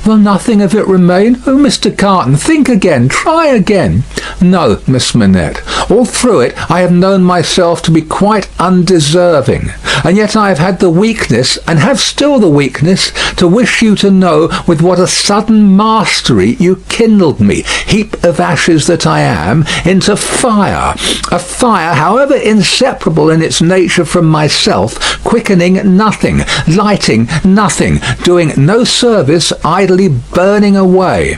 Will nothing of it remain? Oh, Mr. Carton, think again, try again. No, Miss Manette. All through it I have known myself to be quite undeserving, and yet I have had the weakness, and have still the weakness, to wish you to know with what a sudden mastery you kindled me, heap of ashes that I am, into fire. A fire, however inseparable in its nature from myself, quickening nothing, lighting nothing, doing no service, idly burning away.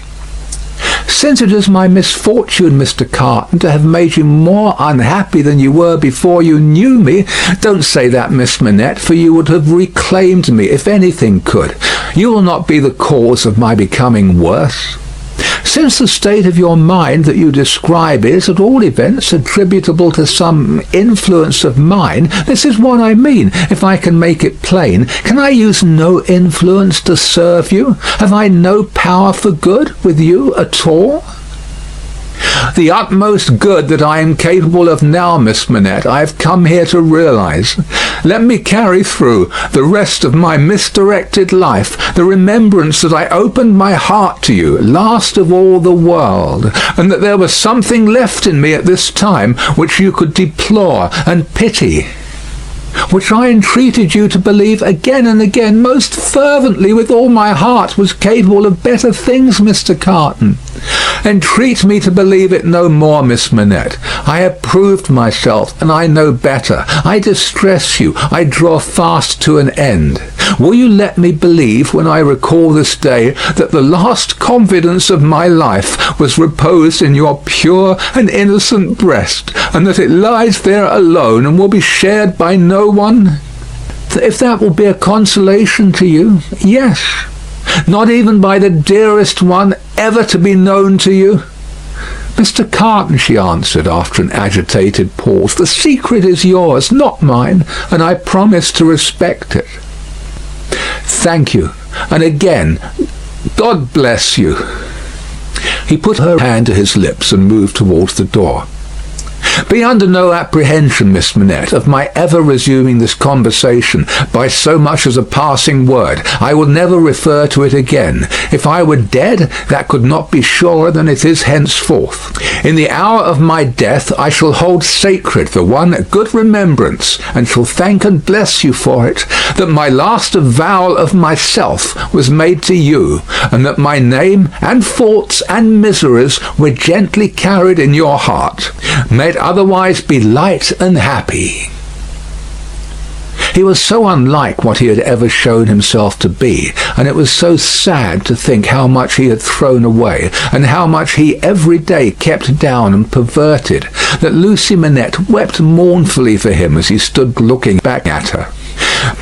Since it is my misfortune, Mr. Carton, to have made you more unhappy than you were before you knew me, don't say that, Miss Manette, for you would have reclaimed me if anything could. You will not be the cause of my becoming worse. Since the state of your mind that you describe is, at all events, attributable to some influence of mine, this is what I mean, if I can make it plain. Can I use no influence to serve you? Have I no power for good with you at all? The utmost good that I am capable of now, Miss Manette, I have come here to realize. Let me carry through the rest of my misdirected life the remembrance that I opened my heart to you, last of all the world, and that there was something left in me at this time which you could deplore and pity, which I entreated you to believe again and again most fervently with all my heart was capable of better things, Mr. Carton. Entreat me to believe it no more, Miss Manette. I have proved myself, and I know better. I distress you. I draw fast to an end. Will you let me believe, when I recall this day, that the last confidence of my life was reposed in your pure and innocent breast, and that it lies there alone and will be shared by no one? If that will be a consolation to you, yes. Not even by the dearest one ever to be known to you? Mr. Carton, she answered, after an agitated pause, the secret is yours, not mine, and I promise to respect it. Thank you, and again, God bless you. He put her hand to his lips and moved towards the door. Be under no apprehension, Miss Manette, of my ever resuming this conversation by so much as a passing word. I will never refer to it again. If I were dead, that could not be surer than it is henceforth. In the hour of my death I shall hold sacred the one good remembrance, and shall thank and bless you for it, that my last avowal of myself was made to you, and that my name and faults and miseries were gently carried in your heart. May it otherwise be light and happy. He was so unlike what he had ever shown himself to be, and it was so sad to think how much he had thrown away, and how much he every day kept down and perverted, that Lucy Manette wept mournfully for him as he stood looking back at her.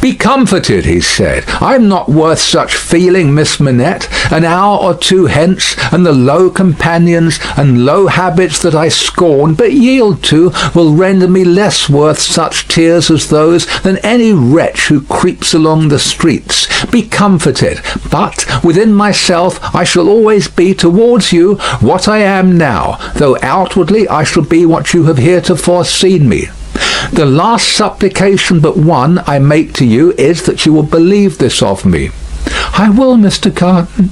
Be comforted, he said. I am not worth such feeling, Miss Manette. An hour or two hence, and the low companions and low habits that I scorn but yield to will render me less worth such tears as those than any wretch who creeps along the streets. Be comforted, but within myself I shall always be towards you what I am now, though outwardly I shall be what you have heretofore seen me. The last supplication but one I make to you is that you will believe this of me. I will, Mr. Carton.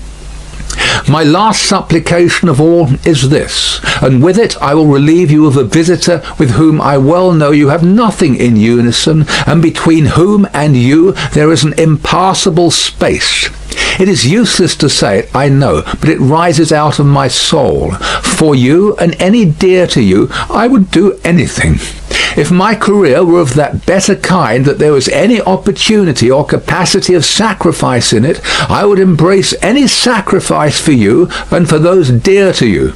My last supplication of all is this, and with it I will relieve you of a visitor with whom I well know you have nothing in unison, and between whom and you there is an impassable space. It is useless to say it, I know, but it rises out of my soul. For you, and any dear to you, I would do anything. If my career were of that better kind that there was any opportunity or capacity of sacrifice in it, I would embrace any sacrifice for you and for those dear to you.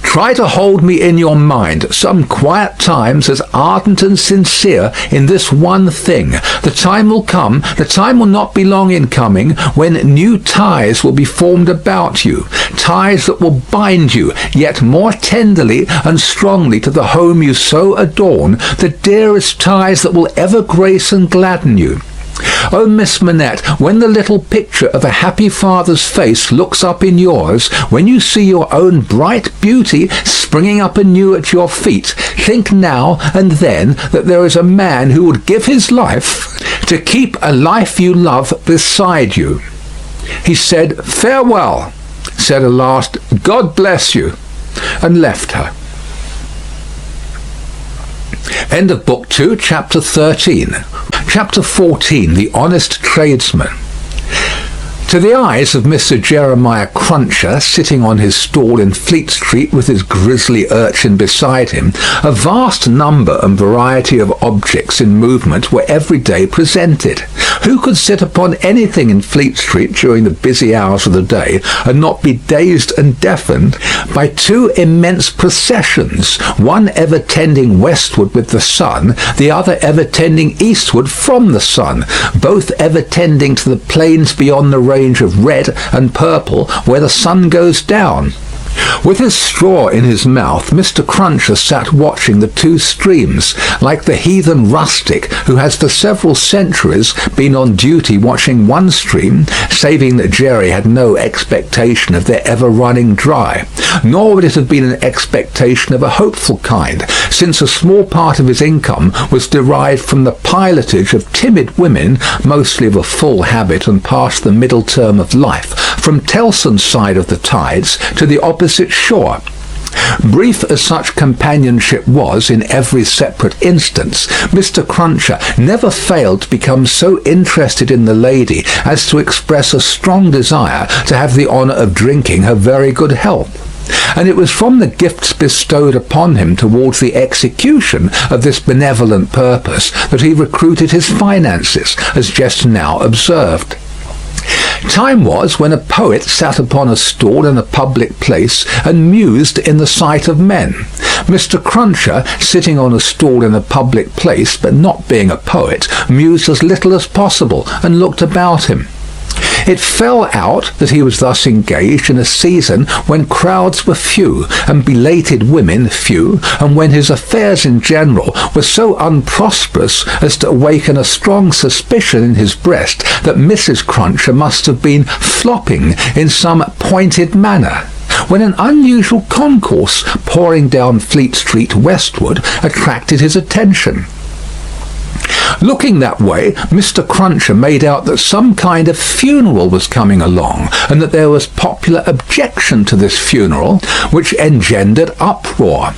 Try to hold me in your mind some quiet times as ardent and sincere in this one thing. The time will come, the time will not be long in coming, when new ties will be formed about you, ties that will bind you yet more tenderly and strongly to the home you so adorn, the dearest ties that will ever grace and gladden you. Oh, Miss Manette, when the little picture of a happy father's face looks up in yours, when you see your own bright beauty springing up anew at your feet, think now and then that there is a man who would give his life to keep a life you love beside you. He said, farewell, said a last, God bless you, and left her. End of Book 2, Chapter 13. Chapter 14, The Honest Tradesman. To the eyes of Mr. Jeremiah Cruncher, sitting on his stall in Fleet Street with his grisly urchin beside him, a vast number and variety of objects in movement were every day presented. Who could sit upon anything in Fleet Street during the busy hours of the day and not be dazed and deafened by two immense processions, one ever tending westward with the sun, the other ever tending eastward from the sun, both ever tending to the plains beyond the range of red and purple where the sun goes down. With his straw in his mouth, Mr. Cruncher sat watching the two streams, like the heathen rustic who has for several centuries been on duty watching one stream, saving that Jerry had no expectation of their ever running dry. Nor would it have been an expectation of a hopeful kind, since a small part of his income was derived from the pilotage of timid women, mostly of a full habit and past the middle term of life, from Tellson's side of the tides to the opposite shore. Brief as such companionship was in every separate instance, Mr. Cruncher never failed to become so interested in the lady as to express a strong desire to have the honour of drinking her very good health. And it was from the gifts bestowed upon him towards the execution of this benevolent purpose that he recruited his finances, as just now observed. Time was when a poet sat upon a stall in a public place and mused in the sight of men. Mr. Cruncher, sitting on a stall in a public place, but not being a poet, mused as little as possible and looked about him. It fell out that he was thus engaged in a season when crowds were few and belated women few, and when his affairs in general were so unprosperous as to awaken a strong suspicion in his breast that Mrs. Cruncher must have been flopping in some pointed manner, when an unusual concourse pouring down Fleet Street westward attracted his attention. Looking that way, Mr. Cruncher made out that some kind of funeral was coming along, and that there was popular objection to this funeral, which engendered uproar.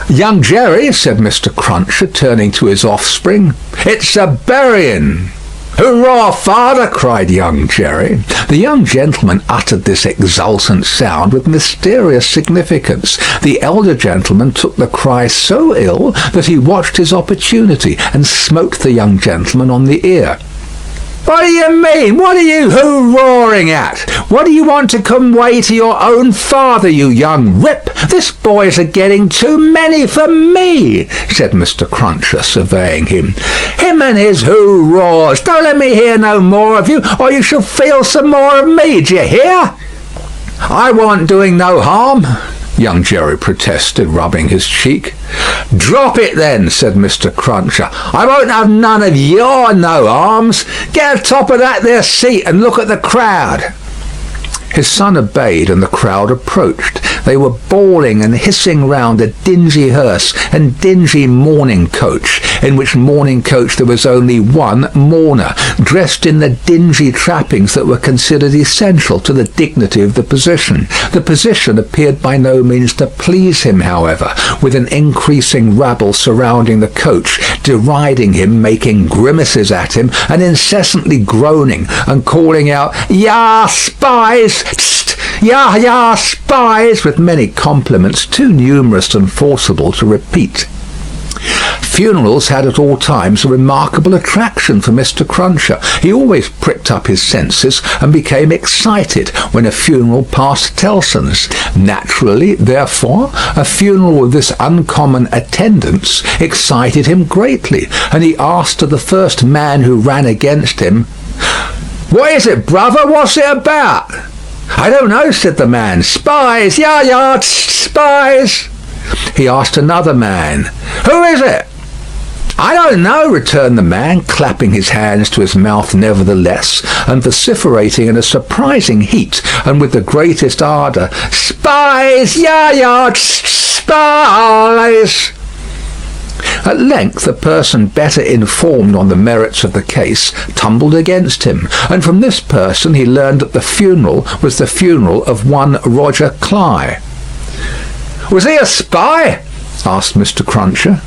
"Young Jerry," said Mr. Cruncher, turning to his offspring, "it's a burying." "Hurrah, father!" cried young Jerry. The young gentleman uttered this exultant sound with mysterious significance. The elder gentleman took the cry so ill that he watched his opportunity and smote the young gentleman on the ear. "What do you mean? What are you hoo-roaring at? What do you want to come way to your own father, you young rip? This boy's a-getting too many for me," said Mr. Cruncher, surveying him. "Him and his hoo-roars. Don't let me hear no more of you, or you shall feel some more of me, d'ye hear?" "I warn't doing no harm," young Jerry protested, rubbing his cheek. "Drop it then," said Mr. Cruncher. "I won't have none of your no-harms. Get atop of that there seat and look at the crowd." His son obeyed, and the crowd approached. They were bawling and hissing round a dingy hearse and dingy mourning coach, in which mourning coach there was only one mourner, dressed in the dingy trappings that were considered essential to the dignity of the position. The position appeared by no means to please him, however, with an increasing rabble surrounding the coach, deriding him, making grimaces at him, and incessantly groaning and calling out, "Ya spies! Tst! Ya, ya, spies!" with many compliments too numerous and forcible to repeat. Funerals had at all times a remarkable attraction for Mr. Cruncher. He always pricked up his senses and became excited when a funeral passed Tellson's. Naturally, therefore, a funeral with this uncommon attendance excited him greatly, and he asked of the first man who ran against him, "What is it, brother? What's it about?" "I don't know," said the man. "Spies! Ya, ya, spies!" He asked another man, "Who is it?" "I don't know," returned the man, clapping his hands to his mouth nevertheless, and vociferating in a surprising heat and with the greatest ardour, "Spies! Ya, ya, spies!" At length a person better informed on the merits of the case tumbled against him, and from this person he learned that the funeral was the funeral of one Roger Cly. "Was he a spy?" asked Mr. Cruncher.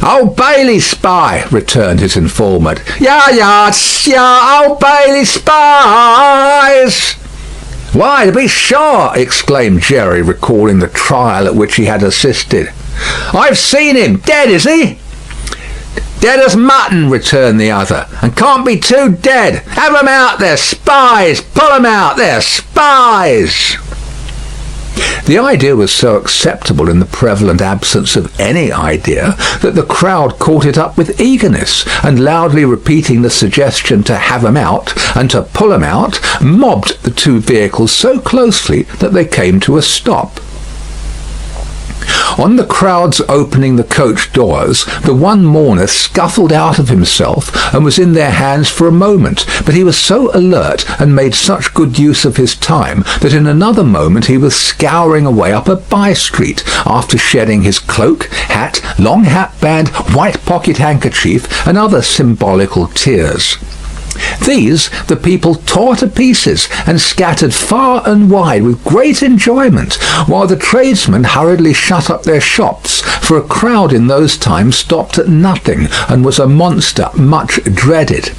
"Old Bailey spy," returned his informant. "Ya, ya, ya, Old Bailey spies!" "Why, to be sure!" exclaimed Jerry, recalling the trial at which he had assisted. "I've seen him. Dead, is he?" "Dead as mutton," returned the other, "and can't be too dead. Have 'em out, they're spies. Pull 'em out, they're spies." The idea was so acceptable in the prevalent absence of any idea that the crowd caught it up with eagerness, and loudly repeating the suggestion to have 'em out and to pull 'em out, mobbed the two vehicles so closely that they came to a stop. On the crowd's opening the coach doors, the one mourner scuffled out of himself and was in their hands for a moment, but he was so alert and made such good use of his time that in another moment he was scouring away up a by-street after shedding his cloak, hat, long hatband, white pocket handkerchief, and other symbolical tears. These the people tore to pieces and scattered far and wide with great enjoyment, while the tradesmen hurriedly shut up their shops, for a crowd in those times stopped at nothing and was a monster much dreaded.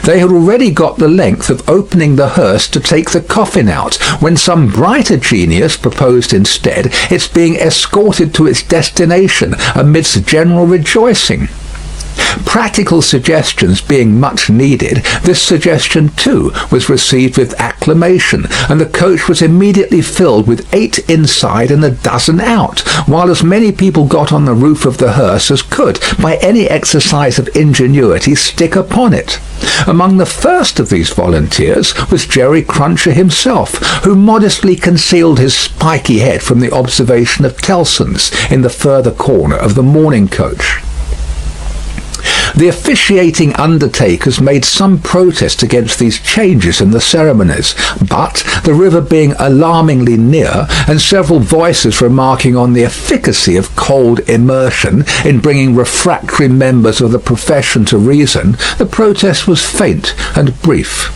They had already got the length of opening the hearse to take the coffin out, when some brighter genius proposed instead its being escorted to its destination amidst general rejoicing. Practical suggestions being much needed, this suggestion too was received with acclamation, and the coach was immediately filled with 8 inside and a dozen out, while as many people got on the roof of the hearse as could, by any exercise of ingenuity, stick upon it. Among the first of these volunteers was Jerry Cruncher himself, who modestly concealed his spiky head from the observation of Tellson's in the further corner of the mourning coach. The officiating undertakers made some protest against these changes in the ceremonies, but, the river being alarmingly near, and several voices remarking on the efficacy of cold immersion in bringing refractory members of the profession to reason, the protest was faint and brief.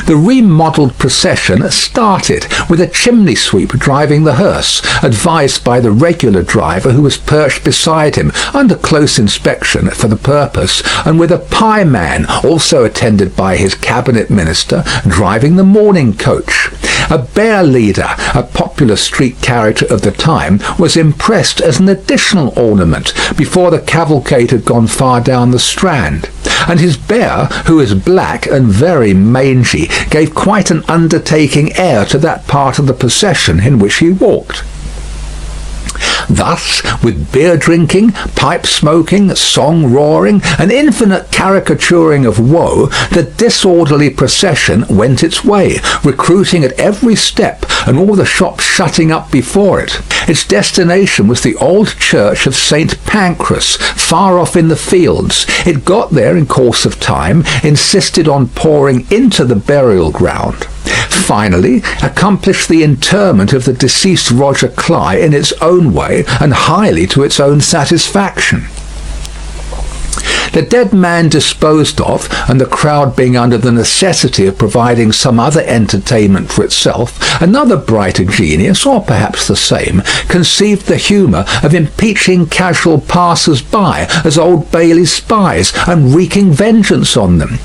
The remodelled procession started, with a chimney sweep driving the hearse, advised by the regular driver who was perched beside him under close inspection for the purpose, and with a pie man, also attended by his cabinet minister, driving the mourning coach. A bear leader, a popular street character of the time, was impressed as an additional ornament before the cavalcade had gone far down the Strand, and his bear, who was black and very mangy, gave quite an undertaking air to that part of the procession in which he walked. Thus, with beer drinking, pipe smoking, song roaring, and infinite caricaturing of woe, the disorderly procession went its way, recruiting at every step, and all the shops shutting up before it. Its destination was the old church of St. Pancras, far off in the fields. It got there in course of time, insisted on pouring into the burial ground. Finally, accomplished the interment of the deceased Roger Cly in its own way, and highly to its own satisfaction. The dead man disposed of, and the crowd being under the necessity of providing some other entertainment for itself, another brighter genius, or perhaps the same, conceived the humour of impeaching casual passers-by as Old Bailey spies, and wreaking vengeance on them.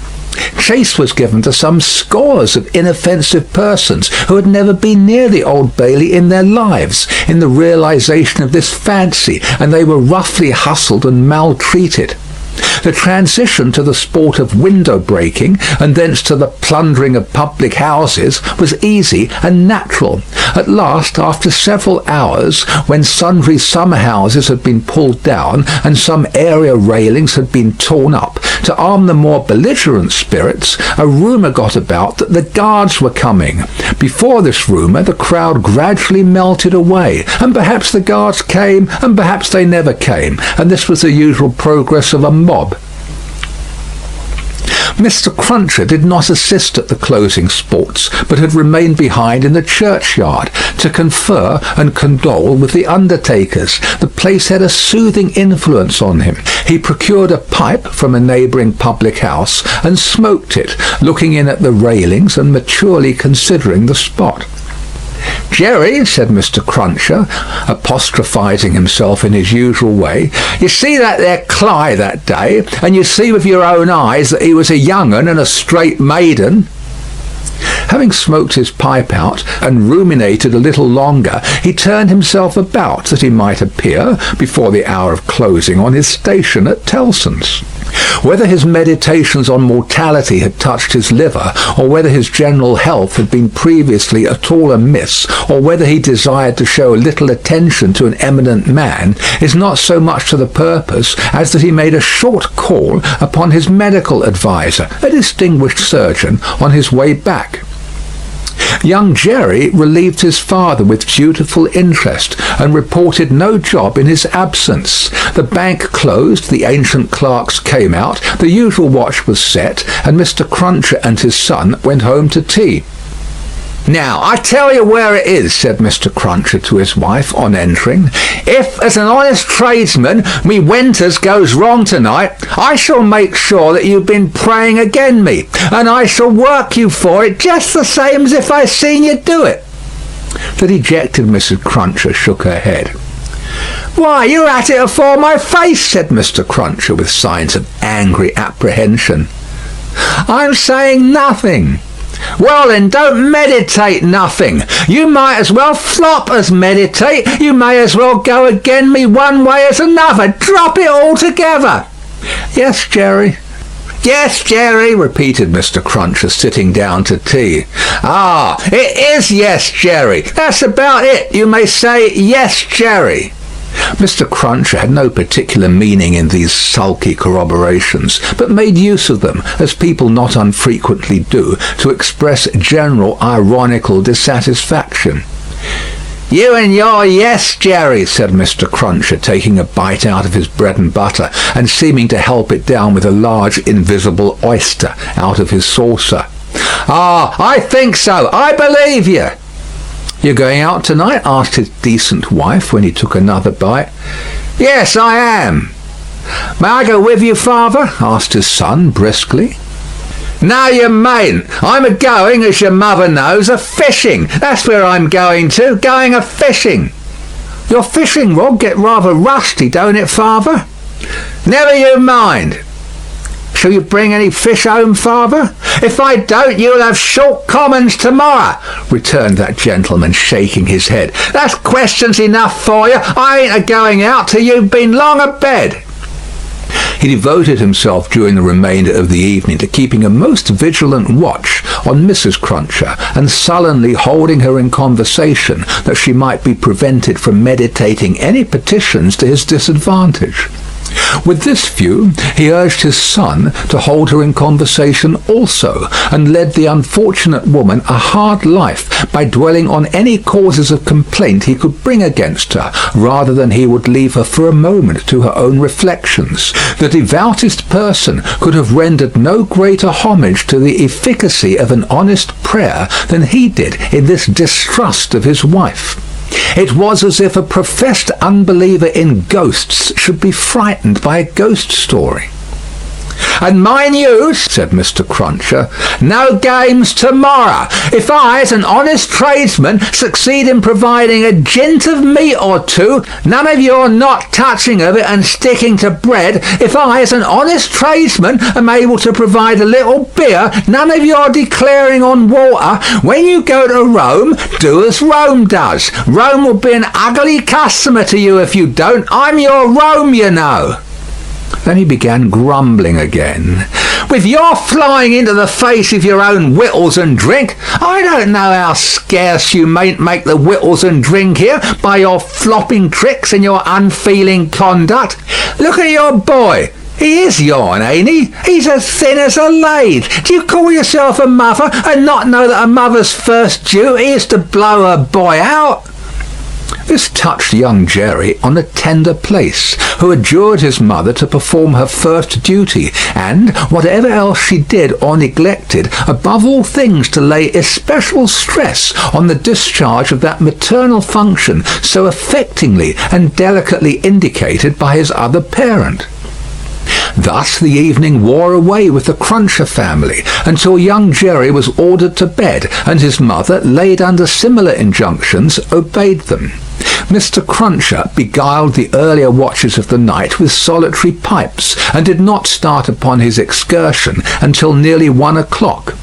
Chase was given to some scores of inoffensive persons who had never been near the Old Bailey in their lives, in the realization of this fancy, and they were roughly hustled and maltreated. The transition to the sport of window breaking, and thence to the plundering of public houses, was easy and natural. At last, after several hours, when sundry summer houses had been pulled down, and some area railings had been torn up, to arm the more belligerent spirits, a rumour got about that the guards were coming. Before this rumour, the crowd gradually melted away, and perhaps the guards came, and perhaps they never came, and this was the usual progress of a mob. Mr. Cruncher did not assist at the closing sports, but had remained behind in the churchyard to confer and condole with the undertakers. The place had a soothing influence on him. He procured a pipe from a neighbouring public house and smoked it, looking in at the railings and maturely considering the spot. "Jerry," said Mr. Cruncher, apostrophising himself in his usual way, "you see that there Cly that day, and you see with your own eyes that he was a young un and a straight maiden." Having smoked his pipe out and ruminated a little longer, he turned himself about that he might appear, before the hour of closing, on his station at Tellson's. Whether his meditations on mortality had touched his liver, or whether his general health had been previously at all amiss, or whether he desired to show little attention to an eminent man, is not so much to the purpose as that he made a short call upon his medical adviser, a distinguished surgeon, on his way back. Young Jerry relieved his father with dutiful interest, and reported no job in his absence. The bank closed, the ancient clerks came out, the usual watch was set, and Mr. Cruncher and his son went home to tea. "Now, I tell you where it is," said Mr. Cruncher to his wife on entering. "If, as an honest tradesman, me winters goes wrong tonight, I shall make sure that you've been praying again me, and I shall work you for it just the same as if I seen you do it." The dejected Mrs. Cruncher shook her head. "Why, you're at it afore my face," said Mr. Cruncher, with signs of angry apprehension. "I'm saying nothing." "Well then, don't meditate nothing. You might as well flop as meditate. You may as well go again me one way as another. Drop it altogether." "Yes, Jerry." "Yes, Jerry," repeated Mr. Cruncher, sitting down to tea. "Ah, it is yes, Jerry. That's about it. You may say yes, Jerry." Mr. Cruncher had no particular meaning in these sulky corroborations, but made use of them, as people not unfrequently do, to express general ironical dissatisfaction. "You and your yes, Jerry," said Mr. Cruncher, taking a bite out of his bread and butter, and seeming to help it down with a large invisible oyster out of his saucer. "Ah, I think so. I believe you." "You're going out tonight?" asked his decent wife, when he took another bite. "Yes, I am." "May I go with you, father?" asked his son, briskly. "No, you mayn't. I'm a-going, as your mother knows, a-fishing. That's where I'm going to, going a-fishing." "Your fishing rod get rather rusty, don't it, father?" "Never you mind." "Shall you bring any fish home, father?" "If I don't, you'll have short commons tomorrow," returned that gentleman, shaking his head. "That's questions enough for you. I ain't a-going out till you've been long a-bed." He devoted himself during the remainder of the evening to keeping a most vigilant watch on Mrs. Cruncher, and sullenly holding her in conversation, that she might be prevented from meditating any petitions to his disadvantage. With this view, he urged his son to hold her in conversation also, and led the unfortunate woman a hard life by dwelling on any causes of complaint he could bring against her, rather than he would leave her for a moment to her own reflections. The devoutest person could have rendered no greater homage to the efficacy of an honest prayer than he did in this distrust of his wife. It was as if a professed unbeliever in ghosts should be frightened by a ghost story. "And mind you," said Mr. Cruncher, "no games tomorrow. If I, as an honest tradesman, succeed in providing a jint of meat or two, none of your not touching of it and sticking to bread. If I, as an honest tradesman, am able to provide a little beer, none of your declaring on water. When you go to Rome, do as Rome does. Rome will be an ugly customer to you if you don't. I'm your Rome, you know." Then he began grumbling again. "With your flying into the face of your own victuals and drink, I don't know how scarce you mayn't make the victuals and drink here by your flopping tricks and your unfeeling conduct. Look at your boy. He is yourn, ain't he? He's as thin as a lathe. Do you call yourself a mother and not know that a mother's first duty is to blow her boy out?" This touched young Jerry on a tender place, who adjured his mother to perform her first duty, and, whatever else she did or neglected, above all things to lay especial stress on the discharge of that maternal function so affectingly and delicately indicated by his other parent. Thus the evening wore away with the Cruncher family until young Jerry was ordered to bed, and his mother, laid under similar injunctions, obeyed them. Mr. Cruncher beguiled the earlier watches of the night with solitary pipes, and did not start upon his excursion until nearly 1 o'clock.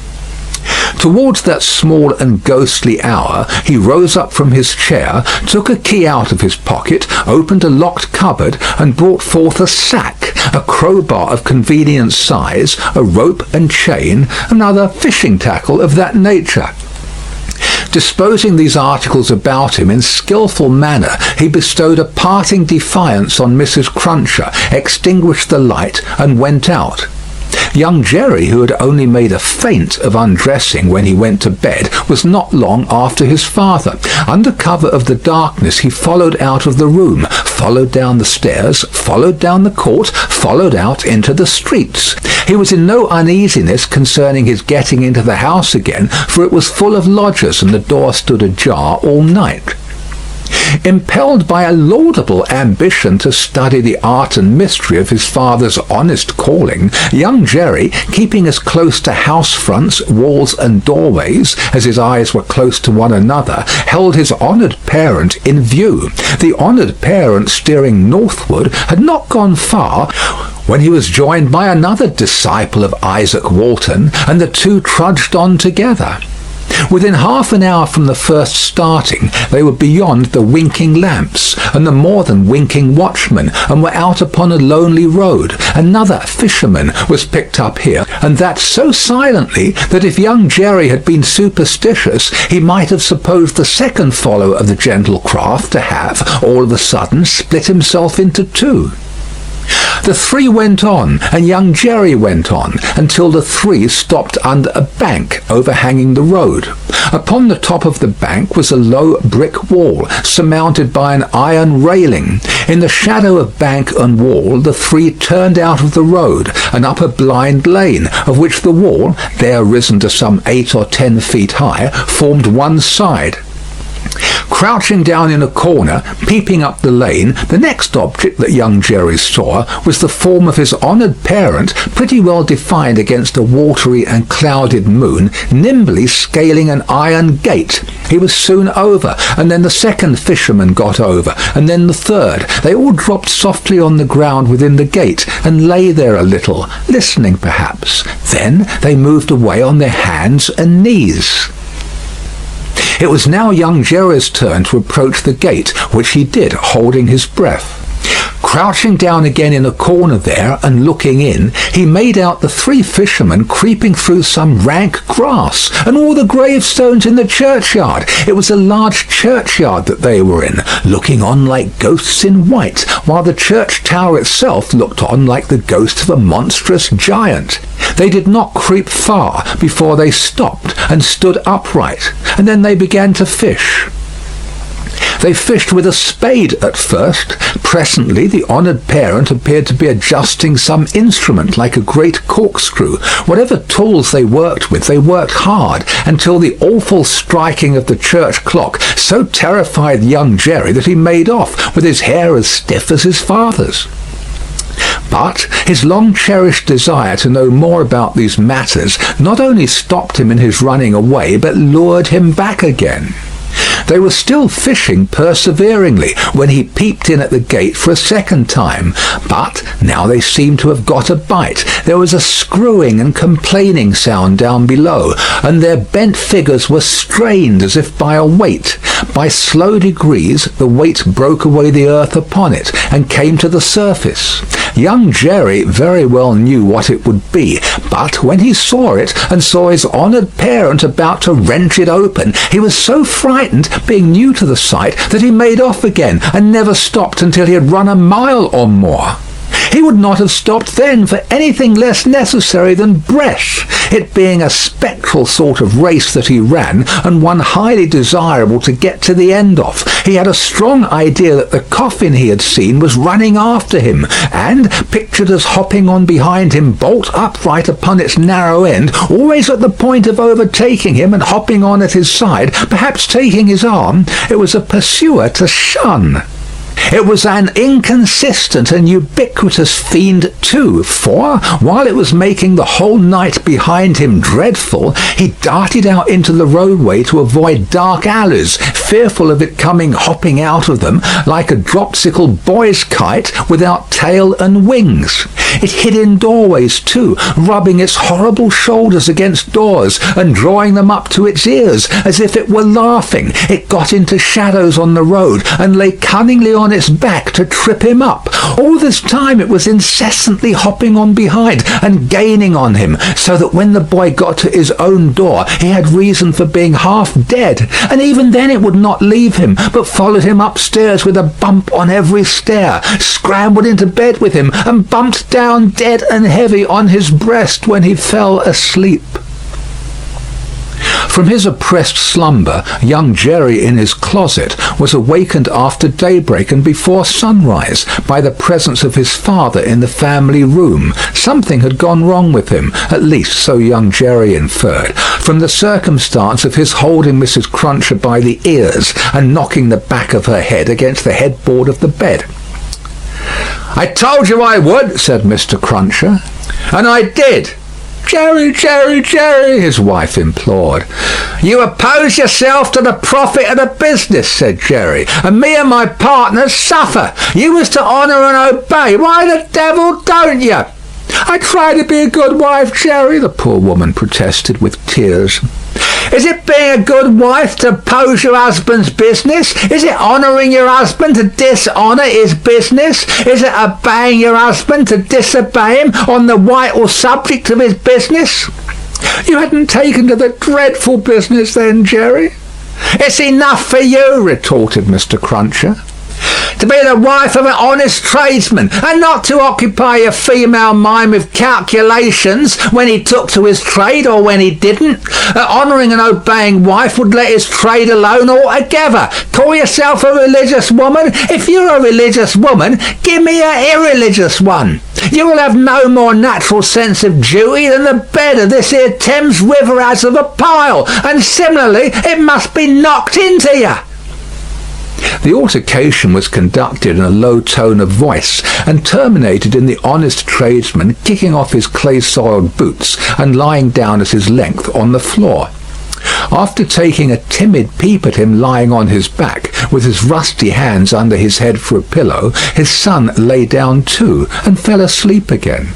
Towards that small and ghostly hour he rose up from his chair, took a key out of his pocket, opened a locked cupboard, and brought forth a sack, a crowbar of convenient size, a rope and chain, and other fishing tackle of that nature. Disposing these articles about him in skilful manner, he bestowed a parting defiance on Mrs. Cruncher, extinguished the light, and went out. Young Jerry, who had only made a feint of undressing when he went to bed, was not long after his father. Under cover of the darkness he followed out of the room, followed down the stairs, followed down the court, followed out into the streets. He was in no uneasiness concerning his getting into the house again, for it was full of lodgers, and the door stood ajar all night. Impelled by a laudable ambition to study the art and mystery of his father's honest calling, young Jerry, keeping as close to house fronts, walls, and doorways as his eyes were close to one another, held his honoured parent in view. The honoured parent, steering northward, had not gone far when he was joined by another disciple of Isaac Walton, and the two trudged on together. Within half an hour from the first starting, they were beyond the winking lamps and the more than winking watchman, and were out upon a lonely road. Another fisherman was picked up here, and that so silently that if young Jerry had been superstitious, he might have supposed the second follower of the gentle craft to have, all of a sudden, split himself into two. The three went on, and young Jerry went on, until the three stopped under a bank overhanging the road. Upon the top of the bank was a low brick wall, surmounted by an iron railing. In the shadow of bank and wall, the three turned out of the road, and up a blind lane, of which the wall, there risen to some 8 or 10 feet high, formed one side. Crouching down in a corner, peeping up the lane, the next object that young Jerry saw was the form of his honoured parent, pretty well defined against a watery and clouded moon, nimbly scaling an iron gate. He was soon over, and then the second fisherman got over, and then the third. They all dropped softly on the ground within the gate, and lay there a little, listening perhaps. Then they moved away on their hands and knees. It was now young Jerry's turn to approach the gate, which he did, holding his breath. Crouching down again in a corner there, and looking in, he made out the three fishermen creeping through some rank grass, and all the gravestones in the churchyard. It was a large churchyard that they were in, looking on like ghosts in white, while the church tower itself looked on like the ghost of a monstrous giant. They did not creep far before they stopped and stood upright, and then they began to fish. They fished with a spade at first. Presently the honoured parent appeared to be adjusting some instrument like a great corkscrew. Whatever tools they worked with, they worked hard, until the awful striking of the church clock so terrified young Jerry that he made off, with his hair as stiff as his father's. But his long-cherished desire to know more about these matters not only stopped him in his running away, but lured him back again. They were still fishing perseveringly when he peeped in at the gate for a second time, but now they seemed to have got a bite. There was a screwing and complaining sound down below, and their bent figures were strained as if by a weight. By slow degrees the weight broke away the earth upon it, and came to the surface. Young Jerry very well knew what it would be, but when he saw it, and saw his honoured parent about to wrench it open, he was so frightened, being new to the sight, that he made off again, and never stopped until he had run a mile or more. He would not have stopped then for anything less necessary than breath, it being a spectral sort of race that he ran, and one highly desirable to get to the end of. He had a strong idea that the coffin he had seen was running after him, and pictured as hopping on behind him bolt upright upon its narrow end, always at the point of overtaking him and hopping on at his side, perhaps taking his arm. It was a pursuer to shun. It was an inconsistent and ubiquitous fiend too, for, while it was making the whole night behind him dreadful, he darted out into the roadway to avoid dark alleys, fearful of it coming hopping out of them like a dropsical boy's kite without tail and wings. It hid in doorways too, rubbing its horrible shoulders against doors and drawing them up to its ears as if it were laughing. It got into shadows on the road and lay cunningly on its back to trip him up. All this time it was incessantly hopping on behind and gaining on him, so that when the boy got to his own door he had reason for being half dead, and even then it would not leave him, but followed him upstairs with a bump on every stair, scrambled into bed with him, and bumped down dead and heavy on his breast when he fell asleep. From his oppressed slumber, young Jerry in his closet was awakened after daybreak and before sunrise by the presence of his father in the family room. Something had gone wrong with him, at least so young Jerry inferred, from the circumstance of his holding Mrs. Cruncher by the ears and knocking the back of her head against the headboard of the bed. "I told you I would," said Mr. Cruncher, "and I did." "Jerry, Jerry, Jerry," his wife implored. "You oppose yourself to the profit of the business," said Jerry, "and me and my partners suffer. You was to honour and obey. Why the devil don't you?" "I try to be a good wife, Jerry," the poor woman protested with tears. "Is it being a good wife to oppose your husband's business? Is it honouring your husband to dishonour his business? Is it obeying your husband to disobey him on the vital subject of his business?" "You hadn't taken to the dreadful business then, Jerry." "It's enough for you," retorted Mr. Cruncher. "To be the wife of an honest tradesman, and not to occupy your female mind with calculations when he took to his trade or when he didn't. An honouring and obeying wife would let his trade alone altogether. Call yourself a religious woman? If you're a religious woman, give me an irreligious one. You will have no more natural sense of duty than the bed of this here Thames River has of a pile, and similarly it must be knocked into you." The altercation was conducted in a low tone of voice, and terminated in the honest tradesman kicking off his clay-soiled boots and lying down at his length on the floor. After taking a timid peep at him lying on his back, with his rusty hands under his head for a pillow, his son lay down too, and fell asleep again.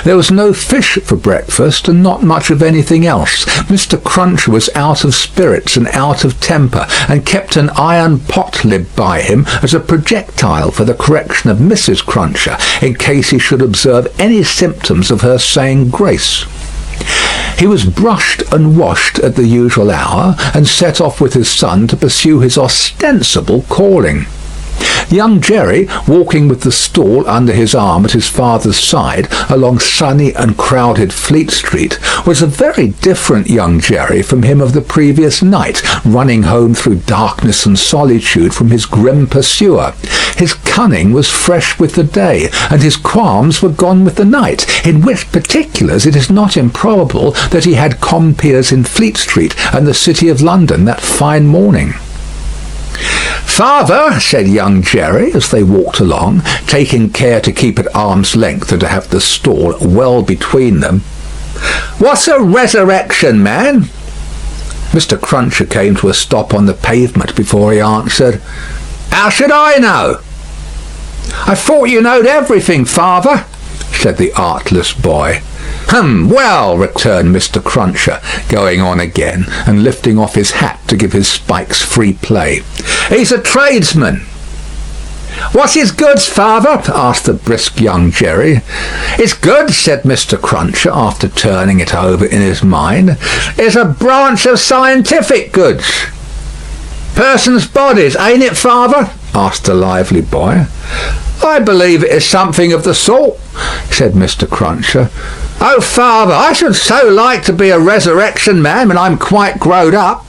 There was no fish for breakfast, and not much of anything else. Mr. Cruncher was out of spirits and out of temper, and kept an iron pot lid by him as a projectile for the correction of Mrs. Cruncher, in case he should observe any symptoms of her saying grace. He was brushed and washed at the usual hour, and set off with his son to pursue his ostensible calling. Young Jerry, walking with the stool under his arm at his father's side along sunny and crowded Fleet Street, was a very different young Jerry from him of the previous night, running home through darkness and solitude from his grim pursuer. His cunning was fresh with the day, and his qualms were gone with the night, in which particulars it is not improbable that he had compeers in Fleet Street and the City of London that fine morning. "Father," said young Jerry, as they walked along, taking care to keep at arm's length and to have the stall well between them, "what's a resurrection, man?" Mr. Cruncher came to a stop on the pavement before he answered, "How should I know?" "I thought you knowed everything, father," said the artless boy. Well," returned Mr. Cruncher, going on again, and lifting off his hat to give his spikes free play. "He's a tradesman." "What's his goods, father?" asked the brisk young Jerry. "His goods," said Mr. Cruncher, after turning it over in his mind, "is a branch of scientific goods." "Persons' bodies, ain't it, father?" asked the lively boy. "I believe it is something of the sort," said Mr. Cruncher. "Oh, father, I should so like to be a resurrection man when I'm quite growed up."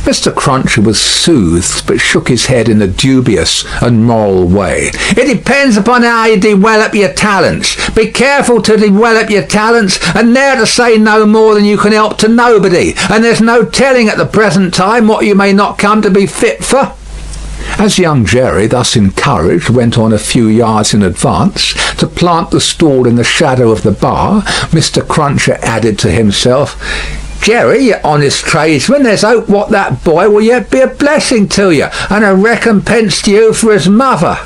Mr. Cruncher was soothed, but shook his head in a dubious and moral way. "It depends upon how you develop your talents. Be careful to develop your talents, and ne'er to say no more than you can help to nobody, and there's no telling at the present time what you may not come to be fit for." As young Jerry, thus encouraged, went on a few yards in advance to plant the stall in the shadow of the bar, Mr. Cruncher added to himself, "Jerry, you honest tradesman, there's hope what that boy will yet be a blessing to you, and a recompense to you for his mother."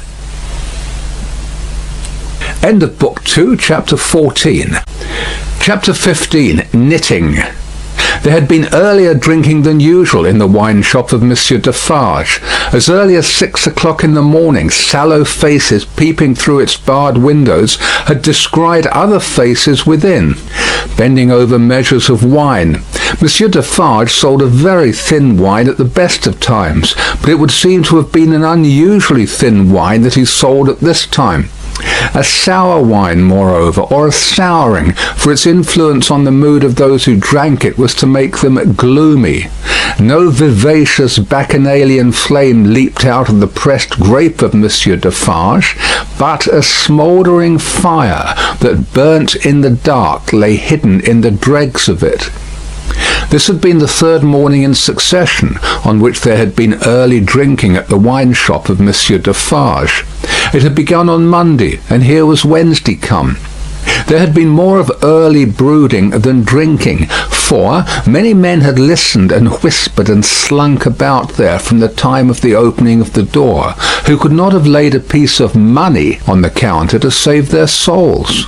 End of Book 2, Chapter 14. Chapter 15. Knitting. There had been earlier drinking than usual in the wine shop of Monsieur Defarge. As early as 6 o'clock in the morning, sallow faces peeping through its barred windows had descried other faces within, bending over measures of wine. Monsieur Defarge sold a very thin wine at the best of times, but it would seem to have been an unusually thin wine that he sold at this time. A sour wine, moreover, or a souring, for its influence on the mood of those who drank it was to make them gloomy. No vivacious bacchanalian flame leaped out of the pressed grape of Monsieur Defarge, but a smouldering fire that burnt in the dark lay hidden in the dregs of it. This had been the third morning in succession on which there had been early drinking at the wine shop of Monsieur Defarge. It had begun on Monday, and here was Wednesday come. There had been more of early brooding than drinking, for many men had listened and whispered and slunk about there from the time of the opening of the door, who could not have laid a piece of money on the counter to save their souls.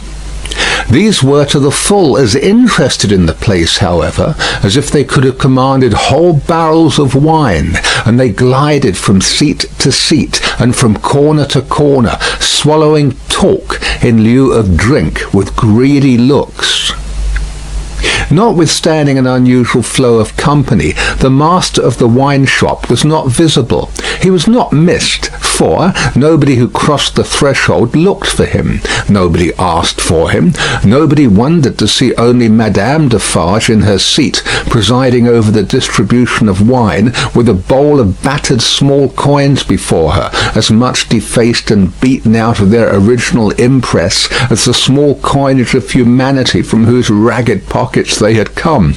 These were to the full as interested in the place, however, as if they could have commanded whole barrels of wine, and they glided from seat to seat and from corner to corner, swallowing talk in lieu of drink with greedy looks. Notwithstanding an unusual flow of company, the master of the wine shop was not visible. He was not missed, for nobody who crossed the threshold looked for him. Nobody asked for him. Nobody wondered to see only Madame Defarge in her seat, presiding over the distribution of wine, with a bowl of battered small coins before her, as much defaced and beaten out of their original impress as the small coinage of humanity from whose ragged pockets they had come.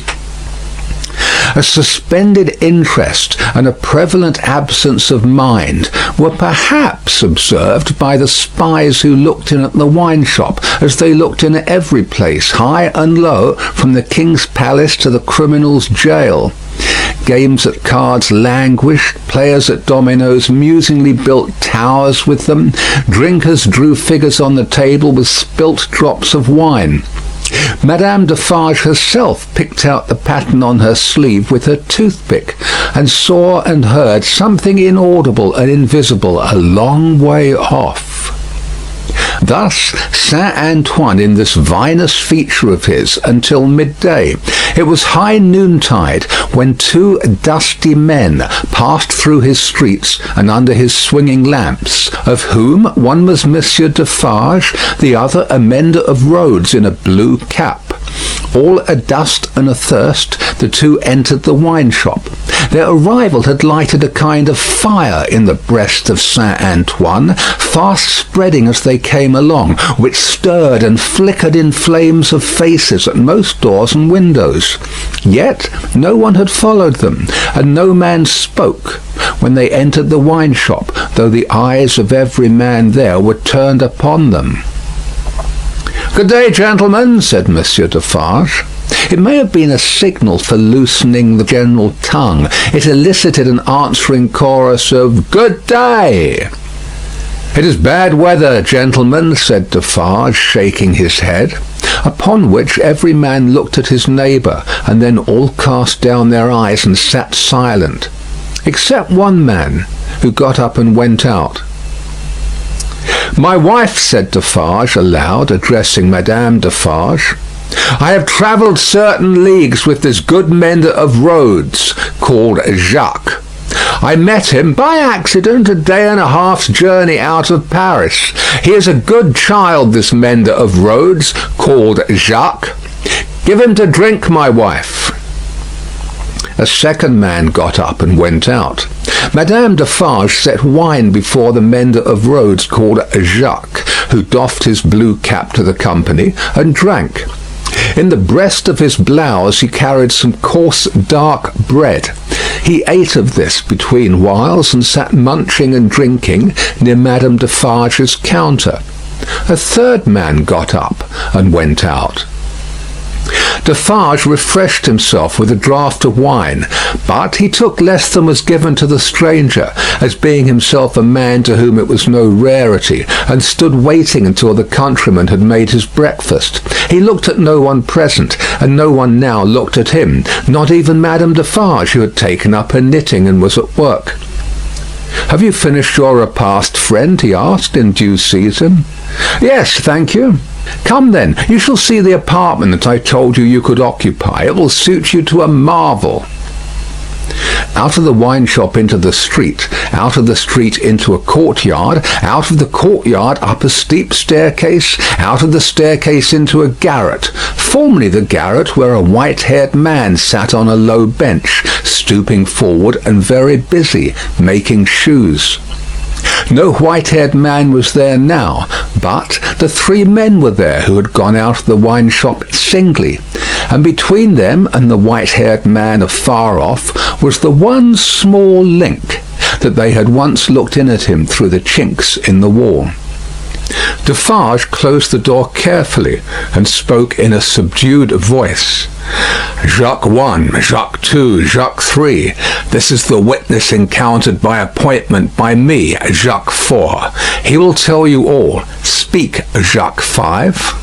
A suspended interest and a prevalent absence of mind were perhaps observed by the spies who looked in at the wine shop, as they looked in at every place, high and low, from the king's palace to the criminal's jail. Games at cards languished, players at dominoes musingly built towers with them, drinkers drew figures on the table with spilt drops of wine. Madame Defarge herself picked out the pattern on her sleeve with her toothpick, and saw and heard something inaudible and invisible a long way off. Thus Saint Antoine in this vinous feature of his until midday. It was high noontide when two dusty men passed through his streets and under his swinging lamps, of whom one was Monsieur Defarge, the other a mender of roads in a blue cap. All adust and athirst, the two entered the wine shop. Their arrival had lighted a kind of fire in the breast of Saint Antoine, fast spreading as they came along, which stirred and flickered in flames of faces at most doors and windows. Yet no one had followed them, and no man spoke when they entered the wine shop, though the eyes of every man there were turned upon them. "Good day, gentlemen," said Monsieur Defarge. It may have been a signal for loosening the general tongue. It elicited an answering chorus of "Good day." "It is bad weather, gentlemen," said Defarge, shaking his head. Upon which every man looked at his neighbour, and then all cast down their eyes and sat silent, except one man, who got up and went out. "My wife," said Defarge aloud, addressing Madame Defarge, "I have travelled certain leagues with this good mender of roads, called Jacques. I met him by accident a day and a half's journey out of Paris. He is a good child, this mender of roads, called Jacques. Give him to drink, my wife." A second man got up and went out. Madame Defarge set wine before the mender of roads called Jacques, who doffed his blue cap to the company, and drank. In the breast of his blouse he carried some coarse dark bread. He ate of this between whiles, and sat munching and drinking near Madame Defarge's counter. A third man got up and went out. Defarge refreshed himself with a draught of wine, but he took less than was given to the stranger, as being himself a man to whom it was no rarity, and stood waiting until the countryman had made his breakfast. He looked at no one present, and no one now looked at him, not even Madame Defarge, who had taken up her knitting and was at work. "Have you finished your repast, friend?" he asked, in due season. "Yes, thank you." "Come then, you shall see the apartment that I told you you could occupy. It will suit you to a marvel." Out of the wine shop into the street, out of the street into a courtyard, out of the courtyard up a steep staircase, out of the staircase into a garret, formerly the garret where a white-haired man sat on a low bench, stooping forward and very busy, making shoes. No white-haired man was there now, but the three men were there who had gone out of the wine shop singly, and between them and the white-haired man afar off was the one small link that they had once looked in at him through the chinks in the wall. Defarge closed the door carefully and spoke in a subdued voice. "Jacques 1, Jacques 2, Jacques 3. This is the witness encountered by appointment by me, Jacques 4. He will tell you all. Speak, Jacques 5.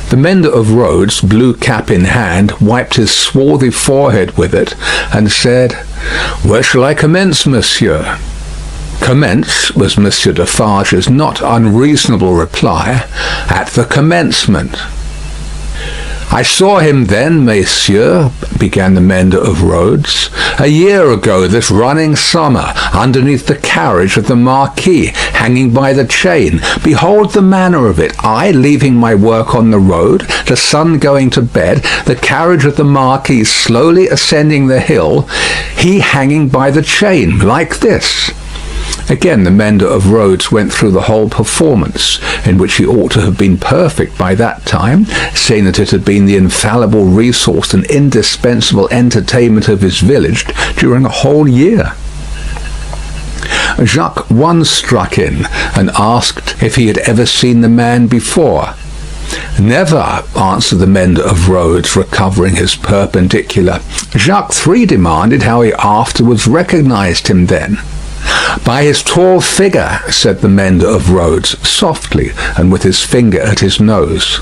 The mender of roads, blue cap in hand, wiped his swarthy forehead with it, and said, "Where shall I commence, monsieur?" "Commence," was Monsieur Defarge's not unreasonable reply, "at the commencement." "I saw him then, messieurs," began the mender of roads, "a year ago this running summer, underneath the carriage of the Marquis, hanging by the chain. Behold the manner of it. I leaving my work on the road, the sun going to bed, the carriage of the Marquis slowly ascending the hill, he hanging by the chain, like this." Again the mender of roads went through the whole performance, in which he ought to have been perfect by that time, seeing that it had been the infallible resource and indispensable entertainment of his village during a whole year. Jacques 1 struck in, and asked if he had ever seen the man before. "Never," answered the mender of roads, recovering his perpendicular. Jacques 3 demanded how he afterwards recognized him then. "By his tall figure," said the mender of roads, softly, and with his finger at his nose.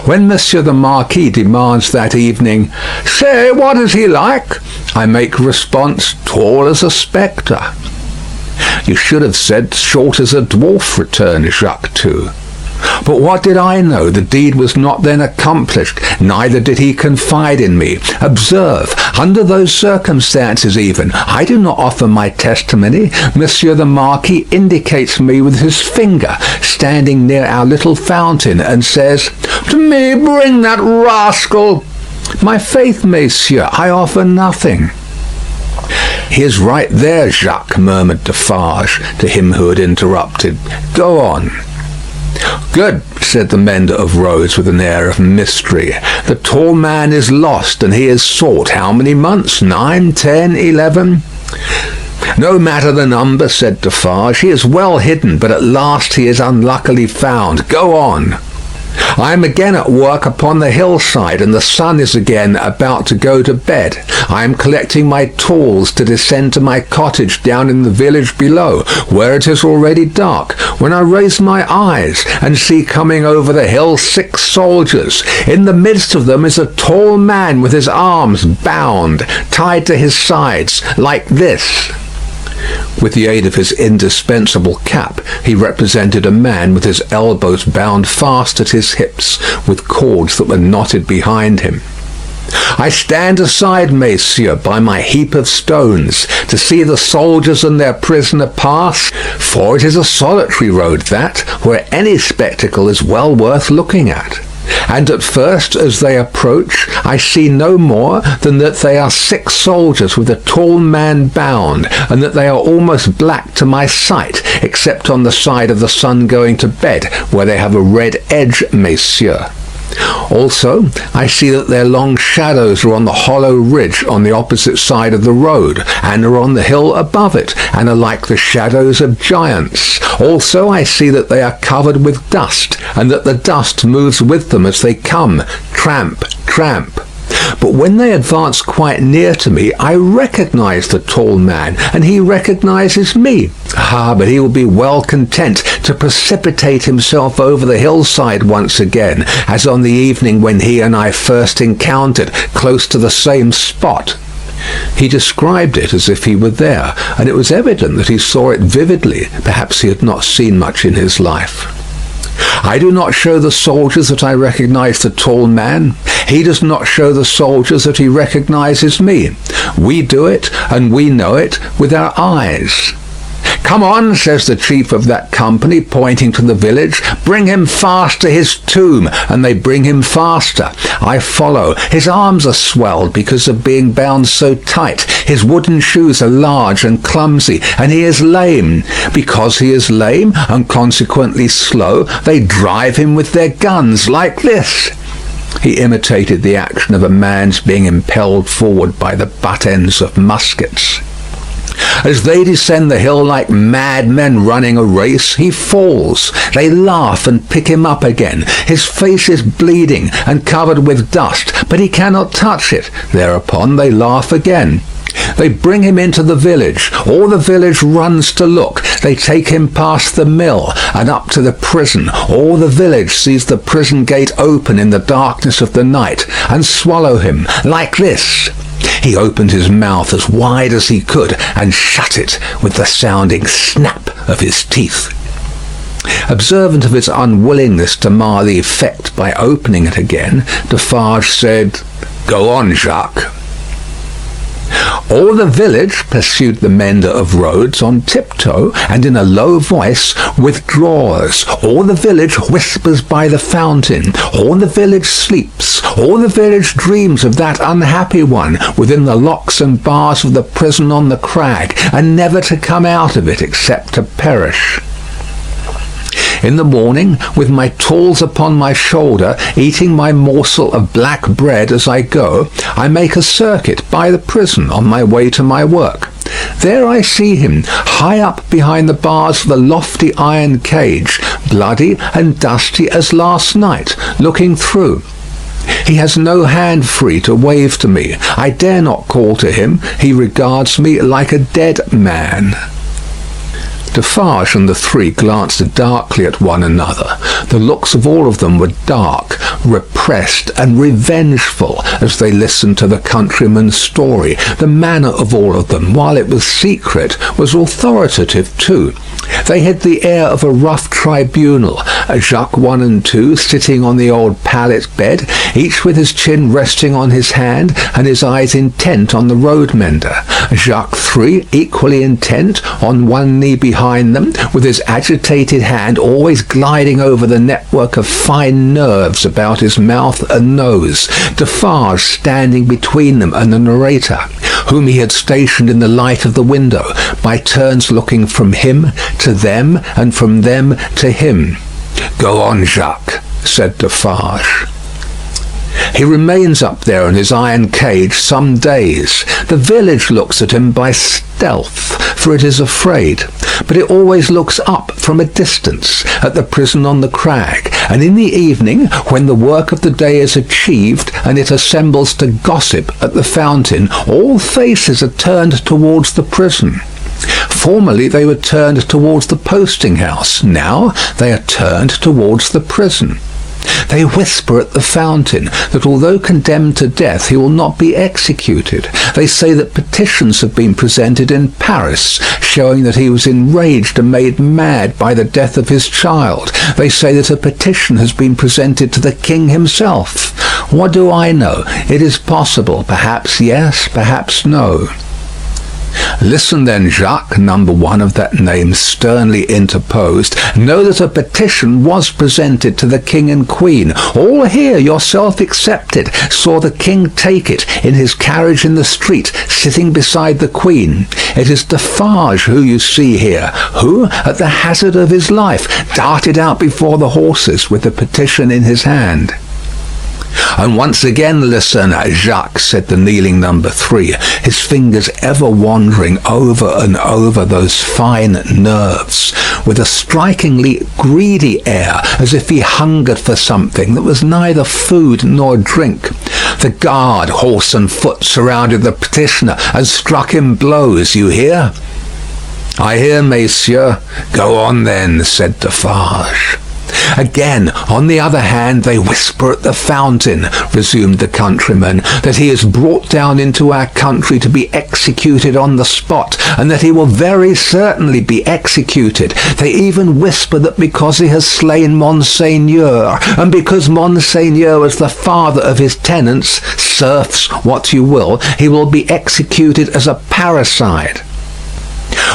When Monsieur the Marquis demands that evening, "Say, what is he like?" I make response, "Tall as a spectre." "You should have said short as a dwarf," returned Jacques 2. But what did I know? The deed was not then accomplished, neither did he confide in me. Observe, under those circumstances even, I do not offer my testimony. Monsieur the Marquis indicates me with his finger, standing near our little fountain, and says, "To me, bring that rascal." My faith, messieurs, I offer nothing. "He is right there, Jacques," murmured Defarge to him who had interrupted. "Go on." "Good," said the mender of roads with an air of mystery. "The tall man is lost, and he is sought. How many months? 9, 10, 11? "No matter the number," said Defarge. "He is well hidden, but at last he is unluckily found. Go on." "I am again at work upon the hillside, and the sun is again about to go to bed. I am collecting my tools to descend to my cottage down in the village below, where it is already dark, when I raise my eyes and see coming over the hill 6 soldiers. In the midst of them is a tall man with his arms bound, tied to his sides, like this." With the aid of his indispensable cap, he represented a man with his elbows bound fast at his hips, with cords that were knotted behind him. "I stand aside, messieurs, by my heap of stones, to see the soldiers and their prisoner pass, for it is a solitary road that, where any spectacle is well worth looking at. And at first, as they approach, I see no more than that they are 6 soldiers with a tall man bound, and that they are almost black to my sight, except on the side of the sun going to bed, where they have a red edge, messieurs. Also, I see that their long shadows are on the hollow ridge on the opposite side of the road, and are on the hill above it, and are like the shadows of giants. Also, I see that they are covered with dust, and that the dust moves with them as they come, tramp, tramp. But when they advance quite near to me, I recognize the tall man, and he recognizes me. Ah, but he will be well content to precipitate himself over the hillside once again, as on the evening when he and I first encountered, close to the same spot." He described it as if he were there, and it was evident that he saw it vividly. Perhaps he had not seen much in his life. "I do not show the soldiers that I recognize the tall man. He does not show the soldiers that he recognizes me. We do it, and we know it, with our eyes. "Come on," says the chief of that company, pointing to the village. "Bring him fast to his tomb," and they bring him faster. I follow. His arms are swelled because of being bound so tight. His wooden shoes are large and clumsy, and he is lame. Because he is lame, and consequently slow, they drive him with their guns, like this." He imitated the action of a man's being impelled forward by the butt ends of muskets. "As they descend the hill like madmen running a race, he falls. They laugh and pick him up again. His face is bleeding and covered with dust, but he cannot touch it. Thereupon they laugh again. They bring him into the village. All the village runs to look. They take him past the mill and up to the prison. All the village sees the prison gate open in the darkness of the night and swallow him, like this." He opened his mouth as wide as he could and shut it with the sounding snap of his teeth. Observant of his unwillingness to mar the effect by opening it again, Defarge said, "Go on, Jacques." "All the village," pursued the mender of roads on tiptoe and in a low voice, "withdraws. All the village whispers by the fountain. All the village sleeps. All the village dreams of that unhappy one within the locks and bars of the prison on the crag, and never to come out of it except to perish. In the morning, with my tools upon my shoulder, eating my morsel of black bread as I go, I make a circuit by the prison on my way to my work. There I see him, high up behind the bars of the lofty iron cage, bloody and dusty as last night, looking through. He has no hand free to wave to me. I dare not call to him. He regards me like a dead man." Defarge and the three glanced darkly at one another. The looks of all of them were dark, repressed, and revengeful as they listened to the countryman's story. The manner of all of them, while it was secret, was authoritative too. They had the air of a rough tribunal, Jacques 1 and 2 sitting on the old pallet bed, each with his chin resting on his hand and his eyes intent on the road mender. Jacques 3 equally intent, on one knee behind them, with his agitated hand always gliding over the network of fine nerves about his mouth and nose. Defarge standing between them and the narrator, whom he had stationed in the light of the window, by turns looking from him to them and from them to him. "Go on, Jacques," said Defarge. "He remains up there in his iron cage some days. The village looks at him by stealth, for it is afraid. But it always looks up from a distance at the prison on the crag, and in the evening, when the work of the day is achieved, and it assembles to gossip at the fountain, all faces are turned towards the prison. Formerly they were turned towards the posting house. Now they are turned towards the prison. They whisper at the fountain that although condemned to death, he will not be executed. They say that petitions have been presented in Paris, showing that he was enraged and made mad by the death of his child. They say that a petition has been presented to the king himself. What do I know? It is possible. Perhaps yes, perhaps no." "Listen then, Jacques," number 1 of that name sternly interposed. "Know that a petition was presented to the king and queen. All here, yourself excepted, saw the king take it in his carriage in the street, sitting beside the queen. It is Defarge who you see here, who, at the hazard of his life, darted out before the horses with the petition in his hand." "And once again listen, Jacques," said the kneeling number 3, his fingers ever wandering over and over those fine nerves, with a strikingly greedy air, as if he hungered for something that was neither food nor drink. "The guard, horse and foot, surrounded the petitioner and struck him blows. You hear?" "I hear, messieurs." "Go on then," said Defarge. "Again, on the other hand, they whisper at the fountain," resumed the countryman, "that he is brought down into our country to be executed on the spot, and that he will very certainly be executed. They even whisper that because he has slain Monseigneur, and because Monseigneur is the father of his tenants, serfs, what you will, he will be executed as a parricide.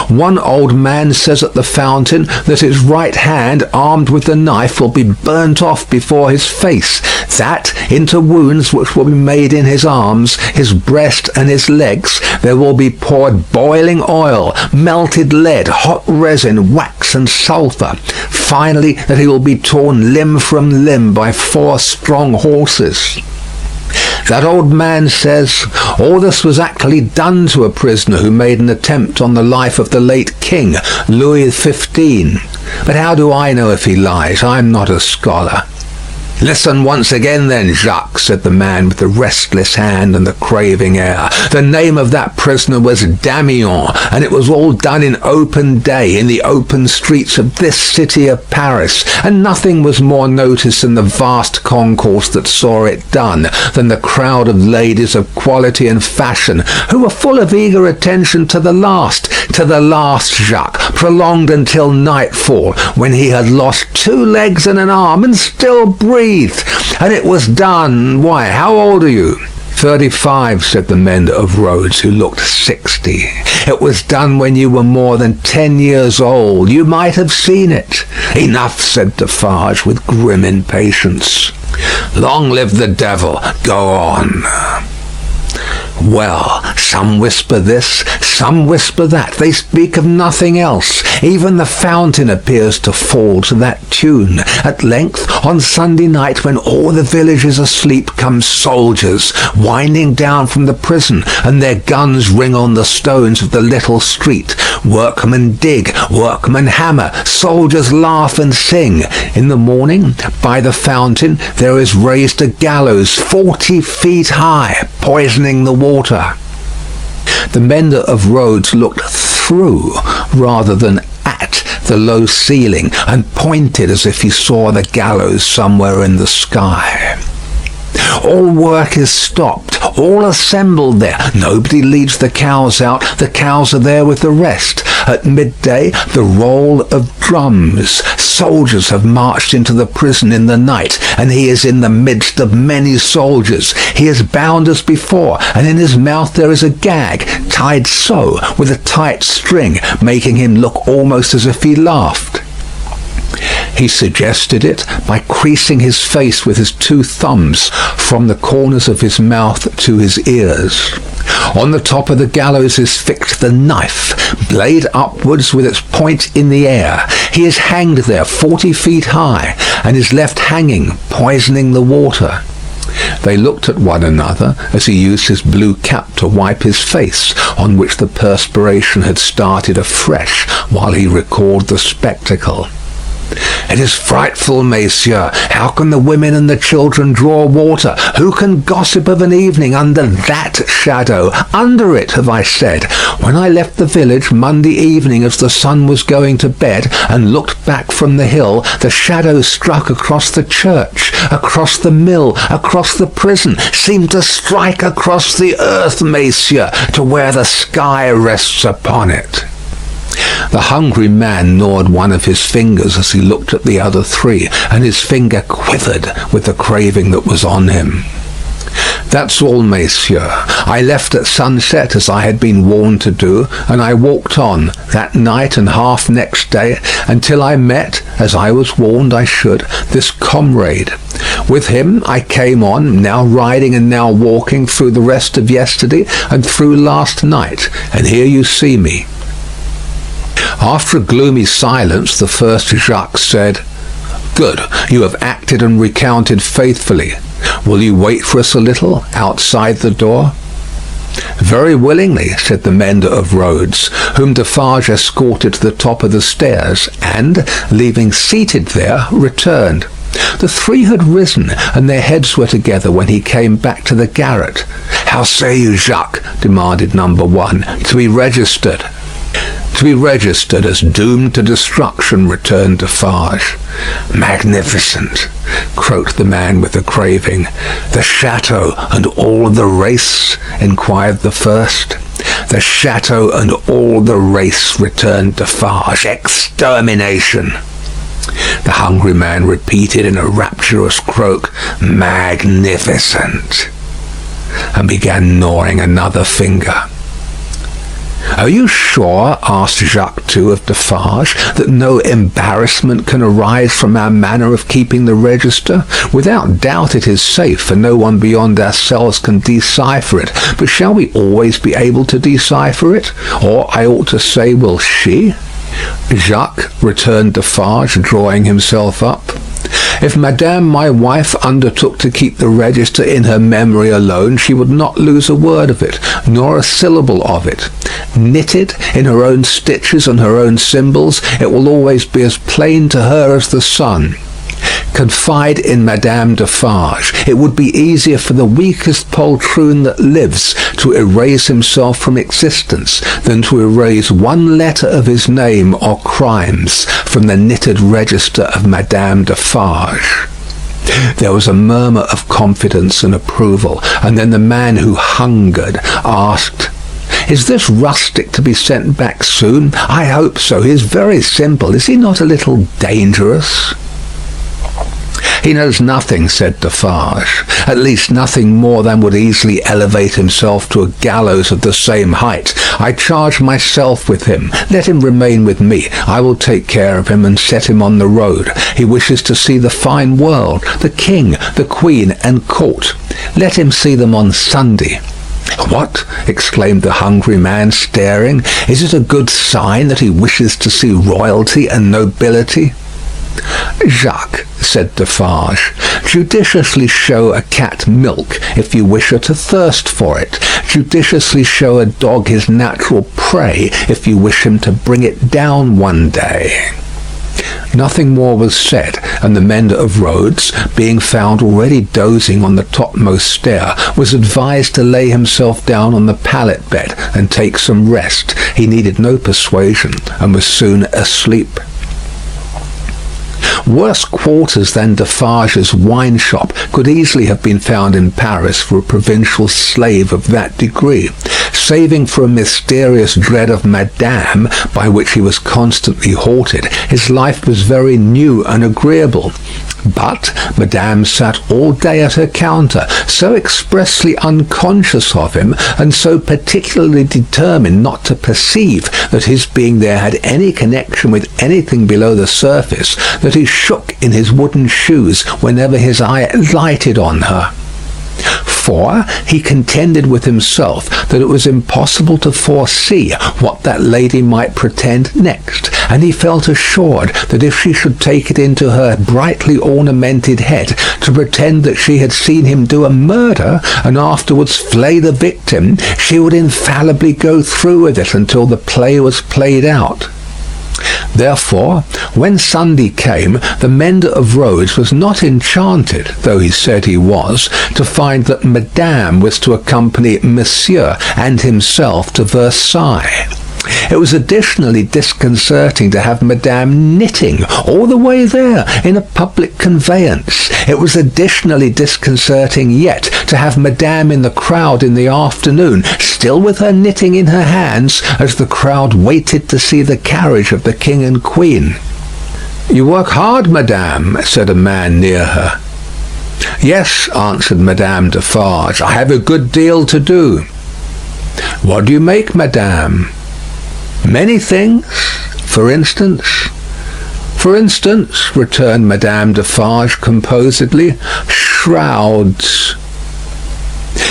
One old man says at the fountain that his right hand, armed with the knife, will be burnt off before his face, that into wounds which will be made in his arms, his breast, and his legs, there will be poured boiling oil, melted lead, hot resin, wax, and sulphur. Finally, that he will be torn limb from limb by 4 strong horses. That old man says all this was actually done to a prisoner who made an attempt on the life of the late king, Louis XV. But how do I know if he lies? I'm not a scholar." "Listen once again then, Jacques," said the man with the restless hand and the craving air. "The name of that prisoner was Damiens, and it was all done in open day, in the open streets of this city of Paris, and nothing was more noticed in the vast concourse that saw it done than the crowd of ladies of quality and fashion, who were full of eager attention to the last, Jacques, prolonged until nightfall, when he had lost 2 legs and an arm, and still breathed. And it was done. Why, how old are you?" 35, said the mender of roads, who looked 60. "It was done when you were more than 10 years old. You might have seen it." "Enough," said Defarge, with grim impatience. "Long live the devil. Go on." "Well, some whisper this, some whisper that. They speak of nothing else. Even the fountain appears to fall to that tune. At length, on Sunday night, when all the village is asleep, come soldiers, winding down from the prison, and their guns ring on the stones of the little street. Workmen dig, workmen hammer, soldiers laugh and sing. In the morning, by the fountain, there is raised a gallows 40 feet high, poisoning the water." The mender of roads looked through rather than at the low ceiling and pointed as if he saw the gallows somewhere in the sky. All work is stopped, all assembled there. Nobody leads the cows out, the cows are there with the rest. At midday, the roll of drums. Soldiers have marched into the prison in the night, and he is in the midst of many soldiers. He is bound as before, and in his mouth there is a gag, tied so, with a tight string, making him look almost as if he laughed. He suggested it by creasing his face with his two thumbs from the corners of his mouth to his ears. On the top of the gallows is fixed the knife, blade upwards with its point in the air. He is hanged there 40 feet high, and is left hanging, poisoning the water. They looked at one another as he used his blue cap to wipe his face, on which the perspiration had started afresh while he recalled the spectacle. "It is frightful, messieurs. How can the women and the children draw water? Who can gossip of an evening under that shadow? Under it, have I said. When I left the village Monday evening as the sun was going to bed, and looked back from the hill, the shadow struck across the church, across the mill, across the prison, seemed to strike across the earth, messieurs, to where the sky rests upon it." The hungry man gnawed one of his fingers as he looked at the other three, and his finger quivered with the craving that was on him. "That's all, messieurs. I left at sunset, as I had been warned to do, and I walked on, that night and half next day, until I met, as I was warned I should, this comrade. With him I came on, now riding and now walking, through the rest of yesterday and through last night, and here you see me." After a gloomy silence, the first Jacques said, "Good, you have acted and recounted faithfully. Will you wait for us a little, outside the door?" "Very willingly," said the mender of roads, whom Defarge escorted to the top of the stairs, and, leaving seated there, returned. The three had risen, and their heads were together when he came back to the garret. "How say you, Jacques?" demanded number one. "To be registered." "To be registered as doomed to destruction," returned Defarge. "Magnificent," croaked the man with the craving. "The chateau and all the race?" inquired the first. "The chateau and all the race," returned Defarge. "Extermination." The hungry man repeated in a rapturous croak, "Magnificent," and began gnawing another finger. "Are you sure," asked Jacques too of Defarge, "that no embarrassment can arise from our manner of keeping the register? Without doubt it is safe, and no one beyond ourselves can decipher it. But shall we always be able to decipher it? Or, I ought to say, will she?" "Jacques," returned Defarge, drawing himself up, "if Madame, my wife, undertook to keep the register in her memory alone, she would not lose a word of it, nor a syllable of it. Knitted in her own stitches and her own symbols, it will always be as plain to her as the sun. Confide in Madame Defarge. It would be easier for the weakest poltroon that lives to erase himself from existence than to erase one letter of his name or crimes from the knitted register of Madame Defarge." There was a murmur of confidence and approval, and then the man who hungered asked, "Is this rustic to be sent back soon?" "I hope so. He is very simple. Is he not a little dangerous?" "He knows nothing," said Defarge. "At least nothing more than would easily elevate himself to a gallows of the same height. I charge myself with him. Let him remain with me. I will take care of him and set him on the road. He wishes to see the fine world, the king, the queen, and court. Let him see them on Sunday." "What?" exclaimed the hungry man, staring. "Is it a good sign that he wishes to see royalty and nobility?" "Jacques," said Defarge, "judiciously show a cat milk if you wish her to thirst for it. Judiciously show a dog his natural prey if you wish him to bring it down one day." Nothing more was said, and the mender of roads, being found already dozing on the topmost stair, was advised to lay himself down on the pallet bed and take some rest. He needed no persuasion, and was soon asleep. Worse quarters than Defarge's wine shop could easily have been found in Paris for a provincial slave of that degree. Saving for a mysterious dread of Madame, by which he was constantly haunted, his life was very new and agreeable. But Madame sat all day at her counter, so expressly unconscious of him, and so particularly determined not to perceive that his being there had any connection with anything below the surface, that he shook in his wooden shoes whenever his eye lighted on her. For he contended with himself that it was impossible to foresee what that lady might pretend next, and he felt assured that if she should take it into her brightly ornamented head to pretend that she had seen him do a murder, and afterwards flay the victim, she would infallibly go through with it until the play was played out. Therefore, when Sunday came, the mender of roads was not enchanted, though he said he was, to find that Madame was to accompany Monsieur and himself to Versailles. It was additionally disconcerting to have Madame knitting all the way there in a public conveyance. It was additionally disconcerting yet to have Madame in the crowd in the afternoon, still with her knitting in her hands, as the crowd waited to see the carriage of the King and Queen. "You work hard, Madame," said a man near her. "Yes," answered Madame Defarge, "I have a good deal to do." "What do you make, Madame?" "Many things. For instance?" "For instance," returned Madame Defarge composedly, "shrouds."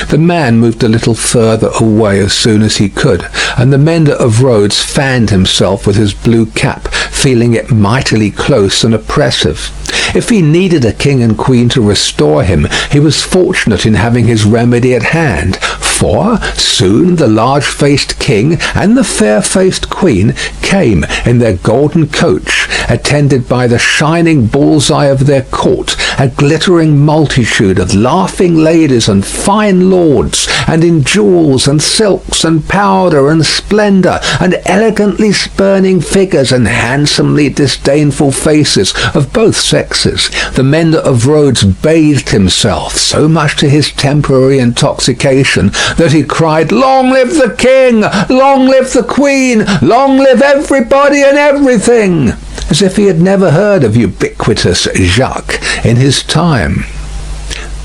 The man moved a little further away as soon as he could, and the mender of roads fanned himself with his blue cap, feeling it mightily close and oppressive. If he needed a king and queen to restore him, he was fortunate in having his remedy at hand, for soon the large-faced king and the fair-faced queen came in their golden coach, attended by the shining bull's-eye of their court, a glittering multitude of laughing ladies and fine lords, and in jewels and silks and powder and splendour, and elegantly spurning figures and handsomely disdainful faces of both sexes. The mender of roads bathed himself, so much to his temporary intoxication, that he cried, "Long live the king! Long live the queen! Long live everybody and everything!" as if he had never heard of ubiquitous Jacques in his time.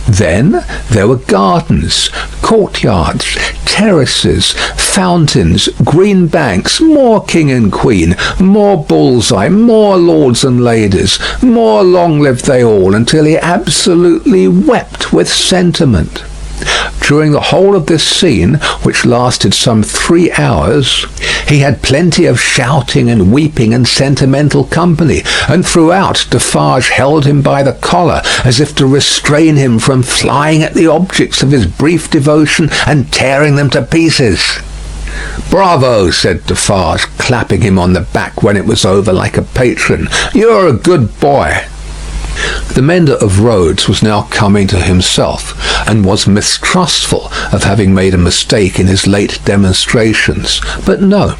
Then there were gardens, courtyards, terraces, fountains, green banks, more king and queen, more bull's-eye, more lords and ladies, more long live they all, until he absolutely wept with sentiment. During the whole of this scene, which lasted some 3 hours, he had plenty of shouting and weeping and sentimental company, and throughout Defarge held him by the collar, as if to restrain him from flying at the objects of his brief devotion and tearing them to pieces. "Bravo," said Defarge, clapping him on the back when it was over like a patron. "You're a good boy." The mender of roads was now coming to himself, and was mistrustful of having made a mistake in his late demonstrations. But no.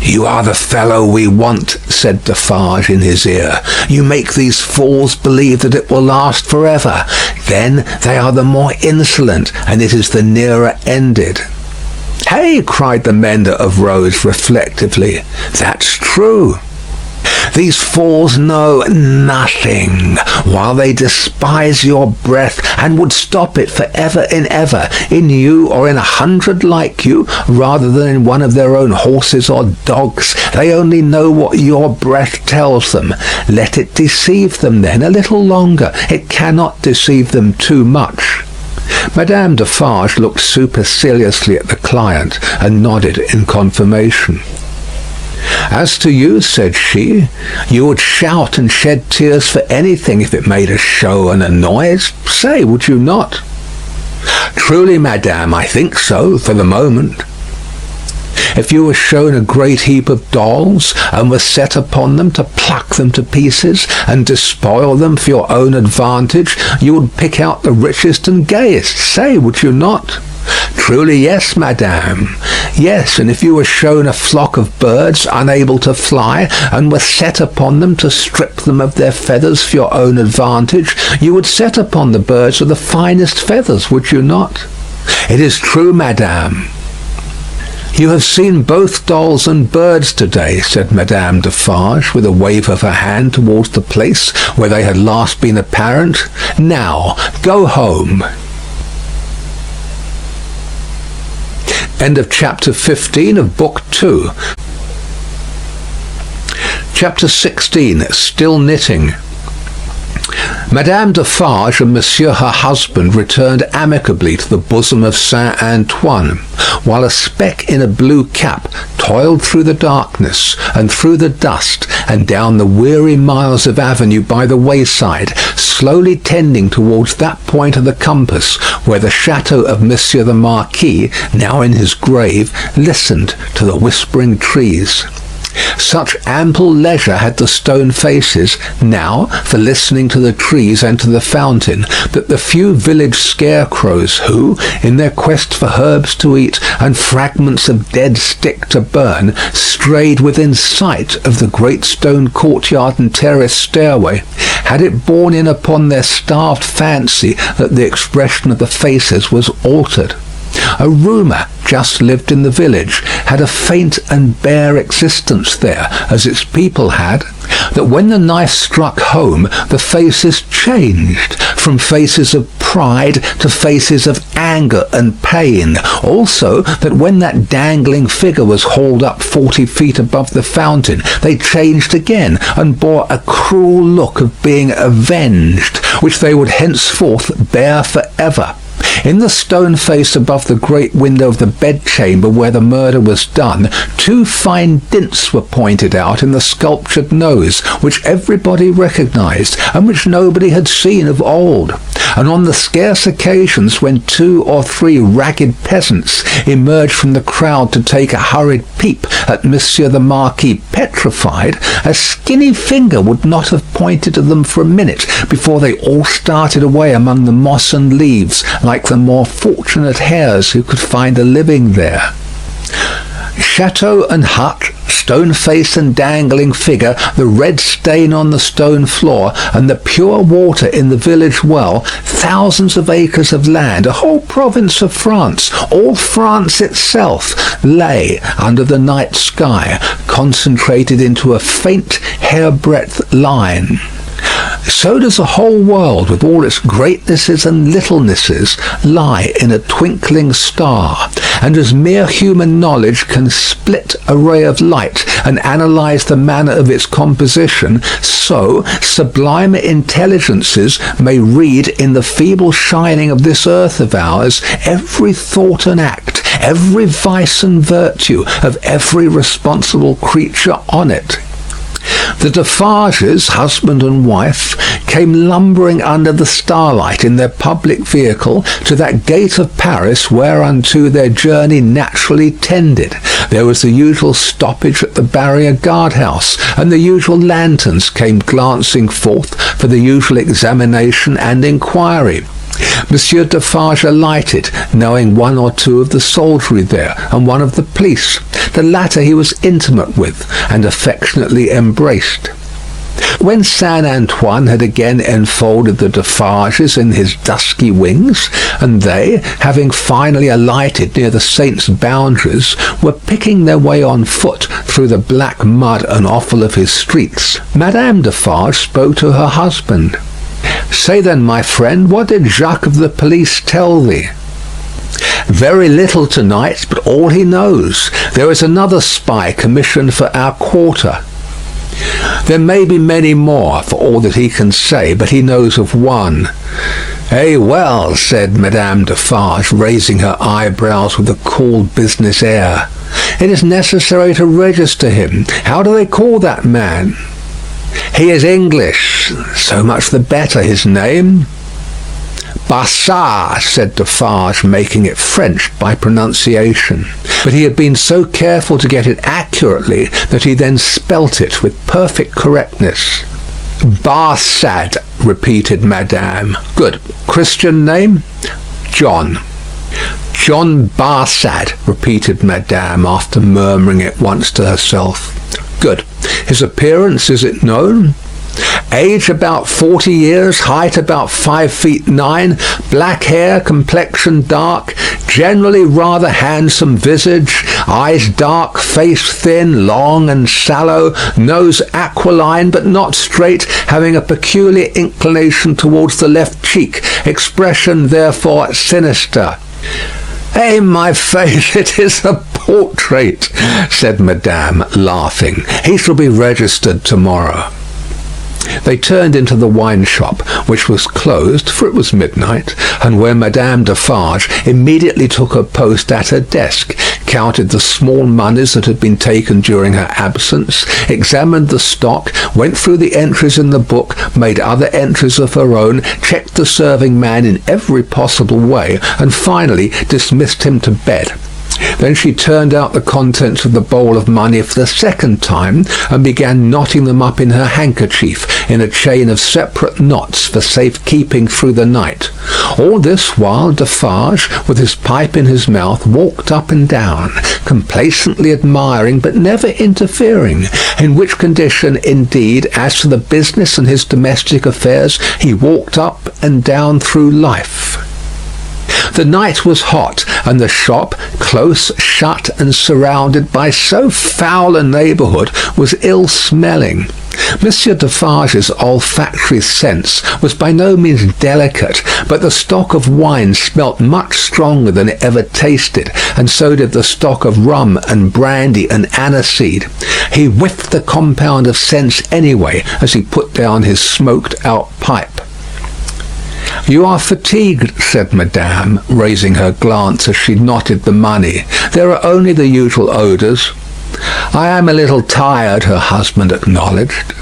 "You are the fellow we want," said Defarge in his ear. "You make these fools believe that it will last forever. Then they are the more insolent, and it is the nearer ended." "Hey!" cried the mender of roads reflectively. "That's true. These fools know nothing, while they despise your breath, and would stop it for ever and ever, in you or in 100 like you, rather than in one of their own horses or dogs. They only know what your breath tells them. Let it deceive them then a little longer. It cannot deceive them too much." Madame Defarge looked superciliously at the client, and nodded in confirmation. "As to you," said she, "you would shout and shed tears for anything if it made a show and a noise. Say, would you not?" "Truly, Madame, I think so, for the moment." If you were shown a great heap of dolls, and were set upon them to pluck them to pieces, and despoil them for your own advantage, you would pick out the richest and gayest, say, would you not? Truly yes, madame. Yes, and if you were shown a flock of birds unable to fly, and were set upon them to strip them of their feathers for your own advantage, you would set upon the birds with the finest feathers, would you not? It is true, madame. You have seen both dolls and birds today, said Madame Defarge, with a wave of her hand towards the place where they had last been apparent. Now, go home. End of chapter 15 of book 2. Chapter 16, Still Knitting. Madame Defarge and Monsieur her husband returned amicably to the bosom of Saint Antoine, while a speck in a blue cap toiled through the darkness and through the dust and down the weary miles of avenue by the wayside, slowly tending towards that point of the compass where the chateau of Monsieur the Marquis, now in his grave, listened to the whispering trees. Such ample leisure had the stone faces now for listening to the trees and to the fountain, that the few village scarecrows who, in their quest for herbs to eat and fragments of dead stick to burn, strayed within sight of the great stone courtyard and terrace stairway, had it borne in upon their starved fancy that the expression of the faces was altered. A rumour just lived in the village, had a faint and bare existence there, as its people had, that when the knife struck home, the faces changed from faces of pride to faces of anger and pain. Also, that when that dangling figure was hauled up 40 feet above the fountain, they changed again and bore a cruel look of being avenged, which they would henceforth bear for ever. In the stone face above the great window of the bedchamber where the murder was done, 2 fine dints were pointed out in the sculptured nose, which everybody recognised, and which nobody had seen of old. And on the scarce occasions when 2 or 3 ragged peasants emerged from the crowd to take a hurried peep at Monsieur the Marquis petrified, a skinny finger would not have pointed to them for a minute before they all started away among the moss and leaves, like the more fortunate hares who could find a living there. Chateau and hut, stone face and dangling figure, the red stain on the stone floor, and the pure water in the village well, thousands of acres of land, a whole province of France, all France itself, lay under the night sky, concentrated into a faint hairbreadth line. So does the whole world, with all its greatnesses and littlenesses, lie in a twinkling star, and as mere human knowledge can split a ray of light and analyse the manner of its composition, so sublimer intelligences may read in the feeble shining of this earth of ours every thought and act, every vice and virtue of every responsible creature on it. The Defarges, husband and wife, came lumbering under the starlight in their public vehicle to that gate of Paris whereunto their journey naturally tended. There was the usual stoppage at the barrier guard-house, and the usual lanterns came glancing forth for the usual examination and inquiry. Monsieur Defarge alighted, knowing 1 or 2 of the soldiery there, and 1 of the police. The latter he was intimate with, and affectionately embraced. When Saint Antoine had again enfolded the Defarges in his dusky wings, and they, having finally alighted near the saint's boundaries, were picking their way on foot through the black mud and offal of his streets, Madame Defarge spoke to her husband. "Say then, my friend, what did Jacques of the police tell thee?" "Very little tonight, but all he knows. There is another spy commissioned for our quarter." "There may be many more, for all that he can say, but he knows of one." "Eh well," said Madame Defarge, raising her eyebrows with a cool business air. "It is necessary to register him. How do they call that man?" "He is English." "So much the better. His name?" Bassard, said Defarge, making it French by pronunciation. But he had been so careful to get it accurately that he then spelt it with perfect correctness. Barsad, repeated Madame. Good. Christian name? John. John Barsad, repeated Madame, after murmuring it once to herself. Good. His appearance, is it known? Age about 40 years, height about 5 feet 9, black hair, complexion dark, generally rather handsome visage, eyes dark, face thin, long and sallow, nose aquiline but not straight, having a peculiar inclination towards the left cheek, expression therefore sinister. "Eh, my faith, it is a portrait," said Madame, laughing. "He shall be registered tomorrow." They turned into the wine shop, which was closed, for it was midnight, and where Madame Defarge immediately took her post at her desk, counted the small moneys that had been taken during her absence, examined the stock, went through the entries in the book, made other entries of her own, checked the serving man in every possible way, and finally dismissed him to bed. Then she turned out the contents of the bowl of money for the second time, and began knotting them up in her handkerchief in a chain of separate knots for safe keeping through the night. All this while Defarge, with his pipe in his mouth, walked up and down, complacently admiring but never interfering, in which condition, indeed, as to the business and his domestic affairs, he walked up and down through life. The night was hot, and the shop, close shut and surrounded by so foul a neighbourhood, was ill-smelling. Monsieur Defarge's olfactory sense was by no means delicate, but the stock of wine smelt much stronger than it ever tasted, and so did the stock of rum and brandy and aniseed. He whiffed the compound of scents anyway, as he put down his smoked-out pipe. "You are fatigued," said Madame, raising her glance as she knotted the money. "There are only the usual odours." "I am a little tired," her husband acknowledged.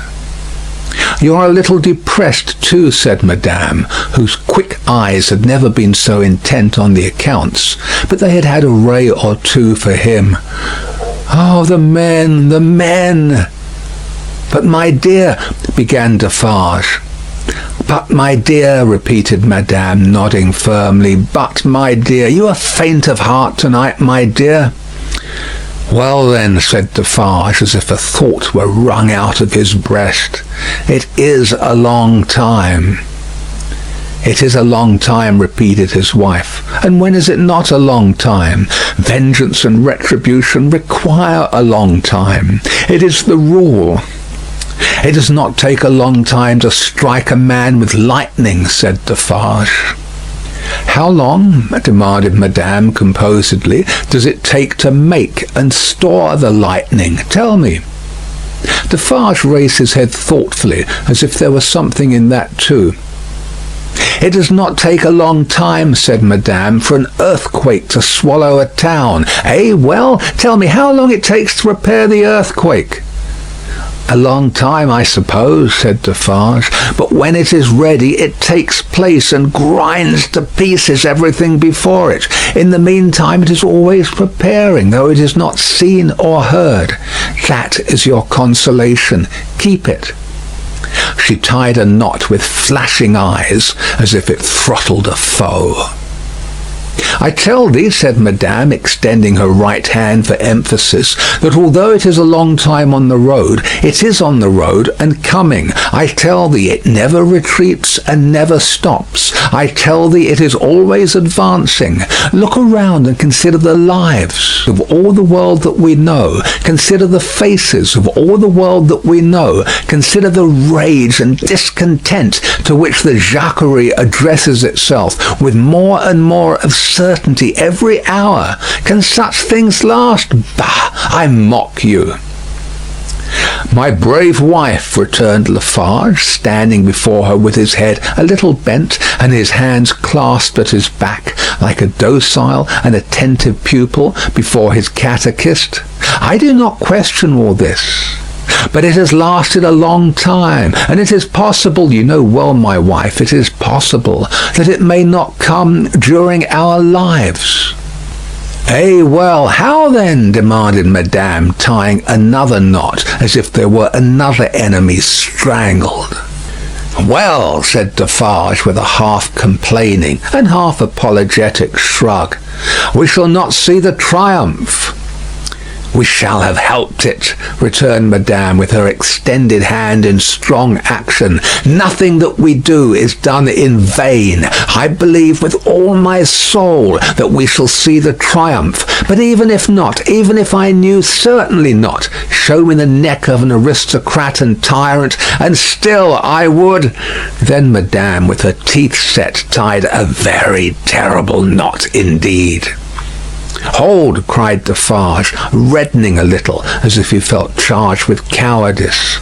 "You are a little depressed too," said Madame, whose quick eyes had never been so intent on the accounts, but they had had a ray or two for him. "Oh, the men, the men!" "But my dear," began Defarge. "But, my dear," repeated Madame, nodding firmly. "But, my dear, you are faint of heart tonight, my dear." "Well, then," said Defarge, as if a thought were wrung out of his breast, "it is a long time." "It is a long time," repeated his wife. "And when is it not a long time? Vengeance and retribution require a long time. It is the rule." "It does not take a long time to strike a man with lightning," said Defarge. "How long," demanded Madame composedly, "does it take to make and store the lightning? Tell me." Defarge raised his head thoughtfully, as if there was something in that too. "It does not take a long time," said Madame, "for an earthquake to swallow a town. Eh, well, tell me how long it takes to repair the earthquake." "A long time, I suppose," said Defarge, "but when it is ready it takes place and grinds to pieces everything before it. In the meantime it is always preparing, though it is not seen or heard. That is your consolation. Keep it." She tied a knot with flashing eyes, as if it throttled a foe. "I tell thee," said Madame, extending her right hand for emphasis, "that although it is a long time on the road, it is on the road and coming. I tell thee it never retreats and never stops. I tell thee it is always advancing. Look around and consider the lives of all the world that we know. Consider the faces of all the world that we know. Consider the rage and discontent to which the jacquerie addresses itself with more and more of certainty every hour. Can such things last? Bah! I mock you." "My brave wife," returned Lafarge, standing before her with his head a little bent and his hands clasped at his back, like a docile and attentive pupil before his catechist, "I do not question all this. But it has lasted a long time, and it is possible, you know well, my wife, it is possible that it may not come during our lives." "Eh, well, how then?" demanded Madame, tying another knot, as if there were another enemy strangled. "Well," said Defarge, with a half-complaining and half-apologetic shrug, "we shall not see the triumph." "We shall have helped it," returned Madame, with her extended hand in strong action. "Nothing that we do is done in vain. I believe with all my soul that we shall see the triumph. But even if not, even if I knew certainly not, show me the neck of an aristocrat and tyrant, and still I would—" Then Madame, with her teeth set, tied a very terrible knot indeed. "Hold!" cried Defarge, reddening a little, as if he felt charged with cowardice.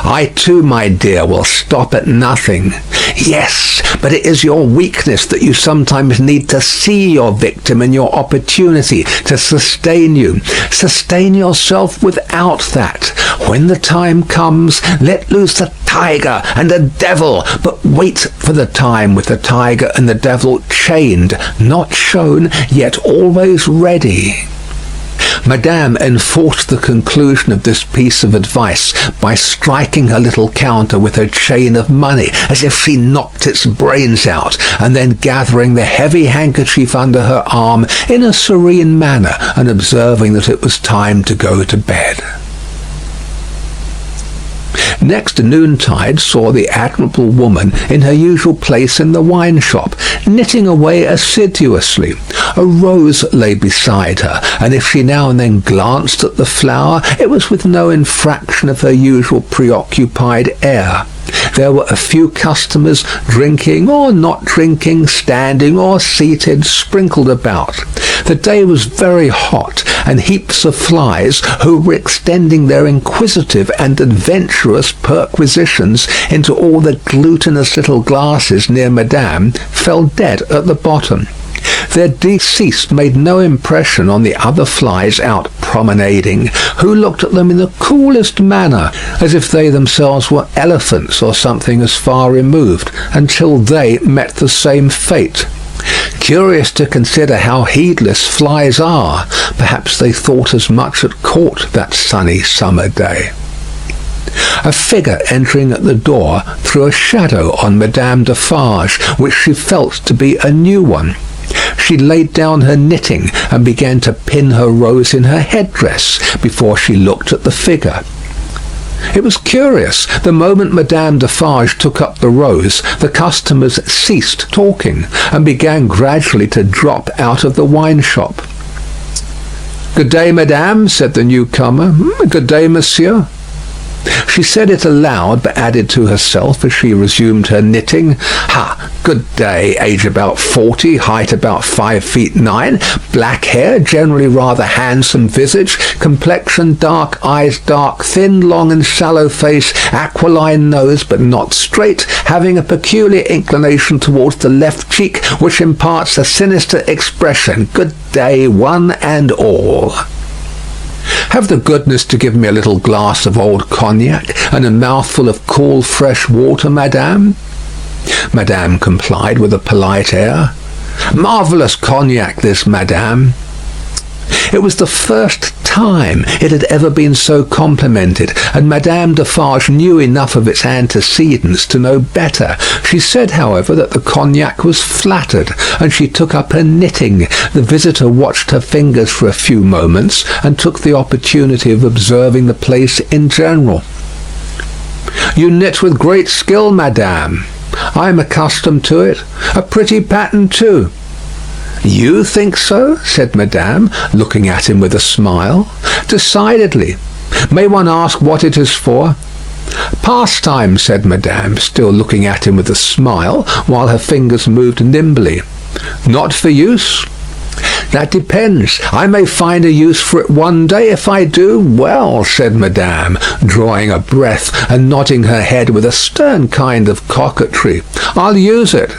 "I too, my dear, will stop at nothing." "Yes, but it is your weakness that you sometimes need to see your victim and your opportunity to sustain you. Sustain yourself without that. When the time comes, let loose the tiger and the devil, but wait for the time with the tiger and the devil chained, not shown, yet always ready." Madame enforced the conclusion of this piece of advice by striking her little counter with her chain of money, as if she knocked its brains out, and then gathering the heavy handkerchief under her arm in a serene manner, and observing that it was time to go to bed. Next noontide saw the admirable woman in her usual place in the wine shop, knitting away assiduously. A rose lay beside her, and if she now and then glanced at the flower, it was with no infraction of her usual preoccupied air. There were a few customers drinking or not drinking, standing or seated, sprinkled about. The day was very hot, and heaps of flies, who were extending their inquisitive and adventurous perquisitions into all the glutinous little glasses near Madame, fell dead at the bottom. Their deceased made no impression on the other flies out promenading, who looked at them in the coolest manner, as if they themselves were elephants or something as far removed, until they met the same fate. Curious to consider how heedless flies are. Perhaps they thought as much at court that sunny summer day. A figure entering at the door threw a shadow on Madame Defarge, which she felt to be a new one. She laid down her knitting and began to pin her rose in her headdress before she looked at the figure. It was curious. The moment Madame Defarge took up the rose, the customers ceased talking and began gradually to drop out of the wine shop. "Good day, Madame," said the newcomer. "Good day, Monsieur." She said it aloud, but added to herself as she resumed her knitting, "Ha, good day, age about 40, height about 5'9", black hair, generally rather handsome visage, complexion dark, eyes dark, thin, long and shallow face, aquiline nose but not straight, having a peculiar inclination towards the left cheek, which imparts a sinister expression. Good day, one and all." "Have the goodness to give me a little glass of old cognac and a mouthful of cool fresh water, Madame." Madame complied with a polite air. "Marvellous cognac this, Madame." It was the first time it had ever been so complimented, and Madame Defarge knew enough of its antecedents to know better. She said, however, that the cognac was flattered, and she took up her knitting. The visitor watched her fingers for a few moments, and took the opportunity of observing the place in general. "You knit with great skill, Madame." "I am accustomed to it. A pretty pattern, too." "You think so?" said Madame, looking at him with a smile. "Decidedly. May one ask what it is for?" "Pastime," said Madame, still looking at him with a smile, while her fingers moved nimbly. "Not for use?" "That depends. I may find a use for it one day. If I do, well," said Madame, drawing a breath and nodding her head with a stern kind of coquetry, "I'll use it."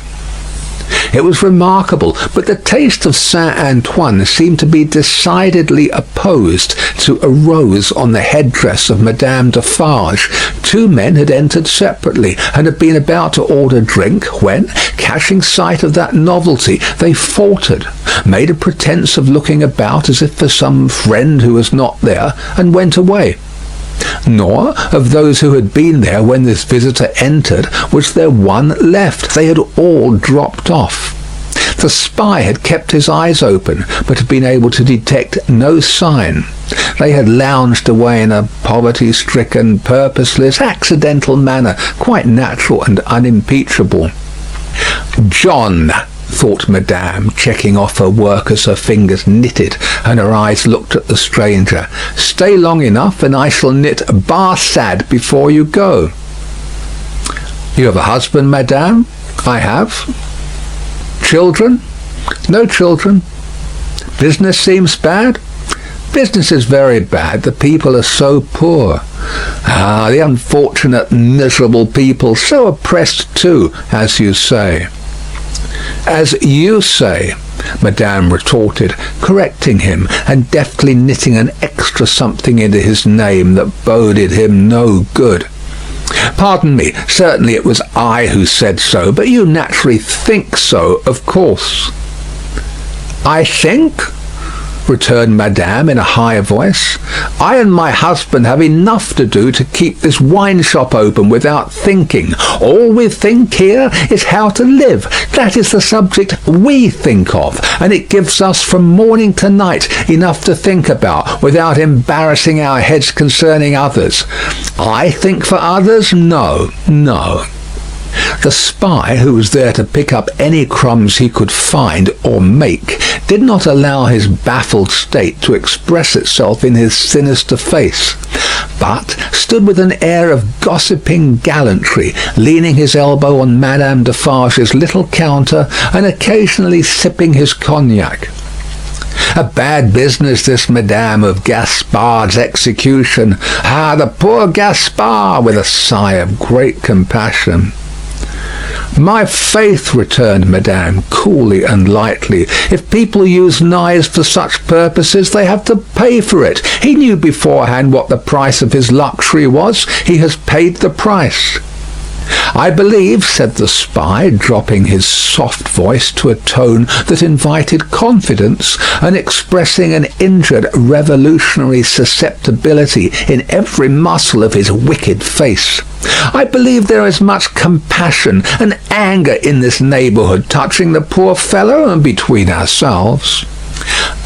It was remarkable, but the taste of Saint-Antoine seemed to be decidedly opposed to a rose on the headdress of Madame Defarge. Two men had entered separately, and had been about to order drink, when, catching sight of that novelty, they faltered, made a pretence of looking about as if for some friend who was not there, and went away. Nor, of those who had been there when this visitor entered, was there one left. They had all dropped off. The spy had kept his eyes open, but had been able to detect no sign. They had lounged away in a poverty-stricken, purposeless, accidental manner, quite natural and unimpeachable. John, thought Madame, checking off her work as her fingers knitted and her eyes looked at the stranger. Stay long enough and I shall knit bar sad before you go. You have a husband, Madame? I have. Children? No children. Business seems bad? Business is very bad. The people are so poor. Ah, the unfortunate, miserable people, so oppressed too, as you say. As you say, Madame retorted, correcting him, and deftly knitting an extra something into his name that boded him no good. Pardon me, certainly it was I who said so, but you naturally think so, of course. I think, returned Madame in a high voice, I and my husband have enough to do to keep this wine shop open without thinking. All we think here is how to live. That is the subject we think of, and it gives us from morning to night enough to think about without embarrassing our heads concerning others. I think for others? No, no. The spy, who was there to pick up any crumbs he could find or make, did not allow his baffled state to express itself in his sinister face, but stood with an air of gossiping gallantry, leaning his elbow on Madame Defarge's little counter and occasionally sipping his cognac. A bad business this, Madame, of Gaspard's execution. Ah, the poor Gaspard, with a sigh of great compassion. My faith, returned Madame, coolly and lightly, if people use knives for such purposes, they have to pay for it. He knew beforehand what the price of his luxury was. He has paid the price. I believe, said the spy, dropping his soft voice to a tone that invited confidence, and expressing an injured revolutionary susceptibility in every muscle of his wicked face, I believe there is much compassion and anger in this neighbourhood touching the poor fellow, and between ourselves.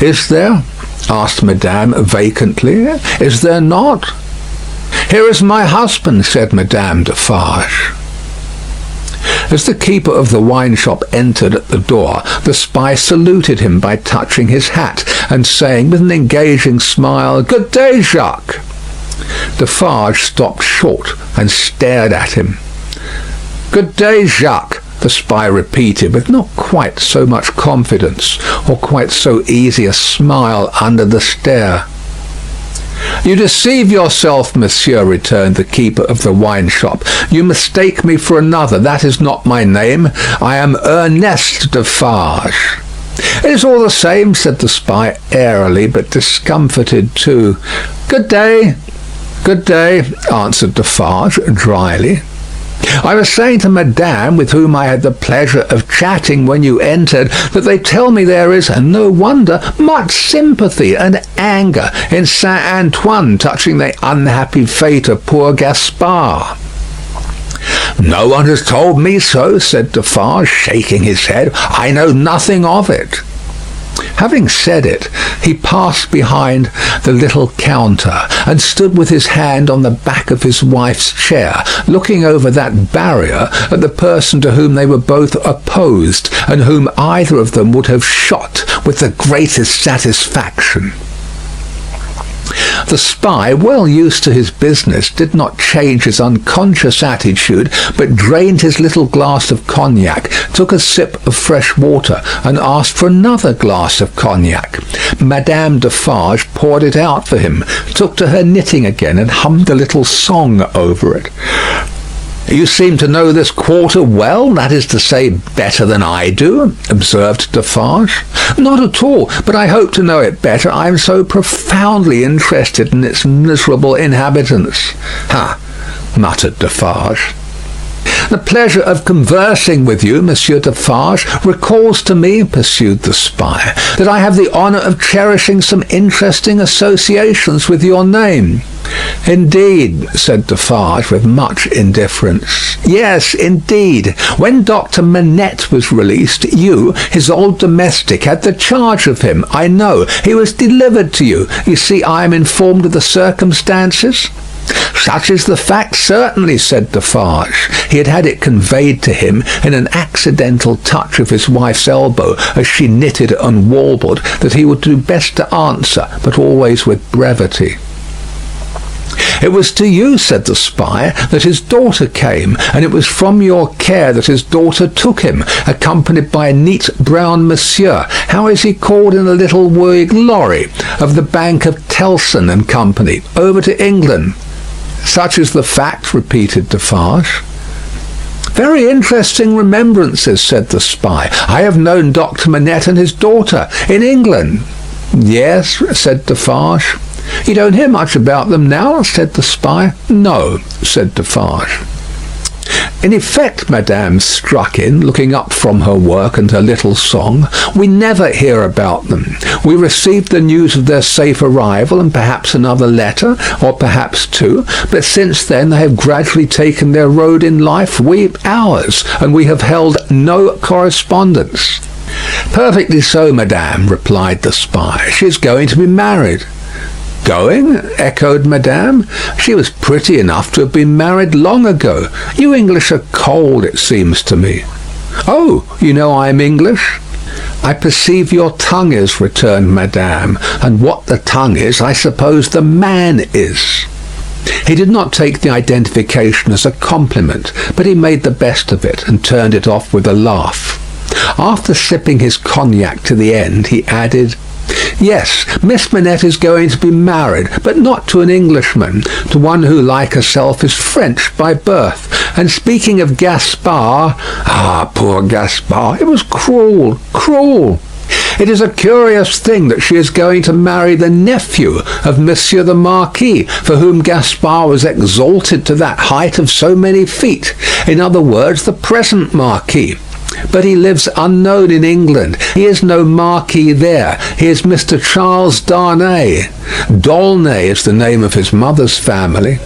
Is there? asked Madame vacantly. Is there not? Here is my husband, said Madame Defarge. As the keeper of the wine shop entered at the door, the spy saluted him by touching his hat, and saying with an engaging smile, Good day, Jacques. Defarge stopped short and stared at him. Good day, Jacques, the spy repeated, with not quite so much confidence, or quite so easy a smile under the stare. You deceive yourself, monsieur, returned the keeper of the wine shop. You mistake me for another. That is not my name. I am Ernest Defarge. It is all the same, said the spy airily, but discomfited too. Good day. Good day, answered Defarge dryly. I was saying to Madame, with whom I had the pleasure of chatting when you entered, that they tell me there is, and no wonder, much sympathy and anger in Saint-Antoine touching the unhappy fate of poor Gaspard. No one has told me so, said Defarge, shaking his head. I know nothing of it. Having said it, he passed behind the little counter and stood with his hand on the back of his wife's chair, looking over that barrier at the person to whom they were both opposed, and whom either of them would have shot with the greatest satisfaction. The spy, well used to his business, did not change his unconscious attitude, but drained his little glass of cognac, took a sip of fresh water, and asked for another glass of cognac. Madame Defarge poured it out for him, took to her knitting again, and hummed a little song over it. You seem to know this quarter well, that is to say, better than I do, observed Defarge. Not at all, but I hope to know it better. I am so profoundly interested in its miserable inhabitants. Ha! Muttered Defarge. The pleasure of conversing with you, Monsieur Defarge, recalls to me, pursued the spy, that I have the honour of cherishing some interesting associations with your name. Indeed, said Defarge with much indifference. Yes, indeed. When Dr. Manette was released, you, his old domestic, had the charge of him. I know. He was delivered to you. You see, I am informed of the circumstances. Such is the fact, certainly, said Defarge. He had had it conveyed to him in an accidental touch of his wife's elbow as she knitted and warbled that he would do best to answer, but always with brevity. It was to you, said the spy, that his daughter came, and it was from your care that his daughter took him, accompanied by a neat brown monsieur. How is he called in a little wig lorry of the Bank of Telson and Company, over to England? Such is the fact, repeated Defarge. Very interesting remembrances, said the spy. I have known Dr. Manette and his daughter in England. Yes, said Defarge. You don't hear much about them now, said the spy. No, said Defarge. In effect, Madame struck in, looking up from her work and her little song, we never hear about them. We received the news of their safe arrival and perhaps another letter, or perhaps two, but since then they have gradually taken their road in life, we ours, and we have held no correspondence. Perfectly so, Madame, replied the spy. She is going to be married. Going? Echoed Madame. She was pretty enough to have been married long ago. You English are cold, it seems to me. Oh, you know I am English? I perceive your tongue is, returned Madame, and what the tongue is, I suppose the man is. He did not take the identification as a compliment, but he made the best of it and turned it off with a laugh. After sipping his cognac to the end, he added, Yes, Miss Manette is going to be married, but not to an Englishman, to one who, like herself, is French by birth. And speaking of Gaspard, poor Gaspard, it was cruel, cruel. It is a curious thing that she is going to marry the nephew of Monsieur the Marquis, for whom Gaspard was exalted to that height of so many feet. In other words, the present Marquis. But he lives unknown in England. He is no Marquis there. He is Mr. Charles Darnay. D'aulnay is the name of his mother's family.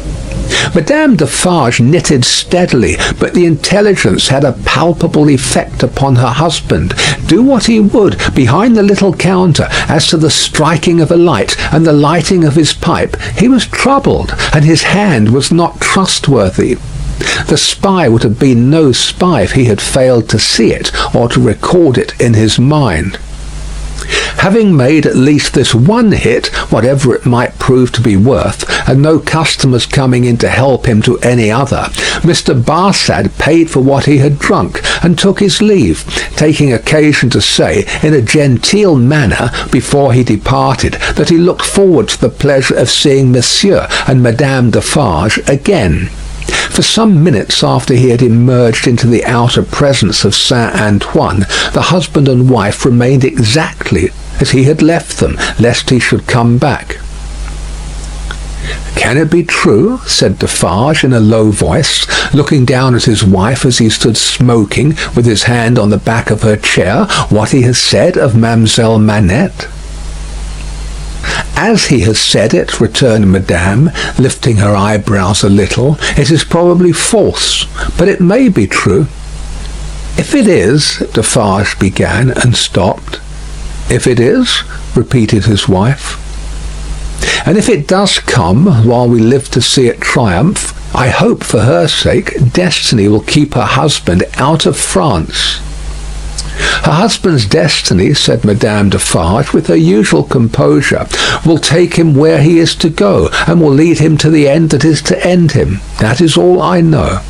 Madame Defarge knitted steadily, but the intelligence had a palpable effect upon her husband. Do what he would behind the little counter as to the striking of a light and the lighting of his pipe, he was troubled, and his hand was not trustworthy. The spy would have been no spy if he had failed to see it or to record it in his mind. Having made at least this one hit, whatever it might prove to be worth, and no customers coming in to help him to any other, Mr. Barsad paid for what he had drunk and took his leave, taking occasion to say in a genteel manner before he departed that he looked forward to the pleasure of seeing Monsieur and Madame Defarge again. For some minutes after he had emerged into the outer presence of Saint Antoine, the husband and wife remained exactly as he had left them, lest he should come back. Can it be true, said Defarge in a low voice, looking down at his wife as he stood smoking with his hand on the back of her chair, what he has said of Mademoiselle Manette? As he has said it, returned Madame, lifting her eyebrows a little, it is probably false, but it may be true. If it is, Defarge began, and stopped. If it is, repeated his wife. And if it does come, while we live to see it triumph, I hope for her sake destiny will keep her husband out of France. Her husband's destiny, said Madame Defarge, with her usual composure, will take him where he is to go, and will lead him to the end that is to end him. That is all I know.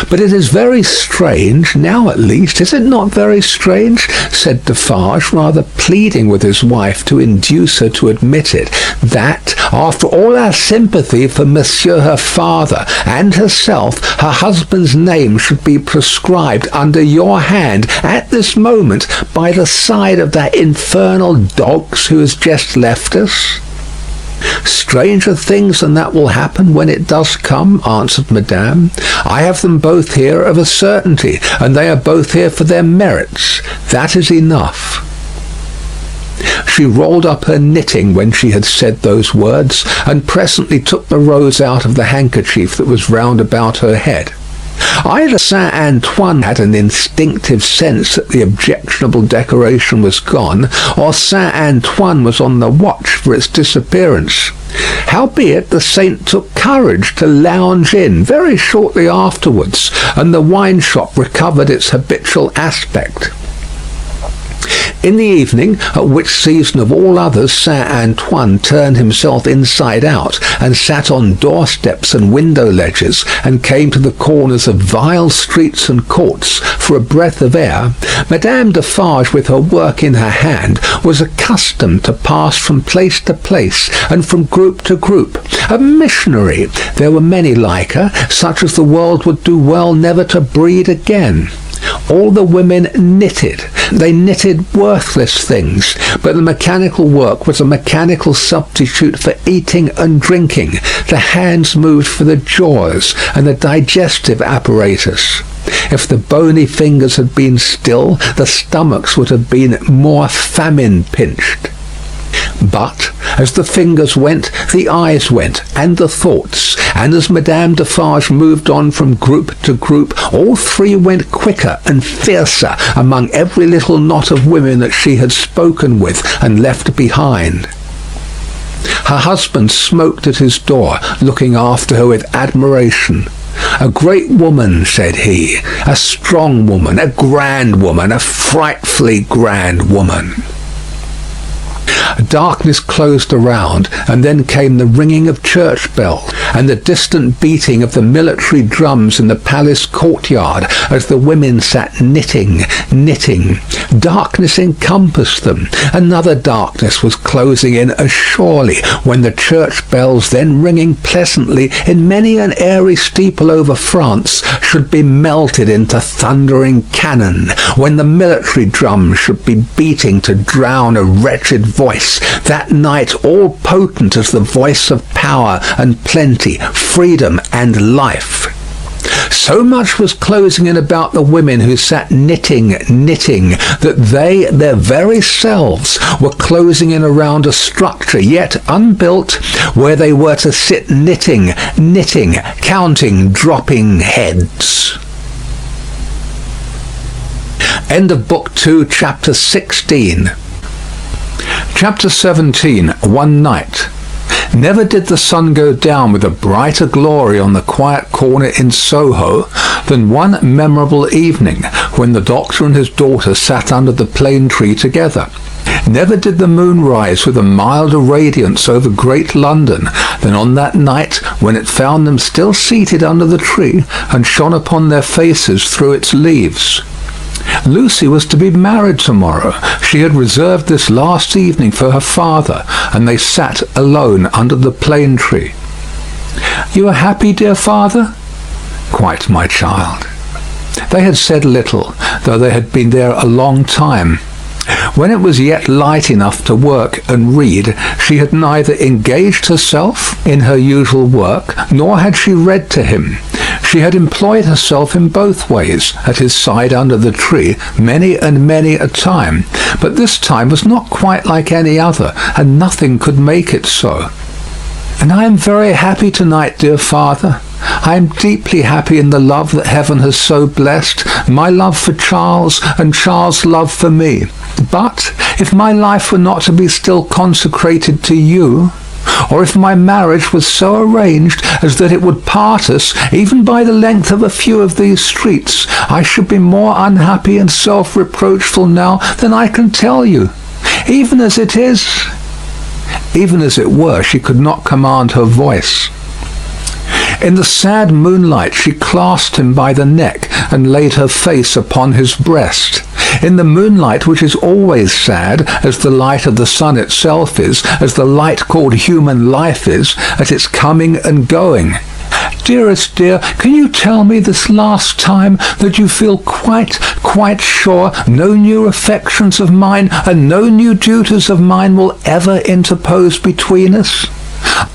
"But it is very strange, now at least, is it not very strange?" said Defarge, rather pleading with his wife to induce her to admit it, "that, after all our sympathy for Monsieur her father and herself, her husband's name should be prescribed under your hand at this moment by the side of that infernal Dogs who has just left us?" "Stranger things than that will happen when it does come," answered Madame. "I have them both here of a certainty, and they are both here for their merits. That is enough." She rolled up her knitting when she had said those words, and presently took the rose out of the handkerchief that was round about her head. Either Saint Antoine had an instinctive sense that the objectionable decoration was gone, or Saint Antoine was on the watch for its disappearance. Howbeit the saint took courage to lounge in very shortly afterwards, and the wine shop recovered its habitual aspect. In the evening, at which season of all others Saint Antoine turned himself inside out, and sat on doorsteps and window ledges, and came to the corners of vile streets and courts for a breath of air, Madame Defarge, with her work in her hand, was accustomed to pass from place to place, and from group to group. A missionary. There were many like her, such as the world would do well never to breed again. All the women knitted. They knitted worthless things, but the mechanical work was a mechanical substitute for eating and drinking. The hands moved for the jaws and the digestive apparatus. If the bony fingers had been still, the stomachs would have been more famine-pinched. But as the fingers went, the eyes went, and the thoughts, and as Madame Defarge moved on from group to group, all three went quicker and fiercer among every little knot of women that she had spoken with and left behind. Her husband smoked at his door, looking after her with admiration. "A great woman," said he, "a strong woman, a grand woman, a frightfully grand woman." Darkness closed around, and then came the ringing of church bells, and the distant beating of the military drums in the palace courtyard, as the women sat knitting. Darkness encompassed them. Another darkness was closing in as surely, when the church bells, then ringing pleasantly in many an airy steeple over France, should be melted into thundering cannon, when the military drums should be beating to drown a wretched voice, that night all potent as the voice of power and plenty, freedom and life. So much was closing in about the women who sat knitting, that they, their very selves, were closing in around a structure yet unbuilt, where they were to sit knitting, counting dropping heads. End of Book 2, Chapter 16. Chapter 17. One Night. Never did the sun go down with a brighter glory on the quiet corner in Soho than one memorable evening when the doctor and his daughter sat under the plane tree together. Never did the moon rise with a milder radiance over great London than on that night when it found them still seated under the tree and shone upon their faces through its leaves. Lucy was to be married tomorrow. She had reserved this last evening for her father, and they sat alone under the plane tree. "You are happy, dear father?" "Quite, my child." They had said little, though they had been there a long time. When it was yet light enough to work and read, she had neither engaged herself in her usual work, nor had she read to him. She had employed herself in both ways, at his side under the tree, many and many a time, but this time was not quite like any other, and nothing could make it so. "And I am very happy tonight, dear father. I am deeply happy in the love that heaven has so blessed, my love for Charles, and Charles' love for me. But if my life were not to be still consecrated to you, or if my marriage was so arranged as that it would part us even by the length of a few of these streets, I should be more unhappy and self-reproachful now than I can tell you. Even as it is—" Even as it were, she could not command her voice. In the sad moonlight she clasped him by the neck and laid her face upon his breast. In the moonlight, which is always sad, as the light of the sun itself is, as the light called human life is, at its coming and going. Dearest dear, can you tell me this last time that you feel quite sure no new affections of mine and no new duties of mine will ever interpose between us?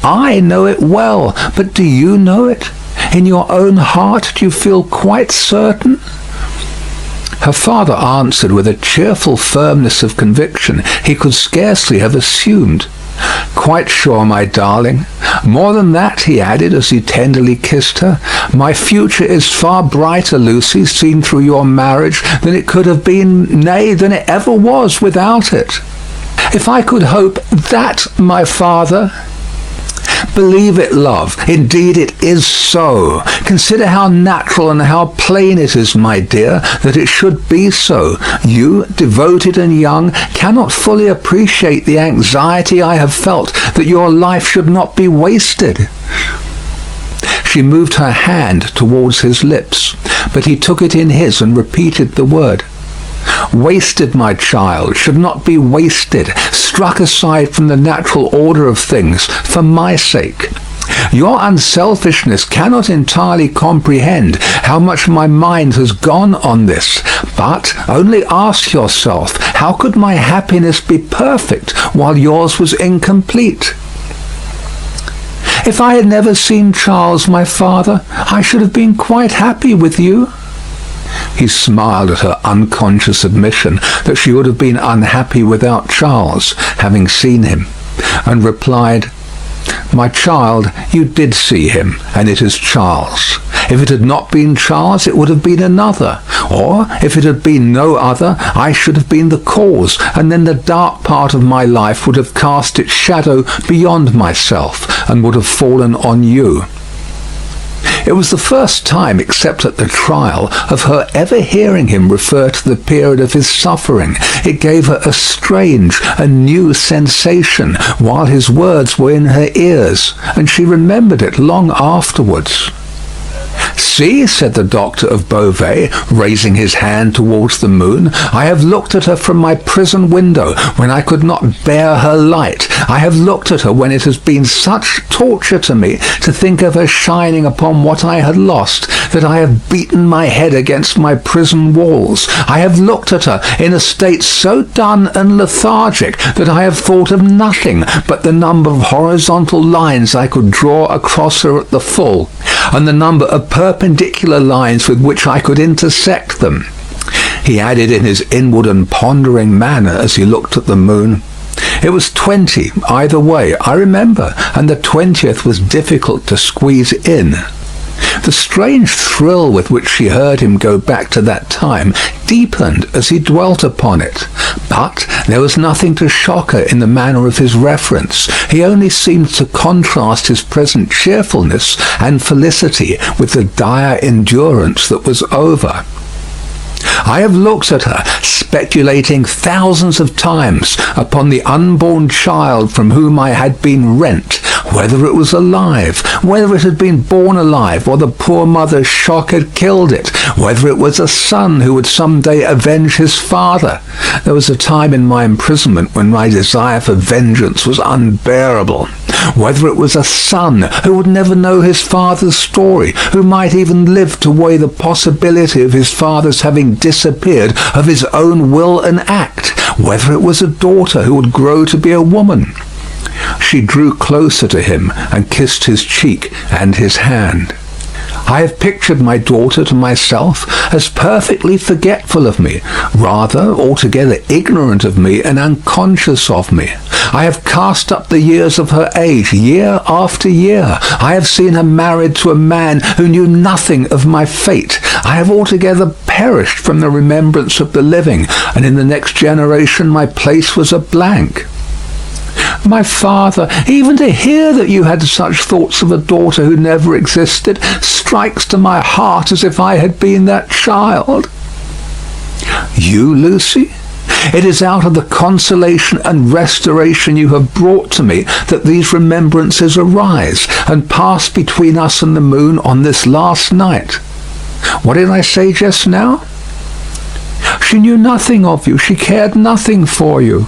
I know it well, but do you know it? In your own heart, do you feel quite certain? Her father answered with a cheerful firmness of conviction he could scarcely have assumed. Quite sure, my darling. More than that, he added as he tenderly kissed her, my future is far brighter, Lucy, seen through your marriage, than it could have been, nay, than it ever was without it. If I could hope that, my father... Believe it, love. Indeed it is so. Consider how natural and how plain it is, my dear, that it should be so. You, devoted and young, cannot fully appreciate the anxiety I have felt that your life should not be wasted. She moved her hand towards his lips, but he took it in his and repeated the word. Wasted, my child, should not be wasted, struck aside from the natural order of things for my sake. Your unselfishness cannot entirely comprehend how much my mind has gone on this, but only ask yourself, how could my happiness be perfect while yours was incomplete? If I had never seen Charles, my father, I should have been quite happy with you. He smiled at her unconscious admission that she would have been unhappy without Charles, having seen him, and replied, my child, you did see him, and it is Charles. If it had not been Charles, it would have been another. Or, if it had been no other, I should have been the cause, and then the dark part of my life would have cast its shadow beyond myself, and would have fallen on you. It was the first time, except at the trial, of her ever hearing him refer to the period of his suffering. It gave her a strange, a new sensation, while his words were in her ears, and she remembered it long afterwards. See, said the doctor of Beauvais, raising his hand towards the moon, I have looked at her from my prison window when I could not bear her light. I have looked at her when it has been such torture to me to think of her shining upon what I had lost, that I have beaten my head against my prison walls. I have looked at her in a state so dun and lethargic that I have thought of nothing but the number of horizontal lines I could draw across her at the full, and the number of perpendicular lines with which I could intersect them. He added in his inward and pondering manner as he looked at the moon, it was 20 either way, I remember, and the 20th was difficult to squeeze in. The strange thrill with which she heard him go back to that time deepened as he dwelt upon it, but there was nothing to shock her in the manner of his reference. He only seemed to contrast his present cheerfulness and felicity with the dire endurance that was over. I have looked at her, speculating thousands of times upon the unborn child from whom I had been rent, whether it was alive, whether it had been born alive, or the poor mother's shock had killed it, whether it was a son who would some day avenge his father. There was a time in my imprisonment when my desire for vengeance was unbearable. Whether it was a son who would never know his father's story, who might even live to weigh the possibility of his father's having disappeared of his own will and act, whether it was a daughter who would grow to be a woman. She drew closer to him and kissed his cheek and his hand. I have pictured my daughter to myself as perfectly forgetful of me, rather altogether ignorant of me and unconscious of me. I have cast up the years of her age, year after year. I have seen her married to a man who knew nothing of my fate. I have altogether perished from the remembrance of the living, and in the next generation my place was a blank. My father, even to hear that you had such thoughts of a daughter who never existed strikes to my heart as if I had been that child. You, Lucy? It is out of the consolation and restoration you have brought to me that these remembrances arise and pass between us and the moon on this last night. What did I say just now? She knew nothing of you. She cared nothing for you.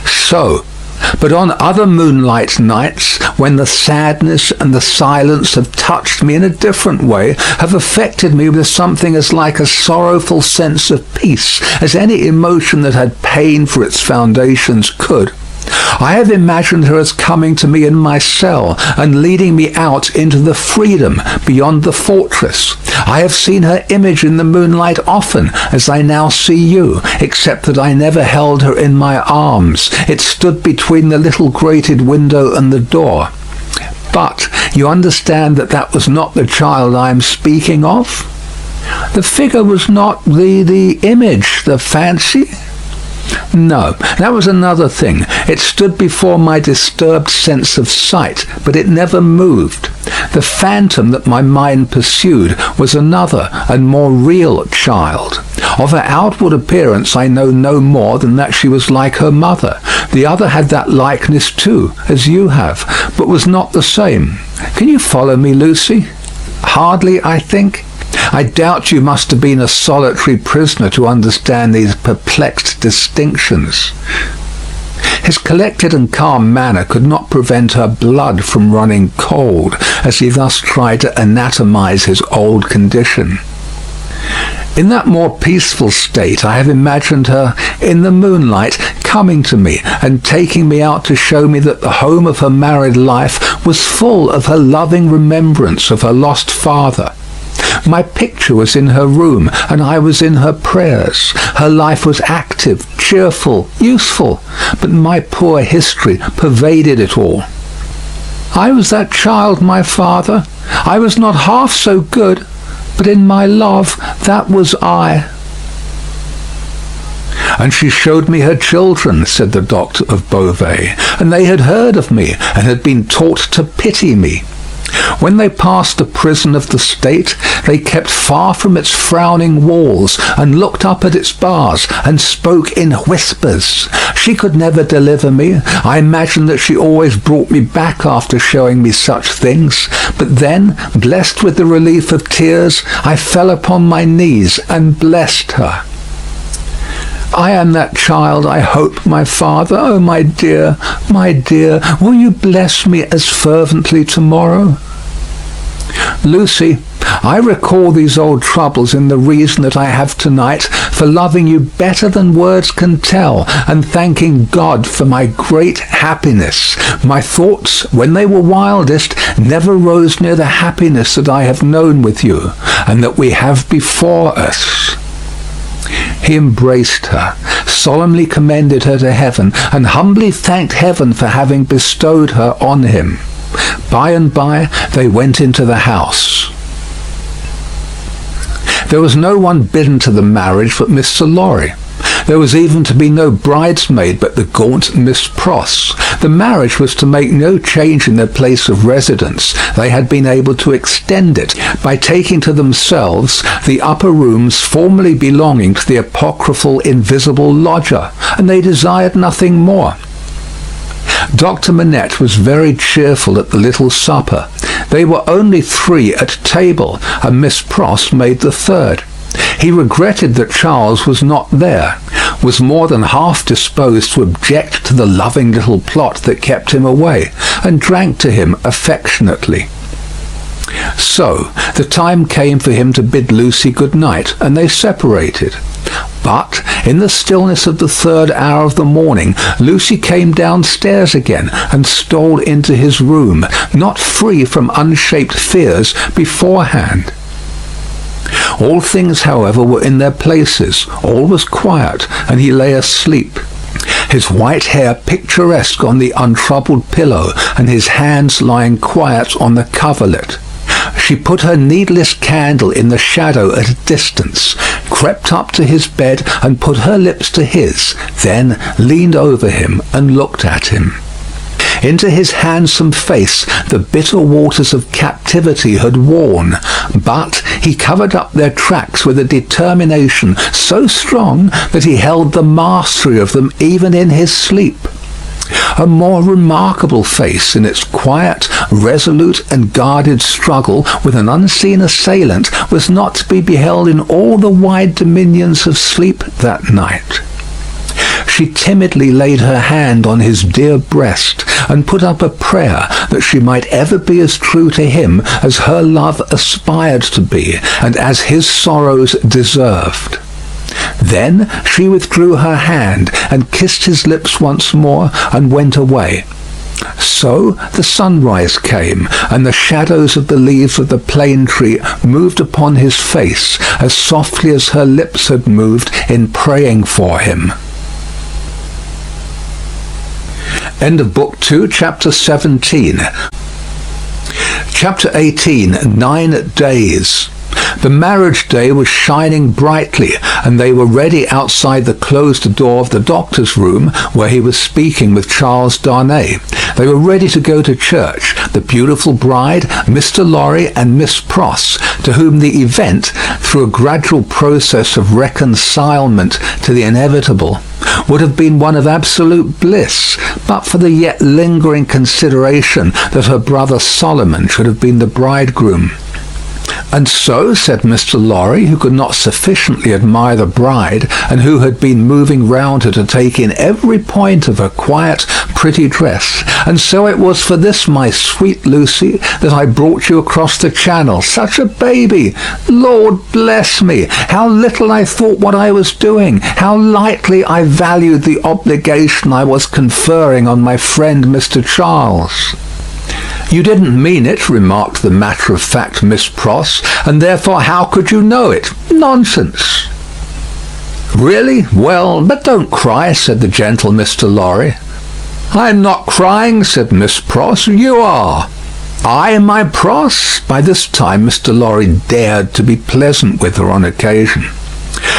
So, but on other moonlight nights, when the sadness and the silence have touched me in a different way, have affected me with something as like a sorrowful sense of peace as any emotion that had pain for its foundations could, I have imagined her as coming to me in my cell and leading me out into the freedom beyond the fortress. I have seen her image in the moonlight often, as I now see you, except that I never held her in my arms. It stood between the little grated window and the door. But you understand that that was not the child I am speaking of? The figure was not the image, the fancy? No, that was another thing. It stood before my disturbed sense of sight, but it never moved. The phantom that my mind pursued was another and more real child. Of her outward appearance I know no more than that she was like her mother. The other had that likeness too, as you have, but was not the same. Can you follow me, Lucy? Hardly, I think. I doubt you must have been a solitary prisoner to understand these perplexed distinctions. His collected and calm manner could not prevent her blood from running cold as he thus tried to anatomize his old condition. In that more peaceful state I have imagined her, in the moonlight, coming to me and taking me out to show me that the home of her married life was full of her loving remembrance of her lost father. My picture was in her room, and I was in her prayers. Her life was active, cheerful, useful, but my poor history pervaded it all. I was that child, my father. I was not half so good, but in my love, that was I. And she showed me her children, said the doctor of Beauvais, and they had heard of me, and had been taught to pity me. When they passed the prison of the state, they kept far from its frowning walls, and looked up at its bars, and spoke in whispers. She could never deliver me. I imagine that she always brought me back after showing me such things. But then, blessed with the relief of tears, I fell upon my knees and blessed her. I am that child, I hope, my father. Oh, my dear, will you bless me as fervently tomorrow? Lucy, I recall these old troubles in the reason that I have tonight for loving you better than words can tell, and thanking God for my great happiness. My thoughts, when they were wildest, never rose near the happiness that I have known with you, and that we have before us. He embraced her, solemnly commended her to heaven, and humbly thanked heaven for having bestowed her on him. By and by they went into the house. There was no one bidden to the marriage but Mr. Lorry. There was even to be no bridesmaid but the gaunt Miss Pross. The marriage was to make no change in their place of residence. They had been able to extend it by taking to themselves the upper rooms formerly belonging to the apocryphal invisible lodger, and they desired nothing more. Dr. Manette was very cheerful at the little supper. They were only 3 at table, and Miss Pross made the third. He regretted that Charles was not there, was more than half disposed to object to the loving little plot that kept him away, and drank to him affectionately. So the time came for him to bid Lucy good night, and they separated. But in the stillness of the 3rd hour of the morning, Lucy came downstairs again and stole into his room, not free from unshaped fears beforehand. All things, however, were in their places. All was quiet, and he lay asleep, his white hair picturesque on the untroubled pillow, and his hands lying quiet on the coverlet. She put her needless candle in the shadow at a distance, crept up to his bed and put her lips to his, then leaned over him and looked at him. Into his handsome face the bitter waters of captivity had worn, but he covered up their tracks with a determination so strong that he held the mastery of them even in his sleep. A more remarkable face in its quiet, resolute, and guarded struggle with an unseen assailant was not to be beheld in all the wide dominions of sleep that night. She timidly laid her hand on his dear breast and put up a prayer that she might ever be as true to him as her love aspired to be, and as his sorrows deserved. Then she withdrew her hand and kissed his lips once more and went away. So the sunrise came, and the shadows of the leaves of the plane tree moved upon his face as softly as her lips had moved in praying for him. End of Book 2, Chapter 17. Chapter 18, 9 Days. The marriage day was shining brightly, and they were ready outside the closed door of the doctor's room where he was speaking with Charles Darnay. They were ready to go to church, the beautiful bride, Mr. Lorry, and Miss Pross, to whom the event, through a gradual process of reconcilement to the inevitable, would have been one of absolute bliss, but for the yet lingering consideration that her brother Solomon should have been the bridegroom. And so, said Mr. Lorry, who could not sufficiently admire the bride, and who had been moving round her to take in every point of her quiet, pretty dress, and so it was for this, my sweet Lucy, that I brought you across the channel. Such a baby! Lord bless me! How little I thought what I was doing! How lightly I valued the obligation I was conferring on my friend Mr. Charles! You didn't mean it, remarked the matter-of-fact Miss Pross, and therefore how could you know it? Nonsense. Really? Well, but don't cry, said the gentle Mr. Lorry. I'm not crying, said Miss Pross. You are. I, my Pross? By this time Mr. Lorry dared to be pleasant with her on occasion.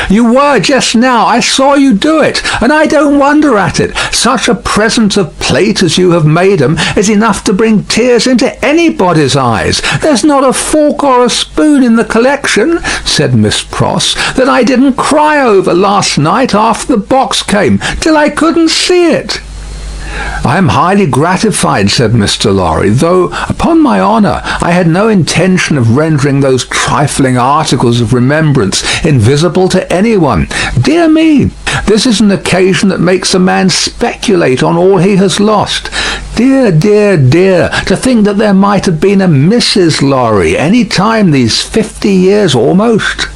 You were just now. I saw you do it, and I don't wonder at it. Such a present of plate as you have made 'em is enough to bring tears into anybody's eyes. There's not a fork or a spoon in the collection, said Miss Pross, that I didn't cry over last night after the box came, till I couldn't see it. I am highly gratified, said Mr. Lorry, though, upon my honour, I had no intention of rendering those trifling articles of remembrance invisible to anyone. Dear me, this is an occasion that makes a man speculate on all he has lost. Dear, dear, dear, to think that there might have been a Mrs. Lorry any time these 50 years almost.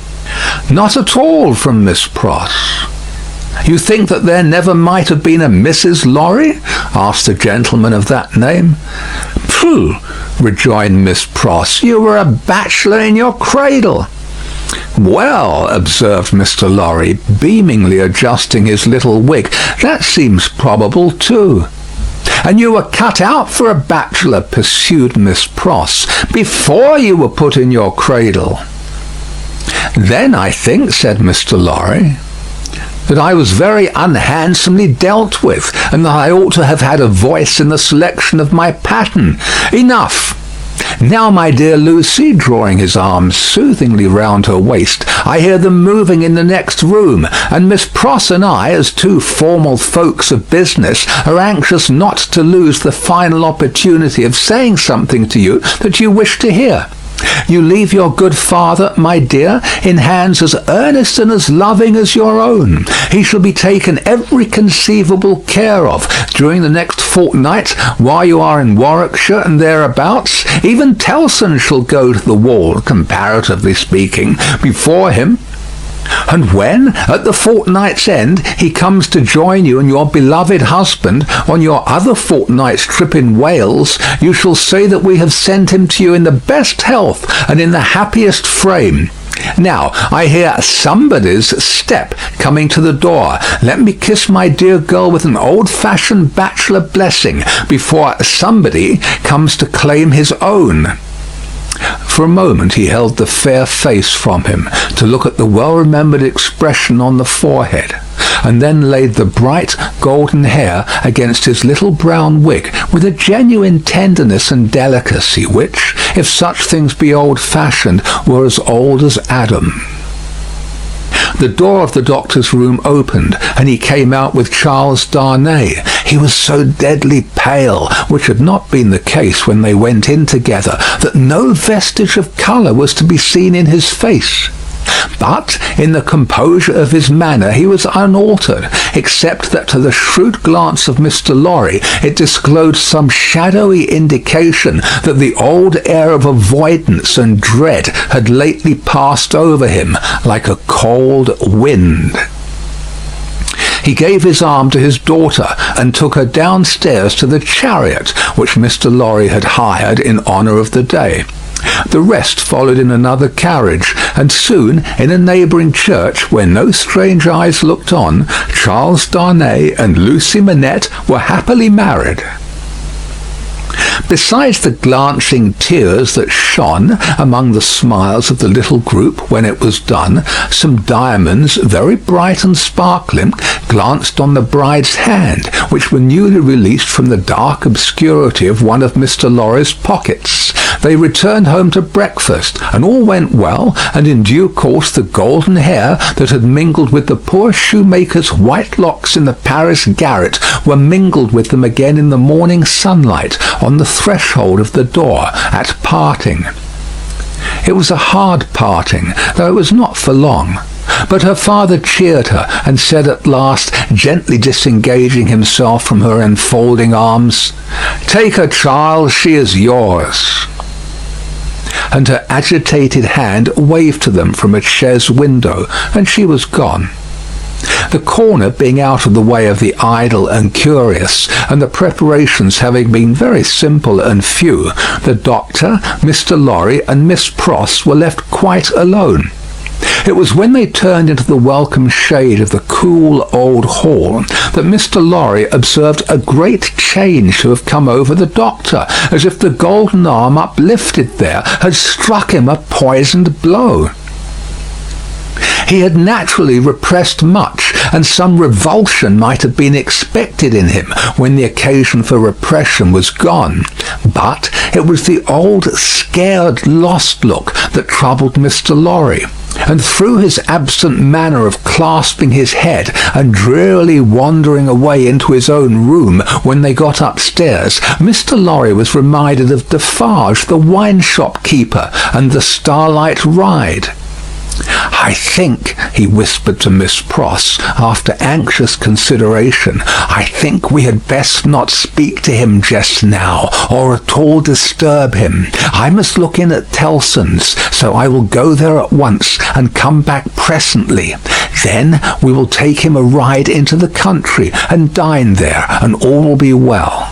Not at all, from Miss Pross. You think that there never might have been a Mrs. Lorry? Asked a gentleman of that name. Pooh, rejoined Miss Pross, you were a bachelor in your cradle. Well, observed Mr. Lorry, beamingly adjusting his little wig, that seems probable too. And you were cut out for a bachelor, pursued Miss Pross, before you were put in your cradle. Then I think, said Mr. Lorry, that I was very unhandsomely dealt with, and that I ought to have had a voice in the selection of my pattern. Enough. Now, my dear Lucy, drawing his arms soothingly round her waist, I hear them moving in the next room, and Miss Pross and I, as two formal folks of business, are anxious not to lose the final opportunity of saying something to you that you wish to hear. You leave your good father, my dear, in hands as earnest and as loving as your own. He shall be taken every conceivable care of during the next fortnight while you are in Warwickshire and thereabouts. Even Tellson shall go to the wall, comparatively speaking, before him. And when, at the fortnight's end, he comes to join you and your beloved husband on your other fortnight's trip in Wales, you shall say that we have sent him to you in the best health and in the happiest frame. Now, I hear somebody's step coming to the door. Let me kiss my dear girl with an old-fashioned bachelor blessing before somebody comes to claim his own. For a moment he held the fair face from him to look at the well-remembered expression on the forehead. and then laid the bright golden hair against his little brown wig with a genuine tenderness and delicacy which, if such things be old-fashioned, were as old as Adam. The door of the doctor's room opened, and he came out with Charles Darnay. He was so deadly pale, which had not been the case when they went in together, that no vestige of colour was to be seen in his face. But in the composure of his manner he was unaltered, except that to the shrewd glance of Mr. Lorry it disclosed some shadowy indication that the old air of avoidance and dread had lately passed over him like a cold wind. He gave his arm to his daughter and took her downstairs to the chariot which Mr. Lorry had hired in honour of the day. The rest followed in another carriage, and soon, in a neighbouring church where no strange eyes looked on, Charles Darnay and Lucy Manette were happily married. Besides the glancing tears that shone among the smiles of the little group when it was done, some diamonds, very bright and sparkling, glanced on the bride's hand, which were newly released from the dark obscurity of one of Mr. Lorry's pockets. They returned home to breakfast, and all went well, and in due course the golden hair that had mingled with the poor shoemaker's white locks in the Paris garret were mingled with them again in the morning sunlight on the threshold of the door at parting. It was a hard parting, though it was not for long. But her father cheered her, and said at last, gently disengaging himself from her enfolding arms, "Take her, Charles, she is yours." And her agitated hand waved to them from a chaise window, and she was gone. The corner being out of the way of the idle and curious, and the preparations having been very simple and few, the doctor, Mr. Lorry, and Miss Pross were left quite alone. It was when they turned into the welcome shade of the cool old hall that Mr. Lorry observed a great change to have come over the doctor, as if the golden arm uplifted there had struck him a poisoned blow. He had naturally repressed much, and some revulsion might have been expected in him when the occasion for repression was gone. But it was the old scared, lost look that troubled Mr. Lorry. And through his absent manner of clasping his head and drearily wandering away into his own room when they got upstairs, Mr. Lorry was reminded of Defarge, the wine-shop keeper, and the starlight ride. "I think," he whispered to Miss Pross, after anxious consideration, "I think we had best not speak to him just now, or at all disturb him. I must look in at Tellson's, so I will go there at once, and come back presently. Then we will take him a ride into the country, and dine there, and all will be well."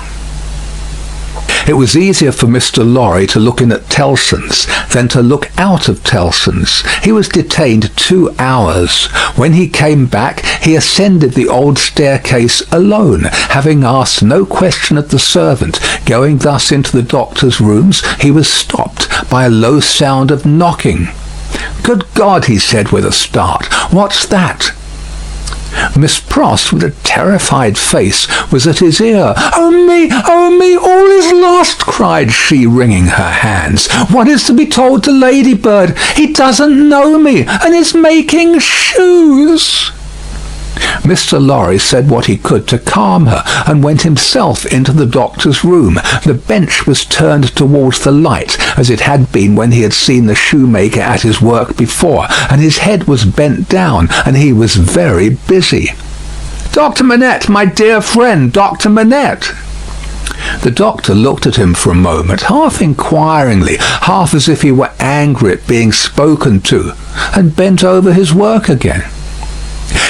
It was easier for Mr. Lorry to look in at Tellson's than to look out of Tellson's. He was detained 2 hours. When he came back, he ascended the old staircase alone, having asked no question of the servant. Going thus into the doctor's rooms, he was stopped by a low sound of knocking. "Good God," he said with a start, "what's that?" Miss Pross, with a terrified face, was at his ear. "Oh me, all is lost!" cried she, wringing her hands. "What is to be told to Ladybird? He doesn't know me, and is making shoes." Mr. Lorry said what he could to calm her, and went himself into the doctor's room. The bench was turned towards the light, as it had been when he had seen the shoemaker at his work before, and his head was bent down, and he was very busy. "Dr. Manette, my dear friend, Dr. Manette!" The doctor looked at him for a moment, half inquiringly, half as if he were angry at being spoken to, and bent over his work again.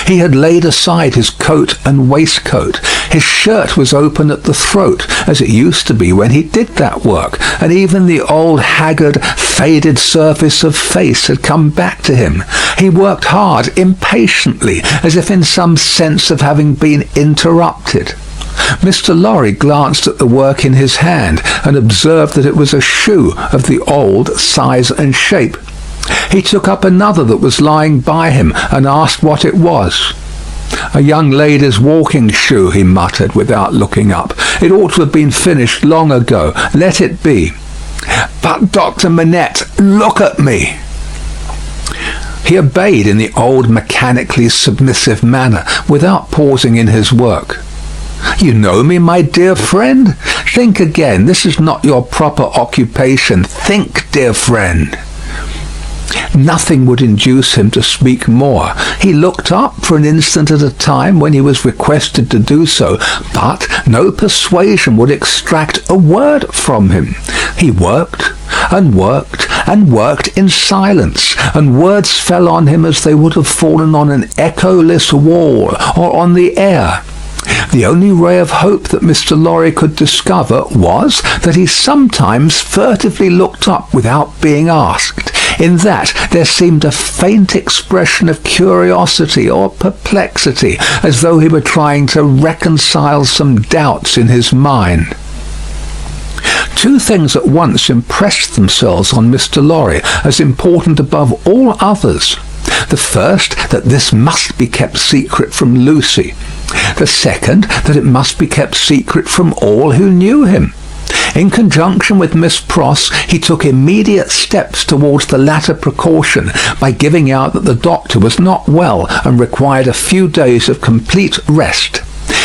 He had laid aside his coat and waistcoat. His shirt was open at the throat, as it used to be when he did that work, and even the old haggard, faded surface of face had come back to him. He worked hard, impatiently, as if in some sense of having been interrupted. Mr. Lorry glanced at the work in his hand, and observed that it was a shoe of the old size and shape. He took up another that was lying by him, and asked what it was. "A young lady's walking shoe," he muttered without looking up. "It ought to have been finished long ago. Let it be." "But, Dr. Manette, look at me." He obeyed in the old mechanically submissive manner, without pausing in his work. "You know me, my dear friend? Think again. This is not your proper occupation. Think, dear friend." Nothing would induce him to speak more. He looked up for an instant at a time when he was requested to do so, but no persuasion would extract a word from him. He worked and worked and worked in silence, and words fell on him as they would have fallen on an echoless wall or on the air. The only ray of hope that Mr. Lorry could discover was that he sometimes furtively looked up without being asked. In that there seemed a faint expression of curiosity or perplexity, as though he were trying to reconcile some doubts in his mind. Two things at once impressed themselves on Mr. Lorry as important above all others. The first, that this must be kept secret from Lucy. The second, that it must be kept secret from all who knew him. In conjunction with Miss Pross, he took immediate steps towards the latter precaution by giving out that the doctor was not well and required a few days of complete rest.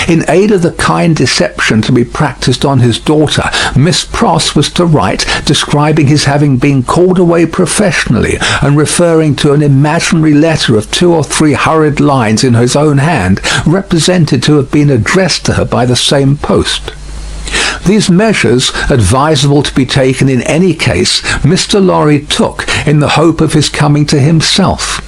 In aid of the kind deception to be practised on his daughter, Miss Pross was to write describing his having been called away professionally, and referring to an imaginary letter of 2 or 3 hurried lines in his own hand, represented to have been addressed to her by the same post. These measures, advisable to be taken in any case, Mr. Lorry took in the hope of his coming to himself.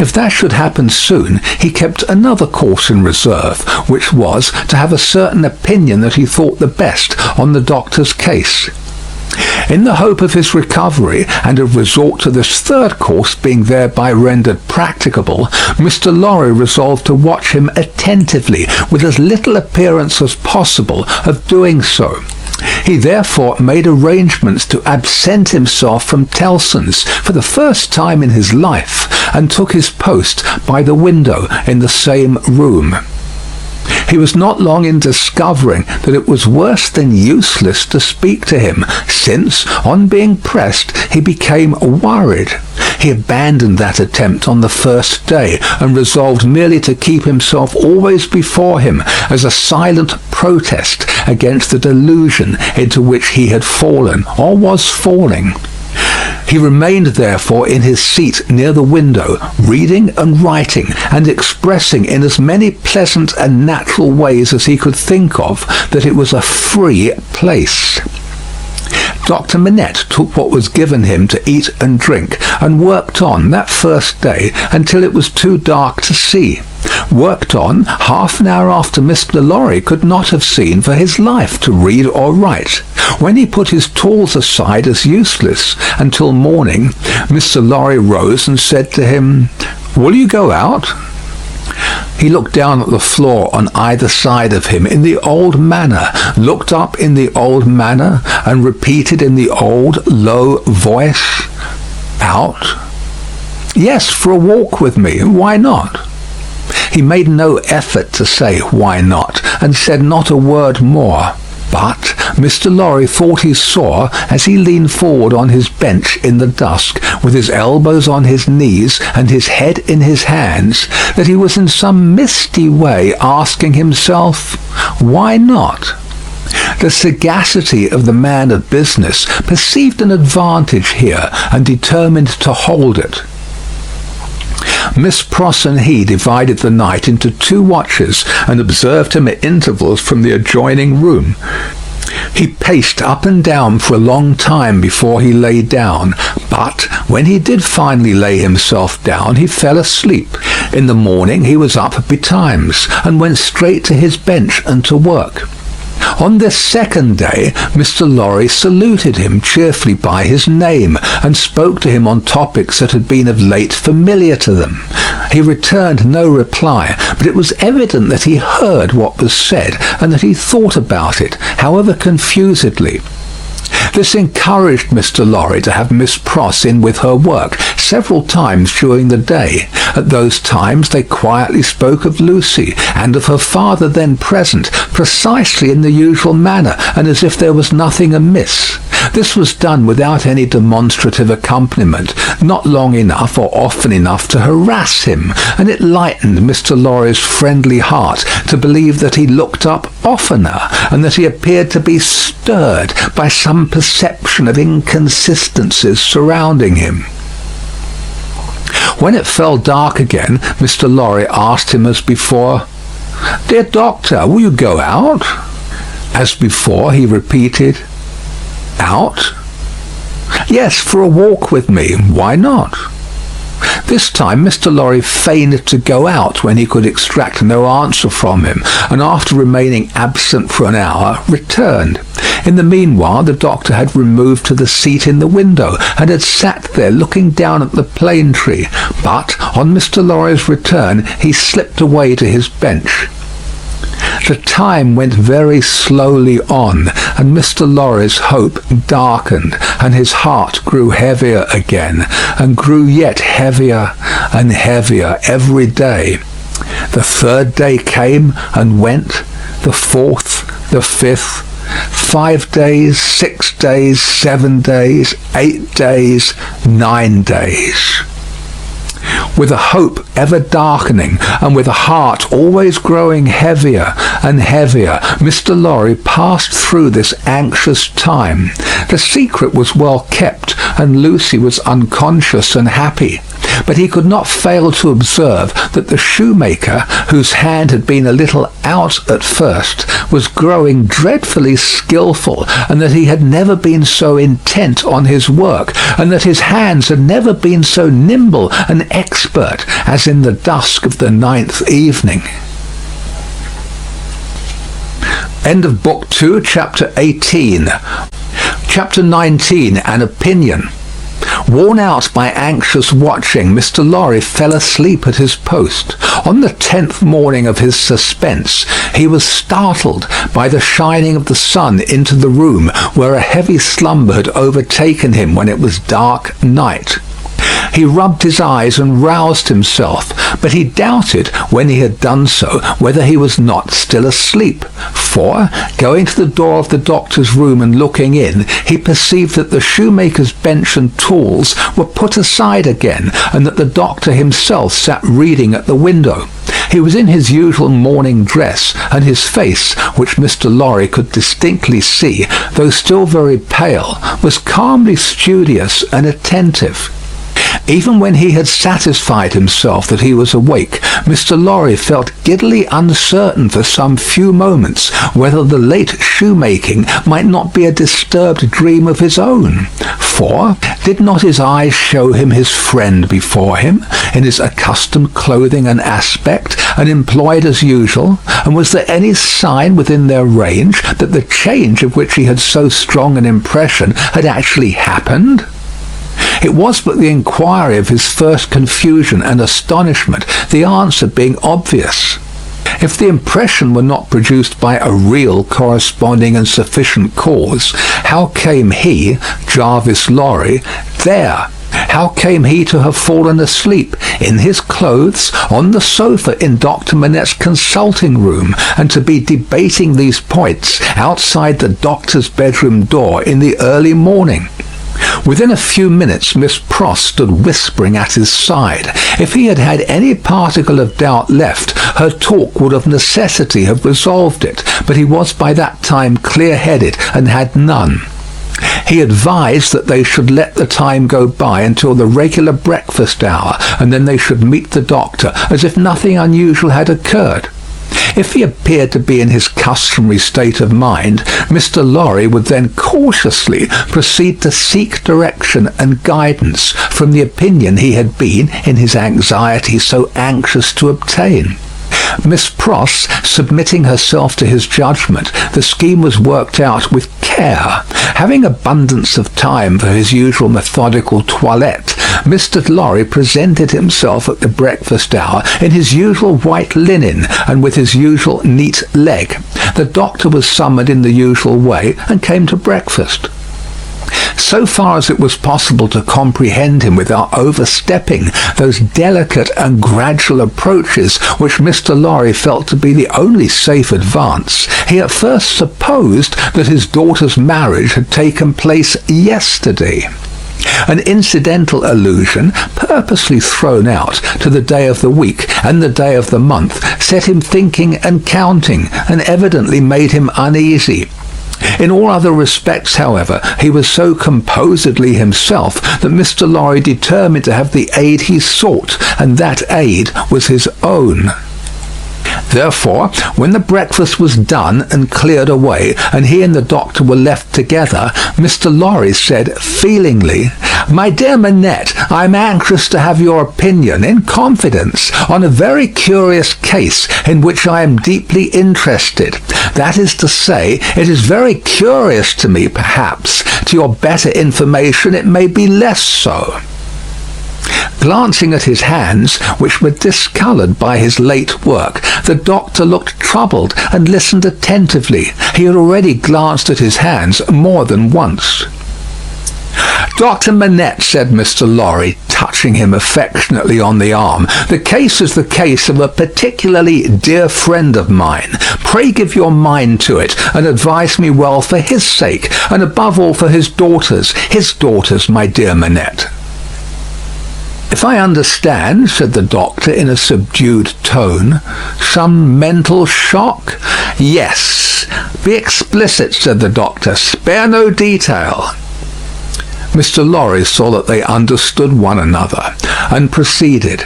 If that should happen soon, he kept another course in reserve, which was to have a certain opinion that he thought the best on the doctor's case. In the hope of his recovery, and of resort to this third course being thereby rendered practicable, Mr. Lorry resolved to watch him attentively, with as little appearance as possible of doing so. He therefore made arrangements to absent himself from Tellson's for the first time in his life, and took his post by the window in the same room. He was not long in discovering that it was worse than useless to speak to him, since, on being pressed, he became worried. He abandoned that attempt on the first day, and resolved merely to keep himself always before him as a silent protest against the delusion into which he had fallen, or was falling. He remained therefore in his seat near the window, reading and writing, and expressing in as many pleasant and natural ways as he could think of that it was a free place. Dr. Manette took what was given him to eat and drink, and worked on that first day until it was too dark to see. Worked on half an hour after Mr. Lorry could not have seen for his life to read or write. When he put his tools aside as useless until morning, Mr. Lorry rose and said to him, "Will you go out?" He looked down at the floor on either side of him in the old manner, looked up in the old manner, and repeated in the old low voice, "Out?" "Yes, for a walk with me. Why not?" He made no effort to say "why not," and said not a word more. But Mr. Lorry thought he saw, as he leaned forward on his bench in the dusk, with his elbows on his knees and his head in his hands, that he was in some misty way asking himself, "Why not?" The sagacity of the man of business perceived an advantage here, and determined to hold it. Miss Pross and he divided the night into 2 watches, and observed him at intervals from the adjoining room. He paced up and down for a long time before he lay down, but when he did finally lay himself down, he fell asleep. In the morning he was up betimes, and went straight to his bench and to work. On this second day, Mr. Lorry saluted him cheerfully by his name, and spoke to him on topics that had been of late familiar to them. He returned no reply, but it was evident that he heard what was said, and that he thought about it, however confusedly. This encouraged Mr. Lorry to have Miss Pross in with her work several times during the day. At those times they quietly spoke of Lucy, and of her father then present, precisely in the usual manner, and as if there was nothing amiss. This was done without any demonstrative accompaniment, not long enough or often enough to harass him, and it lightened Mr. Lorry's friendly heart to believe that he looked up oftener, and that he appeared to be stirred by some perception of inconsistencies surrounding him. When it fell dark again, Mr. Lorry asked him as before, "Dear doctor, will you go out?" As before, he repeated, "Out?" "Yes, for a walk with me. Why not?" This time Mr. Lorry feigned to go out when he could extract no answer from him, and after remaining absent for an hour, returned. In the meanwhile the doctor had removed to the seat in the window, and had sat there looking down at the plane tree, but on Mr. Lorry's return he slipped away to his bench. The time went very slowly on, and Mr. Lorry's hope darkened, and his heart grew heavier again, and grew yet heavier and heavier every day. The third day came and went, the fourth, the fifth, 5 days, 6 days, 7 days, 8 days, 9 days. With a hope ever darkening, and with a heart always growing heavier and heavier, Mr. Lorry passed through this anxious time. The secret was well kept, and Lucy was unconscious and happy. But he could not fail to observe that the shoemaker, whose hand had been a little out at first, was growing dreadfully skilful, and that he had never been so intent on his work, and that his hands had never been so nimble and expert as in the dusk of the 9th evening. End of Book 2, Chapter 18. Chapter 19, An Opinion. Worn out by anxious watching, Mr. Lorry fell asleep at his post. On the 10th morning of his suspense, he was startled by the shining of the sun into the room where a heavy slumber had overtaken him when it was dark night. He rubbed his eyes and roused himself, but he doubted, when he had done so, whether he was not still asleep, for, going to the door of the doctor's room and looking in, he perceived that the shoemaker's bench and tools were put aside again, and that the doctor himself sat reading at the window. He was in his usual morning dress, and his face, which Mr. Lorry could distinctly see, though still very pale, was calmly studious and attentive. Even when he had satisfied himself that he was awake, Mr. Lorry felt giddily uncertain for some few moments whether the late shoemaking might not be a disturbed dream of his own. For, did not his eyes show him his friend before him, in his accustomed clothing and aspect, and employed as usual? And was there any sign within their range that the change of which he had so strong an impression had actually happened? It was but the inquiry of his first confusion and astonishment, the answer being obvious. If the impression were not produced by a real, corresponding and sufficient cause, how came he, Jarvis Lorry, there? How came he to have fallen asleep, in his clothes, on the sofa in Dr. Manette's consulting room, and to be debating these points outside the doctor's bedroom door in the early morning? Within a few minutes Miss Pross stood whispering at his side. If he had had any particle of doubt left, her talk would of necessity have resolved it, but he was by that time clear-headed and had none. He advised that they should let the time go by until the regular breakfast hour, and then they should meet the doctor as if nothing unusual had occurred. If he appeared to be in his customary state of mind, Mr. Lorry would then cautiously proceed to seek direction and guidance from the opinion he had been, in his anxiety, so anxious to obtain. Miss Pross submitting herself to his judgment, the scheme was worked out with care. Having abundance of time for his usual methodical toilette, Mr. Lorry presented himself at the breakfast hour in his usual white linen and with his usual neat leg. The doctor was summoned in the usual way and came to breakfast. so far as it was possible to comprehend him without overstepping those delicate and gradual approaches which Mr. Lorry felt to be the only safe advance, he at first supposed that his daughter's marriage had taken place yesterday. An incidental allusion, purposely thrown out to the day of the week and the day of the month, set him thinking and counting, and evidently made him uneasy. In all other respects, however, he was so composedly himself that Mr. Lorry determined to have the aid he sought, and that aid was his own. Therefore, when the breakfast was done and cleared away, and he and the doctor were left together, Mr. Lorry said feelingly, "My dear Manette, I am anxious to have your opinion, in confidence, on a very curious case in which I am deeply interested. That is to say, it is very curious to me, perhaps. To your better information it may be less so." Glancing at his hands, which were discoloured by his late work, the doctor looked troubled and listened attentively. He had already glanced at his hands more than once. "Dr. Manette," said Mr. Lorry, touching him affectionately on the arm, "the case is the case of a particularly dear friend of mine. Pray give your mind to it, and advise me well for his sake, and above all for his daughters, my dear Manette." "If I understand," said the doctor in a subdued tone, "some mental shock?" "Yes. Be explicit," said the doctor. "Spare no detail." Mr. Lorry saw that they understood one another, and proceeded.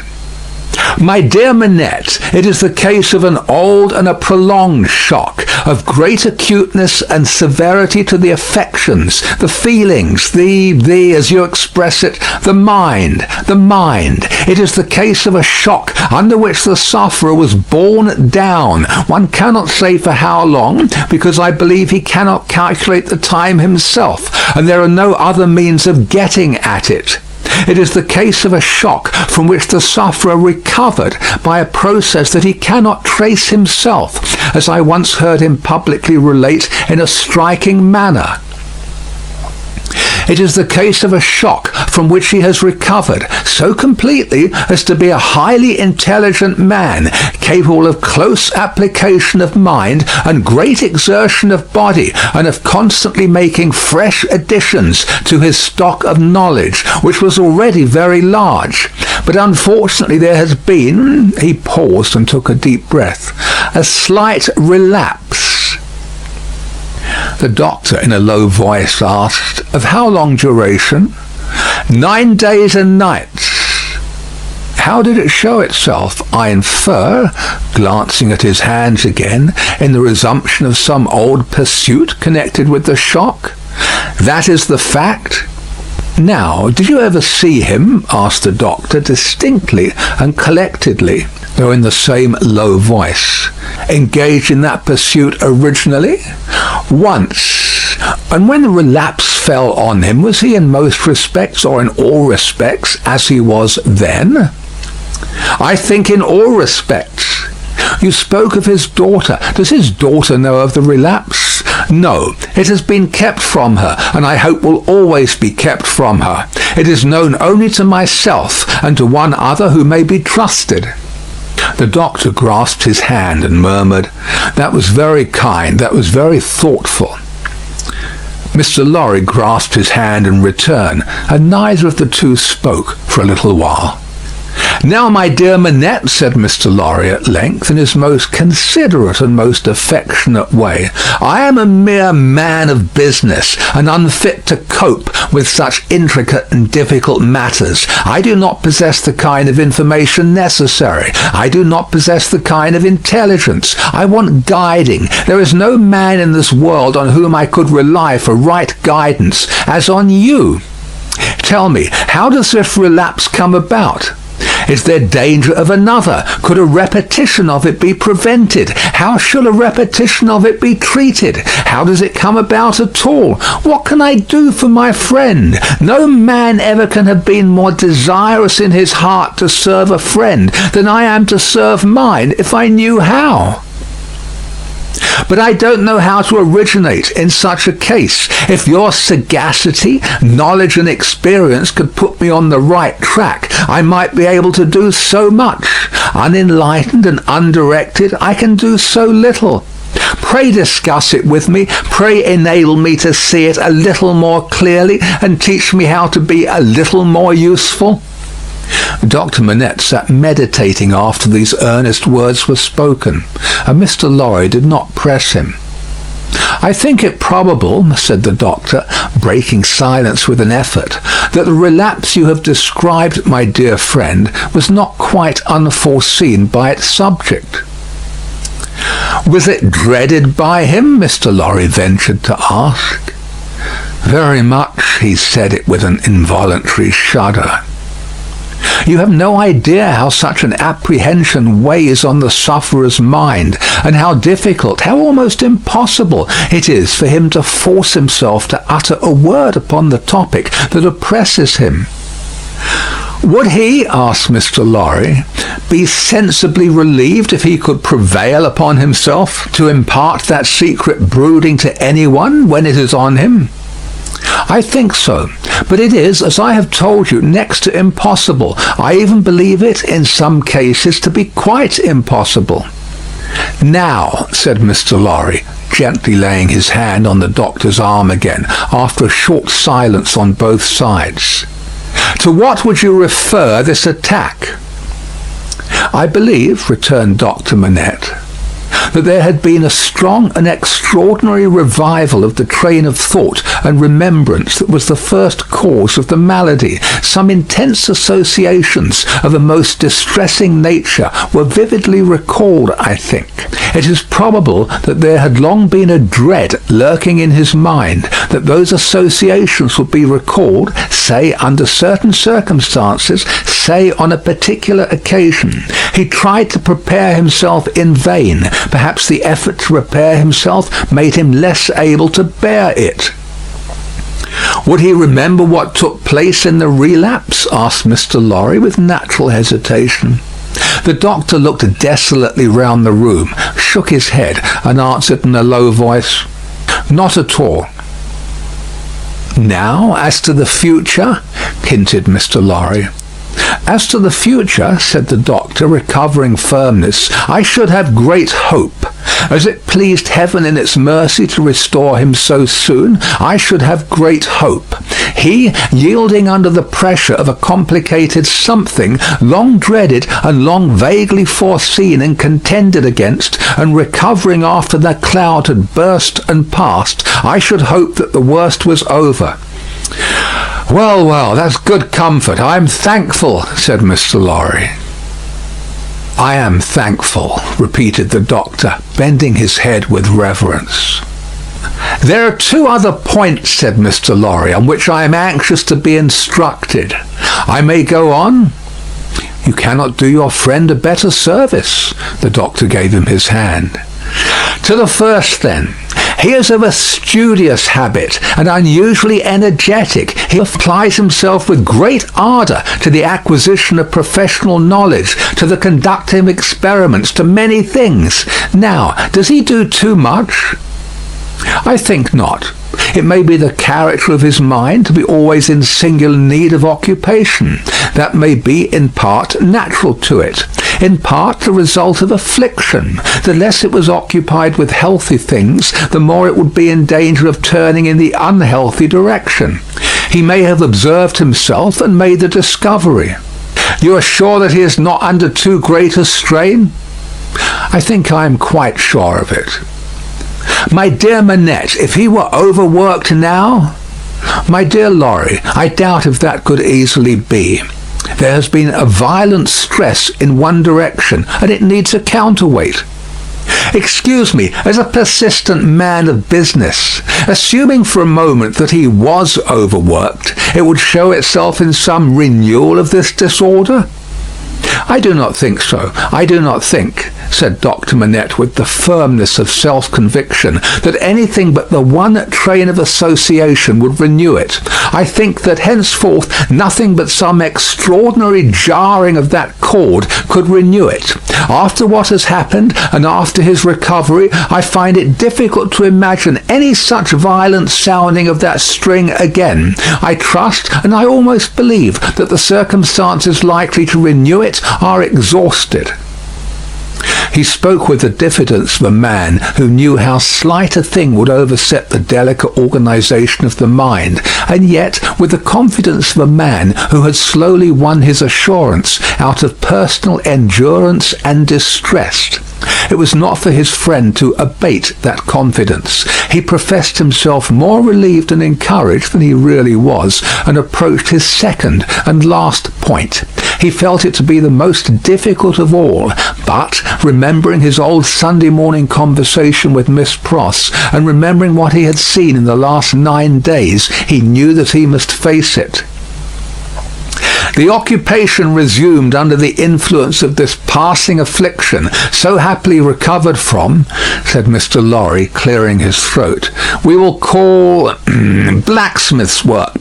"My dear Manette, it is the case of an old and a prolonged shock, of great acuteness and severity to the affections, the feelings, as you express it, the mind. It is the case of a shock under which the sufferer was borne down. One cannot say for how long, because I believe he cannot calculate the time himself, and there are no other means of getting at it. It is the case of a shock from which the sufferer recovered by a process that he cannot trace himself, as I once heard him publicly relate in a striking manner. It is the case of a shock from which he has recovered so completely as to be a highly intelligent man, capable of close application of mind and great exertion of body, and of constantly making fresh additions to his stock of knowledge, which was already very large. But unfortunately there has been," he paused and took a deep breath, "a slight relapse." The doctor, in a low voice, asked, "Of how long duration?" 9 days and nights." "How did it show itself? I infer," glancing at his hands again, "in the resumption of some old pursuit connected with the shock?" "That is the fact." "Now, did you ever see him," asked the doctor, distinctly and collectedly, though in the same low voice, "engage in that pursuit originally?" "Once." "And when the relapse fell on him, was he in most respects, or in all respects, as he was then?" "I think in all respects." "You spoke of his daughter. Does his daughter know of the relapse?" "No. It has been kept from her, and I hope will always be kept from her. It is known only to myself, and to one other who may be trusted." The doctor grasped his hand and murmured, "That was very kind, that was very thoughtful." Mr. Lorry grasped his hand in return, and neither of the two spoke for a little while. "Now, my dear Manette," said Mr. Lorry at length, in his most considerate and most affectionate way, "I am a mere man of business, and unfit to cope with such intricate and difficult matters. I do not possess the kind of information necessary. I do not possess the kind of intelligence. I want guiding. There is no man in this world on whom I could rely for right guidance, as on you. Tell me, how does this relapse come about? Is there danger of another? Could a repetition of it be prevented? How shall a repetition of it be treated? How does it come about at all? What can I do for my friend? No man ever can have been more desirous in his heart to serve a friend than I am to serve mine, if I knew how." But I don't know how to originate in such a case. If your sagacity, knowledge and experience could put me on the right track, I might be able to do so much. Unenlightened and undirected, I can do so little. Pray discuss it with me. Pray enable me to see it a little more clearly and teach me how to be a little more useful." Dr. Manette sat meditating after these earnest words were spoken, and Mr. Lorry did not press him. "I think it probable," said the doctor, breaking silence with an effort, "that the relapse you have described, my dear friend, was not quite unforeseen by its subject." "Was it dreaded by him?" Mr. Lorry ventured to ask. "Very much," he said it with an involuntary shudder. "You have no idea how such an apprehension weighs on the sufferer's mind, and how difficult, how almost impossible it is for him to force himself to utter a word upon the topic that oppresses him." "Would he," asked Mr. Lorry, "be sensibly relieved if he could prevail upon himself to impart that secret brooding to anyone when it is on him?" "I think so, but it is, as I have told you, next to impossible. I even believe it, in some cases, to be quite impossible." "Now," said Mr. Lorry, gently laying his hand on the doctor's arm again, after a short silence on both sides, "to what would you refer this attack?" "I believe," returned Dr. Manette, "that there had been a strong and extraordinary revival of the train of thought and remembrance that was the first cause of the malady. Some intense associations of a most distressing nature were vividly recalled, I think. It is probable that there had long been a dread lurking in his mind that those associations would be recalled, say, under certain circumstances, say, on a particular occasion. He tried to prepare himself in vain. Perhaps the effort to prepare himself made him less able to bear it." "Would he remember what took place in the relapse?" asked Mr. Lorry with natural hesitation. The doctor looked desolately round the room, shook his head, and answered in a low voice, "Not at all." "Now, as to the future?" hinted Mr. Lorry. "As to the future," said the doctor, recovering firmness, "I should have great hope. As it pleased heaven in its mercy to restore him so soon, I should have great hope. He, yielding under the pressure of a complicated something, long dreaded and long vaguely foreseen and contended against, and recovering after the cloud had burst and passed, I should hope that the worst was over." "Well, well, that's good comfort. I am thankful," said Mr. Lorry. "I am thankful," repeated the doctor, bending his head with reverence. "There are two other points," said Mr. Lorry, "on which I am anxious to be instructed. I may go on?" "You cannot do your friend a better service." The doctor gave him his hand. "To the first, then. He is of a studious habit and unusually energetic. He applies himself with great ardour to the acquisition of professional knowledge, to the conducting of experiments, to many things. Now, does he do too much?" "I think not. It may be the character of his mind to be always in singular need of occupation. That may be in part natural to it, in part the result of affliction. The less it was occupied with healthy things, the more it would be in danger of turning in the unhealthy direction. He may have observed himself and made the discovery." "You are sure that he is not under too great a strain?" "I think I am quite sure of it." "My dear Manette, if he were overworked now?" "My dear Lorry, I doubt if that could easily be. There has been a violent stress in one direction, and it needs a counterweight." "Excuse me, as a persistent man of business, assuming for a moment that he was overworked, it would show itself in some renewal of this disorder?" "I do not think so. I do not think," said Dr. Manette with the firmness of self-conviction, that anything but the one train of association would renew it. I think that henceforth nothing but some extraordinary jarring of that cord could renew it. After what has happened, and after his recovery, I find it difficult to imagine any such violent sounding of that string again. I trust, and I almost believe, that the circumstances likely to renew it are exhausted. He spoke with the diffidence of a man who knew how slight a thing would overset the delicate organisation of the mind, and yet with the confidence of a man who had slowly won his assurance out of personal endurance and distress. It was not for his friend to abate that confidence. He professed himself more relieved and encouraged than he really was, and approached his second and last point. He felt it to be the most difficult of all, but, remembering his old Sunday morning conversation with Miss Pross, and remembering what he had seen in the last 9 days, he knew that he must face it. The occupation resumed under the influence of this passing affliction, so happily recovered from, said Mr. Lorry, clearing his throat, we will call blacksmith's work.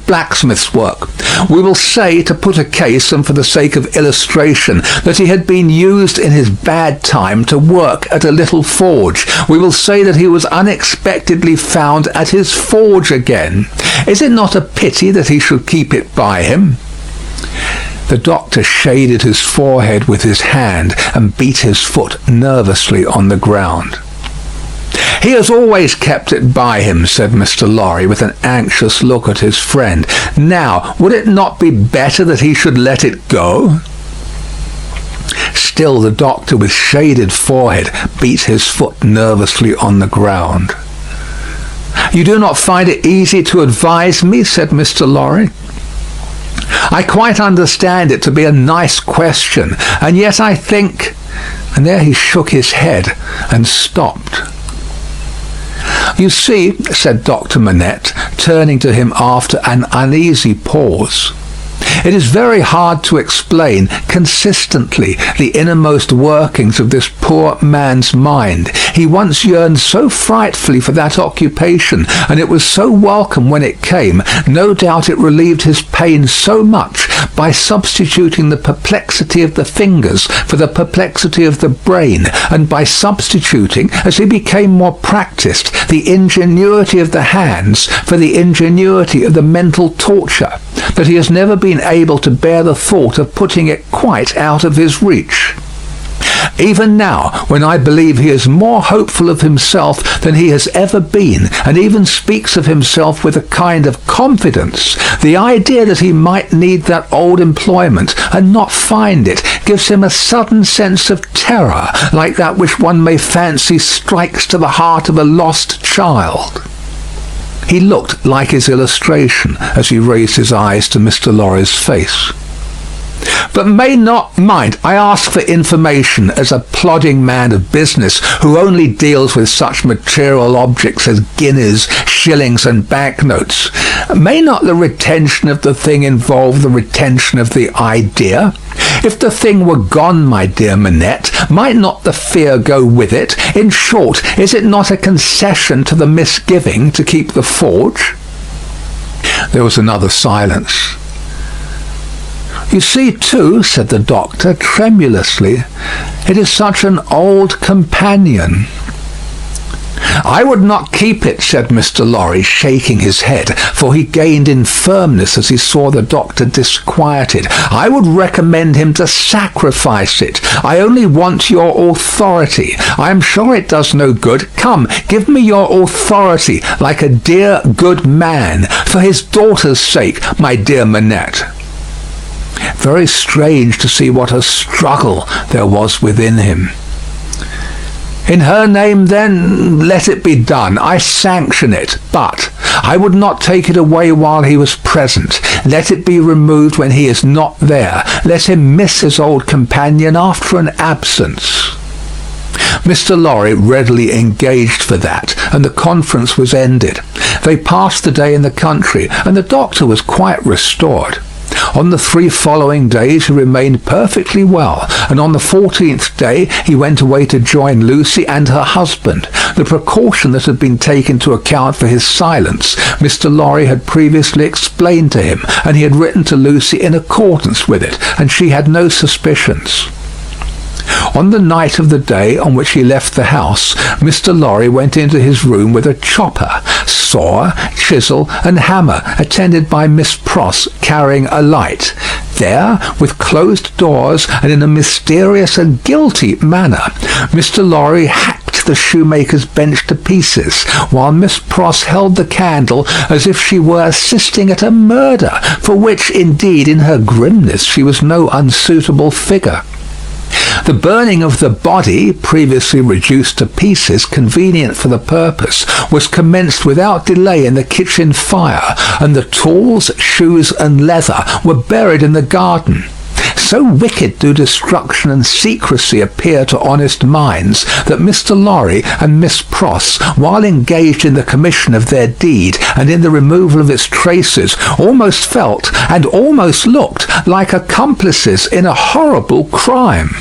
We will say, to put a case and for the sake of illustration, that he had been used in his bad time to work at a little forge. We will say that he was unexpectedly found at his forge again. Is it not a pity that he should keep it by him? The doctor shaded his forehead with his hand and beat his foot nervously on the ground. He has always kept it by him, said Mr. Lorry, with an anxious look at his friend. Now, would it not be better that he should let it go? Still the doctor, with shaded forehead, beat his foot nervously on the ground. You do not find it easy to advise me, said Mr. Lorry. I quite understand it to be a nice question, and yet I think—" and there he shook his head and stopped. "You see," said Dr. Manette, turning to him after an uneasy pause, "it is very hard to explain consistently the innermost workings of this poor man's mind. He once yearned so frightfully for that occupation, and it was so welcome when it came. No doubt it relieved his pain so much by substituting the perplexity of the fingers for the perplexity of the brain, and by substituting, as he became more practised, the ingenuity of the hands for the ingenuity of the mental torture, that he has never been able to bear the thought of putting it quite out of his reach. Even now, when I believe he is more hopeful of himself than he has ever been, and even speaks of himself with a kind of confidence, the idea that he might need that old employment and not find it gives him a sudden sense of terror, like that which one may fancy strikes to the heart of a lost child." He looked like his illustration as he raised his eyes to Mr. Lorry's face. "But may not mind, I ask for information as a plodding man of business who only deals with such material objects as guineas, shillings, and banknotes. May not the retention of the thing involve the retention of the idea? If the thing were gone, my dear Manette, might not the fear go with it? In short, is it not a concession to the misgiving to keep the forge?" There was another silence. "You see, too," said the doctor, tremulously, "it is such an old companion." "I would not keep it," said Mr. Lorry, shaking his head, for he gained in firmness as he saw the doctor disquieted. "I would recommend him to sacrifice it. I only want your authority. I am sure it does no good. Come, give me your authority, like a dear, good man, for his daughter's sake, my dear Manette." Very strange to see what a struggle there was within him. "In her name, then, let it be done. I sanction it, but I would not take it away while he was present. Let it be removed when he is not there. Let him miss his old companion after an absence." Mr. Lorry readily engaged for that, and the conference was ended. They passed the day in the country, and the doctor was quite restored. On the 3 following days he remained perfectly well, and on the 14th day he went away to join Lucy and her husband. The precaution that had been taken to account for his silence, Mr. Lorry had previously explained to him, and he had written to Lucy in accordance with it, and she had no suspicions. On the night of the day on which he left the house, Mr. Lorry went into his room with a chopper, saw, chisel, and hammer, attended by Miss Pross carrying a light. There, with closed doors and in a mysterious and guilty manner, Mr. Lorry hacked the shoemaker's bench to pieces, while Miss Pross held the candle as if she were assisting at a murder, for which, indeed, in her grimness, she was no unsuitable figure. The burning of the body, previously reduced to pieces convenient for the purpose, was commenced without delay in the kitchen fire, and the tools, shoes, and leather were buried in the garden. So wicked do destruction and secrecy appear to honest minds, that Mr. Lorry and Miss Pross, while engaged in the commission of their deed and in the removal of its traces, almost felt and almost looked like accomplices in a horrible crime.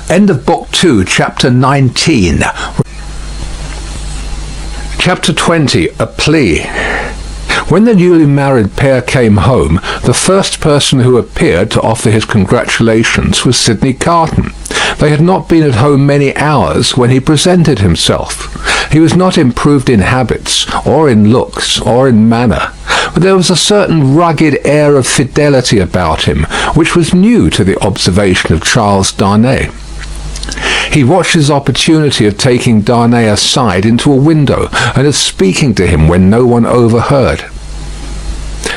End of Book 2, Chapter 19. Chapter 20, A Plea. When the newly married pair came home, the first person who appeared to offer his congratulations was Sidney Carton. They had not been at home many hours when he presented himself. He was not improved in habits, or in looks, or in manner, but there was a certain rugged air of fidelity about him, which was new to the observation of Charles Darnay. He watched his opportunity of taking Darnay aside into a window, and of speaking to him when no one overheard.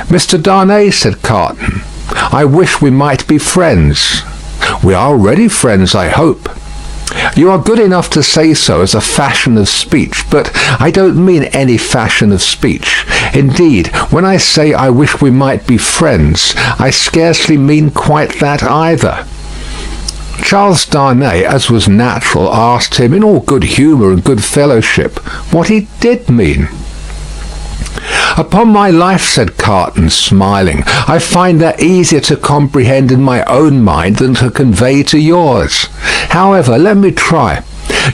"Mr. Darnay," said Carton, "I wish we might be friends." "We are already friends, I hope." "You are good enough to say so as a fashion of speech, but I don't mean any fashion of speech. Indeed, when I say I wish we might be friends, I scarcely mean quite that either." Charles Darnay, as was natural, asked him, in all good humour and good fellowship, what he did mean. "Upon my life," said Carton, smiling, "I find that easier to comprehend in my own mind than to convey to yours. However, let me try.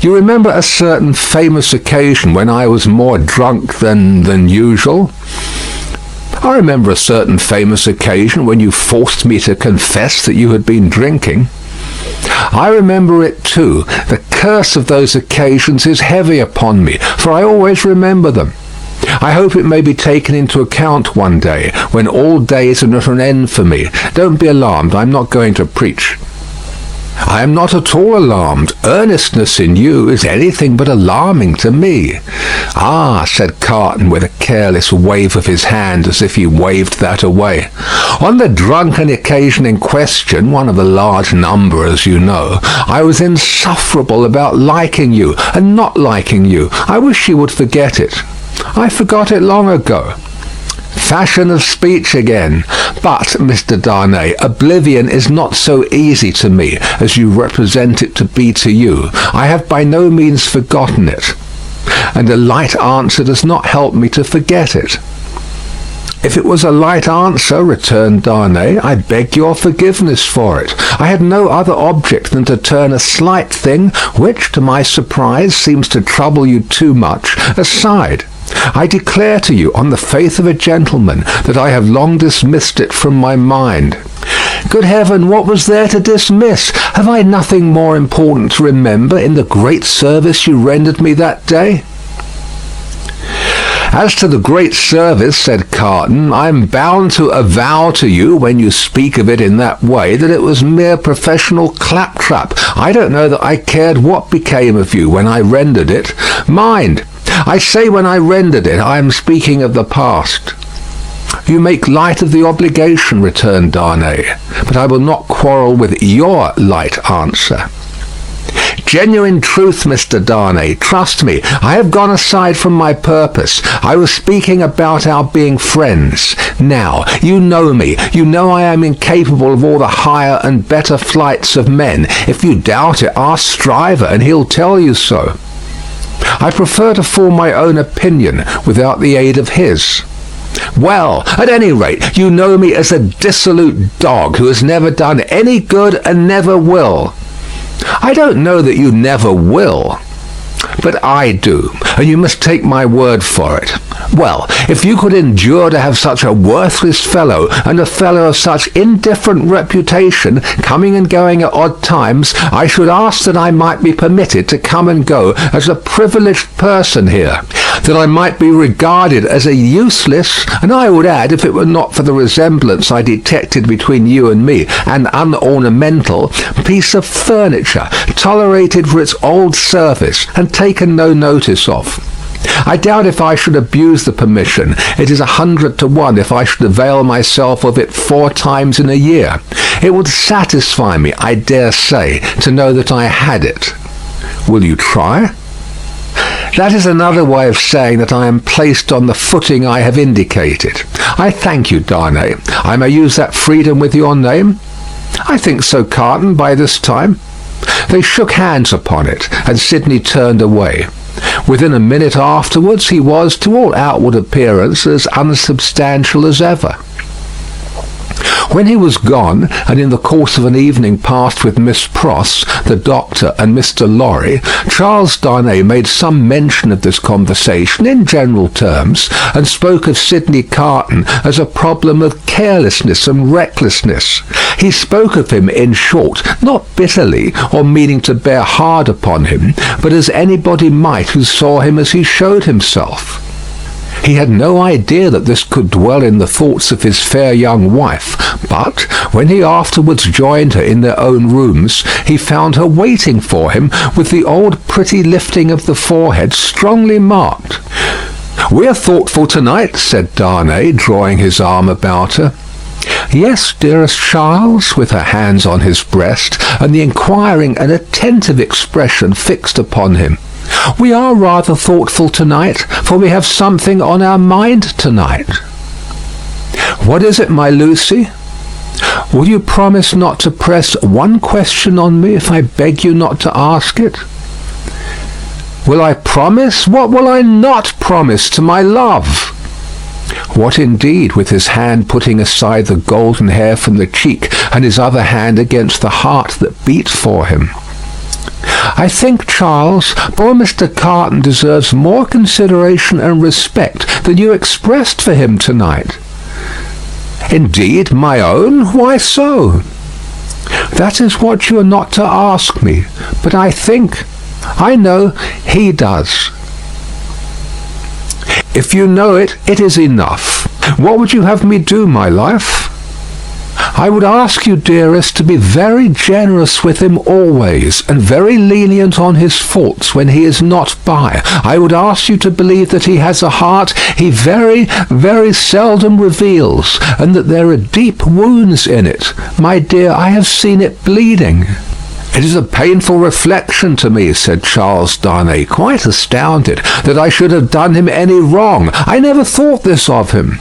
You remember a certain famous occasion when I was more drunk than usual?" "I remember a certain famous occasion when you forced me to confess that you had been drinking." "I remember it too. The curse of those occasions is heavy upon me, for I always remember them. I hope it may be taken into account one day, when all days are at an end for me. Don't be alarmed, I am not going to preach." "I am not at all alarmed. Earnestness in you is anything but alarming to me." "Ah," said Carton, with a careless wave of his hand, as if he waved that away. "On the drunken occasion in question, one of a large number, as you know, I was insufferable about liking you and not liking you. I wish you would forget it." "I forgot it long ago." Fashion of speech again. "But, Mr. Darnay, oblivion is not so easy to me as you represent it to be to you. I have by no means forgotten it, and a light answer does not help me to forget it." "If it was a light answer," returned Darnay, "I beg your forgiveness for it. I had no other object than to turn a slight thing, which, to my surprise, seems to trouble you too much, aside. I declare to you, on the faith of a gentleman, that I have long dismissed it from my mind." "Good heaven, what was there to dismiss? Have I nothing more important to remember in the great service you rendered me that day?" "As to the great service," said Carton, "I am bound to avow to you, when you speak of it in that way, that it was mere professional claptrap. I don't know that I cared what became of you when I rendered it. Mind, I say when I rendered it, I am speaking of the past." "You make light of the obligation," returned Darnay, "but I will not quarrel with your light answer." "Genuine truth, Mr. Darnay. Trust me, I have gone aside from my purpose. I was speaking about our being friends. Now, you know me. You know I am incapable of all the higher and better flights of men. If you doubt it, ask Stryver, and he'll tell you so. I prefer to form my own opinion without the aid of his. Well, at any rate, you know me as a dissolute dog who has never done any good and never will. I don't know that you never will, but I do, and you must take my word for it. Well, if you could endure to have such a worthless fellow, and a fellow of such indifferent reputation, coming and going at odd times, I should ask that I might be permitted to come and go as a privileged person here, that I might be regarded as a useless, and I would add, if it were not for the resemblance I detected between you and me, an unornamental piece of furniture, tolerated for its old service, and taken no notice of. I doubt if I should abuse the permission. It is 100 to 1 if I should avail myself of it 4 times in a year. It would satisfy me, I dare say, to know that I had it. Will you try? That is another way of saying that I am placed on the footing I have indicated. I thank you, Darnay. I may use that freedom with your name? I think so, Carton, by this time. They shook hands upon it, and Sidney turned away. Within a minute afterwards he was, to all outward appearance, as unsubstantial as ever. When he was gone, and in the course of an evening passed with Miss Pross, the doctor, and Mr. Lorry, Charles Darnay made some mention of this conversation in general terms, and spoke of Sidney Carton as a problem of carelessness and recklessness. He spoke of him, in short, not bitterly, or meaning to bear hard upon him, but as anybody might who saw him as he showed himself. He had no idea that this could dwell in the thoughts of his fair young wife, but when he afterwards joined her in their own rooms, he found her waiting for him with the old pretty lifting of the forehead strongly marked. "We are thoughtful tonight," said Darnay, drawing his arm about her. "Yes, dearest Charles," with her hands on his breast, and the inquiring and attentive expression fixed upon him. "We are rather thoughtful tonight, for we have something on our mind tonight." "What is it, my Lucy?" "Will you promise not to press one question on me if I beg you not to ask it?" "Will I promise? What will I not promise to my love?" What indeed, with his hand putting aside the golden hair from the cheek, and his other hand against the heart that beat for him. "I think, Charles, poor Mr. Carton deserves more consideration and respect than you expressed for him tonight." "Indeed, my own? Why so?" "That is what you are not to ask me, but I know he does." "If you know it, it is enough. What would you have me do, my life?" "I would ask you, dearest, to be very generous with him always, and very lenient on his faults when he is not by. I would ask you to believe that he has a heart he very, very seldom reveals, and that there are deep wounds in it. My dear, I have seen it bleeding." "It is a painful reflection to me," said Charles Darnay, quite astounded, "that I should have done him any wrong. I never thought this of him."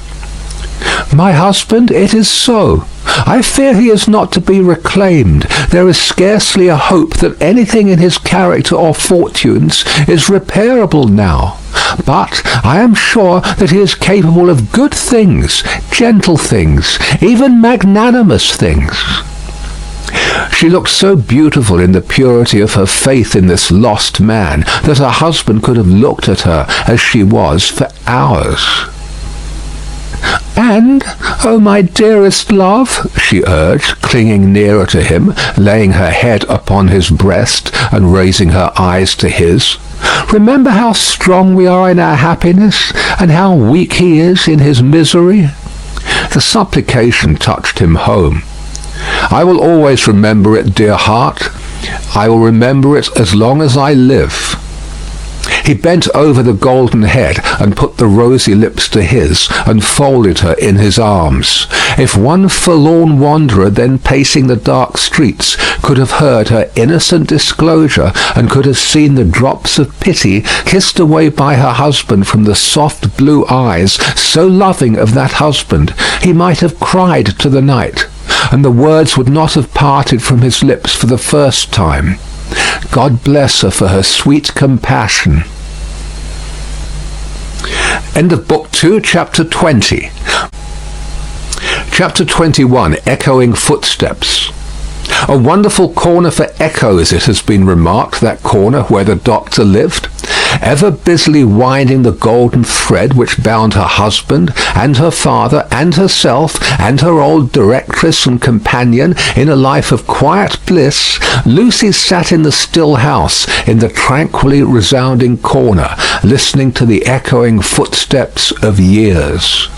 "My husband, it is so. I fear he is not to be reclaimed. There is scarcely a hope that anything in his character or fortunes is repairable now. But I am sure that he is capable of good things, gentle things, even magnanimous things." She looked so beautiful in the purity of her faith in this lost man that her husband could have looked at her as she was for hours. "And, oh, my dearest love," she urged, clinging nearer to him, laying her head upon his breast and raising her eyes to his, "remember how strong we are in our happiness, and how weak he is in his misery." The supplication touched him home. "I will always remember it, dear heart. I will remember it as long as I live." He bent over the golden head and put the rosy lips to his, and folded her in his arms. If one forlorn wanderer then pacing the dark streets could have heard her innocent disclosure, and could have seen the drops of pity kissed away by her husband from the soft blue eyes so loving of that husband, he might have cried to the night, and the words would not have parted from his lips for the first time. God bless her for her sweet compassion. End of Book 2, Chapter 20. Chapter 21, Echoing Footsteps. A wonderful corner for echoes, it has been remarked, that corner where the doctor lived. Ever busily winding the golden thread which bound her husband, and her father, and herself, and her old directress and companion in a life of quiet bliss, Lucy sat in the still house, in the tranquilly resounding corner, listening to the echoing footsteps of years.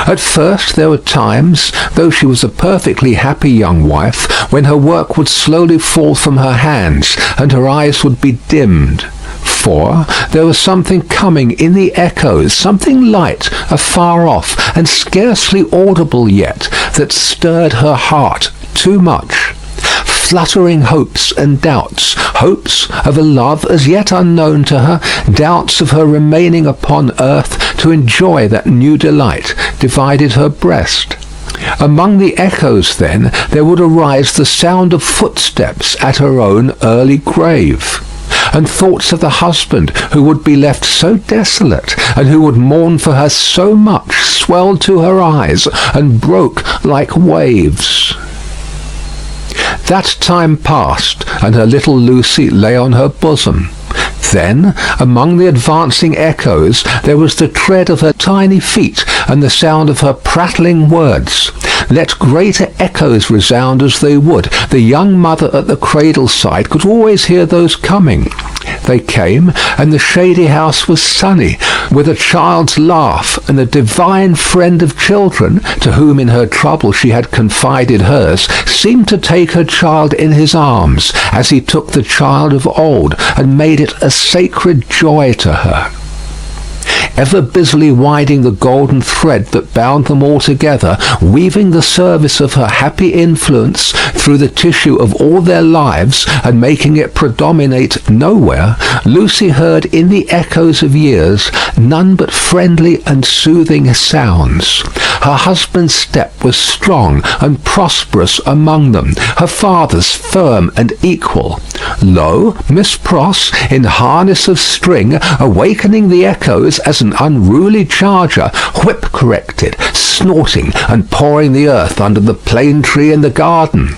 At first there were times, though she was a perfectly happy young wife, when her work would slowly fall from her hands, and her eyes would be dimmed. For there was something coming in the echoes, something light, afar off, and scarcely audible yet, that stirred her heart too much. Fluttering hopes and doubts, hopes of a love as yet unknown to her, doubts of her remaining upon earth to enjoy that new delight, divided her breast. Among the echoes, then, there would arise the sound of footsteps at her own early grave, and thoughts of the husband who would be left so desolate, and who would mourn for her so much, swelled to her eyes, and broke like waves. That time passed, and her little Lucy lay on her bosom. Then, among the advancing echoes, there was the tread of her tiny feet, and the sound of her prattling words. Let greater echoes resound as they would, the young mother at the cradle side could always hear those coming. They came, and the shady house was sunny, with a child's laugh, and the divine friend of children, to whom in her trouble she had confided hers, seemed to take her child in his arms, as he took the child of old, and made it a sacred joy to her. Ever busily winding the golden thread that bound them all together, weaving the service of her happy influence through the tissue of all their lives, and making it predominate nowhere, Lucy heard in the echoes of years none but friendly and soothing sounds. Her husband's step was strong and prosperous among them, her father's firm and equal. Lo, Miss Pross, in harness of string, awakening the echoes as an unruly charger, whip-corrected, snorting, and pawing the earth under the plane tree in the garden.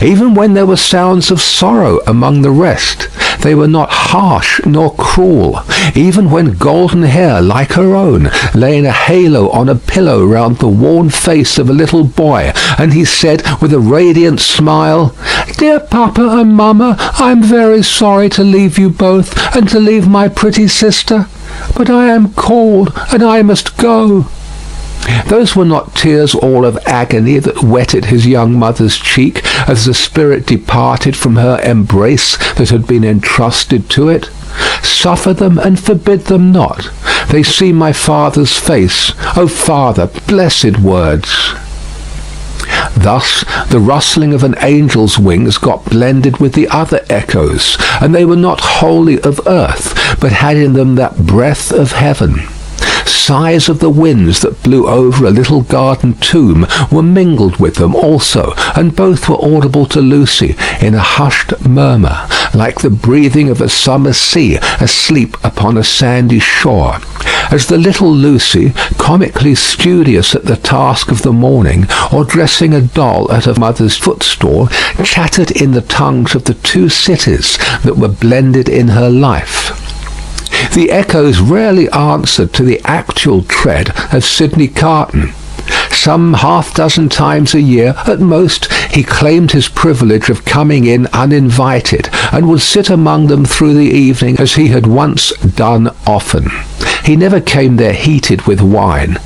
Even when there were sounds of sorrow among the rest, they were not harsh nor cruel. Even when golden hair, like her own, lay in a halo on a pillow round the worn face of a little boy, and he said with a radiant smile, "Dear Papa and Mamma, I am very sorry to leave you both, and to leave my pretty sister, but I am cold, and I must go." Those were not tears all of agony that wetted his young mother's cheek as the spirit departed from her embrace that had been entrusted to it. Suffer them and forbid them not. They see my father's face. O Father, blessed words. Thus the rustling of an angel's wings got blended with the other echoes, and they were not wholly of earth, but had in them that breath of heaven. Sighs of the winds that blew over a little garden tomb were mingled with them also, and both were audible to Lucy in a hushed murmur, like the breathing of a summer sea asleep upon a sandy shore. As the little Lucy, comically studious at the task of the morning, or dressing a doll at her mother's footstool, chattered in the tongues of the two cities that were blended in her life. The echoes rarely answered to the actual tread of Sidney Carton. Some half-dozen times a year, at most, he claimed his privilege of coming in uninvited, and would sit among them through the evening as he had once done often. He never came there heated with wine.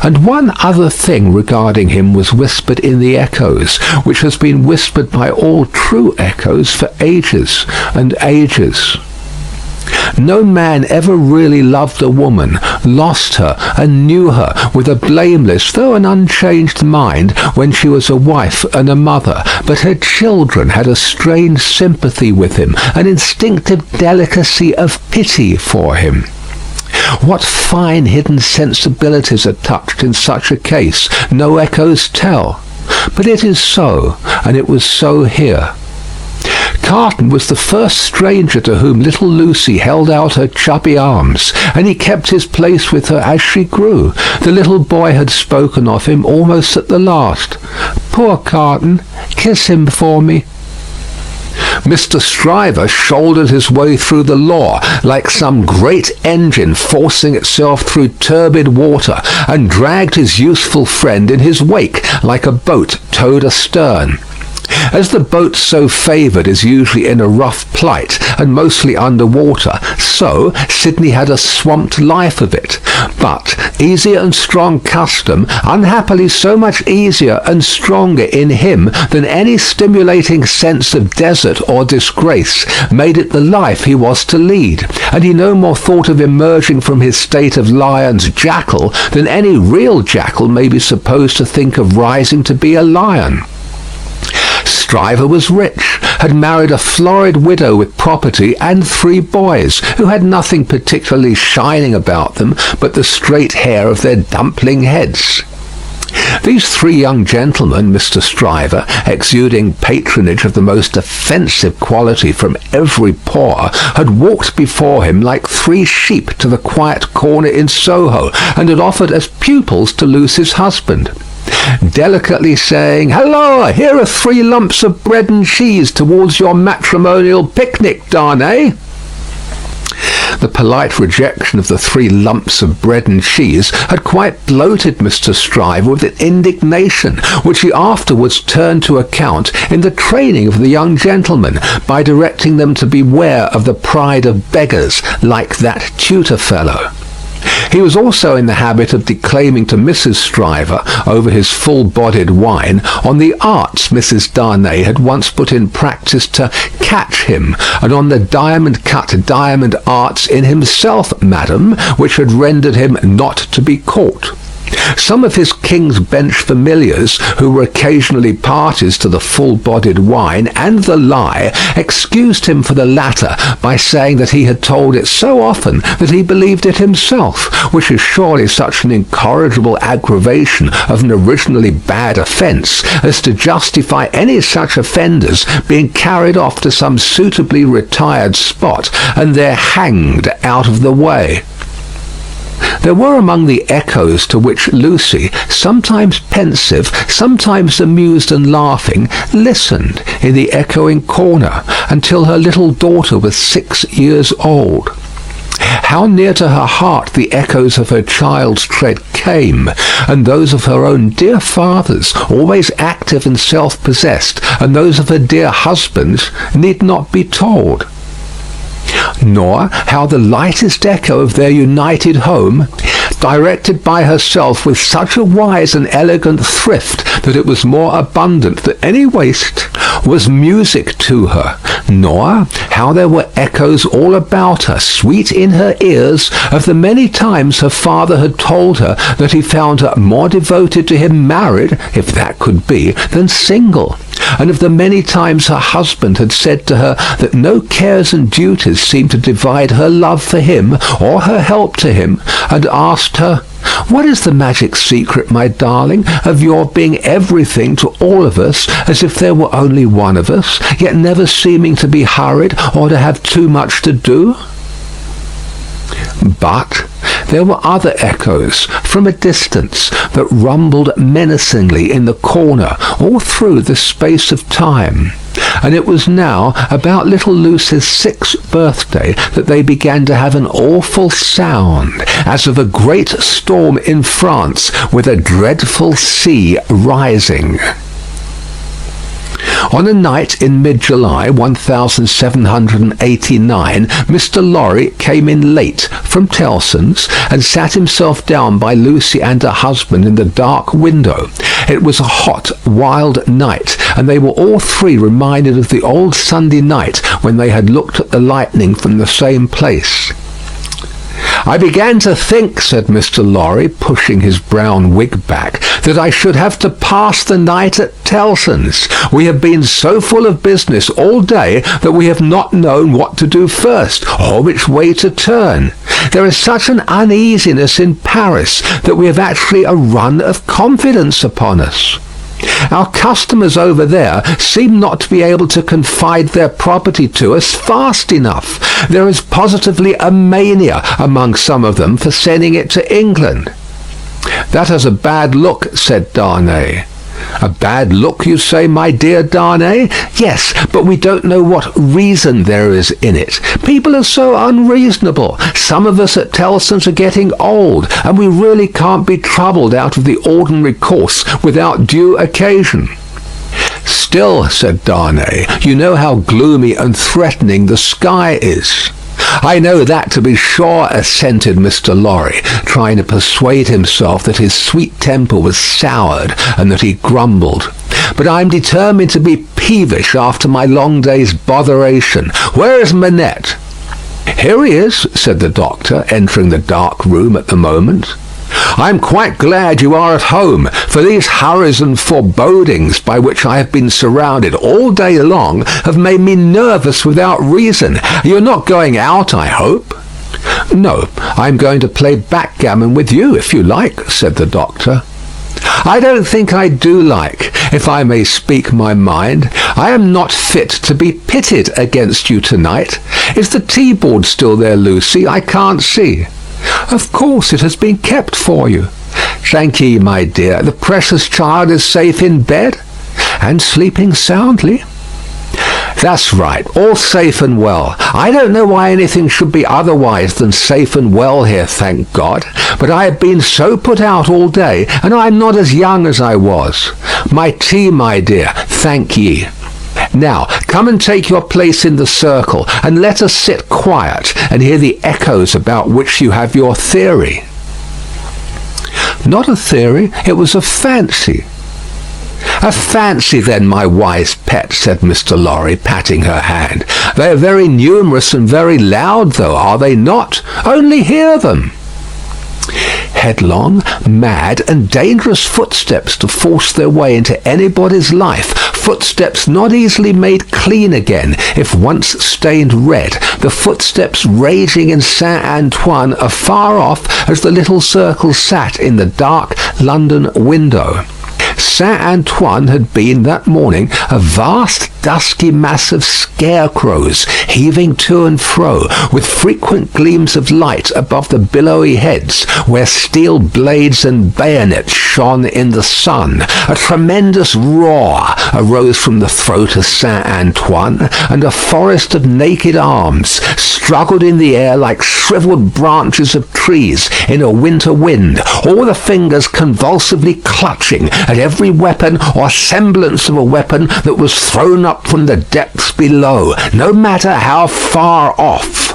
And one other thing regarding him was whispered in the echoes, which has been whispered by all true echoes for ages and ages. No man ever really loved a woman, lost her, and knew her with a blameless though an unchanged mind when she was a wife and a mother, but her children had a strange sympathy with him, an instinctive delicacy of pity for him. What fine hidden sensibilities are touched in such a case, no echoes tell. But it is so, and it was so here. Carton was the first stranger to whom little Lucy held out her chubby arms, and he kept his place with her as she grew. The little boy had spoken of him almost at the last. "Poor Carton, kiss him for me." Mr. Stryver shouldered his way through the law like some great engine forcing itself through turbid water, and dragged his useful friend in his wake like a boat towed astern. As the boat so favoured is usually in a rough plight and mostly under water, so Sidney had a swamped life of it. But easier and strong custom, unhappily so much easier and stronger in him than any stimulating sense of desert or disgrace, made it the life he was to lead, and he no more thought of emerging from his state of lion's jackal than any real jackal may be supposed to think of rising to be a lion. Stryver was rich, had married a florid widow with property and 3 boys, who had nothing particularly shining about them but the straight hair of their dumpling heads. These 3 young gentlemen, Mr. Stryver, exuding patronage of the most offensive quality from every pore, had walked before him like 3 sheep to the quiet corner in Soho, and had offered as pupils to Lucy's husband, delicately saying, "Halloa, here are 3 lumps of bread and cheese towards your matrimonial picnic, Darnay." The polite rejection of the 3 lumps of bread and cheese had quite bloated Mr. Stryver with indignation, which he afterwards turned to account in the training of the young gentlemen, by directing them to beware of the pride of beggars like that tutor fellow. He was also in the habit of declaiming to Mrs. Stryver, over his full-bodied wine, on the arts Mrs. Darnay had once put in practice to catch him, and on the diamond-cut diamond arts in himself, madam, which had rendered him not to be caught. Some of his King's Bench familiars, who were occasionally parties to the full-bodied wine and the lie, excused him for the latter by saying that he had told it so often that he believed it himself, which is surely such an incorrigible aggravation of an originally bad offence as to justify any such offenders being carried off to some suitably retired spot and there hanged out of the way. There were among the echoes to which Lucy, sometimes pensive, sometimes amused and laughing, listened in the echoing corner until her little daughter was 6 years old. How near to her heart the echoes of her child's tread came, and those of her own dear father's, always active and self-possessed, and those of her dear husband's, need not be told. Nor how the lightest echo of their united home, directed by herself with such a wise and elegant thrift that it was more abundant than any waste, was music to her, nor how there were echoes all about her, sweet in her ears, of the many times her father had told her that he found her more devoted to him married, if that could be, than single, and of the many times her husband had said to her that no cares and duties seemed to divide her love for him or her help to him, and asked her, "What is the magic secret, my darling, of your being everything to all of us, as if there were only one of us, yet never seeming to be hurried or to have too much to do?" But there were other echoes from a distance that rumbled menacingly in the corner all through the space of time, and it was now about little Lucy's 6th birthday that they began to have an awful sound, as of a great storm in France with a dreadful sea rising. On a night in mid-July 1789, Mr. Lorry came in late from Tellson's and sat himself down by Lucy and her husband in the dark window. It was a hot, wild night, and they were all 3 reminded of the old Sunday night when they had looked at the lightning from the same place. "I began to think," said Mr. Lorry, pushing his brown wig back, "that I should have to pass the night at Tellson's. We have been so full of business all day that we have not known what to do first, or which way to turn. There is such an uneasiness in Paris that we have actually a run of confidence upon us." Our customers over there seem not to be able to confide their property to us fast enough. There is positively a mania among some of them for sending it to England." "That has a bad look," said Darnay. "A bad look, you say, my dear Darnay?" "Yes, but we don't know what reason there is in it. People are so unreasonable. Some of us at Tellson's are getting old, and we really can't be troubled out of the ordinary course without due occasion." "Still," said Darnay, "you know how gloomy and threatening the sky is." "I know that, to be sure," assented Mr. Lorry, trying to persuade himself that his sweet temper was soured and that he grumbled. "But I'm determined to be peevish after my long day's botheration. Where is Manette?" "Here he is," said the doctor, entering the dark room at the moment. "I'm quite glad you are at home, for these hurries and forebodings by which I have been surrounded all day long have made me nervous without reason. You're not going out, I hope?" "No, I'm going to play backgammon with you, if you like," said the doctor. "I don't think I do like. If I may speak my mind, I am not fit to be pitted against you tonight. Is the tea-board still there, Lucy? I can't see." "Of course, it has been kept for you." "Thank ye, my dear. The precious child is safe in bed?" "And sleeping soundly." "That's right, all safe and well. I don't know why anything should be otherwise than safe and well here, thank God. But I have been so put out all day, and I'm not as young as I was. My tea, my dear, thank ye. Now, come and take your place in the circle, and let us sit quiet and hear the echoes about which you have your theory." "Not a theory, it was a fancy." "A fancy, then, my wise pet," said Mr. Lorry, patting her hand. "They are very numerous and very loud, though, are they not? Only hear them." Headlong, mad, and dangerous footsteps to force their way into anybody's life, footsteps not easily made clean again, if once stained red, the footsteps raging in Saint Antoine afar off as the little circle sat in the dark London window. Saint Antoine had been that morning a vast dusky mass of scarecrows, heaving to and fro, with frequent gleams of light above the billowy heads, where steel blades and bayonets shone in the sun. A tremendous roar arose from the throat of Saint Antoine, and a forest of naked arms struggled in the air like shriveled branches of trees in a winter wind, all the fingers convulsively clutching at every weapon or semblance of a weapon that was thrown up from the depths below, no matter how far off.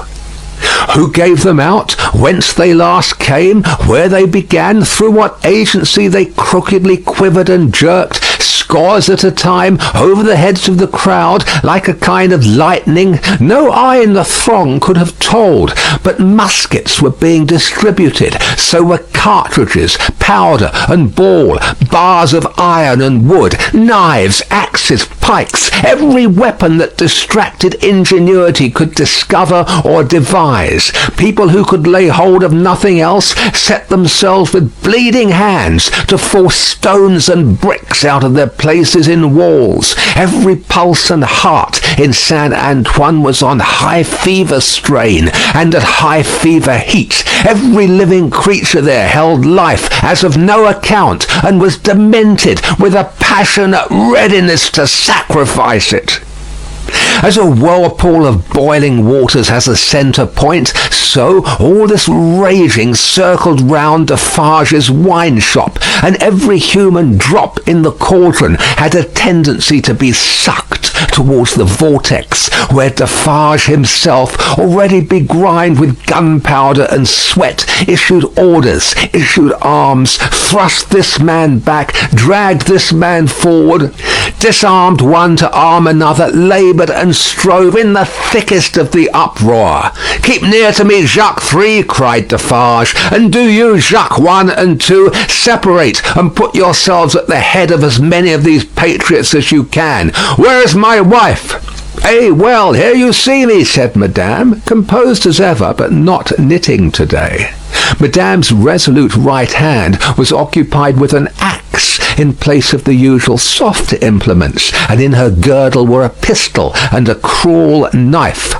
Who gave them out? Whence they last came? Where they began? Through what agency they crookedly quivered and jerked, scores at a time, over the heads of the crowd, like a kind of lightning? No eye in the throng could have told, but muskets were being distributed, so were cartridges, powder and ball, bars of iron and wood, knives, axes, pikes, every weapon that distracted ingenuity could discover or devise. People who could lay hold of nothing else set themselves with bleeding hands to force stones and bricks out of their places in walls. Every pulse and heart in Saint Antoine was on high fever strain and at high fever heat. Every living creature there held life as of no account and was demented with a passionate readiness to sacrifice it. As a whirlpool of boiling waters has a centre point, so all this raging circled round Defarge's wine shop, and every human drop in the cauldron had a tendency to be sucked towards the vortex, where Defarge himself, already begrimed with gunpowder and sweat, issued orders, issued arms, thrust this man back, dragged this man forward, disarmed one to arm another, laboured and strove in the thickest of the uproar. "Keep near to me, Jacques 3, cried Defarge, "and do you, Jacques 1 and 2, separate and put yourselves at the head of as many of these patriots as you can. Where is my wife?" "Eh, well, here you see me," said Madame, composed as ever, but not knitting today. Madame's resolute right hand was occupied with an axe in place of the usual softer implements, and in her girdle were a pistol and a cruel knife.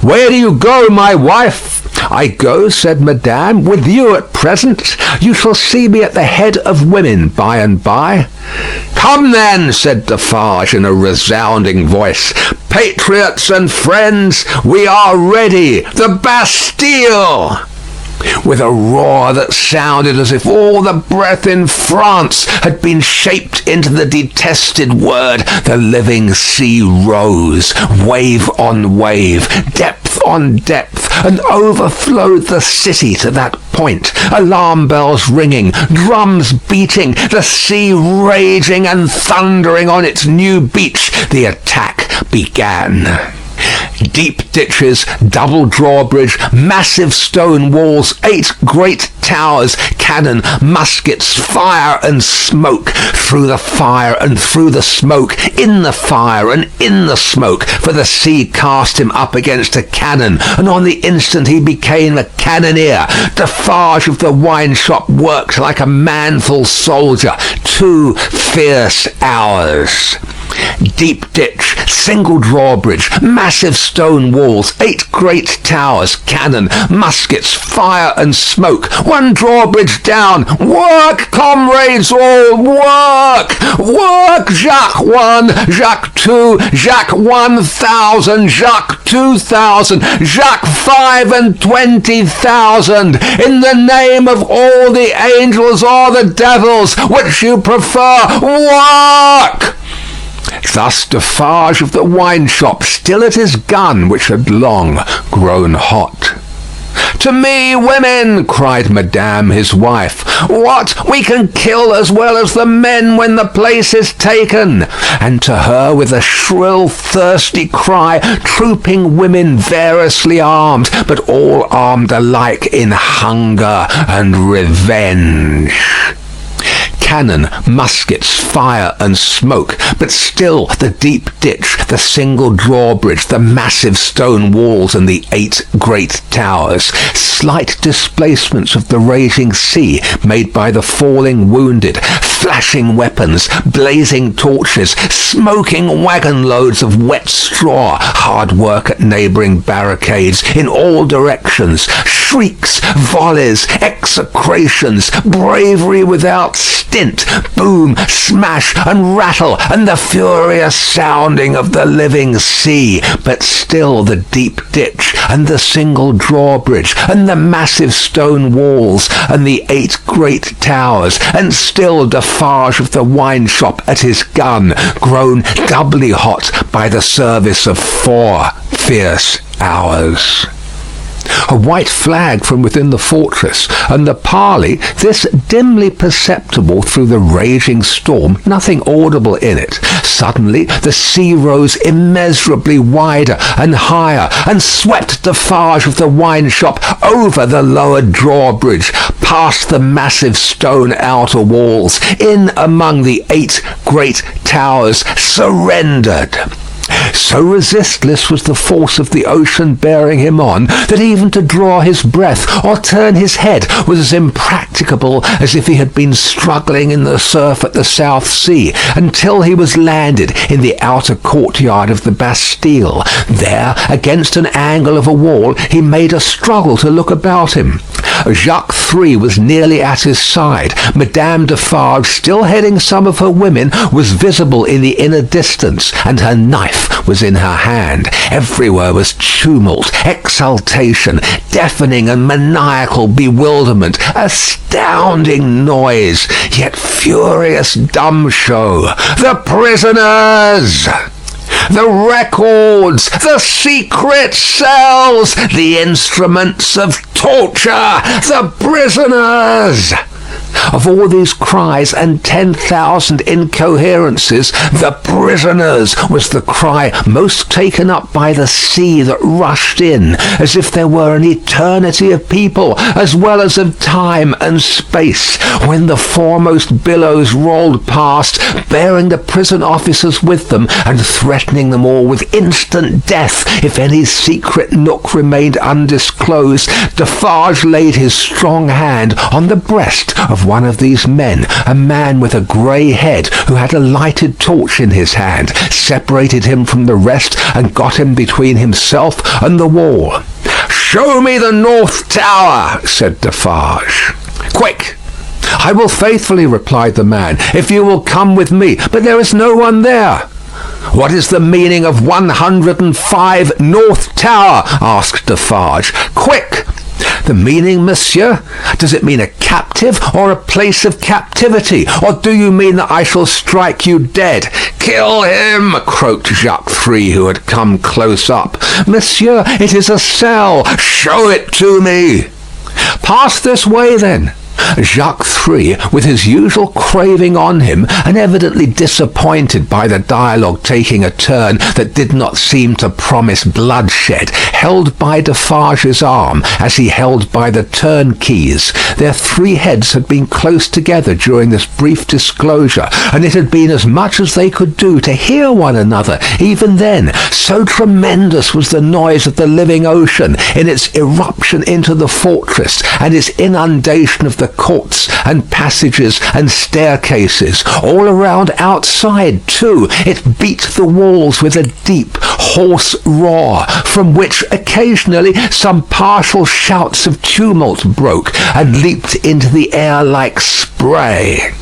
"Where do you go, my wife?" "I go," said Madame, "with you at present. You shall see me at the head of women by and by." "Come then," said Defarge in a resounding voice. "Patriots and friends, we are ready. The Bastille!" With a roar that sounded as if all the breath in France had been shaped into the detested word, the living sea rose, wave on wave, depth on depth, and overflowed the city to that point. Alarm bells ringing, drums beating, the sea raging and thundering on its new beach, the attack began. Deep ditches, double drawbridge, massive stone walls, 8 great towers, cannon, muskets, fire and smoke, through the fire and through the smoke, in the fire and in the smoke, for the sea cast him up against a cannon, and on the instant he became a cannoneer. Defarge of the wine shop worked like a manful soldier. 2 fierce hours. Deep ditch, single drawbridge, massive stone walls, 8 great towers, cannon, muskets, fire and smoke, 1 drawbridge down. Work, comrades all, work! Work, Jacques 1, Jacques 2, Jacques 1000, Jacques 2000, Jacques 25,000, in the name of all the angels or the devils, which you prefer, work! Thus Defarge of the wine shop, still at his gun, which had long grown hot. "To me, women!" cried Madame, his wife. "What? We can kill as well as the men when the place is taken!" And to her, with a shrill, thirsty cry, trooping women variously armed, but all armed alike in hunger and revenge. Cannon, muskets, fire and smoke, but still the deep ditch, the single drawbridge, the massive stone walls and the 8 great towers, slight displacements of the raging sea made by the falling wounded, flashing weapons, blazing torches, smoking wagon loads of wet straw, hard work at neighbouring barricades in all directions, shrieks, volleys, execrations, bravery without stint, boom, smash and rattle, and the furious sounding of the living sea, but still the deep ditch and the single drawbridge and the massive stone walls and the 8 great towers, and still Defarge of the wine shop at his gun, grown doubly hot by the service of 4 fierce hours. A white flag from within the fortress, and the parley, this dimly perceptible through the raging storm, nothing audible in it. Suddenly the sea rose immeasurably wider and higher, and swept Defarge of the wine shop over the lower drawbridge, past the massive stone outer walls, in among the 8 great towers, surrendered. So resistless was the force of the ocean bearing him on, that even to draw his breath or turn his head was as impracticable as if he had been struggling in the surf at the South Sea, until he was landed in the outer courtyard of the Bastille. There, against an angle of a wall, he made a struggle to look about him. Jacques 3 was nearly at his side. Madame Defarge, still heading some of her women, was visible in the inner distance, and her knife was in her hand. Everywhere was tumult, exultation, deafening and maniacal bewilderment, astounding noise, yet furious dumb show. The prisoners! The records, the secret cells, the instruments of torture, the prisoners! Of all these cries and 10,000 incoherences, the prisoners was the cry most taken up by the sea that rushed in, as if there were an eternity of people, as well as of time and space, when the foremost billows rolled past, bearing the prison officers with them, and threatening them all with instant death if any secret nook remained undisclosed. Defarge laid his strong hand on the breast of one of these men, a man with a grey head who had a lighted torch in his hand, separated him from the rest and got him between himself and the wall. "Show me the North Tower," said Defarge. "Quick!" "I will faithfully," replied the man, "if you will come with me, but there is no one there." "What is the meaning of 105 North Tower?" asked Defarge. "Quick!" "The meaning, monsieur? Does it mean a captive or a place of captivity? Or do you mean that I shall strike you dead?" "Kill him!" croaked Jacques Three, who had come close up. "Monsieur, it is a cell." "Show it to me." "Pass this way, then." Jacques Three, with his usual craving on him, and evidently disappointed by the dialogue taking a turn that did not seem to promise bloodshed, held by Defarge's arm as he held by the turnkeys. Their three heads had been close together during this brief disclosure, and it had been as much as they could do to hear one another even then, so tremendous was the noise of the living ocean in its eruption into the fortress and its inundation of the courts and passages and staircases. All around outside, too, it beat the walls with a deep, hoarse roar, from which occasionally some partial shouts of tumult broke and leaped into the air like spray.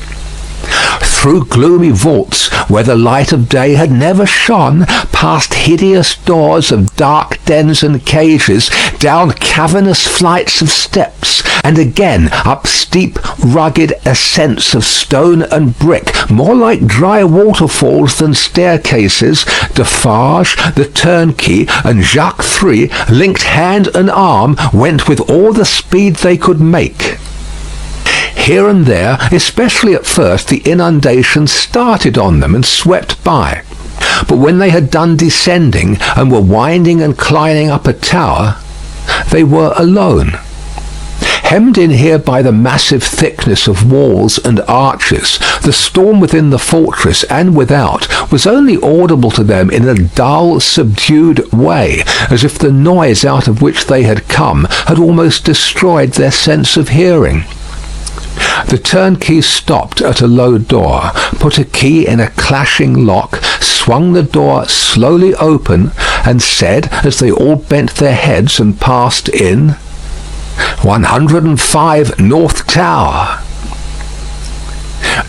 Through gloomy vaults, where the light of day had never shone, past hideous doors of dark dens and cages, down cavernous flights of steps, and again up steep, rugged ascents of stone and brick, more like dry waterfalls than staircases, Defarge, the turnkey, and Jacques Three, linked hand and arm, went with all the speed they could make. Here and there, especially at first, the inundation started on them and swept by. But when they had done descending and were winding and climbing up a tower, they were alone. Hemmed in here by the massive thickness of walls and arches, the storm within the fortress and without was only audible to them in a dull, subdued way, as if the noise out of which they had come had almost destroyed their sense of hearing. The turnkey stopped at a low door, put a key in a clashing lock, swung the door slowly open, and said, as they all bent their heads and passed in, 105 North Tower.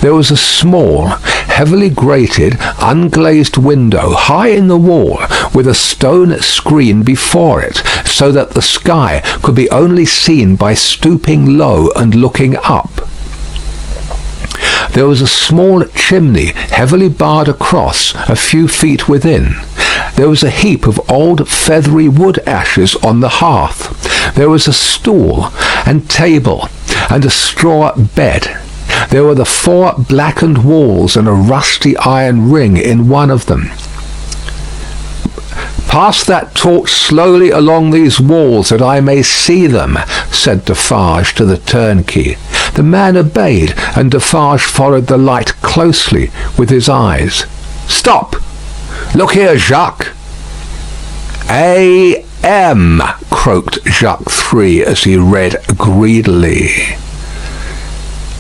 There was a small, heavily grated, unglazed window high in the wall, with a stone screen before it, so that the sky could be only seen by stooping low and looking up. There was a small chimney, heavily barred across, a few feet within. There was a heap of old feathery wood ashes on the hearth. There was a stool and table and a straw bed. There were the 4 blackened walls and a rusty iron ring in one of them. "Pass that torch slowly along these walls, that I may see them," said Defarge to the turnkey. The man obeyed, and Defarge followed the light closely with his eyes. "Stop! Look here, Jacques." "A.M.," croaked Jacques Three as he read greedily.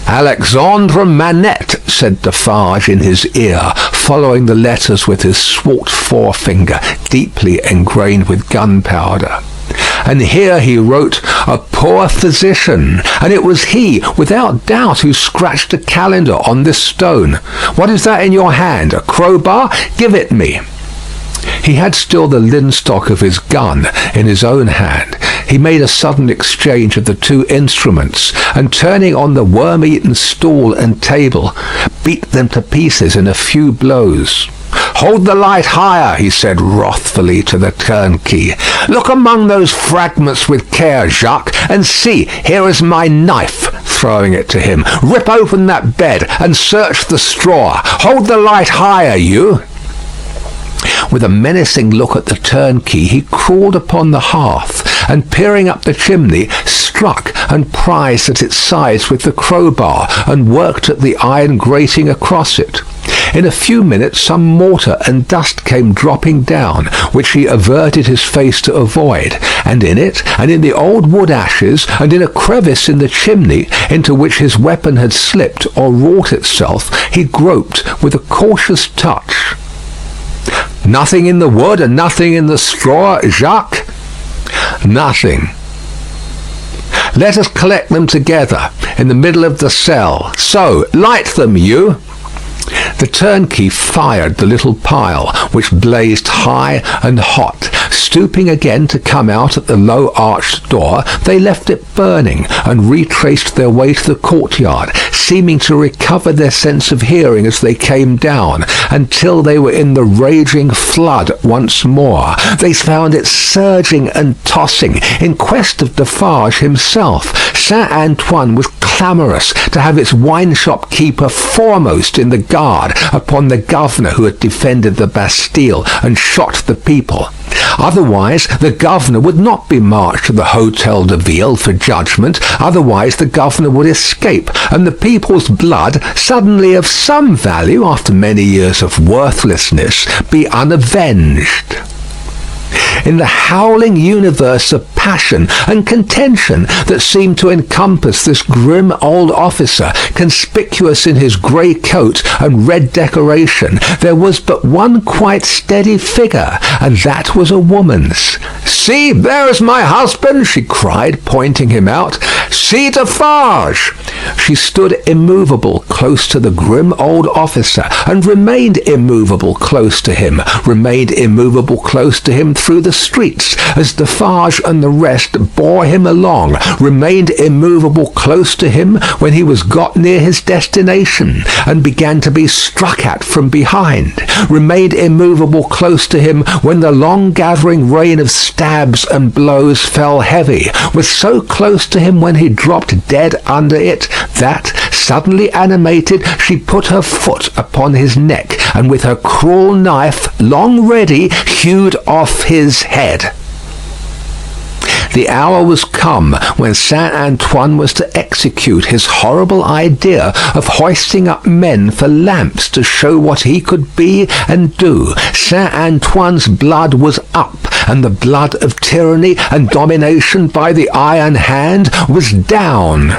"Alexandre Manette," said Defarge in his ear, following the letters with his swart forefinger, deeply engrained with gunpowder. And here he wrote, "A poor physician," and it was he, without doubt, who scratched a calendar on this stone. "What is that in your hand? A crowbar? Give it me." He had still the linstock of his gun in his own hand. He made a sudden exchange of the two instruments, and turning on the worm-eaten stool and table, beat them to pieces in a few blows. "Hold the light higher," he said wrathfully to the turnkey. "Look among those fragments with care, Jacques, and see, here is my knife," throwing it to him. "Rip open that bed and search the straw. Hold the light higher, you." With a menacing look at the turnkey, he crawled upon the hearth, and peering up the chimney, struck and prised at its sides with the crowbar, and worked at the iron grating across it. In a few minutes some mortar and dust came dropping down, which he averted his face to avoid, and in it, and in the old wood ashes, and in a crevice in the chimney into which his weapon had slipped or wrought itself, he groped with a cautious touch. "Nothing in the wood and nothing in the straw, Jacques?" "Nothing." "Let us collect them together in the middle of the cell. So, light them, you." The turnkey fired the little pile, which blazed high and hot. Stooping again to come out at the low arched door, they left it burning and retraced their way to the courtyard, seeming to recover their sense of hearing as they came down, until they were in the raging flood once more. They found it surging and tossing, in quest of Defarge himself. Saint Antoine was clamorous to have its wine-shop keeper foremost in the guard upon the governor who had defended the Bastille and shot the people. Otherwise, the governor would not be marched to the Hôtel de Ville for judgment. Otherwise, the governor would escape, and the people's blood, suddenly of some value after many years of worthlessness, be unavenged. In the howling universe of passion and contention that seemed to encompass this grim old officer, conspicuous in his grey coat and red decoration, there was but one quite steady figure, and that was a woman's. "See, there is my husband," she cried, pointing him out. "See Defarge." She stood immovable close to the grim old officer, and remained immovable close to him, through the streets, as Defarge and the rest bore him along, remained immovable close to him when he was got near his destination, and began to be struck at from behind, remained immovable close to him when the long-gathering rain of stabs and blows fell heavy, was so close to him when he dropped dead under it, that, suddenly animated, she put her foot upon his neck, and with her cruel knife, long ready, hewed off his head. The hour was come when Saint Antoine was to execute his horrible idea of hoisting up men for lamps to show what he could be and do. Saint Antoine's blood was up, and the blood of tyranny and domination by the iron hand was down.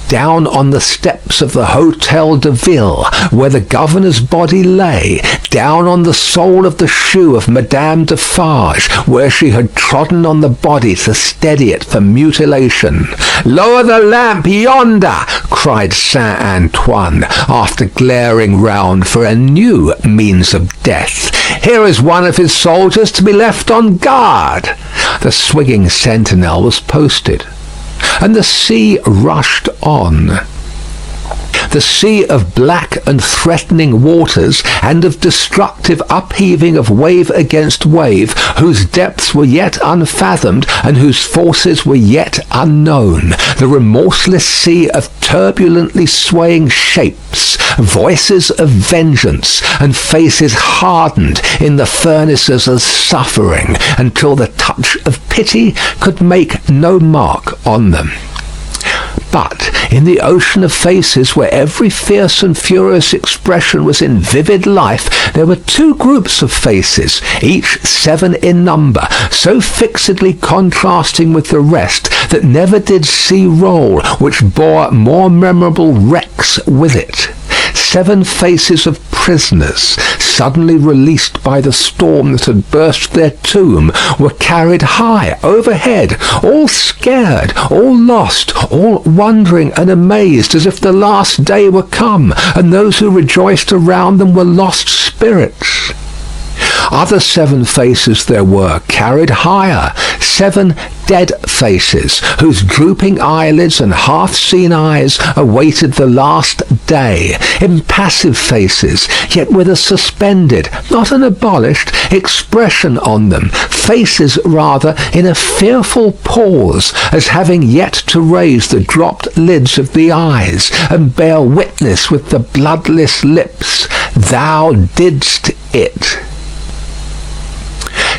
Down on the steps of the Hôtel de Ville, where the governor's body lay, down on the sole of the shoe of Madame Defarge, where she had trodden on the body to steady it for mutilation. "Lower the lamp yonder!" cried Saint Antoine, after glaring round for a new means of death. "Here is one of his soldiers to be left on guard." The swinging sentinel was posted, and the sea rushed on. The sea of black and threatening waters, and of destructive upheaving of wave against wave, whose depths were yet unfathomed, and whose forces were yet unknown. The remorseless sea of turbulently swaying shapes, voices of vengeance, and faces hardened in the furnaces of suffering, until the touch of pity could make no mark on them. But in the ocean of faces, where every fierce and furious expression was in vivid life, there were two groups of faces, each 7 in number, so fixedly contrasting with the rest that never did sea roll which bore more memorable wrecks with it. 7 faces of prisoners, suddenly released by the storm that had burst their tomb, were carried high overhead, all scared, all lost, all wondering and amazed, as if the last day were come, and those who rejoiced around them were lost spirits. Other 7 faces there were, carried higher, 7 dead faces, whose drooping eyelids and half-seen eyes awaited the last day. Impassive faces, yet with a suspended, not an abolished, expression on them. Faces, rather, in a fearful pause, as having yet to raise the dropped lids of the eyes, and bear witness with the bloodless lips, "Thou didst it."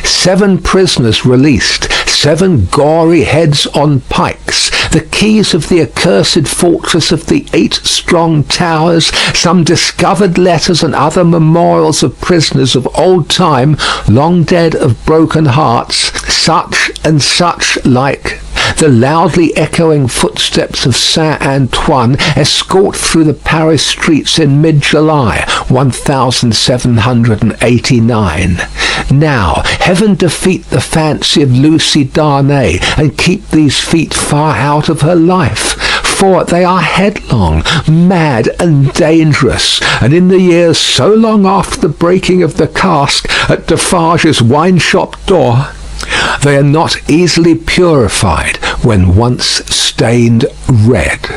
7 prisoners released, 7 gory heads on pikes, the keys of the accursed fortress of the 8 strong towers, some discovered letters and other memorials of prisoners of old time, long dead of broken hearts, such and such like. The loudly echoing footsteps of Saint Antoine escort through the Paris streets in mid-July, 1789. Now, heaven defeat the fancy of Lucy Darnay, and keep these feet far out of her life, for they are headlong, mad, and dangerous, and in the years so long after the breaking of the cask at Defarge's wine-shop door, they are not easily purified when once stained red.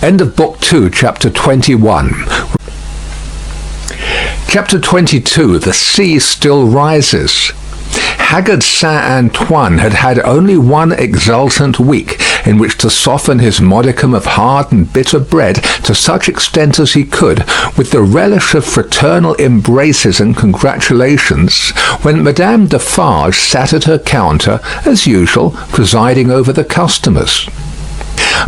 End of Book 2, Chapter 21. Chapter 22, The Sea Still Rises. Haggard Saint Antoine had had only one exultant week in which to soften his modicum of hard and bitter bread to such extent as he could, with the relish of fraternal embraces and congratulations, when Madame Defarge sat at her counter, as usual, presiding over the customers.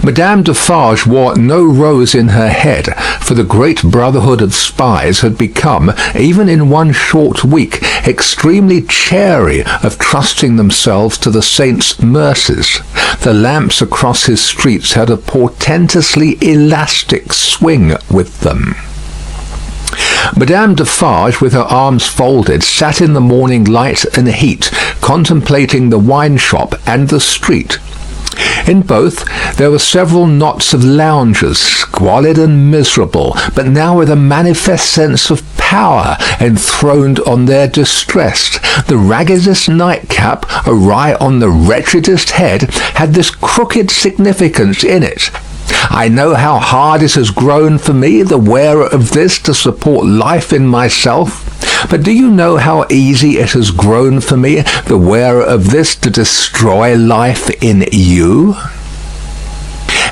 Madame Defarge wore no rose in her head, for the great brotherhood of spies had become, even in one short week, extremely chary of trusting themselves to the saints' mercies. The lamps across his streets had a portentously elastic swing with them. Madame Defarge, with her arms folded, sat in the morning light and heat, contemplating the wine-shop and the street. In both there were several knots of loungers, squalid and miserable, but now with a manifest sense of power enthroned on their distress. The raggedest nightcap awry on the wretchedest head had this crooked significance in it: I know how hard it has grown for me, the wearer of this, to support life in myself. But do you know how easy it has grown for me, the wearer of this, to destroy life in you?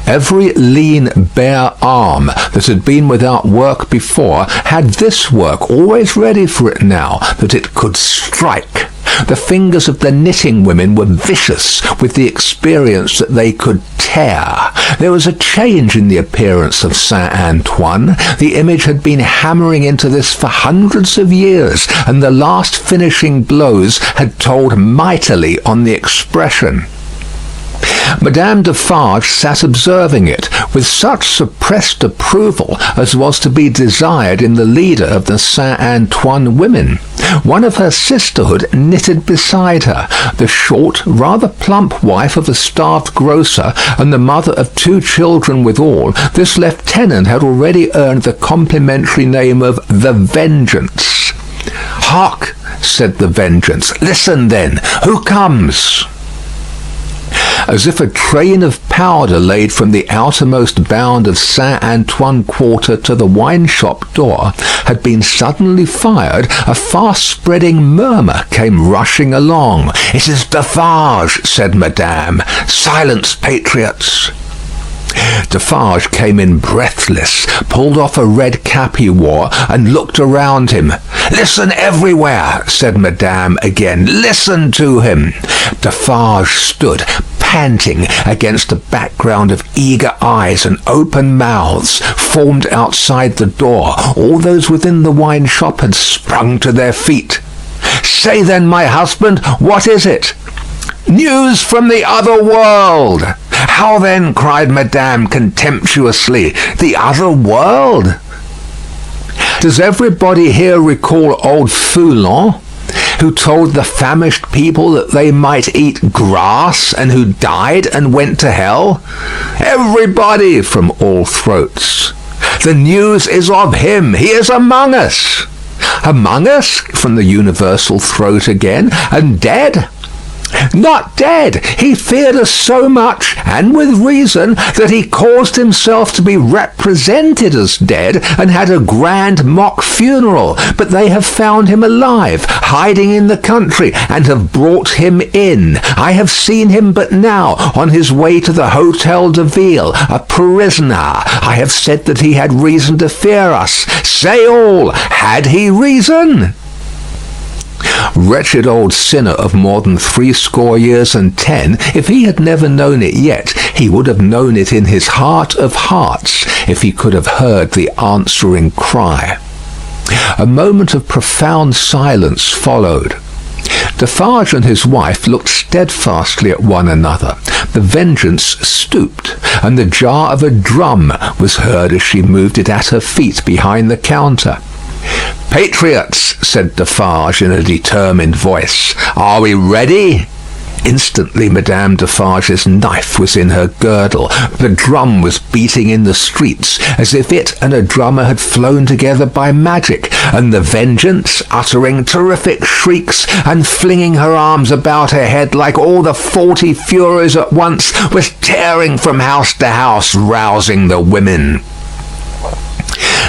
Every lean, bare arm that had been without work before had this work always ready for it now, that it could strike. The fingers of the knitting women were vicious with the experience that they could tear. There was a change in the appearance of Saint Antoine. The image had been hammering into this for hundreds of years, and the last finishing blows had told mightily on the expression. Madame Defarge sat observing it with such suppressed approval as was to be desired in the leader of the Saint Antoine women. One of her sisterhood knitted beside her, the short, rather plump wife of a starved grocer, and the mother of 2 children withal. This lieutenant had already earned the complimentary name of the Vengeance. "Hark!" said the Vengeance. "Listen, then. Who comes?" As if a train of powder laid from the outermost bound of Saint Antoine Quarter to the wine-shop door had been suddenly fired, a fast-spreading murmur came rushing along. "It is Defarge," said Madame. "Silence, patriots!" Defarge came in breathless, pulled off a red cap he wore, and looked around him. "Listen everywhere," said Madame again. "Listen to him." Defarge stood, panting, against a background of eager eyes and open mouths formed outside the door. All those within the wine-shop had sprung to their feet. "Say then, my husband, what is it?" "News from the other world." "How then?" cried Madame contemptuously. "The other world?" Does everybody here recall old Foulon, who told the famished people that they might eat grass, and who died and went to hell? Everybody, from all throats. The news is of him. He is among us. Among us, from the universal throat again. And dead? Not dead. He feared us so much, and with reason, that he caused himself to be represented as dead, and had a grand mock funeral. But they have found him alive, hiding in the country, and have brought him in. I have seen him but now, on his way to the Hôtel de Ville, a prisoner. I have said that he had reason to fear us. Say all. Had he reason? Wretched old sinner of more than 70 if he had never known it yet, he would have known it in his heart of hearts if he could have heard the answering cry. A moment of profound silence followed. Defarge and his wife looked steadfastly at one another. The Vengeance stooped, and the jar of a drum was heard as she moved it at her feet behind the counter. "Patriots," said Defarge in a determined voice, "are we ready?" Instantly Madame Defarge's knife was in her girdle. The drum was beating in the streets, as if it and a drummer had flown together by magic, and the Vengeance, uttering terrific shrieks and flinging her arms about her head like all the 40 Furies at once, was tearing from house to house, rousing the women.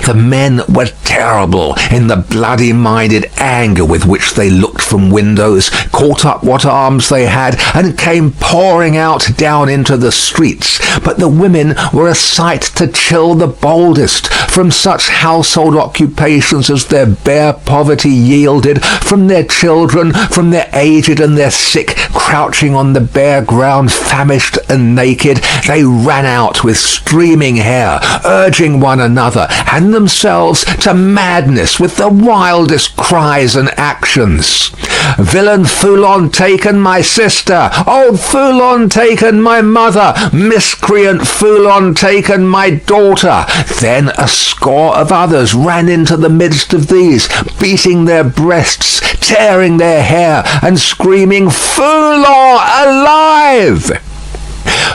The men were terrible in the bloody-minded anger with which they looked from windows, caught up what arms they had, and came pouring out down into the streets. But the women were a sight to chill the boldest. From such household occupations as their bare poverty yielded, from their children, from their aged and their sick, crouching on the bare ground, famished and naked, they ran out with streaming hair, urging one another and themselves to madness with the wildest cries and actions. "Villain Foulon taken my sister! Old Foulon taken my mother! Miscreant Foulon taken my daughter!" Then a score of others ran into the midst of these, beating their breasts, tearing their hair, and screaming, "Foulon alive!"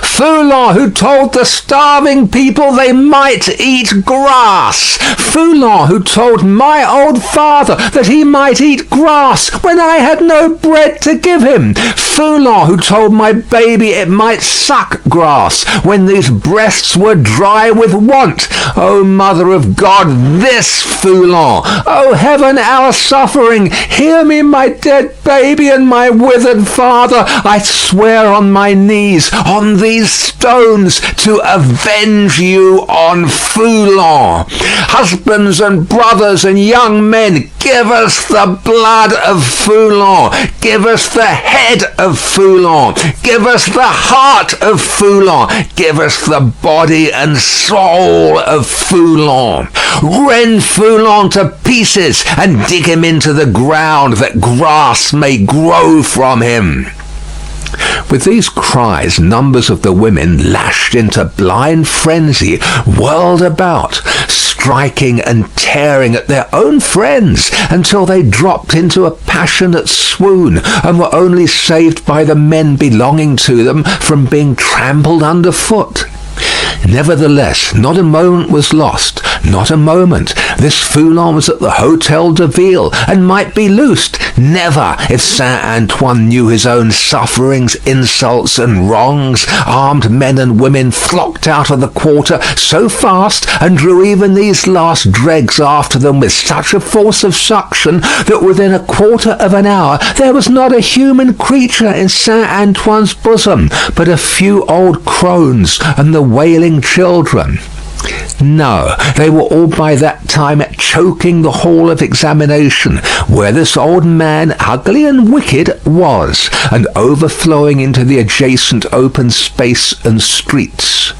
"Foulon, who told the starving people they might eat grass! Foulon, who told my old father that he might eat grass when I had no bread to give him! Foulon, who told my baby it might suck grass when these breasts were dry with want! O Mother of God, this Foulon! O Heaven, our suffering! Hear me, my dead baby and my withered father! I swear on my knees, on these stones, to avenge you on Foulon. Husbands and brothers and young men, give us the blood of Foulon. Give us the head of Foulon. Give us the heart of Foulon. Give us the body and soul of Foulon. Rend Foulon to pieces and dig him into the ground that grass may grow from him." With these cries, numbers of the women, lashed into blind frenzy, whirled about, striking and tearing at their own friends until they dropped into a passionate swoon, and were only saved by the men belonging to them from being trampled underfoot. Nevertheless, not a moment was lost, not a moment. This Foulon was at the Hôtel de Ville, and might be loosed. Never, if Saint Antoine knew his own sufferings, insults, and wrongs. Armed men and women flocked out of the quarter so fast, and drew even these last dregs after them with such a force of suction, that within a quarter of an hour there was not a human creature in Saint Antoine's bosom, but a few old crones and the wailing children. No, they were all by that time choking the hall of examination, where this old man, ugly and wicked, was, and overflowing into the adjacent open space and streets.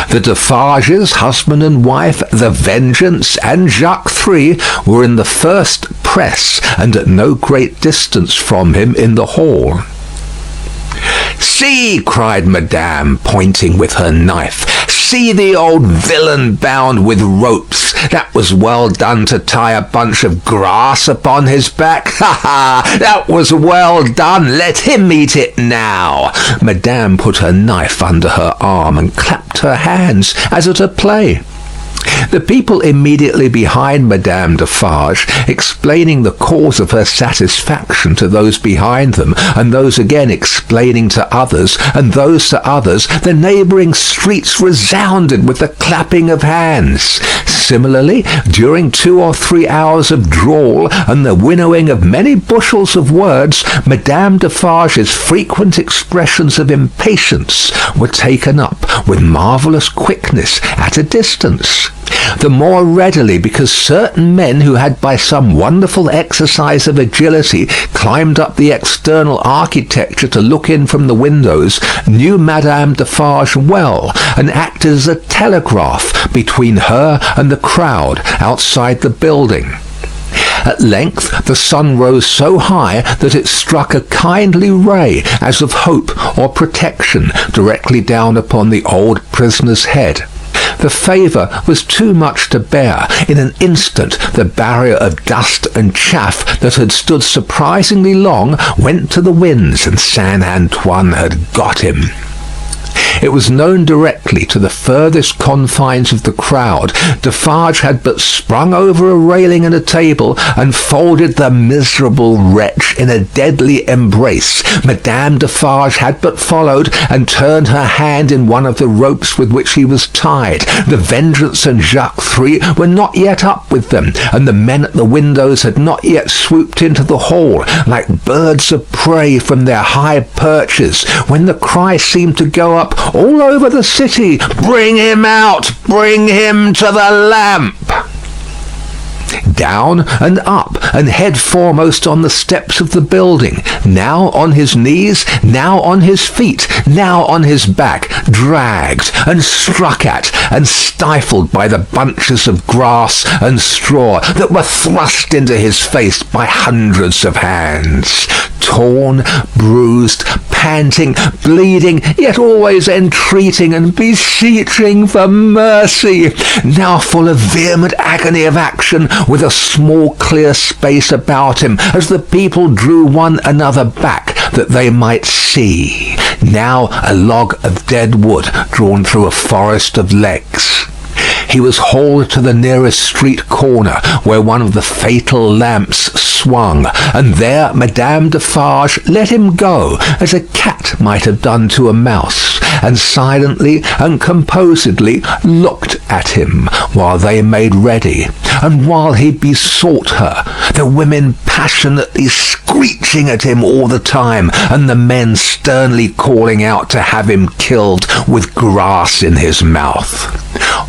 The Defarges, husband and wife, the Vengeance, and Jacques III were in the first press, and at no great distance from him in the hall. "See," cried Madame, pointing with her knife. "See the old villain bound with ropes. That was well done to tie a bunch of grass upon his back. Ha ha! That was well done. Let him eat it now." Madame put her knife under her arm and clapped her hands as at a play. The people immediately behind Madame Defarge, explaining the cause of her satisfaction to those behind them, and those again explaining to others, and those to others, the neighbouring streets resounded with the clapping of hands. Similarly, during 2 or 3 hours of drawl and the winnowing of many bushels of words, Madame Defarge's frequent expressions of impatience were taken up with marvellous quickness at a distance. The more readily because certain men who had by some wonderful exercise of agility climbed up the external architecture to look in from the windows knew Madame Defarge well, and acted as a telegraph between her and the crowd outside the building. At length the sun rose so high that it struck a kindly ray as of hope or protection directly down upon the old prisoner's head. The favour was too much to bear. In an instant the barrier of dust and chaff that had stood surprisingly long went to the winds, and Saint Antoine had got him. It was known directly to the furthest confines of the crowd. Defarge had but sprung over a railing and a table, and folded the miserable wretch in a deadly embrace. Madame Defarge had but followed, and turned her hand in one of the ropes with which he was tied. The Vengeance and Jacques Three were not yet up with them, and the men at the windows had not yet swooped into the hall, like birds of prey from their high perches, when the cry seemed to go up all over the city, "Bring him out! Bring him to the lamp!" Down and up, and head foremost on the steps of the building, now on his knees, now on his feet, now on his back, dragged and struck at and stifled by the bunches of grass and straw that were thrust into his face by hundreds of hands. Torn, bruised, panting, bleeding, yet always entreating and beseeching for mercy, now full of vehement agony of action, with a small clear space about him, as the people drew one another back that they might see. Now a log of dead wood drawn through a forest of legs. He was hauled to the nearest street corner, where one of the fatal lamps swung, and there Madame Defarge let him go, as a cat might have done to a mouse, and silently and composedly looked at him while they made ready, and while he besought her, the women passionately screeching at him all the time, and the men sternly calling out to have him killed with grass in his mouth.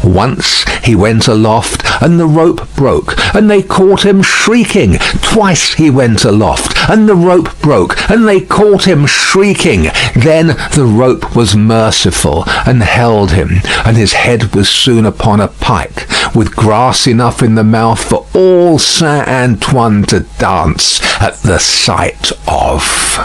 Once he went aloft, and the rope broke, and they caught him shrieking. Twice he went aloft, and the rope broke, and they caught him shrieking. Then the rope was merciful, and held him, and his head was soon upon a pike, with grass enough in the mouth for all Saint Antoine to dance at the sight of.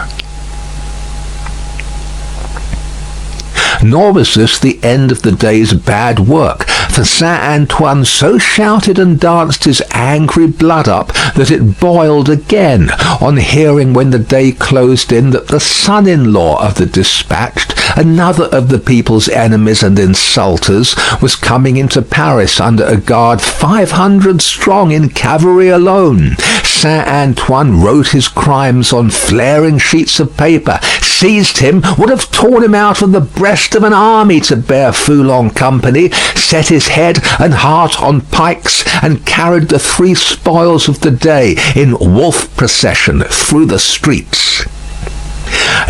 Nor was this the end of the day's bad work, for Saint Antoine so shouted and danced his angry blood up that it boiled again on hearing, when the day closed in, that the son-in-law of the dispatched, another of the people's enemies and insulters, was coming into Paris under a guard 500 strong in cavalry alone. Saint Antoine wrote his crimes on flaring sheets of paper, seized him, would have torn him out of the breast of an army to bear Foulon company, set his head and heart on pikes, and carried the three spoils of the day in wolf procession through the streets.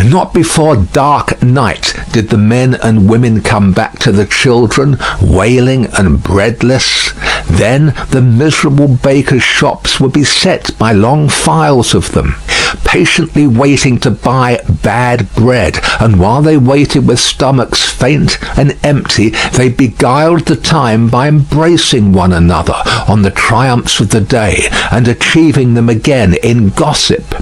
Not before dark night did the men and women come back to the children, wailing and breadless. Then the miserable bakers' shops were beset by long files of them, patiently waiting to buy bad bread, and while they waited with stomachs faint and empty, they beguiled the time by embracing one another on the triumphs of the day, and achieving them again in gossip.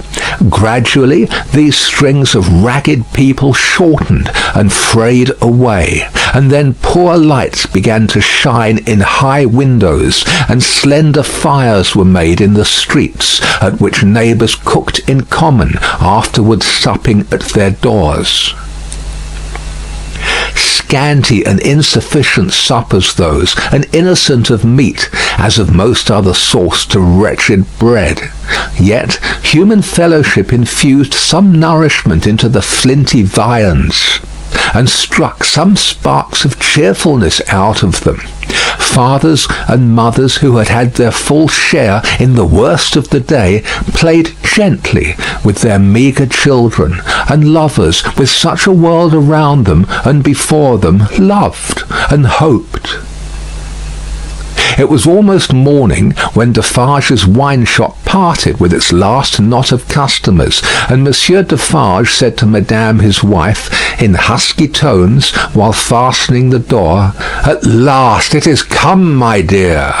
Gradually these strings of ragged people shortened and frayed away, and then poor lights began to shine in high windows, and slender fires were made in the streets, at which neighbours cooked in common, afterwards supping at their doors. Scanty and insufficient suppers those, and innocent of meat, as of most other sauce to wretched bread. Yet human fellowship infused some nourishment into the flinty viands, and struck some sparks of cheerfulness out of them. Fathers and mothers who had had their full share in the worst of the day played gently with their meagre children, and lovers with such a world around them and before them loved and hoped. It was almost morning when Defarge's wine shop parted with its last knot of customers, and Monsieur Defarge said to Madame his wife, in husky tones, while fastening the door, "At last it is come, my dear."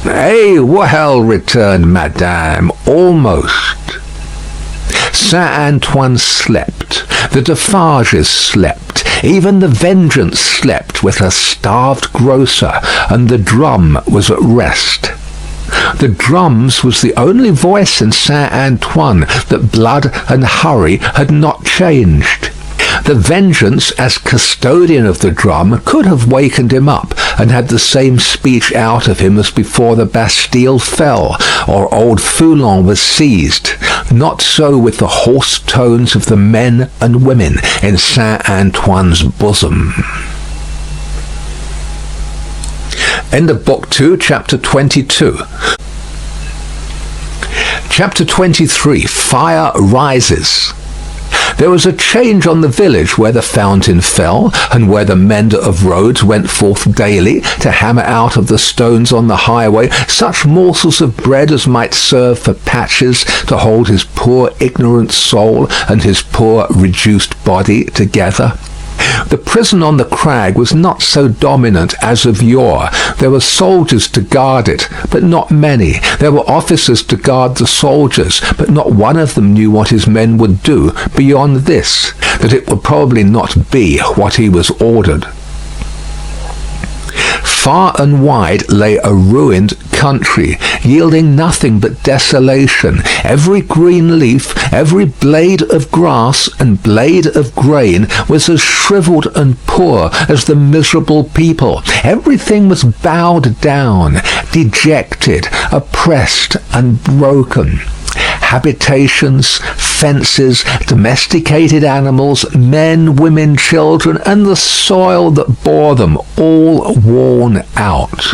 "Eh, well," returned Madame, "almost." Saint Antoine slept. The Defarges slept. Even the Vengeance slept with her starved grocer, and the drum was at rest. The drums was the only voice in Saint Antoine that blood and hurry had not changed. The Vengeance, as custodian of the drum, could have wakened him up and had the same speech out of him as before the Bastille fell, or old Foulon was seized. Not so with the hoarse tones of the men and women in Saint Antoine's bosom. End of Book 2, Chapter 22. Chapter 23, Fire Rises. There was a change on the village where the fountain fell, and where the mender of roads went forth daily to hammer out of the stones on the highway such morsels of bread as might serve for patches to hold his poor ignorant soul and his poor reduced body together. The prison on the crag was not so dominant as of yore. There were soldiers to guard it, but not many. There were officers to guard the soldiers, but not one of them knew what his men would do, beyond this, that it would probably not be what he was ordered. Far and wide lay a ruined country, yielding nothing but desolation. Every green leaf, every blade of grass and blade of grain was as shrivelled and poor as the miserable people. Everything was bowed down, dejected, oppressed, and broken. Habitations, fences, domesticated animals, men, women, children, and the soil that bore them, all worn out.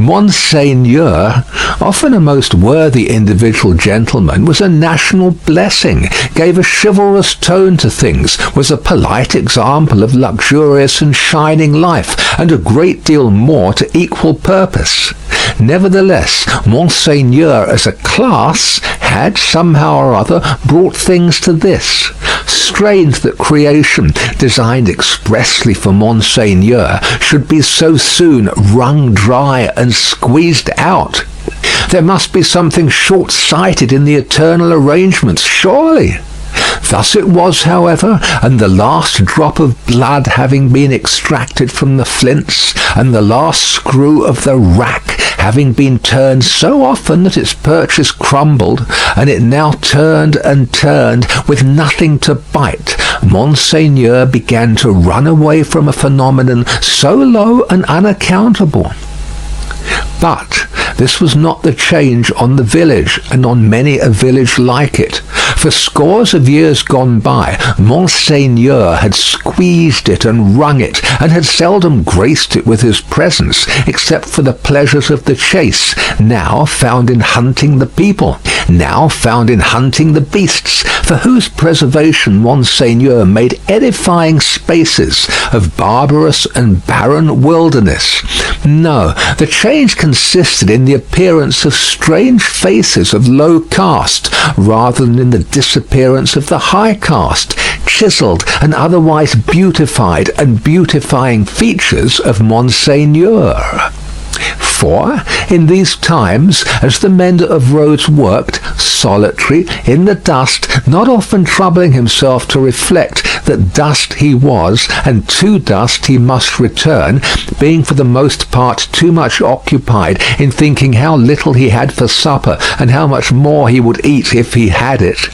Monseigneur, often a most worthy individual gentleman, was a national blessing, gave a chivalrous tone to things, was a polite example of luxurious and shining life, and a great deal more to equal purpose. Nevertheless, Monseigneur as a class had, somehow or other, brought things to this. Strange that creation, designed expressly for Monseigneur, should be so soon wrung dry and squeezed out. There must be something short-sighted in the eternal arrangements, surely. Thus it was, however, and the last drop of blood having been extracted from the flints, and the last screw of the rack having been turned so often that its purchase crumbled, and it now turned and turned with nothing to bite, Monseigneur began to run away from a phenomenon so low and unaccountable. But this was not the change on the village, and on many a village like it. For scores of years gone by, Monseigneur had squeezed it and wrung it, and had seldom graced it with his presence, except for the pleasures of the chase, now found in hunting the people, now found in hunting the beasts, for whose preservation Monseigneur made edifying spaces of barbarous and barren wilderness. No, the change consisted in the appearance of strange faces of low caste, rather than in the disappearance of the high caste, chiselled and otherwise beautified and beautifying features of Monseigneur. For, in these times, as the mender of roads worked, solitary, in the dust, not often troubling himself to reflect that dust he was, and to dust he must return, being for the most part too much occupied in thinking how little he had for supper, and how much more he would eat if he had it.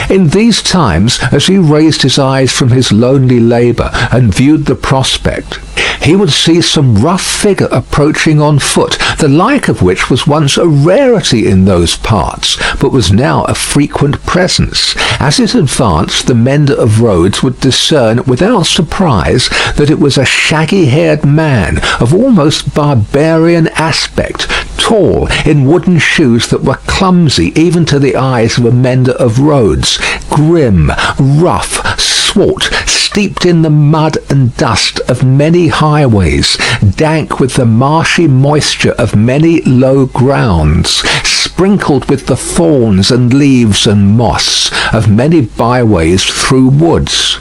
In these times, as he raised his eyes from his lonely labour and viewed the prospect, he would see some rough figure approaching on foot, the like of which was once a rarity in those parts, but was now a frequent presence. As it advanced, the mender of roads would discern without surprise that it was a shaggy-haired man of almost barbarian aspect, tall, in wooden shoes that were clumsy even to the eyes of a mender of roads, grim, rough, swart, steeped in the mud and dust of many highways, dank with the marshy moisture of many low grounds, sprinkled with the thorns and leaves and moss of many byways through woods.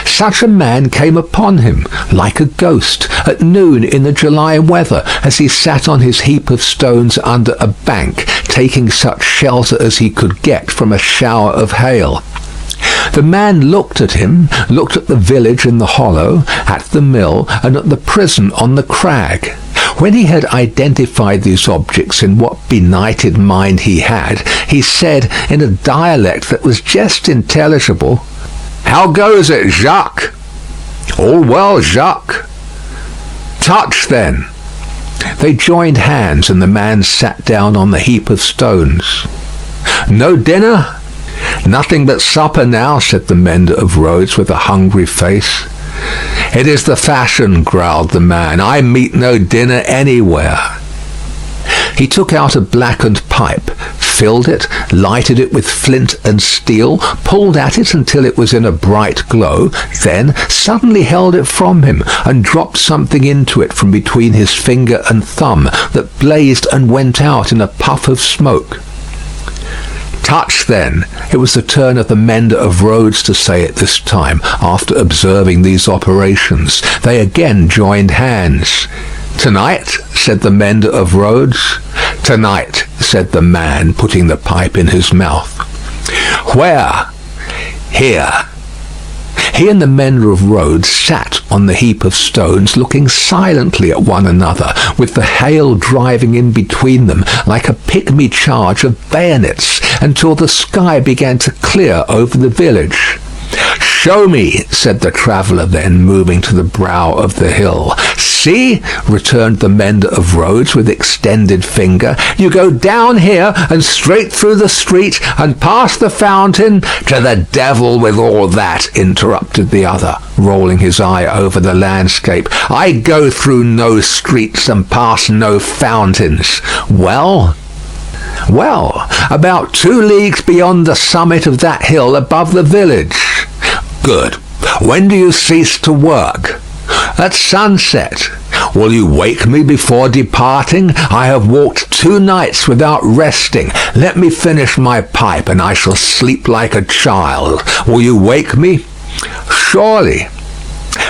Such a man came upon him, like a ghost, at noon in the July weather, as he sat on his heap of stones under a bank, taking such shelter as he could get from a shower of hail. The man looked at him, looked at the village in the hollow, at the mill, and at the prison on the crag. When he had identified these objects in what benighted mind he had, he said, in a dialect that was just intelligible, "How goes it, Jacques?" "All well, Jacques." "Touch, then." They joined hands, and the man sat down on the heap of stones. "No dinner?" "Nothing but supper now," said the mender of roads with a hungry face. "It is the fashion," growled the man. "I meet no dinner anywhere." He took out a blackened pipe, filled it, lighted it with flint and steel, pulled at it until it was in a bright glow, then suddenly held it from him and dropped something into it from between his finger and thumb that blazed and went out in a puff of smoke. "Touch, then." It was the turn of the mender of roads to say it this time, after observing these operations. They again joined hands. "Tonight?" said the mender of roads. "Tonight," said the man, putting the pipe in his mouth. "Where?" "Here." He and the mender of roads sat on the heap of stones, looking silently at one another, with the hail driving in between them like a pygmy charge of bayonets, until the sky began to clear over the village. "Show me," said the traveller then, moving to the brow of the hill. "See," returned the mender of roads with extended finger, "you go down here and straight through the street and past the fountain—" "To the devil with all that," interrupted the other, rolling his eye over the landscape. "I go through no streets and past no fountains." "Well?" "Well, about 2 leagues beyond the summit of that hill above the village." "Good. When do you cease to work?" "At sunset." "Will you wake me before departing? I have walked 2 nights without resting. Let me finish my pipe, and I shall sleep like a child. Will you wake me?" "Surely."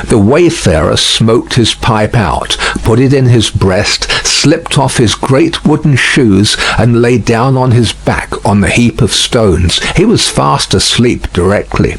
The wayfarer smoked his pipe out, put it in his breast, slipped off his great wooden shoes, and lay down on his back on the heap of stones. He was fast asleep directly.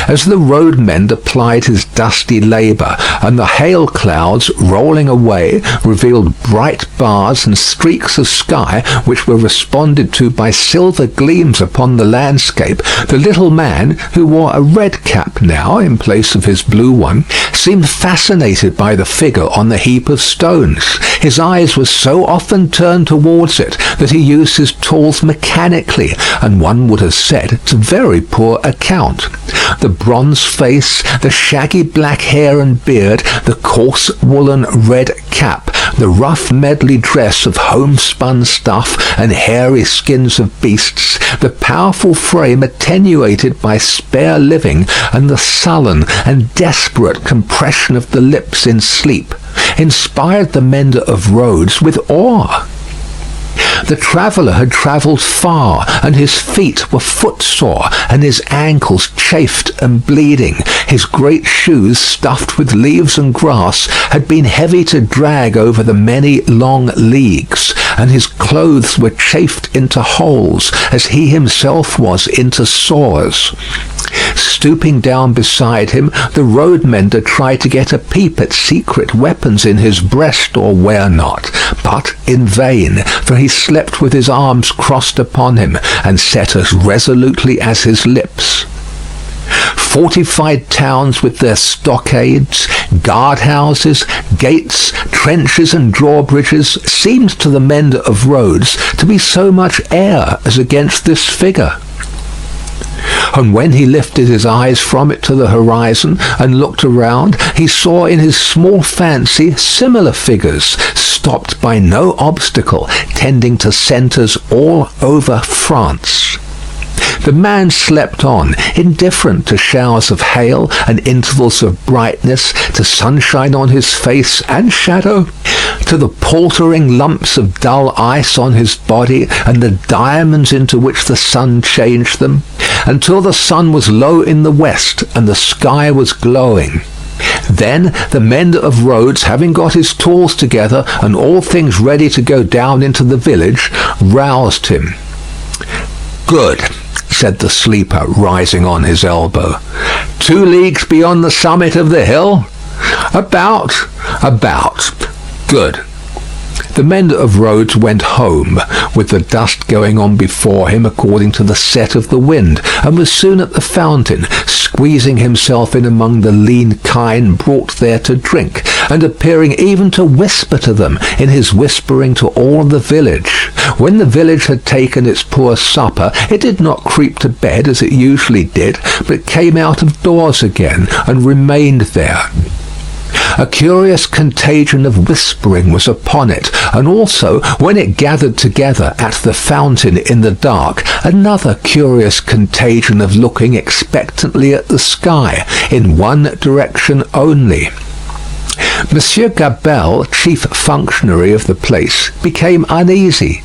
As the road mender plied his dusty labour, and the hail clouds, rolling away, revealed bright bars and streaks of sky which were responded to by silver gleams upon the landscape, the little man, who wore a red cap now in place of his blue one, seemed fascinated by the figure on the heap of stones. His eyes were so often turned towards it that he used his tools mechanically, and one would have said to very poor account. The bronze face, the shaggy black hair and beard, the coarse woolen red cap, the rough medley dress of homespun stuff and hairy skins of beasts, the powerful frame attenuated by spare living, and the sullen and desperate compression of the lips in sleep, inspired the mender of roads with awe. The traveller had travelled far, and his feet were footsore, and his ankles chafed and bleeding. His great shoes, stuffed with leaves and grass, had been heavy to drag over the many long leagues, and his clothes were chafed into holes, as he himself was into sores. Stooping down beside him, the road mender tried to get a peep at secret weapons in his breast or where not, but in vain, for he slept with his arms crossed upon him, and set as resolutely as his lips. Fortified towns with their stockades, guard-houses, gates, trenches and drawbridges seemed to the mender of roads to be so much air as against this figure. And when he lifted his eyes from it to the horizon and looked around, he saw in his small fancy similar figures, stopped by no obstacle, tending to centres all over France. The man slept on, indifferent to showers of hail and intervals of brightness, to sunshine on his face and shadow, to the paltering lumps of dull ice on his body and the diamonds into which the sun changed them, until the sun was low in the west and the sky was glowing. Then the mender of roads, having got his tools together and all things ready to go down into the village, roused him. "Good," said the sleeper, rising on his elbow. 2 leagues beyond the summit of the hill?" About. Good." The mender of roads went home, with the dust going on before him according to the set of the wind, and was soon at the fountain, squeezing himself in among the lean kine brought there to drink, and appearing even to whisper to them in his whispering to all the village. When the village had taken its poor supper, it did not creep to bed as it usually did, but came out of doors again, and remained there. A curious contagion of whispering was upon it, and also, when it gathered together at the fountain in the dark, another curious contagion of looking expectantly at the sky, in one direction only. Monsieur Gabelle, chief functionary of the place, became uneasy,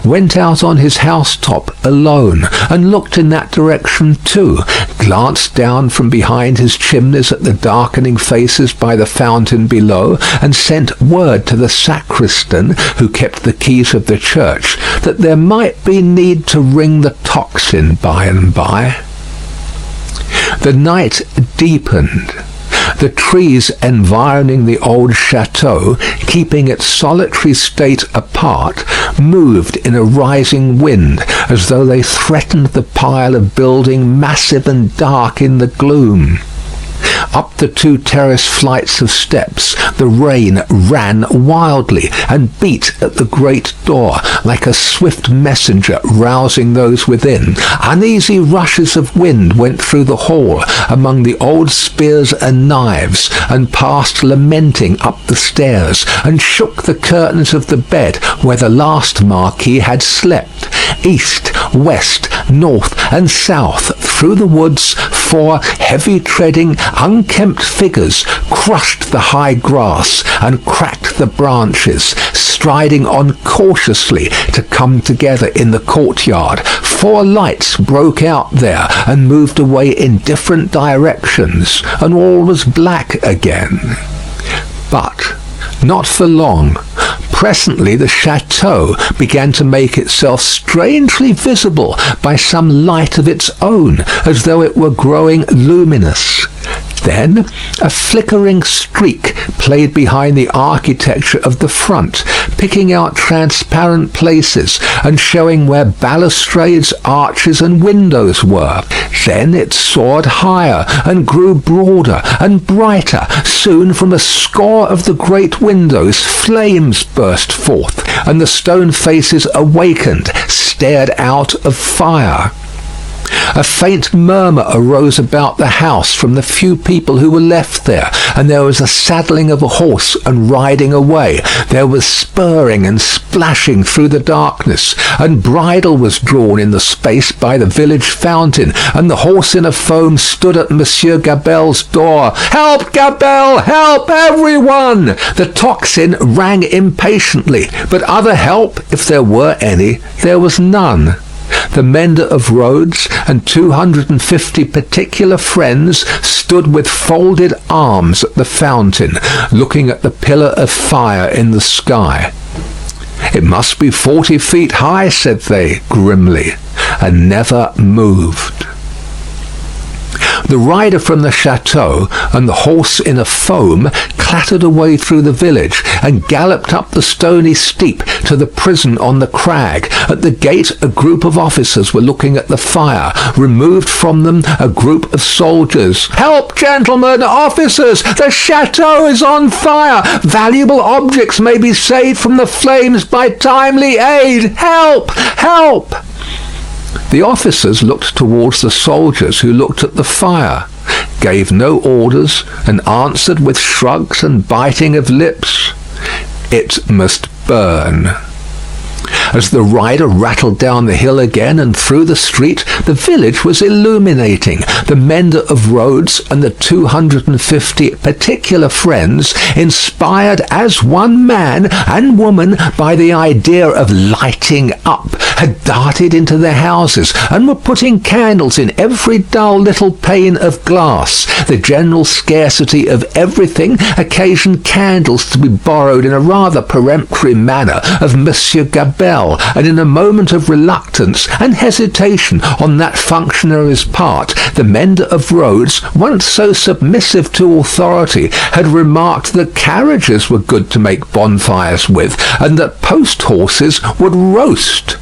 went out on his housetop alone, and looked in that direction too, glanced down from behind his chimneys at the darkening faces by the fountain below, and sent word to the sacristan, who kept the keys of the church, that there might be need to ring the tocsin by and by. The night deepened. The trees environing the old chateau, keeping its solitary state apart, moved in a rising wind, as though they threatened the pile of building massive and dark in the gloom. Up the 2 terrace flights of steps the rain ran wildly and beat at the great door like a swift messenger rousing those within. Uneasy rushes of wind went through the hall among the old spears and knives, and passed lamenting up the stairs, and shook the curtains of the bed where the last Marquis had slept. East, west, north, and south, through the woods, 4 heavy-treading, unkempt figures crushed the high grass and cracked the branches, striding on cautiously to come together in the courtyard. 4 lights broke out there and moved away in different directions, and all was black again. But not for long. Presently the chateau began to make itself strangely visible by some light of its own, as though it were growing luminous. Then a flickering streak played behind the architecture of the front, picking out transparent places and showing where balustrades, arches, and windows were. Then it soared higher and grew broader and brighter. Soon from a score of the great windows flames burst forth, and the stone faces awakened, stared out of fire. A faint murmur arose about the house from the few people who were left there, and there was a saddling of a horse and riding away. There was spurring and splashing through the darkness, and bridle was drawn in the space by the village fountain, and the horse in a foam stood at Monsieur Gabelle's door. "Help, Gabelle! Help, everyone!" The tocsin rang impatiently, but other help, if there were any, there was none. The mender of roads and 250 particular friends stood with folded arms at the fountain, looking at the pillar of fire in the sky. "It must be 40 feet high," said they grimly, and never moved. The rider from the chateau and the horse in a foam clattered away through the village and galloped up the stony steep to the prison on the crag. At the gate a group of officers were looking at the fire. Removed from them a group of soldiers. "Help, gentlemen, officers! The chateau is on fire! Valuable objects may be saved from the flames by timely aid! Help! Help!" The officers looked towards the soldiers, who looked at the fire, gave no orders, and answered with shrugs and biting of lips, "It must burn." As the rider rattled down the hill again and through the street, the village was illuminating. The mender of roads and the 250 particular friends, inspired as one man and woman by the idea of lighting up, had darted into their houses and were putting candles in every dull little pane of glass. The general scarcity of everything occasioned candles to be borrowed in a rather peremptory manner of Monsieur Gabelle, and in a moment of reluctance and hesitation on that functionary's part, the mender of roads, once so submissive to authority, had remarked that carriages were good to make bonfires with, and that post-horses would roast.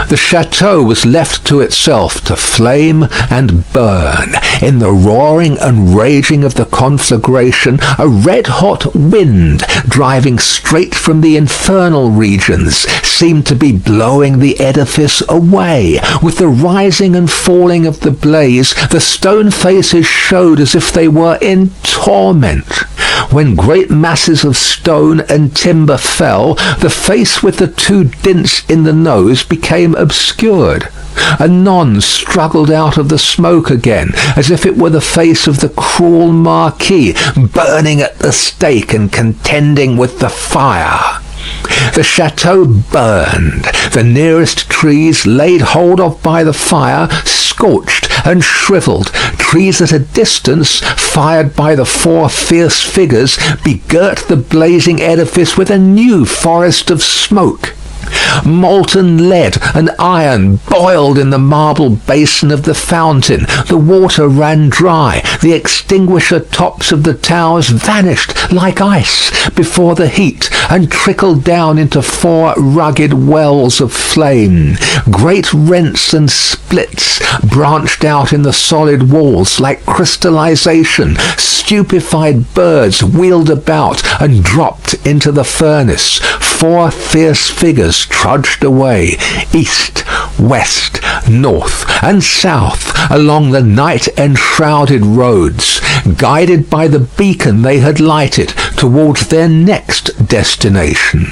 The chateau was left to itself to flame and burn. In the roaring and raging of the conflagration, a red-hot wind, driving straight from the infernal regions, seemed to be blowing the edifice away. With the rising and falling of the blaze, the stone faces showed as if they were in torment. When great masses of stone and timber fell, the face with the two dints in the nose became obscured. Anon struggled out of the smoke again, as if it were the face of the cruel Marquis, burning at the stake and contending with the fire. The chateau burned. The nearest trees, laid hold of by the fire, scorched and shriveled. Trees at a distance, fired by the four fierce figures, begirt the blazing edifice with a new forest of smoke. Molten lead and iron boiled in the marble basin of the fountain. The water ran dry. The extinguisher tops of the towers vanished like ice before the heat, and trickled down into four rugged wells of flame. Great rents and splits branched out in the solid walls like crystallization. Stupefied birds wheeled about and dropped into the furnace. Four fierce figures trudged away, east, west, north, and south, along the night-enshrouded roads, guided by the beacon they had lighted towards their next destination.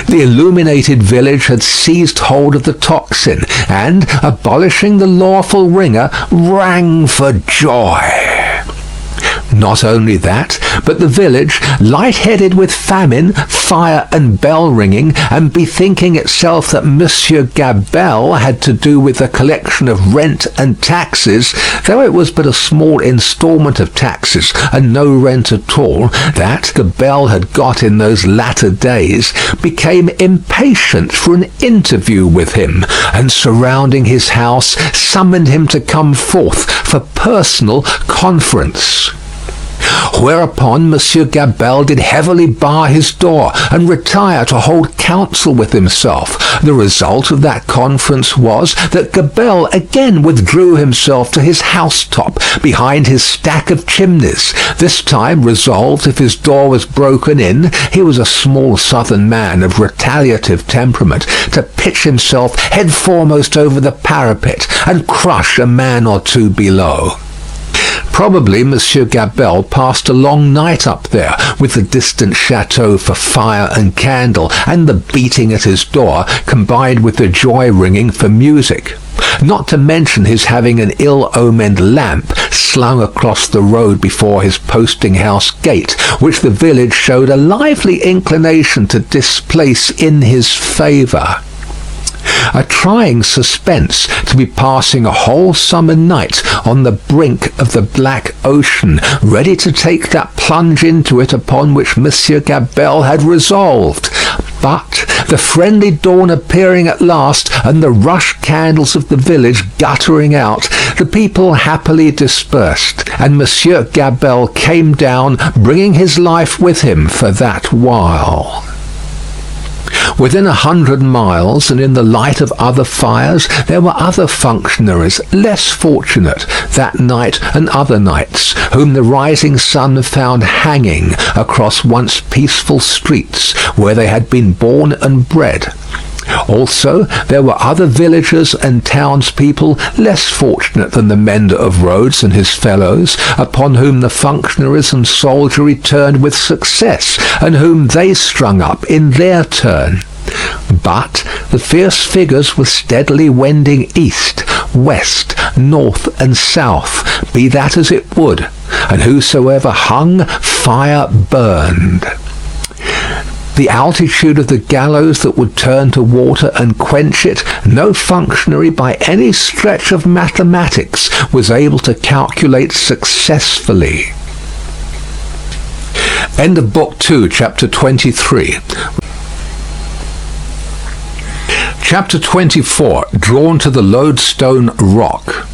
The illuminated village had seized hold of the tocsin, and, abolishing the lawful ringer, rang for joy. Not only that, but the village, light-headed with famine, fire, and bell-ringing, and bethinking itself that Monsieur Gabelle had to do with the collection of rent and taxes, though it was but a small instalment of taxes and no rent at all, that Gabelle had got in those latter days, became impatient for an interview with him, and surrounding his house, summoned him to come forth for personal conference. Whereupon Monsieur Gabelle did heavily bar his door and retire to hold counsel with himself. The result of that conference was that Gabelle again withdrew himself to his housetop behind his stack of chimneys, this time resolved, if his door was broken in, he was a small southern man of retaliative temperament, to pitch himself head foremost over the parapet and crush a man or two below. Probably Monsieur Gabelle passed a long night up there, with the distant chateau for fire and candle, and the beating at his door, combined with the joy-ringing for music. Not to mention his having an ill-omened lamp slung across the road before his posting-house gate, which the village showed a lively inclination to displace in his favour. A trying suspense to be passing a whole summer night on the brink of the black ocean, ready to take that plunge into it upon which Monsieur Gabelle had resolved. But the friendly dawn appearing at last, and the rush candles of the village guttering out, the people happily dispersed, and Monsieur Gabelle came down, bringing his life with him for that while. Within 100 miles, and in the light of other fires, there were other functionaries, less fortunate, that night and other nights, whom the rising sun found hanging across once peaceful streets, where they had been born and bred. Also, there were other villagers and townspeople less fortunate than the mender of roads and his fellows, upon whom the functionaries and soldiery turned with success, and whom they strung up in their turn. But the fierce figures were steadily wending east, west, north, and south, be that as it would, and whosoever hung, fire burned. The altitude of the gallows that would turn to water and quench it, no functionary by any stretch of mathematics was able to calculate successfully. End of Book 2, Chapter 23. Chapter 24, Drawn to the Lodestone Rock.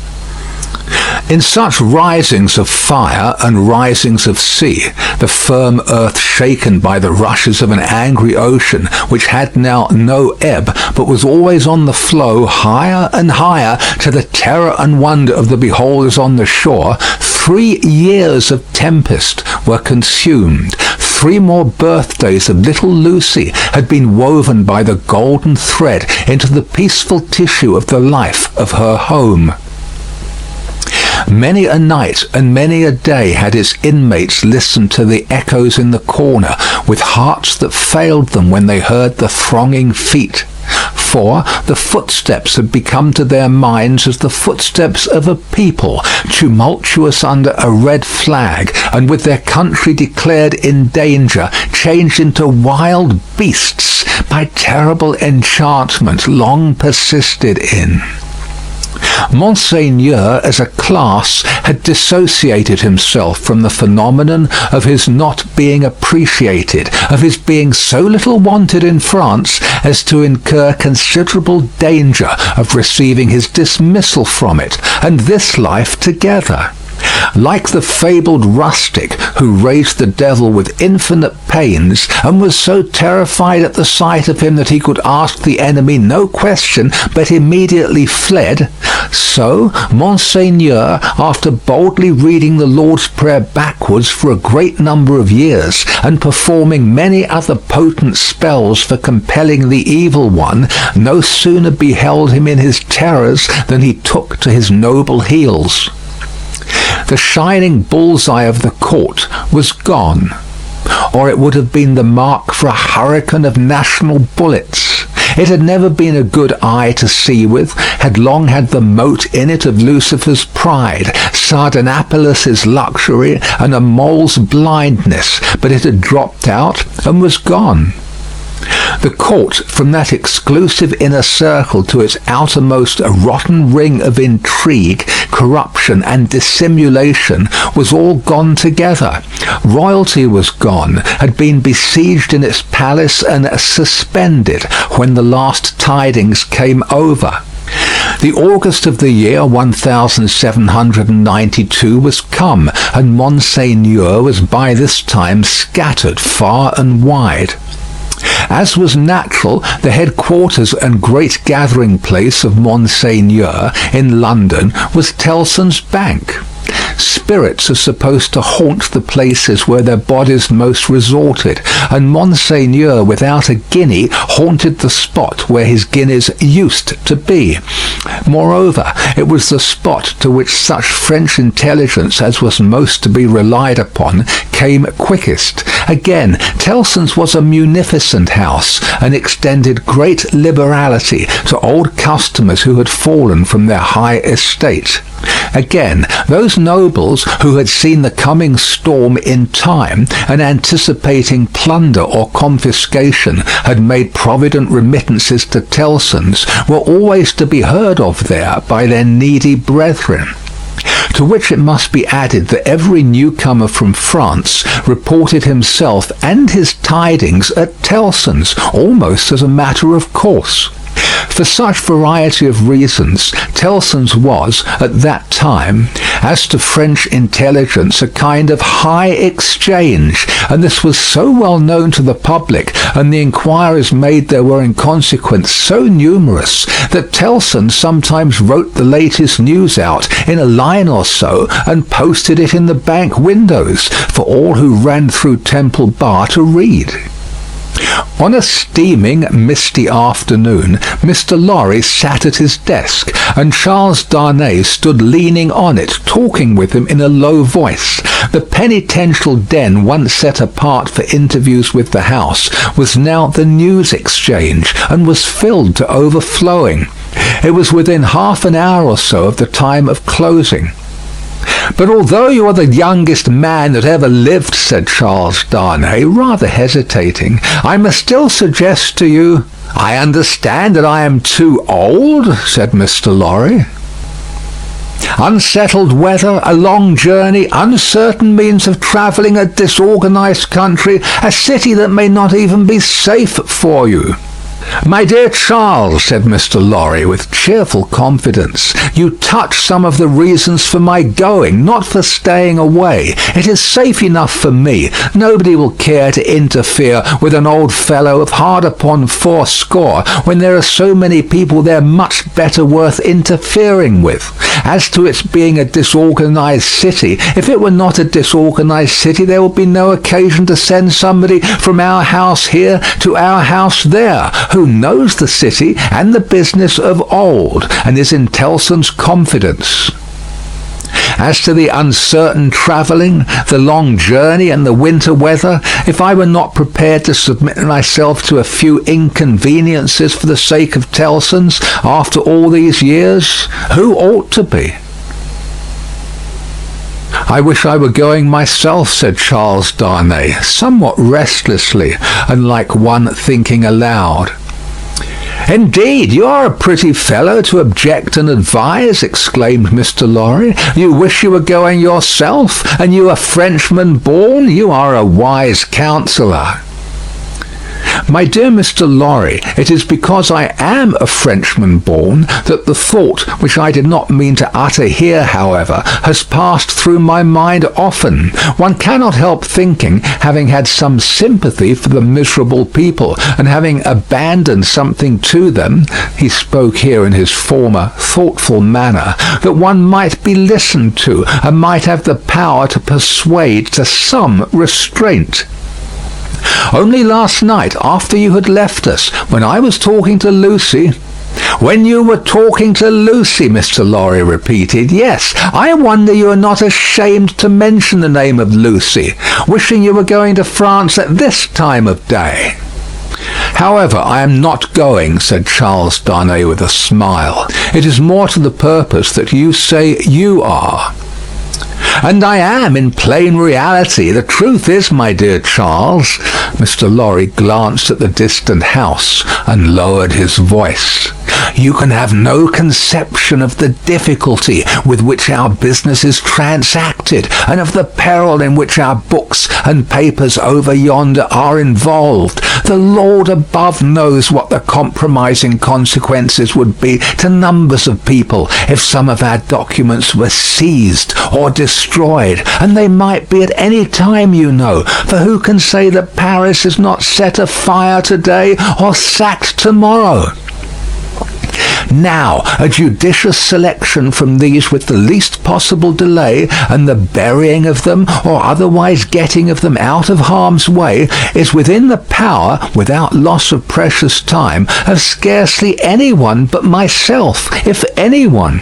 In such risings of fire and risings of sea, the firm earth shaken by the rushes of an angry ocean, which had now no ebb, but was always on the flow higher and higher, to the terror and wonder of the beholders on the shore, 3 years of tempest were consumed. 3 more birthdays of little Lucy had been woven by the golden thread into the peaceful tissue of the life of her home. Many a night and many a day had its inmates listened to the echoes in the corner, with hearts that failed them when they heard the thronging feet. For the footsteps had become to their minds as the footsteps of a people, tumultuous under a red flag, and with their country declared in danger, changed into wild beasts by terrible enchantment long persisted in. Monseigneur, as a class, had dissociated himself from the phenomenon of his not being appreciated, of his being so little wanted in France as to incur considerable danger of receiving his dismissal from it, and this life together. Like the fabled rustic who raised the devil with infinite pains, and was so terrified at the sight of him that he could ask the enemy no question, but immediately fled, so Monseigneur, after boldly reading the Lord's Prayer backwards for a great number of years, and performing many other potent spells for compelling the evil one, no sooner beheld him in his terrors than he took to his noble heels. The shining bullseye of the court was gone, or it would have been the mark for a hurricane of national bullets. It had never been a good eye to see with, had long had the mote in it of Lucifer's pride, Sardanapalus' luxury, and a mole's blindness, but it had dropped out and was gone. The court, from that exclusive inner circle to its outermost rotten ring of intrigue, corruption, and dissimulation, was all gone together. Royalty was gone, had been besieged in its palace and suspended when the last tidings came over. The August of the year 1792 was come, and Monseigneur was by this time scattered far and wide. As was natural, the headquarters and great gathering place of Monseigneur in London was Tellson's Bank. Spirits are supposed to haunt the places where their bodies most resorted, and Monseigneur, without a guinea, haunted the spot where his guineas used to be. Moreover, it was the spot to which such French intelligence as was most to be relied upon came quickest. Again, Tellson's was a munificent house, and extended great liberality to old customers who had fallen from their high estate. Again, those nobles who had seen the coming storm in time, and anticipating plunder or confiscation, had made provident remittances to Tellson's, were always to be heard of there by their needy brethren. To which it must be added that every newcomer from France reported himself and his tidings at Tellson's, almost as a matter of course. For such variety of reasons, Tellson's was, at that time, as to French intelligence, a kind of high exchange, and this was so well known to the public, and the inquiries made there were in consequence so numerous, that Tellson sometimes wrote the latest news out in a line or so, and posted it in the bank windows, for all who ran through Temple Bar to read. On a steaming, misty afternoon, Mr. Lorry sat at his desk, and Charles Darnay stood leaning on it, talking with him in a low voice. The penitential den once set apart for interviews with the House was now the news exchange, and was filled to overflowing. It was within half an hour or so of the time of closing. "But although you are the youngest man that ever lived," said Charles Darnay, rather hesitating, "I must still suggest to you—" "I understand that I am too old," said Mr. Lorry. "Unsettled weather, a long journey, uncertain means of travelling, a disorganized country, a city that may not even be safe for you." "My dear Charles," said Mr. Lorry, with cheerful confidence, "you touch some of the reasons for my going, not for staying away. It is safe enough for me. Nobody will care to interfere with an old fellow of hard upon 80, when there are so many people there much better worth interfering with. As to its being a disorganized city, if it were not a disorganized city, there would be no occasion to send somebody from our house here to our house there, who knows the city and the business of old, and is in Tellson's confidence. As to the uncertain travelling, the long journey, and the winter weather, if I were not prepared to submit myself to a few inconveniences for the sake of Tellson's, after all these years, who ought to be?" "I wish I were going myself," said Charles Darnay, somewhat restlessly, and like one thinking aloud. "Indeed, you are a pretty fellow to object and advise," exclaimed Mr. Lorry. "You wish you were going yourself, and you a Frenchman born. You are a wise counsellor." "My dear Mr. Lorry, it is because I am a Frenchman born that the thought, which I did not mean to utter here, however, has passed through my mind often. One cannot help thinking, having had some sympathy for the miserable people, and having abandoned something to them," he spoke here in his former thoughtful manner, "that one might be listened to, and might have the power to persuade to some restraint. Only last night, after you had left us, when I was talking to Lucy—" "When you were talking to Lucy," Mr. Lorry repeated. "Yes, I wonder you are not ashamed to mention the name of Lucy, wishing you were going to France at this time of day." "However, I am not going," said Charles Darnay with a smile. "It is more to the purpose that you say you are." "And I am, in plain reality. The truth is, my dear Charles—" Mr. Lorry glanced at the distant house and lowered his voice. "You can have no conception of the difficulty with which our business is transacted, and of the peril in which our books and papers over yonder are involved. The Lord above knows what the compromising consequences would be to numbers of people if some of our documents were seized or destroyed, and they might be at any time, you know, for who can say that Paris is not set afire today or sacked tomorrow? Now, a judicious selection from these with the least possible delay, and the burying of them, or otherwise getting of them out of harm's way, is within the power, without loss of precious time, of scarcely anyone but myself, if anyone.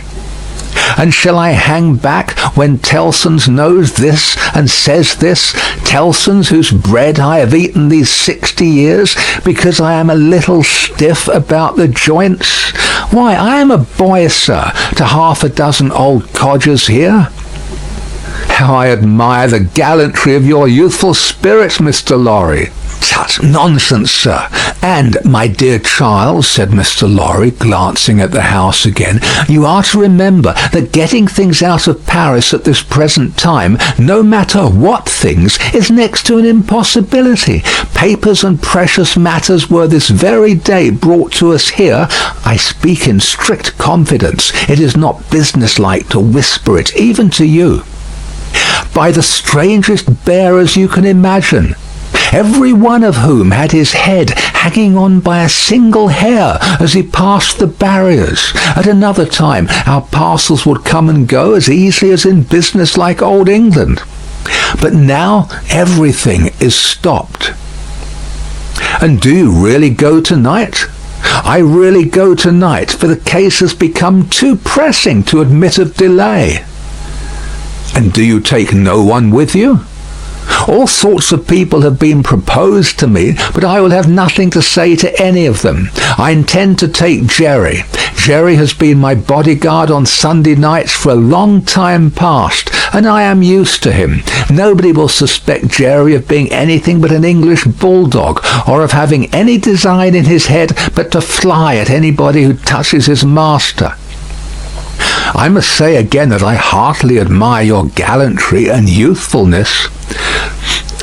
And shall I hang back when Tellson's knows this and says this, Tellson's whose bread I have eaten these 60 years, because I am a little stiff about the joints? Why, I am a boy, sir, to half a dozen old codgers here. How I admire the gallantry of your youthful spirit, Mr. Lorry. Tut, nonsense, sir. And, my dear Charles, said Mr. Lorry, glancing at the house again, you are to remember that getting things out of Paris at this present time, no matter what things, is next to an impossibility. Papers and precious matters were this very day brought to us here. I speak in strict confidence. It is not businesslike to whisper it, even to you. By the strangest bearers you can imagine, every one of whom had his head hanging on by a single hair as he passed the barriers. At another time our parcels would come and go as easily as in business like old England. But now everything is stopped. "And do you really go tonight?" "I really go tonight, for the case has become too pressing to admit of delay." "And do you take no one with you?" "All sorts of people have been proposed to me, but I will have nothing to say to any of them. I intend to take Jerry. Jerry has been my bodyguard on Sunday nights for a long time past, and I am used to him. Nobody will suspect Jerry of being anything but an English bulldog, or of having any design in his head but to fly at anybody who touches his master. I must say again that I heartily admire your gallantry and youthfulness."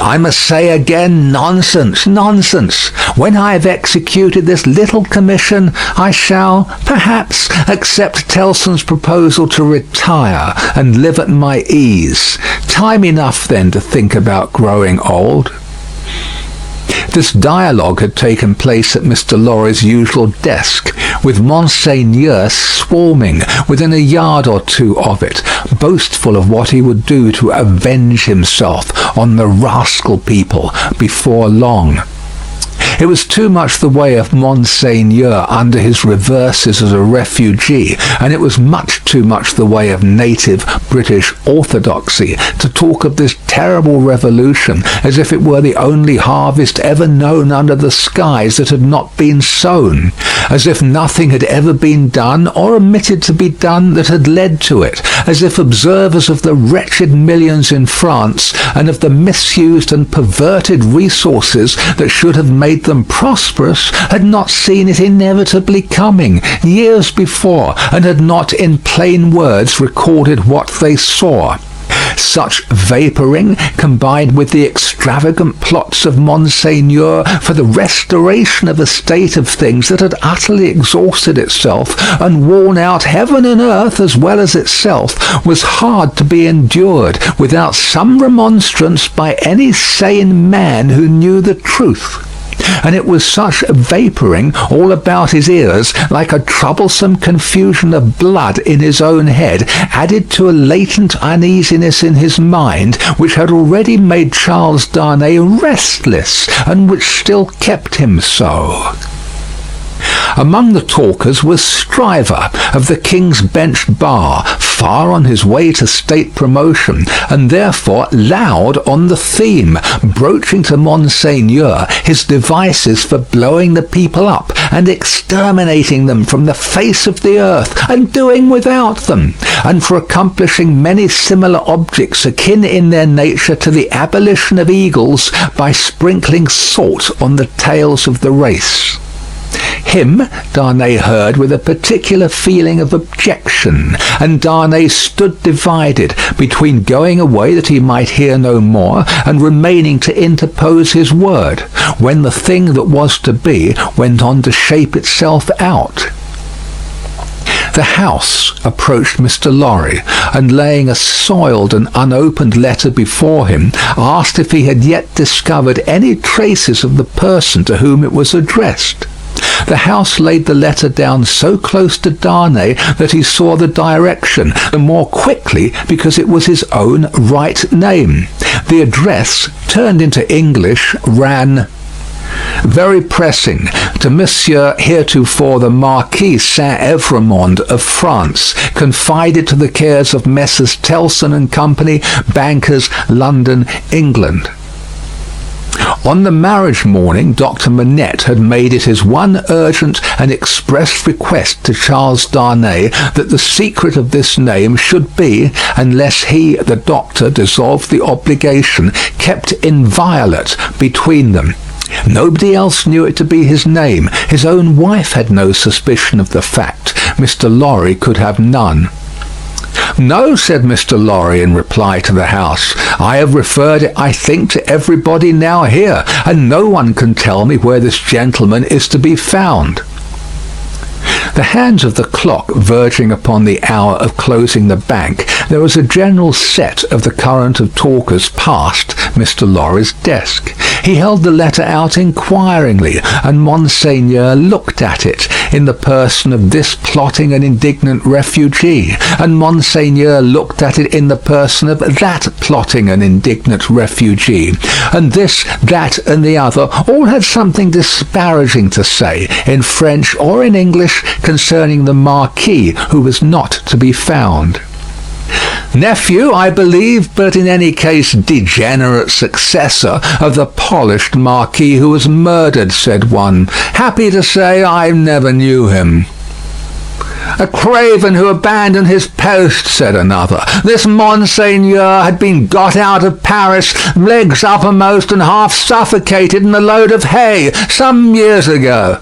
"I must say again, nonsense, nonsense. When I have executed this little commission, I shall, perhaps, accept Tellson's proposal to retire and live at my ease. Time enough, then, to think about growing old." This dialogue had taken place at Mr. Lorry's usual desk, with Monseigneur swarming within a yard or two of it, boastful of what he would do to avenge himself on the rascal people before long. It was too much the way of Monseigneur under his reverses as a refugee, and it was much too much the way of native British orthodoxy to talk of this terrible revolution as if it were the only harvest ever known under the skies that had not been sown, as if nothing had ever been done or omitted to be done that had led to it, as if observers of the wretched millions in France and of the misused and perverted resources that should have made them prosperous had not seen it inevitably coming years before, and had not in plain words recorded what they saw. Such vapouring, combined with the extravagant plots of Monseigneur for the restoration of a state of things that had utterly exhausted itself and worn out heaven and earth as well as itself, was hard to be endured without some remonstrance by any sane man who knew the truth. And it was such vapouring all about his ears, like a troublesome confusion of blood in his own head, added to a latent uneasiness in his mind, which had already made Charles Darnay restless, and which still kept him so. Among the talkers was Stryver of the King's Bench Bar, far on his way to state promotion, and therefore loud on the theme, broaching to Monseigneur his devices for blowing the people up and exterminating them from the face of the earth, and doing without them, and for accomplishing many similar objects akin in their nature to the abolition of eagles by sprinkling salt on the tails of the race. Him Darnay heard with a particular feeling of objection, and Darnay stood divided between going away that he might hear no more, and remaining to interpose his word, when the thing that was to be went on to shape itself out. The House approached Mr. Lorry, and laying a soiled and unopened letter before him, asked if he had yet discovered any traces of the person to whom it was addressed. The House laid the letter down so close to Darnay that he saw the direction, the more quickly because it was his own right name. The address, turned into English, ran: "Very pressing, to Monsieur heretofore the Marquis Saint-Evremond of France, confided to the cares of Messrs. Tellson and Company, bankers, London, England." On the marriage morning, Dr. Manette had made it his one urgent and express request to Charles Darnay that the secret of this name should be, unless he, the doctor, dissolved the obligation, kept inviolate between them. Nobody else knew it to be his name. His own wife had no suspicion of the fact. Mr. Lorry could have none. "No," said Mr. Lorry in reply to the House. "I have referred it, I think, to everybody now here, and no one can tell me where this gentleman is to be found." The hands of the clock verging upon the hour of closing the bank, there was a general set of the current of talkers past Mr. Lorry's desk. He held the letter out inquiringly, and Monseigneur looked at it in the person of this plotting and indignant refugee, and Monseigneur looked at it in the person of that plotting and indignant refugee, and this, that, and the other all had something disparaging to say, in French or in English, concerning the Marquis, who was not to be found. Nephew, I believe, but in any case degenerate successor of the polished Marquis who was murdered, said one. Happy to say I never knew him. A craven who abandoned his post, said another. This Monseigneur had been got out of Paris, legs uppermost and half suffocated in a load of hay, some years ago.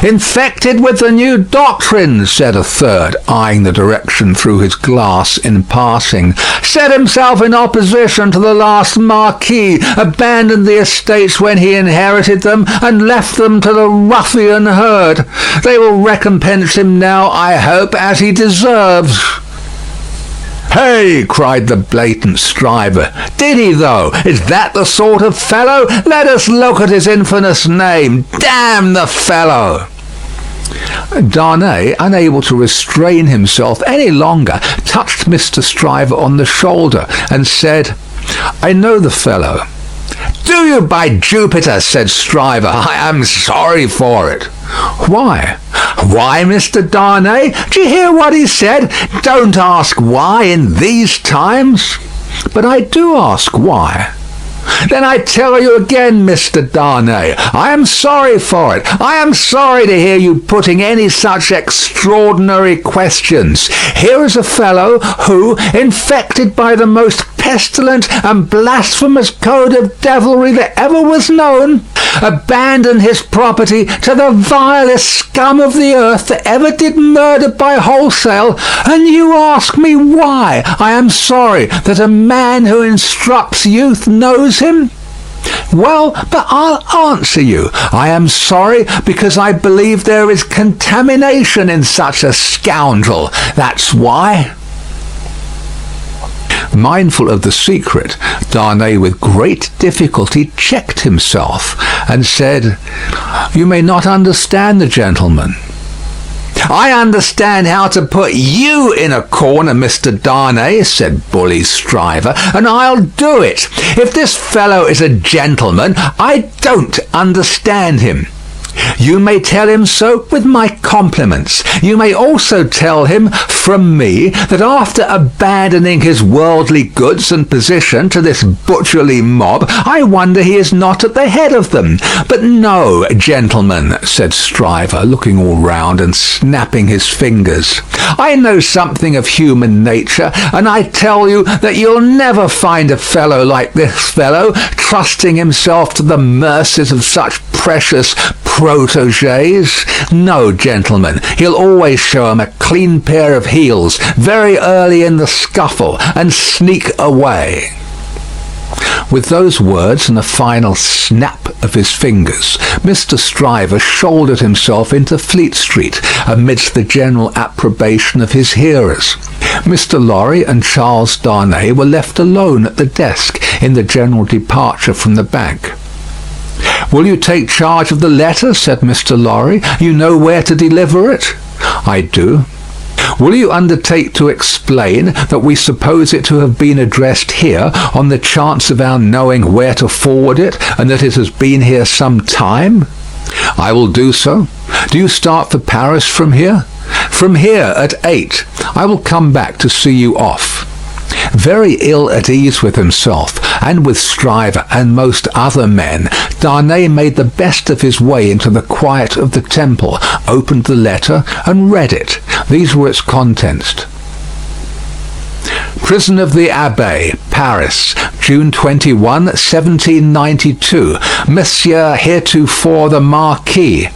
Infected with the new doctrines, said a third, eyeing the direction through his glass in passing. Set himself in opposition to the last Marquis, abandoned the estates when he inherited them, and left them to the ruffian herd. They will recompense him now, I hope, as he deserves. Hey, cried the blatant Stryver. Did he, though? Is that the sort of fellow? Let us look at his infamous name. Damn the fellow! Darnay, unable to restrain himself any longer, touched Mr. Stryver on the shoulder and said, I know the fellow. Do you, by Jupiter, said Stryver. I am sorry for it. Why? Why, Mr. Darnay? Do you hear what he said? Don't ask why in these times. But I do ask why. Then I tell you again, Mr. Darnay, I am sorry for it. I am sorry to hear you putting any such extraordinary questions. Here is a fellow who, infected by the most pestilent and blasphemous code of devilry that ever was known, abandoned his property to the vilest scum of the earth that ever did murder by wholesale, and you ask me why I am sorry that a man who instructs youth knows him? Well, but I'll answer you. I am sorry because I believe there is contamination in such a scoundrel. That's why. Mindful of the secret, Darnay with great difficulty checked himself and said, You may not understand the gentleman. I understand how to put you in a corner, Mr. Darnay, said Bully Stryver, and I'll do it. If this fellow is a gentleman, I don't understand him. You may tell him so with my compliments. You may also tell him from me that after abandoning his worldly goods and position to this butcherly mob, I wonder he is not at the head of them. But no, gentlemen, said Stryver, looking all round and snapping his fingers. I know something of human nature, and I tell you that you'll never find a fellow like this fellow, trusting himself to the mercies of such precious protégés. No, gentlemen, he'll always show him a clean pair of heels very early in the scuffle and sneak away. With those words and a final snap of his fingers, Mr. Stryver shouldered himself into Fleet Street amidst the general approbation of his hearers. Mr. Lorry and Charles Darnay were left alone at the desk in the general departure from the bank. Will you take charge of the letter? Said Mr. Lorry. You know where to deliver it? I do. Will you undertake to explain that we suppose it to have been addressed here on the chance of our knowing where to forward it, and that it has been here some time? I will do so. Do you start for Paris from here? From here at 8. I will come back to see you off. Very ill at ease with himself, and with Stryver and most other men, Darnay made the best of his way into the quiet of the Temple, opened the letter, and read it. These were its contents. Prison of the Abbaye, Paris, June 21, 1792. Monsieur heretofore the Marquis.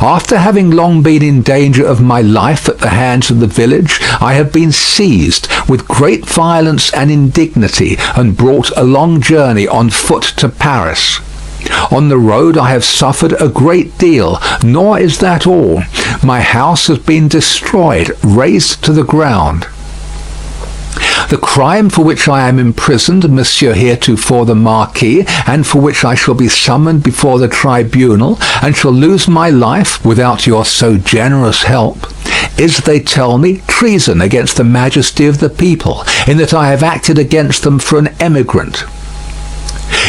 After having long been in danger of my life at the hands of the village, I have been seized with great violence and indignity, and brought a long journey on foot to Paris. On the road I have suffered a great deal, nor is that all. My house has been destroyed, razed to the ground. The crime for which I am imprisoned, Monsieur heretofore the Marquis, and for which I shall be summoned before the tribunal, and shall lose my life without your so generous help, is, they tell me, treason against the majesty of the people, in that I have acted against them for an emigrant.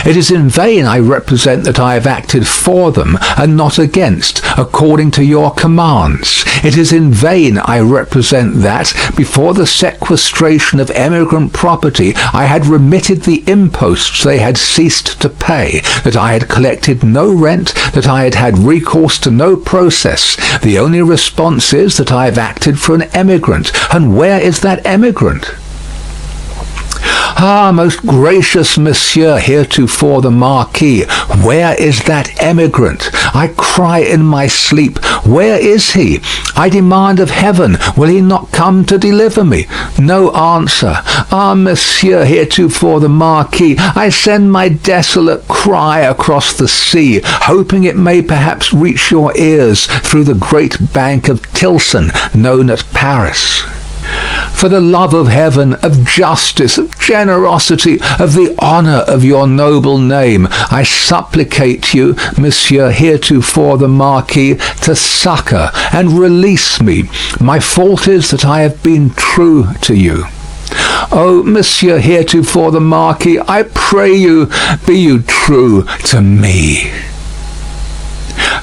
It is in vain I represent that I have acted for them and not against, according to your commands. It is in vain I represent that, before the sequestration of emigrant property, I had remitted the imposts they had ceased to pay, that I had collected no rent, that I had had recourse to no process. The only response is that I have acted for an emigrant. And where is that emigrant? Ah, most gracious Monsieur heretofore the Marquis, where is that emigrant? I cry in my sleep, where is he? I demand of heaven, will he not come to deliver me? No answer. Ah, Monsieur heretofore the Marquis, I send my desolate cry across the sea, hoping it may perhaps reach your ears through the great bank of Tilson, known at Paris. For the love of heaven, of justice, of generosity, of the honour of your noble name, I supplicate you, Monsieur heretofore the Marquis, to succour and release me. My fault is that I have been true to you. Oh, Monsieur heretofore the Marquis, I pray you, be you true to me.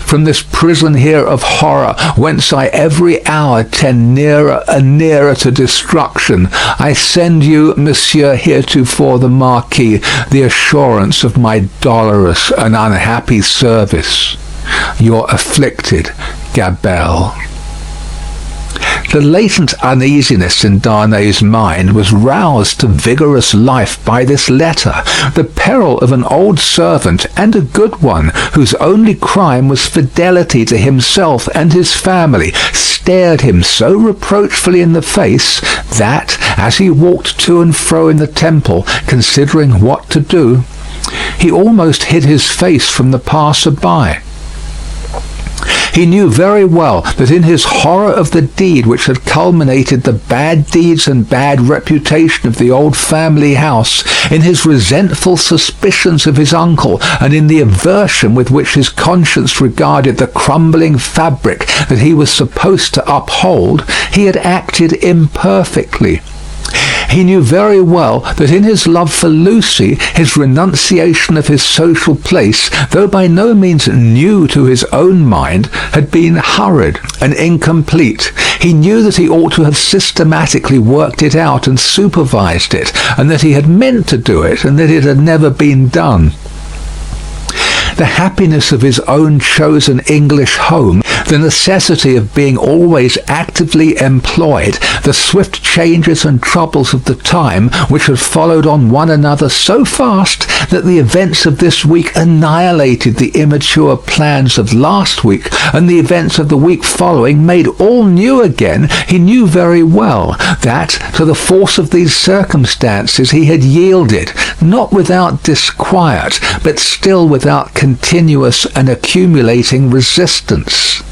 From this prison here of horror, whence I every hour tend nearer and nearer to destruction, I send you, Monsieur heretofore the Marquis, the assurance of my dolorous and unhappy service. Your afflicted Gabelle. The latent uneasiness in Darnay's mind was roused to vigorous life by this letter. The peril of an old servant, and a good one, whose only crime was fidelity to himself and his family, stared him so reproachfully in the face that, as he walked to and fro in the temple, considering what to do, he almost hid his face from the passer-by. He knew very well that in his horror of the deed which had culminated the bad deeds and bad reputation of the old family house, in his resentful suspicions of his uncle, and in the aversion with which his conscience regarded the crumbling fabric that he was supposed to uphold, he had acted imperfectly. He knew very well that in his love for Lucy, his renunciation of his social place, though by no means new to his own mind, had been hurried and incomplete. He knew that he ought to have systematically worked it out and supervised it, and that he had meant to do it, and that it had never been done. The happiness of his own chosen English home, the necessity of being always actively employed, the swift changes and troubles of the time which had followed on one another so fast that the events of this week annihilated the immature plans of last week, and the events of the week following made all new again, he knew very well that, to the force of these circumstances, he had yielded, not without disquiet, but still without continuous and accumulating resistance.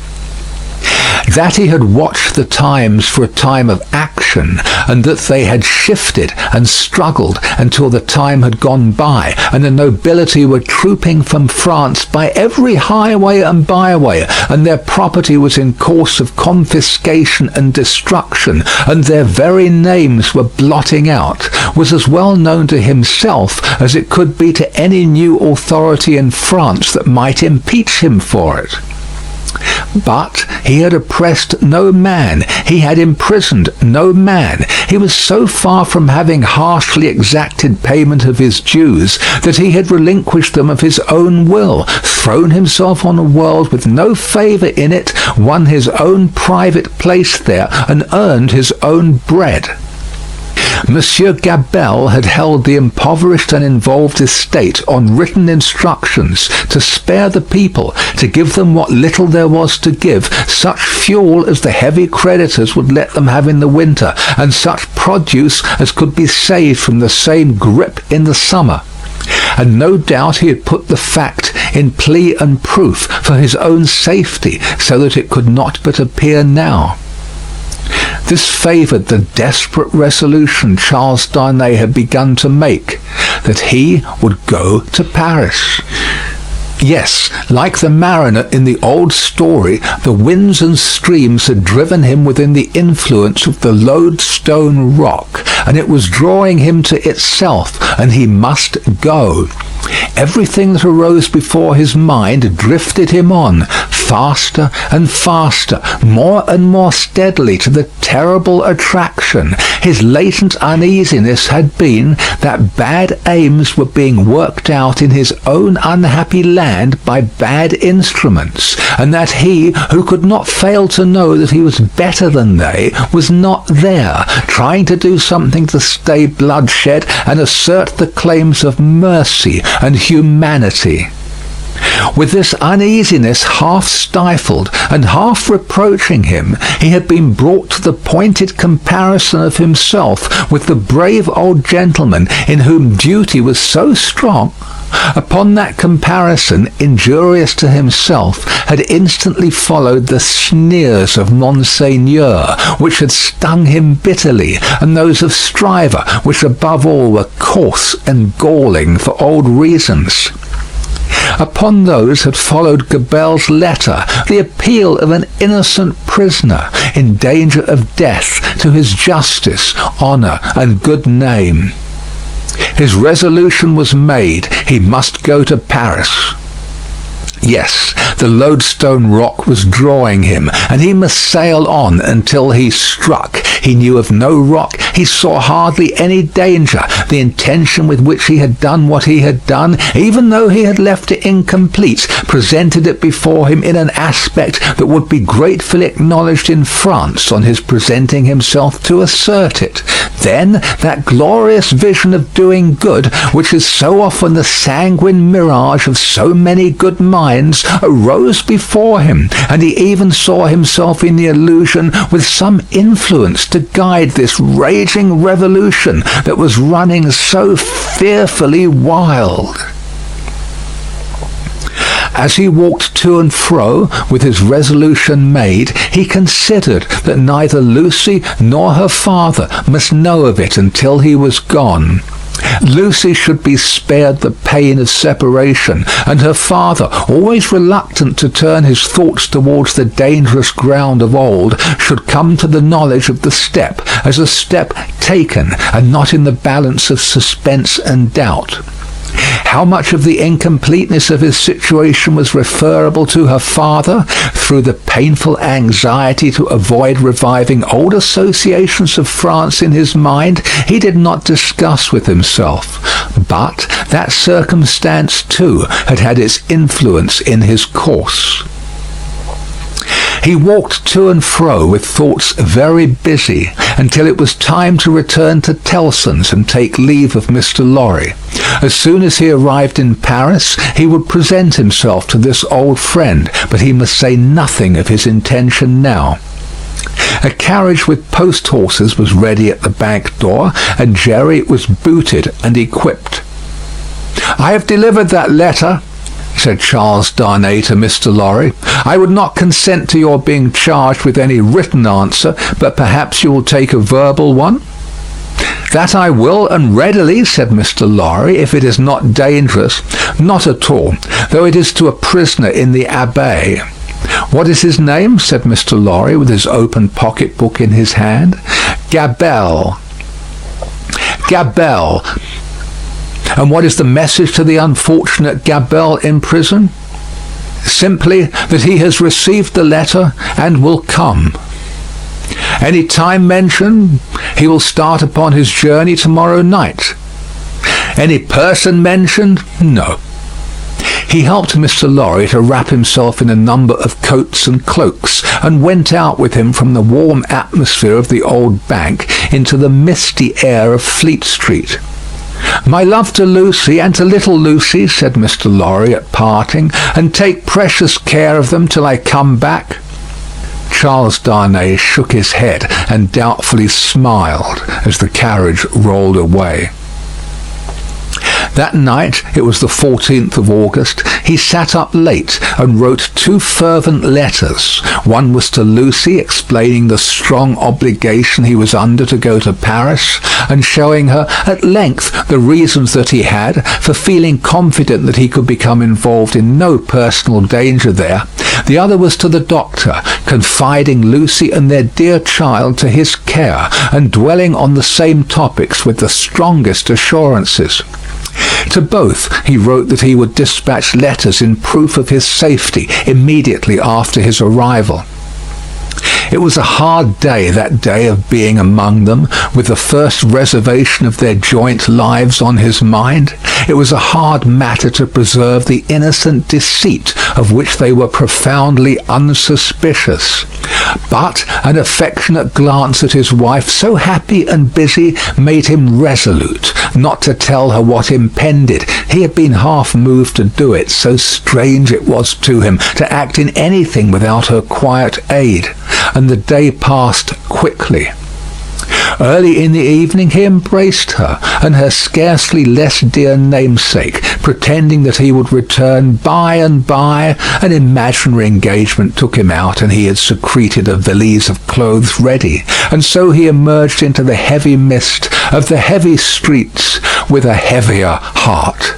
That he had watched the times for a time of action, and that they had shifted and struggled until the time had gone by, and the nobility were trooping from France by every highway and byway, and their property was in course of confiscation and destruction, and their very names were blotting out, was as well known to himself as it could be to any new authority in France that might impeach him for it. But he had oppressed no man, he had imprisoned no man. He was so far from having harshly exacted payment of his dues that he had relinquished them of his own will, thrown himself on a world with no favour in it, won his own private place there, and earned his own bread. Monsieur Gabelle had held the impoverished and involved estate on written instructions to spare the people, to give them what little there was to give, such fuel as the heavy creditors would let them have in the winter, and such produce as could be saved from the same grip in the summer. And no doubt he had put the fact in plea and proof for his own safety, so that it could not but appear now. This favoured the desperate resolution Charles Darnay had begun to make, that he would go to Paris. Yes, like the mariner in the old story, the winds and streams had driven him within the influence of the lodestone rock, and it was drawing him to itself, and he must go. Everything that arose before his mind drifted him on, faster and faster, more and more steadily, to the terrible attraction. His latent uneasiness had been that bad aims were being worked out in his own unhappy land by bad instruments, and that he, who could not fail to know that he was better than they, was not there, trying to do something to stay bloodshed and assert the claims of mercy and humanity. With this uneasiness half stifled and half reproaching him, he had been brought to the pointed comparison of himself with the brave old gentleman in whom duty was so strong. Upon that comparison, injurious to himself, had instantly followed the sneers of Monseigneur, which had stung him bitterly, and those of Stryver, which above all were coarse and galling for old reasons. Upon those had followed Gabelle's letter, the appeal of an innocent prisoner in danger of death to his justice, honour, and good name. His resolution was made. He must go to Paris. Yes, the lodestone rock was drawing him, and he must sail on until he struck. He knew of no rock. He saw hardly any danger. The intention with which he had done what he had done, even though he had left it incomplete, presented it before him in an aspect that would be gratefully acknowledged in France on his presenting himself to assert it. Then that glorious vision of doing good, which is so often the sanguine mirage of so many good minds, arose before him, and he even saw himself in the illusion with some influence to guide this raging revolution that was running so fearfully wild. As he walked to and fro, with his resolution made, he considered that neither Lucy nor her father must know of it until he was gone. Lucy should be spared the pain of separation, and her father, always reluctant to turn his thoughts towards the dangerous ground of old, should come to the knowledge of the step as a step taken, and not in the balance of suspense and doubt. How much of the incompleteness of his situation was referable to her father, through the painful anxiety to avoid reviving old associations of France in his mind, he did not discuss with himself. But that circumstance, too, had had its influence in his course. He walked to and fro with thoughts very busy until it was time to return to Tellson's and take leave of Mr. Lorry. As soon as he arrived in Paris, he would present himself to this old friend, but he must say nothing of his intention now. A carriage with post-horses was ready at the bank door, and Jerry was booted and equipped. "I have delivered that letter," said Charles Darnay to Mr. Lorry. "I would not consent to your being charged with any written answer, but perhaps you will take a verbal one?" "That I will, and readily," said Mr. Lorry, "if it is not dangerous." "Not at all, though it is to a prisoner in the Abbaye." "What is his name?" said Mr. Lorry, with his open pocket-book in his hand. "Gabelle." "Gabelle. And what is the message to the unfortunate Gabelle in prison?" "Simply that he has received the letter and will come." "Any time mentioned?" "He will start upon his journey tomorrow night." "Any person mentioned?" "No." He helped Mr. Lorry to wrap himself in a number of coats and cloaks, and went out with him from the warm atmosphere of the old bank into the misty air of Fleet Street. "My love to Lucy and to little Lucy," said Mr. Lorry at parting, "and take precious care of them till I come back." Charles Darnay shook his head and doubtfully smiled as the carriage rolled away. That night, it was the 14th of August, he sat up late and wrote 2 fervent letters. One was to Lucy, explaining the strong obligation he was under to go to Paris, and showing her at length the reasons that he had for feeling confident that he could become involved in no personal danger there. The other was to the doctor, confiding Lucy and their dear child to his care, and dwelling on the same topics with the strongest assurances. To both he wrote that he would dispatch letters in proof of his safety immediately after his arrival. It was a hard day, that day of being among them, with the first reservation of their joint lives on his mind. It was a hard matter to preserve the innocent deceit of which they were profoundly unsuspicious. But an affectionate glance at his wife, so happy and busy, made him resolute not to tell her what impended. He had been half moved to do it, so strange it was to him to act in anything without her quiet aid, and the day passed quickly. Early in the evening he embraced her and her scarcely less dear namesake, pretending that he would return by and by. An imaginary engagement took him out, and he had secreted a valise of clothes ready, and so he emerged into the heavy mist of the heavy streets with a heavier heart.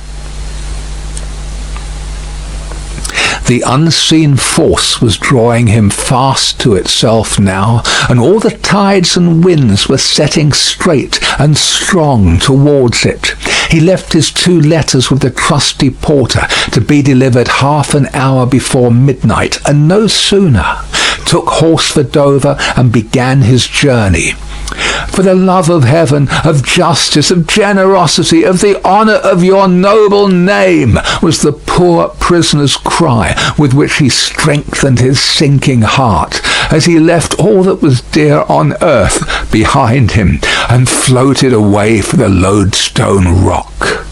The unseen force was drawing him fast to itself now, and all the tides and winds were setting straight and strong towards it. He left his 2 letters with the trusty porter to be delivered half an hour before midnight, and no sooner took horse for Dover and began his journey. For the love of heaven, of justice, of generosity, of the honour of your noble name, was the poor prisoner's cry with which he strengthened his sinking heart as he left all that was dear on earth behind him and floated away for the Lodestone Rock.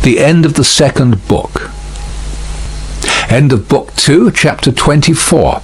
The end of the 2nd book. End of Book 2, Chapter 24.